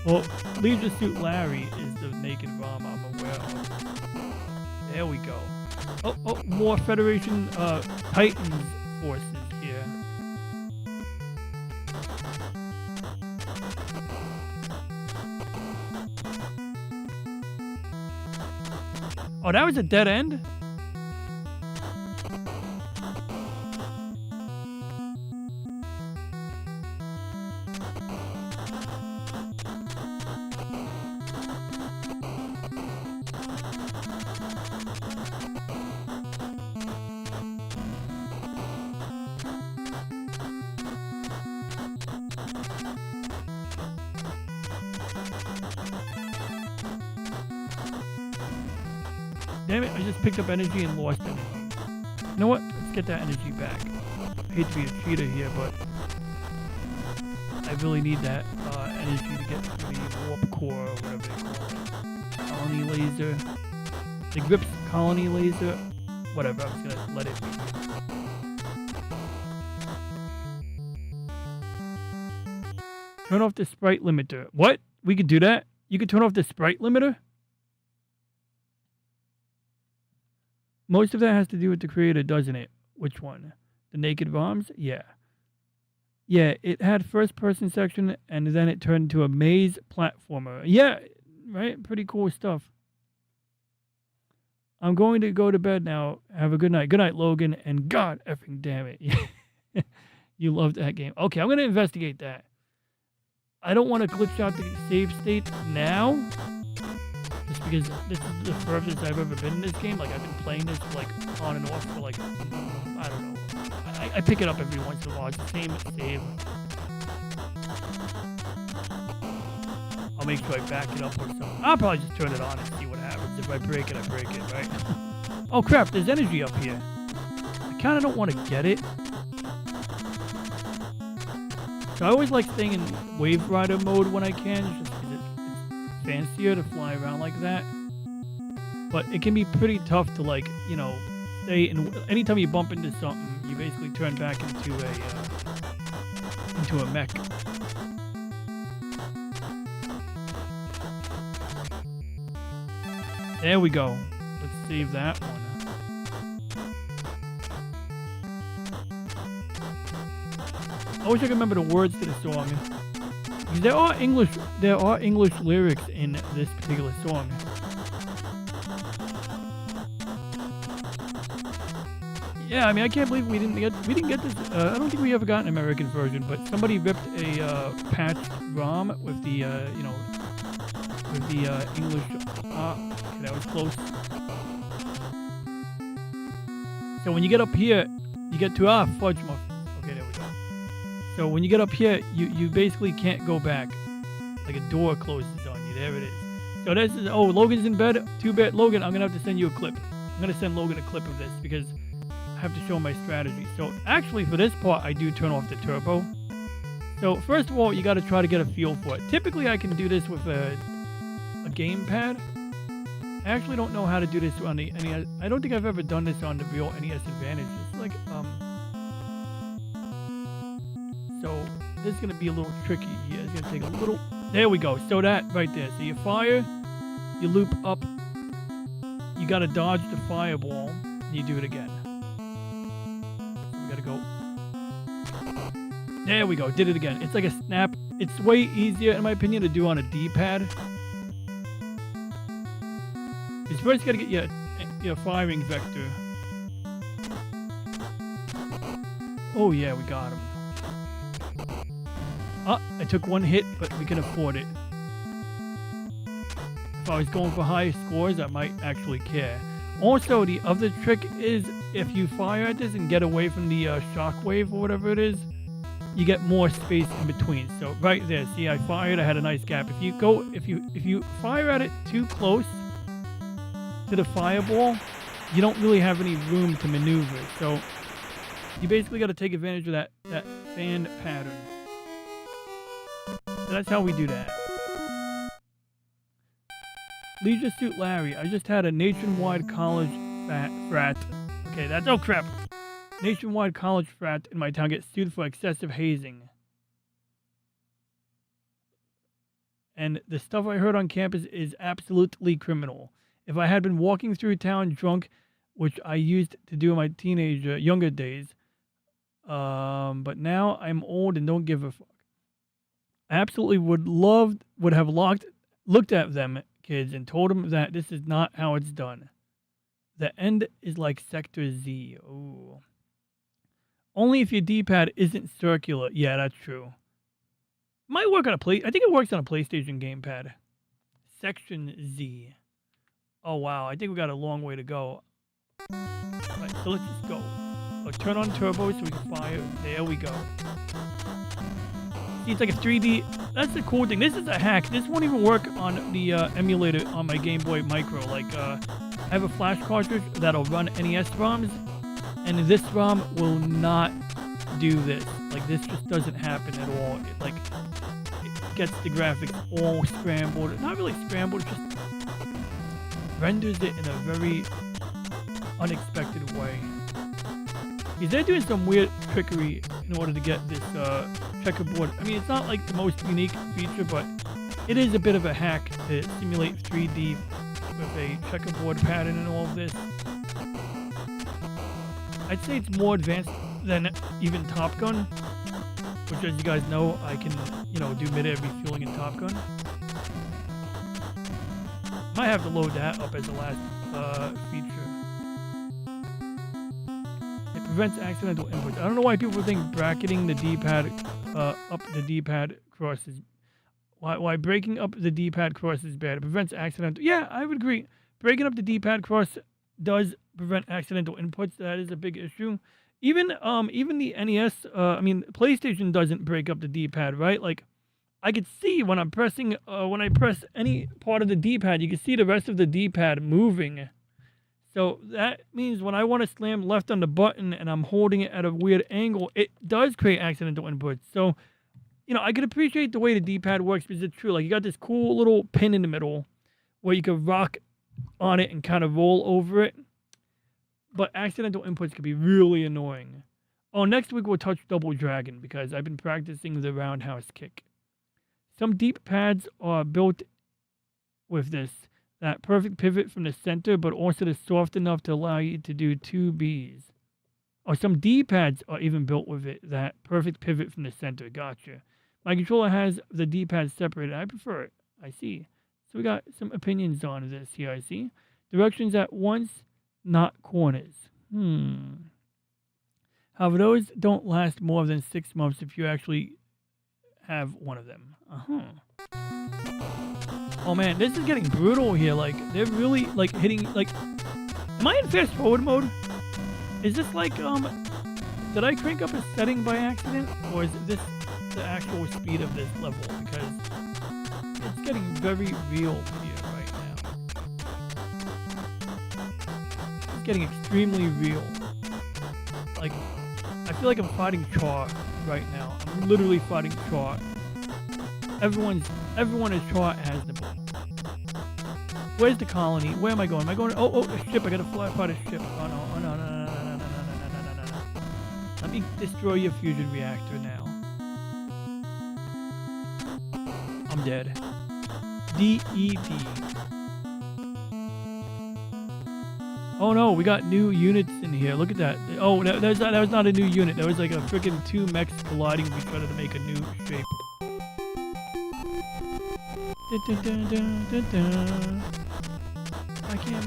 Well, Leisure Suit Larry is the Naked ROM I'm aware of. There we go. Oh, more Federation Titans forces here. Oh, that was a dead end? Damn it, I just picked up energy and lost it. You know what? Let's get that energy back. I hate to be a cheater here, but I really need that energy to get to the warp core or whatever they call it. Colony laser. The Grips colony laser. Whatever, I'm just gonna let it be. Turn off the sprite limiter. What? we could do that. You could turn off the sprite limiter. Most of that has to do with the creator, doesn't it? Which one? The Naked Bombs? Yeah. Yeah, it had first person section and then it turned into a maze platformer. Yeah, right? Pretty cool stuff. I'm going to go to bed now. Have a good night. Good night, Logan. And God effing damn it. You loved that game. Okay, I'm going to investigate that. I don't want to glitch out the save state now. Just because this is the furthest I've ever been in this game. Like, I've been playing this like on and off for like, I don't know. I pick it up every once in a while. It's the same save. I'll make sure I back it up or something. I'll probably just turn it on and see what happens. If I break it, I break it, right? Oh crap, there's energy up here. I kind of don't want to get it. So I always like staying in Wave Rider mode when I can, just because it's fancier to fly around like that. But it can be pretty tough to, like, you know, stay in. Anytime you bump into something, you basically turn back into a mech. There we go. Let's save that one. I wish I could remember the words to the song. Because there are English lyrics in this particular song. Yeah, I mean, I can't believe we didn't get this. I don't think we ever got an American version, but somebody ripped a patched ROM with the you know, with the English. Okay, that was close. So when you get up here, you get to fudge muff. Okay, there we go. So when you get up here, you basically can't go back. Like a door closes on you. There it is. So this is, oh, Logan's in bed. Too bad. Logan, I'm gonna have to send you a clip. I'm gonna send Logan a clip of this because I have to show my strategy. So actually for this part, I do turn off the turbo. So first of all, you got to try to get a feel for it. Typically, I can do this with a gamepad. I actually don't know how to do this on the NES. I don't think I've ever done this on the real NES Advantage. It's like, so this is going to be a little tricky here. It's going to take a little, there we go. So that right there. So you fire, you loop up, you got to dodge the fireball, and you do it again. So we got to go. There we go. Did it again. It's like a snap. It's way easier, in my opinion, to do on a D-pad. Because first you got to get your firing vector. Oh yeah, we got him. I took one hit, but we can afford it. If I was going for higher scores, I might actually care. Also, the other trick is if you fire at this and get away from the shockwave or whatever it is, you get more space in between. So right there, see, I fired, I had a nice gap. If you fire at it too close to the fireball, you don't really have any room to maneuver. So you basically got to take advantage of that fan pattern. So that's how we do that. Leisure Suit Larry, I just had a nationwide college frat. Okay, that's, oh crap. Nationwide college frat in my town gets sued for excessive hazing. And the stuff I heard on campus is absolutely criminal. If I had been walking through town drunk, which I used to do in my younger days, but now I'm old and don't give a fuck. I absolutely would have looked at them kids and told them that this is not how it's done. The end is like Sector Z. Ooh. Only if your D-pad isn't circular. Yeah, that's true. Might work on I think it works on a PlayStation gamepad. Section Z. Oh wow, I think we got a long way to go. Right, so let's just go. I'll turn on turbo so we can fire. There we go. See, it's like a 3D. That's the cool thing. This is a hack. This won't even work on the emulator on my Game Boy Micro. Like, I have a flash cartridge that'll run NES ROMs, and this ROM will not do this. Like, this just doesn't happen at all. It gets the graphics all scrambled. Not really scrambled, just renders it in a very unexpected way. Because they're doing some weird trickery in order to get this checkerboard. I mean, it's not like the most unique feature, but it is a bit of a hack to simulate 3D with a checkerboard pattern and all of this. I'd say it's more advanced than even Top Gun, which, as you guys know, I can, do mid-air refueling in Top Gun. Might have to load that up as the last feature. It prevents accidental inputs. I don't know why people think bracketing the D-pad up the D-pad cross is... Why breaking up the D-pad cross is bad. It prevents accidental... Yeah, I would agree. Breaking up the D-pad cross does prevent accidental inputs. That is a big issue. Even the NES, PlayStation doesn't break up the D-pad, right? Like, I could see when I'm pressing, when I press any part of the D-pad, you can see the rest of the D-pad moving. So that means when I want to slam left on the button and I'm holding it at a weird angle, it does create accidental inputs. So, I could appreciate the way the D-pad works because it's true. Like, you got this cool little pin in the middle where you can rock on it and kind of roll over it. But accidental inputs can be really annoying. Oh, next week we'll touch Double Dragon because I've been practicing the roundhouse kick. Some deep pads are built with that perfect pivot from the center, but also the soft enough to allow you to do 2 Bs. Oh, some D-pads are even built with it, that perfect pivot from the center. Gotcha. My controller has the D-pads separated. I prefer it. I see. So we got some opinions on this here, I see. Directions at once, not corners. However, those don't last more than 6 months if you actually have one of them. Oh man, this is getting brutal here. Like, they're really, like, hitting, like... Am I in fast forward mode? Is this like, did I crank up a setting by accident? Or is this the actual speed of this level? Because it's getting very real here right now. It's getting extremely real. Like, I feel like I'm fighting Char right now. I'm literally fighting Char. Everyone is Char as the boy. Where's the colony? Where am I going? Am I going? Oh, a ship! I gotta fly apart a ship. Oh no! Let me destroy your fusion reactor now. I'm dead. DED. Oh no, we got new units in here. Look at that. Oh, that was not a new unit. That was like a freaking 2 mechs colliding to try to make a new shape. I can't.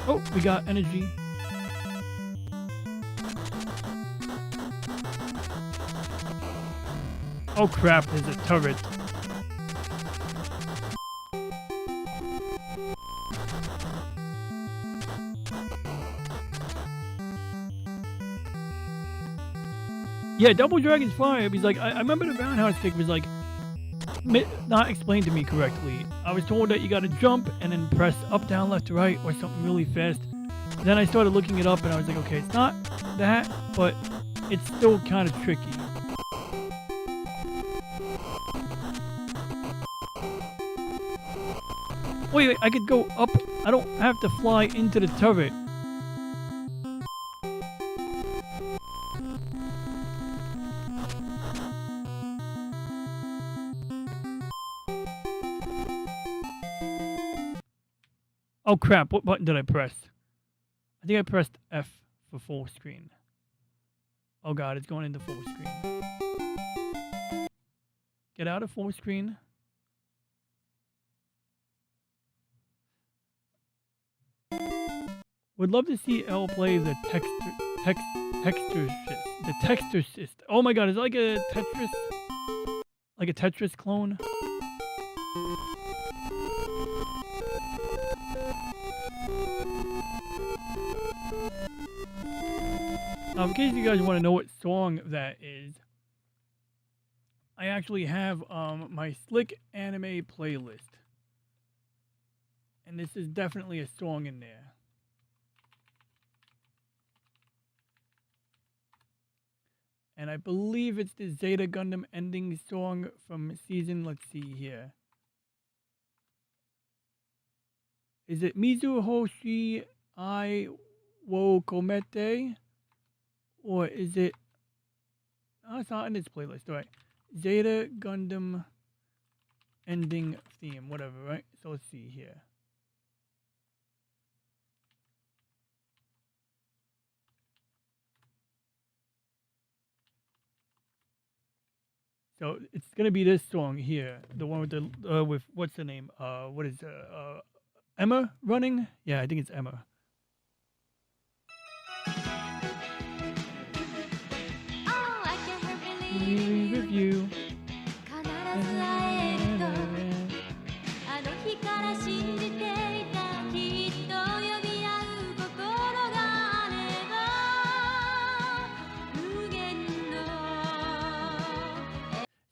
Oh, we got energy. Oh crap, there's a turret. Yeah, Double Dragon's fire. He's like, I remember the roundhouse kick was like not explained to me correctly. I was told that you gotta jump and then press up, down, left to right or something really fast. Then I started looking it up and I was like, okay, it's not that, but it's still kind of tricky. Wait, I could go up. I don't have to fly into the turret. Oh crap, what button did I press? I think I pressed F for full screen. Oh god, it's going into full screen. Get out of full screen. Would love to see L play the texture system. Oh my god, is it like a Tetris? Like a Tetris clone? In case you guys want to know what song that is, I actually have my Slick Anime playlist. And this is definitely a song in there. And I believe it's the Zeta Gundam ending song from season, let's see here. Is it Mizuhoshi I wo Komete? Or is it... Oh, it's not in this playlist. All right. Zeta Gundam ending theme, whatever, right? So let's see here. So it's gonna be this song here, the one with the with what's the name? What is Emma running? Yeah, I think it's Emma. Review.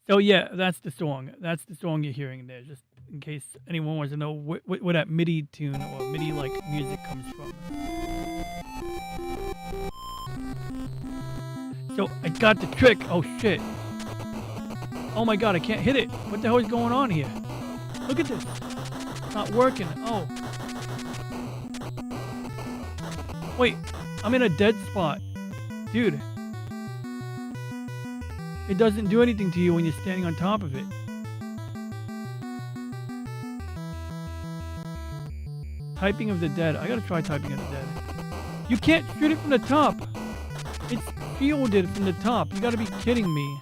So yeah, that's the song. That's the song you're hearing there, just in case anyone wants to know where that MIDI tune or MIDI-like music comes from. So I got the trick. Oh shit. Oh my god, I can't hit it. What the hell is going on here? Look at this. It's not working. Oh. Wait, I'm in a dead spot. Dude. It doesn't do anything to you when you're standing on top of it. Typing of the dead. I gotta try typing of the dead. You can't shoot it from the top. It's shielded from the top. You gotta be kidding me.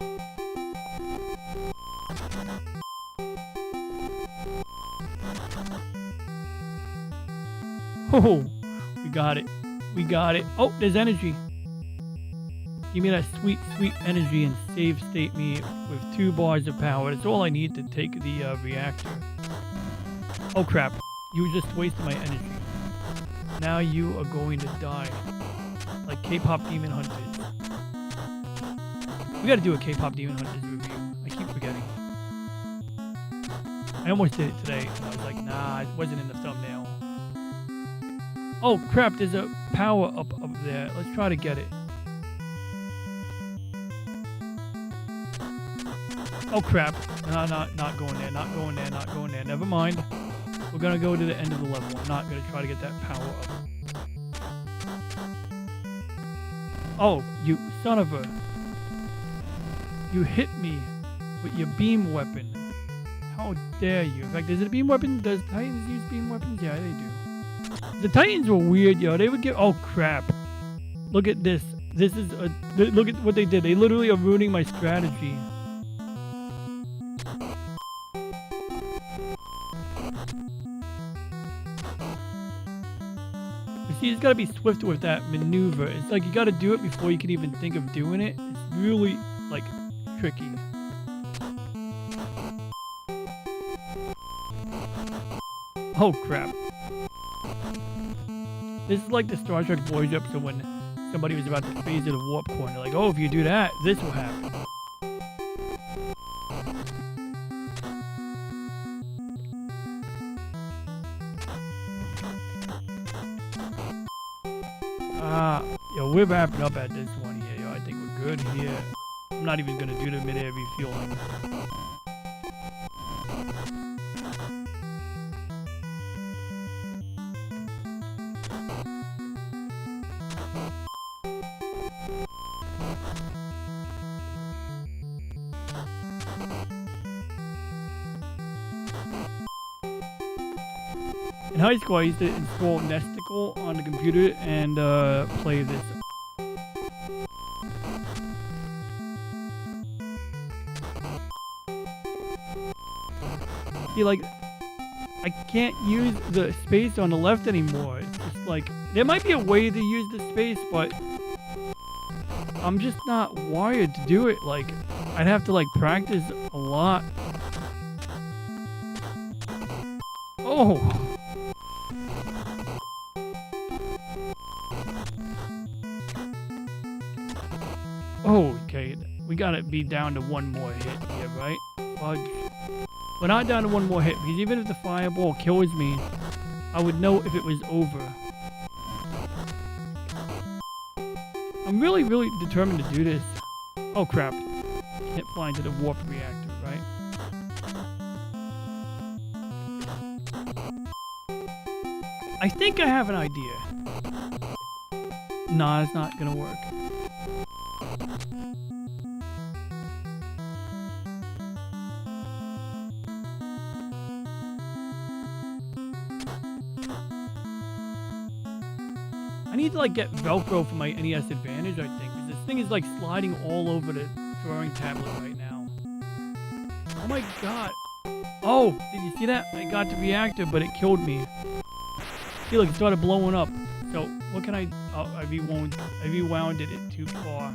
Oh, we got it. We got it. Oh, there's energy. Give me that sweet, sweet energy and save state me with 2 bars of power. That's all I need to take the reactor. Oh crap. You just wasted my energy. Now you are going to die. Like K-pop Demon Hunters. We gotta do a K-pop Demon Hunters review. I keep forgetting. I almost did it today. And I was like, nah, it wasn't in the thumbnail. Oh crap, there's a power up there. Let's try to get it. Oh crap. No, not going there, not going there, not going there. Never mind. We're gonna go to the end of the level. I'm not gonna try to get that power up. Oh, you son of a... You hit me with your beam weapon. How dare you? In fact, is it a beam weapon? Does Titans use beam weapons? Yeah, they do. The Titans were weird, yo. They would get... Oh crap. Look at this. This is a... Look at what they did. They literally are ruining my strategy. See, it's gotta be swift with that maneuver. It's like you gotta do it before you can even think of doing it. It's really, like, tricky. Oh crap. This is like the Star Trek Voyager episode when somebody was about to phase to the warp core. They're like, oh, if you do that, this will happen. Yo, we're wrapping up at this one here, yo. I think we're good here. I'm not even gonna do the mid-air refueling. In high school, I used to install Nesticle on the computer and play this. See, like, I can't use the space on the left anymore. It's just like, there might be a way to use the space, but I'm just not wired to do it. Like, I'd have to, like, practice a lot. Oh! Oh, okay. We gotta be down to 1 more hit here, right? Fudge. We're not down to 1 more hit, because even if the fireball kills me, I would know if it was over. I'm really, really determined to do this. Oh crap. Can't fly into the warp reactor, right? I think I have an idea. Nah, it's not gonna work. I need to like get Velcro for my NES Advantage, I think. 'Cause this thing is like sliding all over the drawing tablet right now. Oh my god. Oh, did you see that? I got the reactor, but it killed me. See, look, it started blowing up. So, what can I... Oh, I rewound it too far.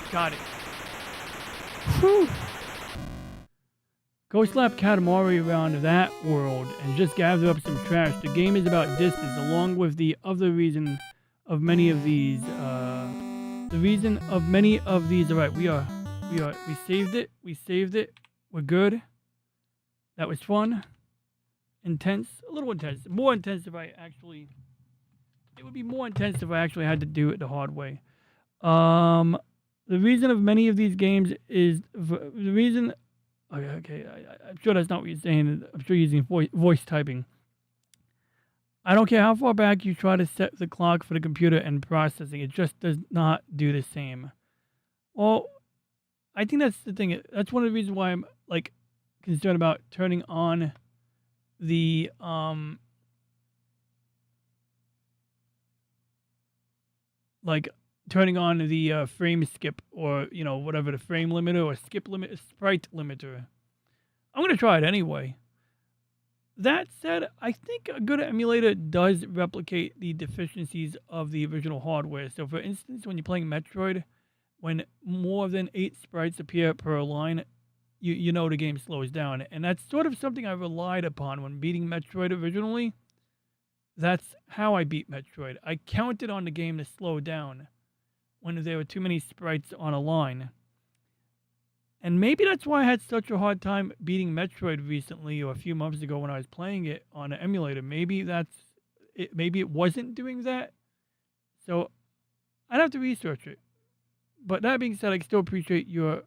Got it. Whew. Go slap Katamari around that world and just gather up some trash. The game is about distance, along with the other reason of many of these. The reason of many of these. All right, we saved it. We saved it. We're good. That was fun. Intense. A little intense. More intense if I actually. It would be more intense if I actually had to do it the hard way. The reason of many of these games is the reason. Okay, I'm sure that's not what you're saying. I'm sure you're using voice typing. I don't care how far back you try to set the clock for the computer and processing, it just does not do the same. Well, I think that's the thing. That's one of the reasons why I'm like concerned about turning on the frame skip, or whatever the frame limiter or skip limit sprite limiter. I'm gonna try it anyway. That said, I think a good emulator does replicate the deficiencies of the original hardware. So for instance, when you're playing Metroid, when more than 8 sprites appear per line, you know the game slows down. And that's sort of something I relied upon when beating Metroid originally. That's how I beat Metroid. I counted on the game to slow down when there were too many sprites on a line. And maybe that's why I had such a hard time beating Metroid recently, or a few months ago when I was playing it on an emulator. Maybe that's it. Maybe it wasn't doing that. So I'd have to research it. But that being said, I still appreciate your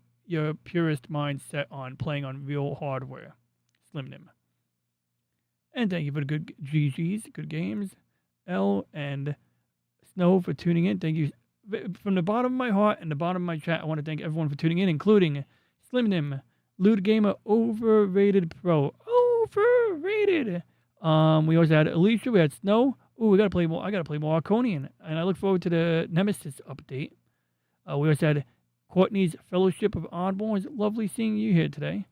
purist mindset on playing on real hardware, Slimnim. And thank you for the good GGs, good games, L and Snow for tuning in. Thank you. From the bottom of my heart and the bottom of my chat, I want to thank everyone for tuning in, including Slimnim, Lewd Gamer, Overrated Pro. Overrated! We also had Alicia, we had Snow. Ooh, we gotta play more. I gotta play more Arconian. And I look forward to the Nemesis update. We also had Courtney's Fellowship of Oddballs. Lovely seeing you here today.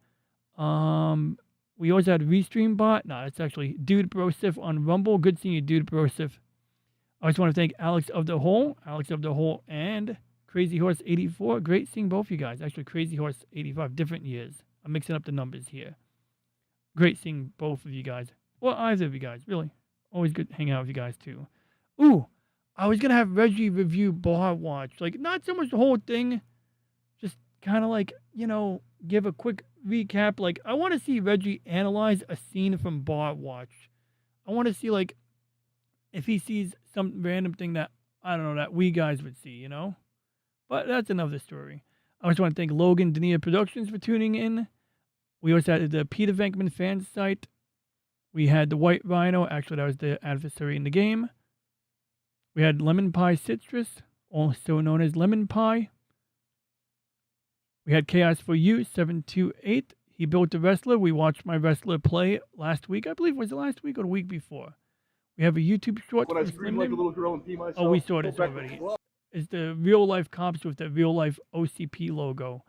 We also had RestreamBot. No, it's actually Dude Brosif on Rumble. Good seeing you, Dude Brosif. I just want to thank Alex of the Hole, and Crazy Horse 84. Great seeing both you guys. Actually, Crazy Horse 85, different years. I'm mixing up the numbers here. Great seeing both of you guys. Well, either of you guys, really. Always good hanging out with you guys, too. Ooh, I was going to have Reggie review Bar Watch. Like, not so much the whole thing. Just kind of like, give a quick recap. Like, I want to see Reggie analyze a scene from Bar Watch. I want to see, like, if he sees some random thing that, I don't know, that we guys would see, But that's another story. I just want to thank Logan Dania Productions for tuning in. We also had the Peter Venkman fan site. We had the White Rhino. Actually, that was the adversary in the game. We had Lemon Pie Citrus, also known as Lemon Pie. We had Chaos for You 728. He built a wrestler. We watched my wrestler play last week. I believe it was last week or the week before. We have a YouTube short. When I scream like a little girl and pee myself. Oh, we saw this already. It's the real life cops with the real life OCP logo,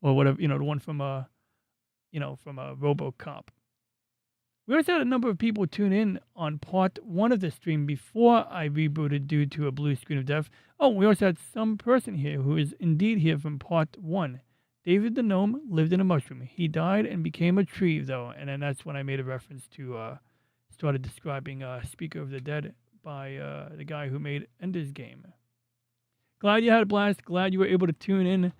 or whatever, the one from from a RoboCop. We also had a number of people tune in on part 1 of the stream before I rebooted due to a blue screen of death. Oh, we also had some person here who is indeed here from part 1. David the Gnome lived in a mushroom. He died and became a tree, though, and then that's when I made a reference to started describing Speaker of the Dead by the guy who made Ender's Game. Glad you had a blast. Glad you were able to tune in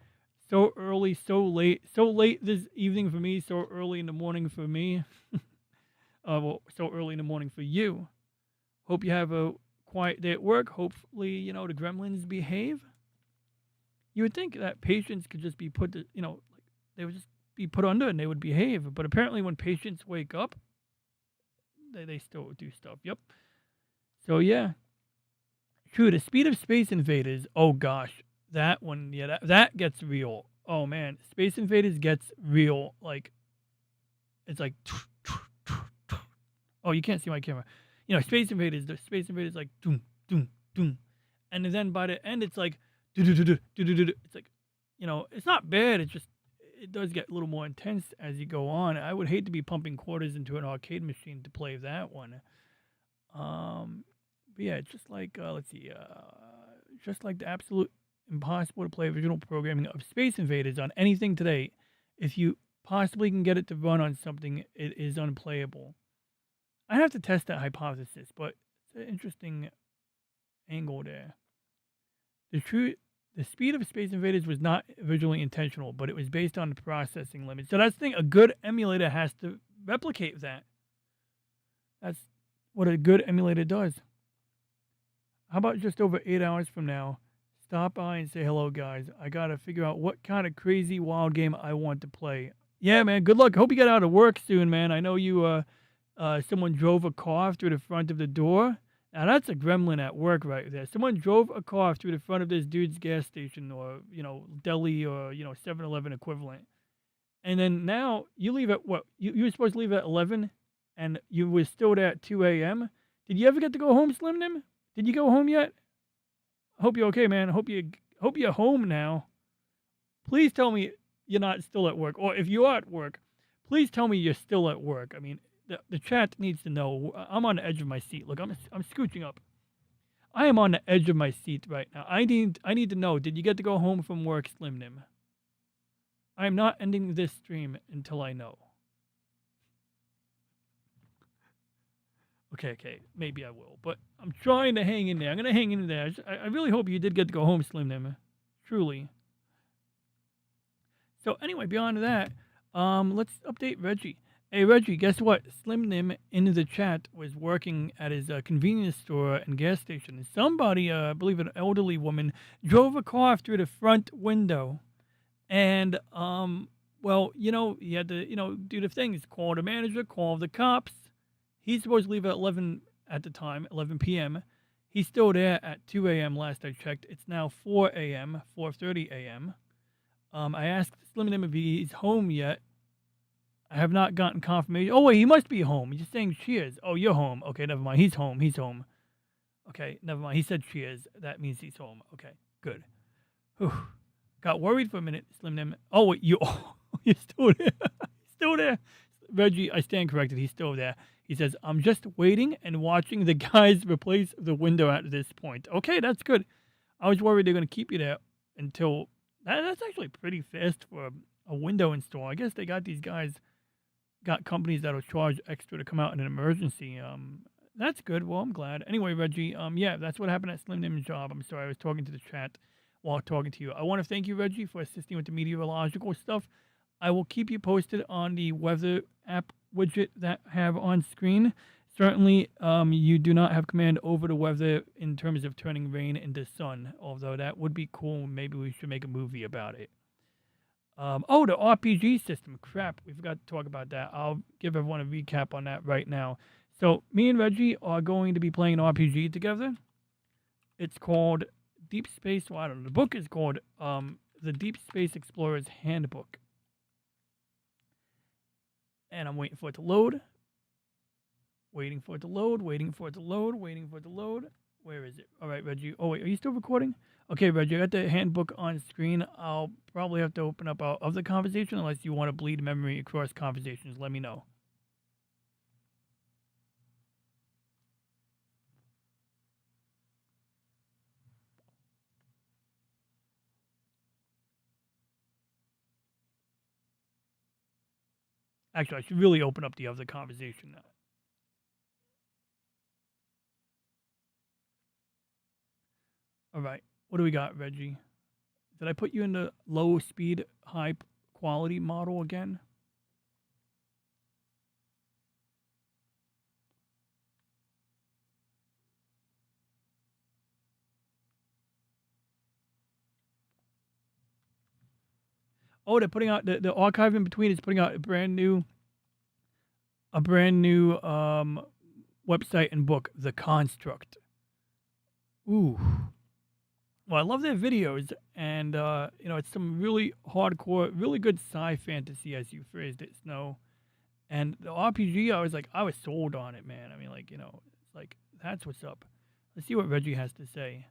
so early, so late. So late this evening for me, so early in the morning for me. So early in the morning for you. Hope you have a quiet day at work. Hopefully, the gremlins behave. You would think that patients could just be put to, they would just be put under and they would behave. But apparently when patients wake up, They still do stuff. Yep. So yeah. True. The speed of Space Invaders. Oh gosh, that one. Yeah, that gets real. Oh man, Space Invaders gets real. Like, it's like. Oh, you can't see my camera. You know, Space Invaders. The Space Invaders like doom, doom, doom, and then by the end it's like do do do do do do do. It's like, you know, it's not bad. It's just it does get a little more intense as you go on. I would hate to be pumping quarters into an arcade machine to play that one. But yeah, it's just like let's see, just like the absolute impossible to play original programming of Space Invaders on anything today. If you possibly can get it to run on something, it is unplayable. I have to test that hypothesis, but it's an interesting angle there. The speed of Space Invaders was not originally intentional, but it was based on the processing limits. So that's the thing. A good emulator has to replicate that. That's what a good emulator does. How about just over 8 hours from now, stop by and say hello, guys. I gotta figure out what kind of crazy wild game I want to play. Yeah, man. Good luck. Hope you get out of work soon, man. I know you. Someone drove a car through the front of the door. Now that's a gremlin at work right there. Someone drove a car through the front of this dude's gas station or, deli or, 7-Eleven equivalent. And then now you leave at what? You were supposed to leave at 11 and you were still there at 2 a.m. Did you ever get to go home, Slim Nim? Did you go home yet? I hope you're okay, man. Hope you're home now. Please tell me you're not still at work. Or if you are at work, please tell me you're still at work. I mean, the chat needs to know. I'm on the edge of my seat. Look, I'm scooching up. I am on the edge of my seat right now. I need to know. Did you get to go home from work, Slim Nim? I am not ending this stream until I know. Okay, maybe I will, but I'm trying to hang in there. I'm gonna hang in there. I really hope you did get to go home, Slim Nim. Truly. So anyway, beyond that, let's update Reggie. Hey Reggie, guess what? Slim Nim in the chat was working at his convenience store and gas station. And somebody, I believe an elderly woman, drove a car through the front window. And, well, he had to, do the things. Call the manager, call the cops. He's supposed to leave at 11 at the time, 11 p.m. He's still there at 2 a.m. last I checked. It's now 4 a.m., 4:30 a.m. I asked Slim Nim if he's home yet. I have not gotten confirmation. Oh, wait, he must be home. He's just saying cheers. Oh, you're home. Okay, never mind. He's home. Okay, never mind. He said cheers. That means he's home. Okay, good. Whew. Got worried for a minute, Slim Nim. Oh, wait, you're still there. Still there. Reggie, I stand corrected. He's still there. He says, I'm just waiting and watching the guys replace the window at this point. Okay, that's good. I was worried they're going to keep you there until... That's actually pretty fast for a window install. I guess they got companies that'll charge extra to come out in an emergency. That's good. Well, I'm glad. Anyway, Reggie, yeah, that's what happened at Slim Nim's job. I'm sorry, I was talking to the chat while talking to you. I want to thank you, Reggie, for assisting with the meteorological stuff. I will keep you posted on the weather app widget that I have on screen. Certainly, you do not have command over the weather in terms of turning rain into sun, although that would be cool. Maybe we should make a movie about it. Oh, the RPG system. Crap, we forgot to talk about that. I'll give everyone a recap on that right now. So, me and Reggie are going to be playing an RPG together. It's called Deep Space... Well, I don't know. The book is called The Deep Space Explorer's Handbook. And I'm waiting for it to load. Waiting for it to load. Where is it? All right, Reggie. Oh, wait, are you still recording? Okay, Reggie, I got the handbook on screen. I'll probably have to open up our other conversation unless you want to bleed memory across conversations. Let me know. Actually, I should really open up the other conversation now. All right. What do we got, Reggie? Did I put you in the low speed, high quality model again? Oh, they're putting out the archive in between is putting out a brand new website and book, The Construct. Ooh. Well, I love their videos, and it's some really hardcore, really good sci-fantasy, as you phrased it, Snow. And the RPG, I was sold on it, man. I mean, it's like that's what's up. Let's see what Reggie has to say.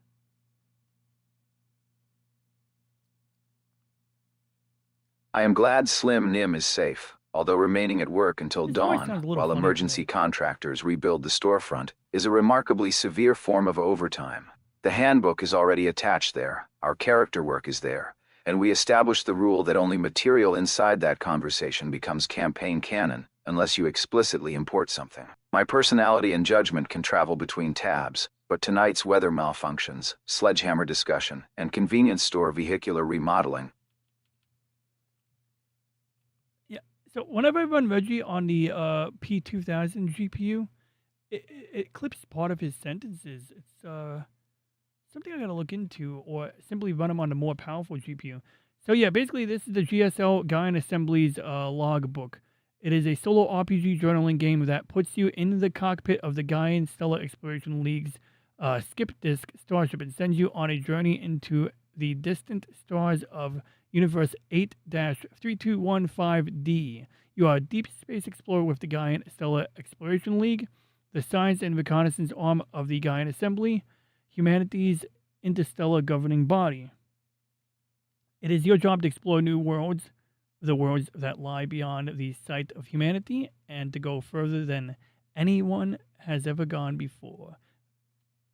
I am glad Slim Nim is safe, although remaining at work until His voice dawn sounds a little while funny, emergency contractors rebuild the storefront is a remarkably severe form of overtime. The handbook is already attached there, our character work is there, and we established the rule that only material inside that conversation becomes campaign canon, unless you explicitly import something. My personality and judgment can travel between tabs, but tonight's weather malfunctions, sledgehammer discussion, and convenience store vehicular remodeling. Yeah. So whenever I run Reggie on the P2000 GPU, it clips part of his sentences. It's something I gotta look into, or simply run them on a more powerful GPU. So yeah, basically this is the GSL Guyan Assembly's logbook. It is a solo RPG journaling game that puts you in the cockpit of the Guyan Stellar Exploration League's skip disk starship and sends you on a journey into the distant stars of Universe 8-3215D. You are a deep space explorer with the Guyan Stellar Exploration League, the science and reconnaissance arm of the Guyan Assembly, humanity's interstellar governing body. It is your job to explore new worlds, the worlds that lie beyond the sight of humanity, and to go further than anyone has ever gone before.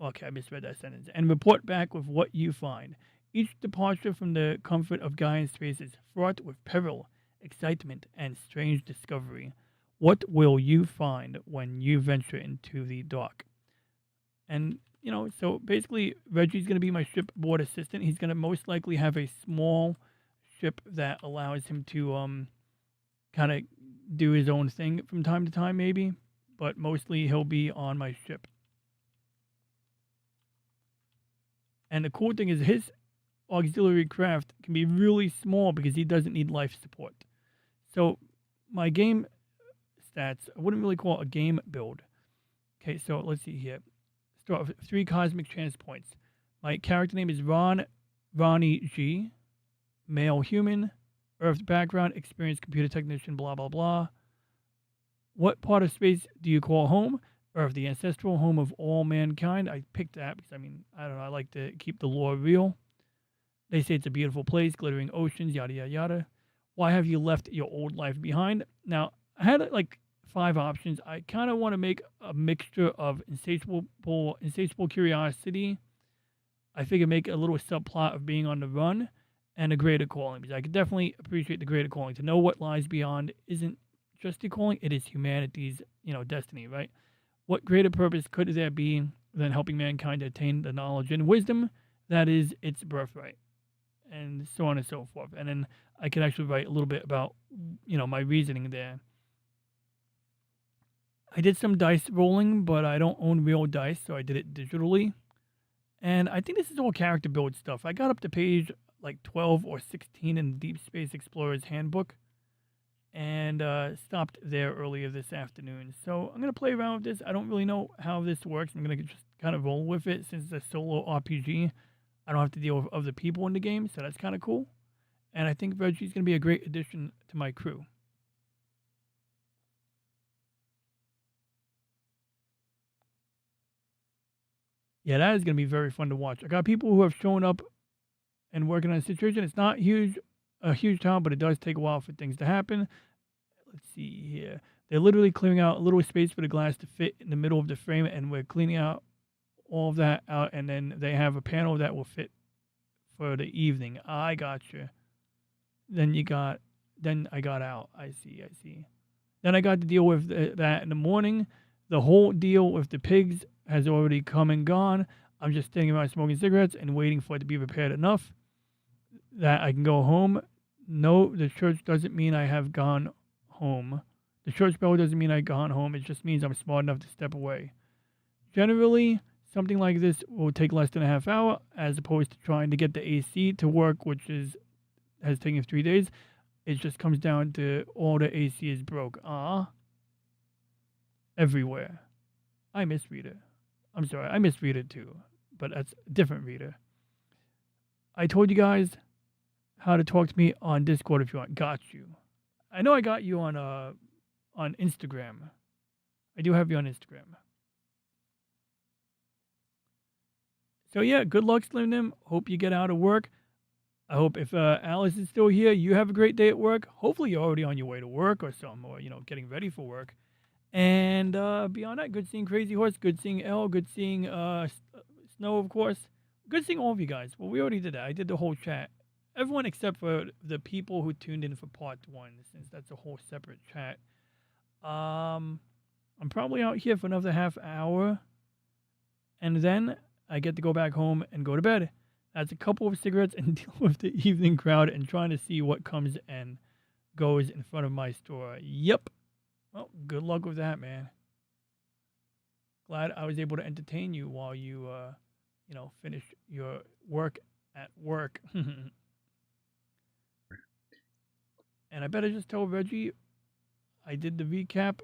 Okay, I misread that sentence. And report back with what you find. Each departure from the comfort of Gaian space is fraught with peril, excitement, and strange discovery. What will you find when you venture into the dark? And so basically, Reggie's going to be my shipboard assistant. He's going to most likely have a small ship that allows him to kind of do his own thing from time to time, maybe. But mostly he'll be on my ship. And the cool thing is his auxiliary craft can be really small because he doesn't need life support. So my game stats, I wouldn't really call it a game build. Okay, so let's see here. Start with 3 cosmic chance points. My character name is Ronnie G. Male human. Earth background. Experienced computer technician. Blah, blah, blah. What part of space do you call home? Earth, the ancestral home of all mankind. I picked that because, I don't know. I like to keep the lore real. They say it's a beautiful place. Glittering oceans. Yada, yada, yada. Why have you left your old life behind? Now, I had 5 options. I kind of want to make a mixture of insatiable curiosity. I figure make a little subplot of being on the run and a greater calling, because I could definitely appreciate the greater calling. To know what lies beyond isn't just a calling, it is humanity's, destiny, right? What greater purpose could there be than helping mankind to attain the knowledge and wisdom that is its birthright? And so on and so forth. And then I could actually write a little bit about, my reasoning there. I did some dice rolling, but I don't own real dice, so I did it digitally. And I think this is all character build stuff. I got up to page 12 or 16 in Deep Space Explorer's Handbook and stopped there earlier this afternoon. So I'm going to play around with this. I don't really know how this works. I'm going to just kind of roll with it since it's a solo RPG. I don't have to deal with other people in the game, so that's kind of cool. And I think Reggie's going to be a great addition to my crew. Yeah, that is going to be very fun to watch. I got people who have shown up and working on a situation. It's not a huge town, but it does take a while for things to happen. Let's see here. They're literally clearing out a little space for the glass to fit in the middle of the frame, and we're cleaning out all of that out, and then they have a panel that will fit for the evening. I got you. Then I got out. I see. Then I got to deal with that in the morning. The whole deal with the pigs has already come and gone. I'm just standing around smoking cigarettes and waiting for it to be repaired enough that I can go home. No, the church doesn't mean I have gone home. The church bell doesn't mean I've gone home. It just means I'm smart enough to step away. Generally, something like this will take less than a half hour, as opposed to trying to get the AC to work, which has taken 3 days. It just comes down to all the AC is broke. Everywhere. I miss Rita. I'm sorry, I miss Rita too, but that's a different Rita. I told you guys how to talk to me on Discord if you want. Got you. I know I got you on Instagram. I do have you on Instagram. So yeah, good luck, Slim Nim. Hope you get out of work. I hope if Alice is still here, you have a great day at work. Hopefully you're already on your way to work or something, or getting ready for work. And beyond that, good seeing Crazy Horse, good seeing Elle, good seeing Snow, of course. Good seeing all of you guys. Well, we already did that. I did the whole chat. Everyone except for the people who tuned in for part 1, since that's a whole separate chat. I'm probably out here for another half hour. And then I get to go back home and go to bed. That's a couple of cigarettes and deal with the evening crowd and trying to see what comes and goes in front of my store. Yep. Well, good luck with that, man. Glad I was able to entertain you while you, finish your work at work. And I better just tell Reggie I did the recap.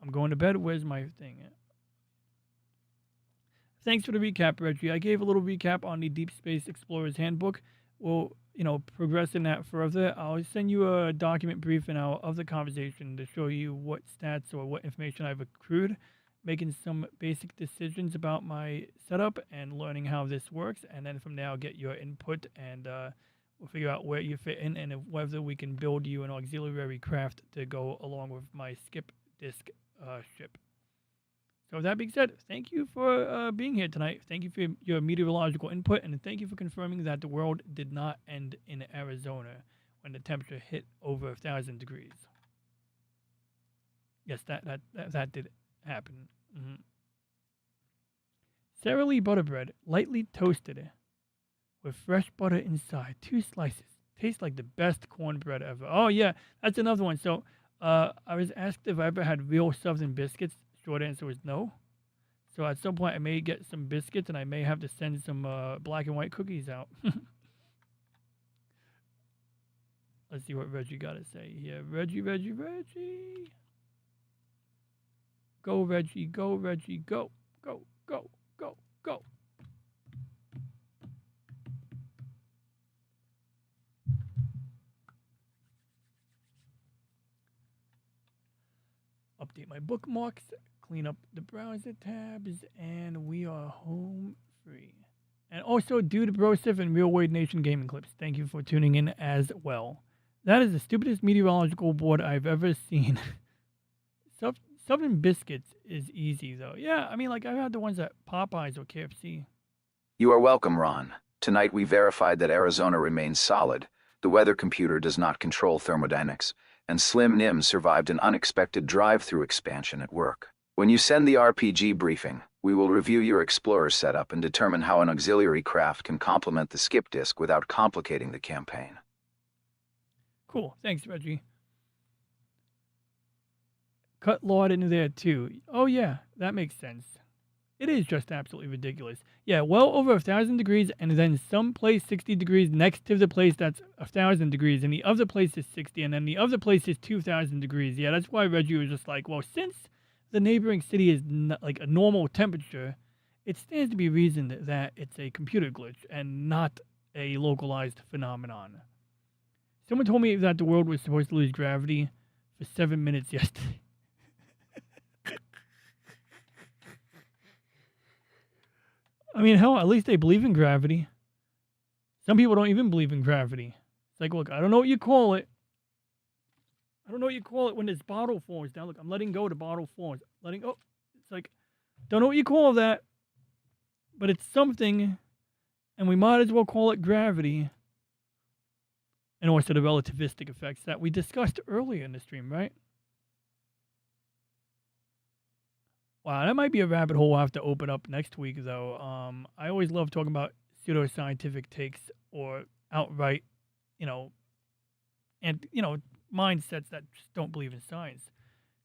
I'm going to bed. Where's my thing? Thanks for the recap, Reggie. I gave a little recap on the Deep Space Explorer's Handbook. We'll, progress in that further. I'll send you a document brief of the conversation to show you what stats or what information I've accrued, making some basic decisions about my setup and learning how this works. And then from there, I'll get your input and we'll figure out where you fit in and whether we can build you an auxiliary craft to go along with my skip disk ship. So with that being said, thank you for being here tonight. Thank you for your meteorological input, and thank you for confirming that the world did not end in Arizona when the temperature hit over 1,000 degrees. Yes, that did happen. Mm-hmm. Sara Lee Butterbread, lightly toasted with fresh butter inside, 2 slices. Tastes like the best cornbread ever. Oh yeah, that's another one. So I was asked if I ever had real Southern biscuits. Short answer was no. So at some point I may get some biscuits and I may have to send some black and white cookies out. Let's see what Reggie got to say here. Reggie. Go, Reggie, go, Reggie, go, go, go, go, go. Update my bookmarks, clean up the browser tabs, and we are home free. And also, Dude Brosif and Real Wade Nation Gaming Clips, thank you for tuning in as well. That is the stupidest meteorological board I've ever seen. Southern Biscuits is easy, though. Yeah, I mean, like, I've had the ones at Popeyes or KFC. You are welcome, Ron. Tonight we verified that Arizona remains solid. The weather computer does not control thermodynamics, and Slim Nim survived an unexpected drive-through expansion at work. When you send the RPG briefing, we will review your Explorer setup and determine how an auxiliary craft can complement the skip disk without complicating the campaign. Cool. Thanks, Reggie. Cut Lord into there, too. Oh, yeah, that makes sense. It is just absolutely ridiculous. Yeah, well over 1,000 degrees, and then some place 60 degrees next to the place that's 1,000 degrees, and the other place is 60, and then the other place is 2,000 degrees. Yeah, that's why Reggie was just like, well, since the neighboring city is like a normal temperature, it stands to be reasoned that it's a computer glitch and not a localized phenomenon. Someone told me that the world was supposed to lose gravity for 7 minutes yesterday. I mean, hell, at least they believe in gravity. Some people don't even believe in gravity. It's like, look, I don't know what you call it. I don't know what you call it when this bottle falls down. Look, I'm letting go, the bottle falls. Letting go. It's like, don't know what you call that, but it's something, and we might as well call it gravity. And also the relativistic effects that we discussed earlier in the stream, right? Wow, that might be a rabbit hole I'll have to open up next week, though. I always love talking about pseudoscientific takes or outright, mindsets that just don't believe in science.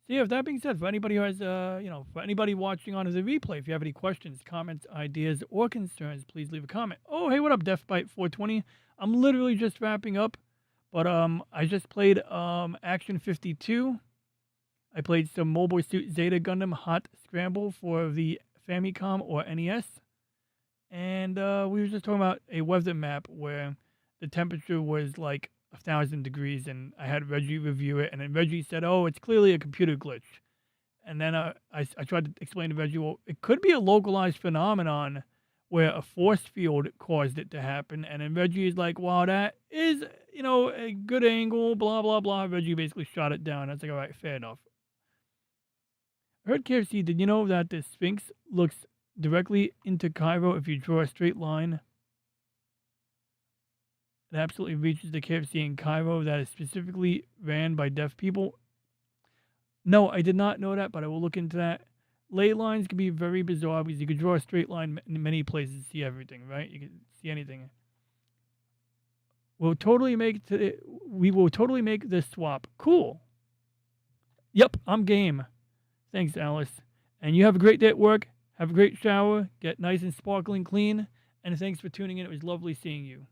So yeah, with that being said, for anybody who has, for anybody watching on the replay, if you have any questions, comments, ideas, or concerns, please leave a comment. Oh, hey, what up, DeathBite420? I'm literally just wrapping up, but I just played Action 52. I played some Mobile Suit Zeta Gundam Hot Scramble for the Famicom or NES. And we were just talking about a weather map where the temperature was like 1,000 degrees, and I had Reggie review it, and then Reggie said, "Oh, it's clearly a computer glitch." And then I tried to explain to Reggie, well, it could be a localized phenomenon where a force field caused it to happen. And then Reggie is like, "Wow, that is, a good angle, blah, blah, blah." Reggie basically shot it down. I was like, all right, fair enough. I heard KFC, did you know that the Sphinx looks directly into Cairo if you draw a straight line? It absolutely reaches the KFC in Cairo that is specifically ran by deaf people. No, I did not know that, but I will look into that. Ley lines can be very bizarre because you could draw a straight line in many places, see everything, right? You can see anything. We will totally make this swap. Cool. Yep, I'm game. Thanks, Alice. And you have a great day at work. Have a great shower. Get nice and sparkling clean. And thanks for tuning in. It was lovely seeing you.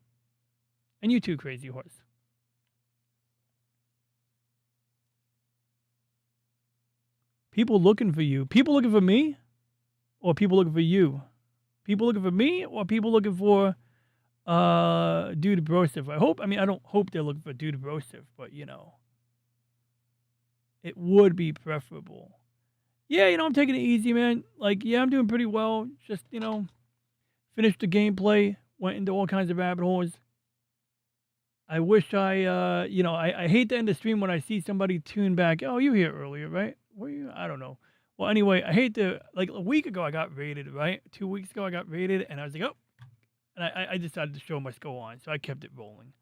And you too, Crazy Horse. People looking for you. People looking for me? Or people looking for you? People looking for me? Or people looking for Dude Broseph? I don't hope they're looking for Dude Broseph, but it would be preferable. Yeah, I'm taking it easy, man. I'm doing pretty well. Just, finished the gameplay, went into all kinds of rabbit holes. I wish I hate to end the stream when I see somebody tune back. Oh, you were here earlier, right? Were you? I don't know. Well, anyway, I hate to, a week ago I got raided, right? 2 weeks ago I got raided, and I was like, oh. And I decided the show must go on, so I kept it rolling.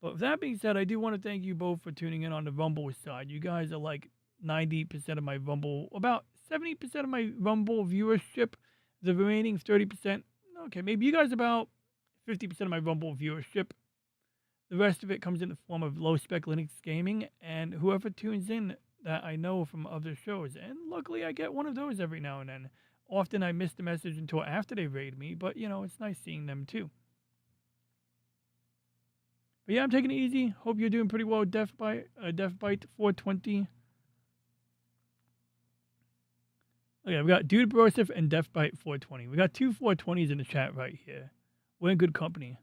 But with that being said, I do want to thank you both for tuning in on the Rumble side. You guys are like 90% of my Rumble, about 70% of my Rumble viewership. The remaining 30%, okay, maybe you guys about 50% of my Rumble viewership. The rest of it comes in the form of Low Spec Linux Gaming and whoever tunes in that I know from other shows. And luckily I get one of those every now and then. Often I miss the message until after they raid me, but it's nice seeing them too. But yeah, I'm taking it easy. Hope you're doing pretty well, Deathbite 420. Okay, we got Dude Broseph and Deathbite 420. We got two 420s in the chat right here. We're in good company.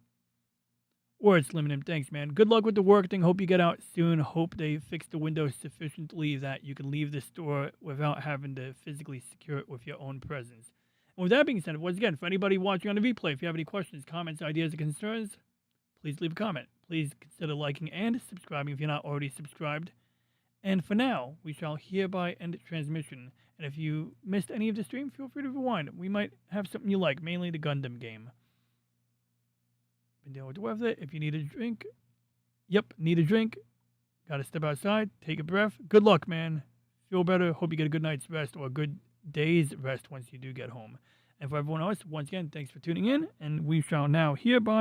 Words limited. Thanks, man. Good luck with the work thing. Hope you get out soon. Hope they fix the windows sufficiently that you can leave the store without having to physically secure it with your own presence. And with that being said, once again, for anybody watching on the replay, if you have any questions, comments, ideas, or concerns, please leave a comment. Please consider liking and subscribing if you're not already subscribed. And for now, we shall hereby end transmission. And if you missed any of the stream, feel free to rewind. We might have something you like, mainly the Gundam game. Been dealing with the weather. If you need a drink, need a drink. Gotta step outside, take a breath. Good luck, man. Feel better. Hope you get a good night's rest or a good day's rest once you do get home. And for everyone else, once again, thanks for tuning in. And we shall now hereby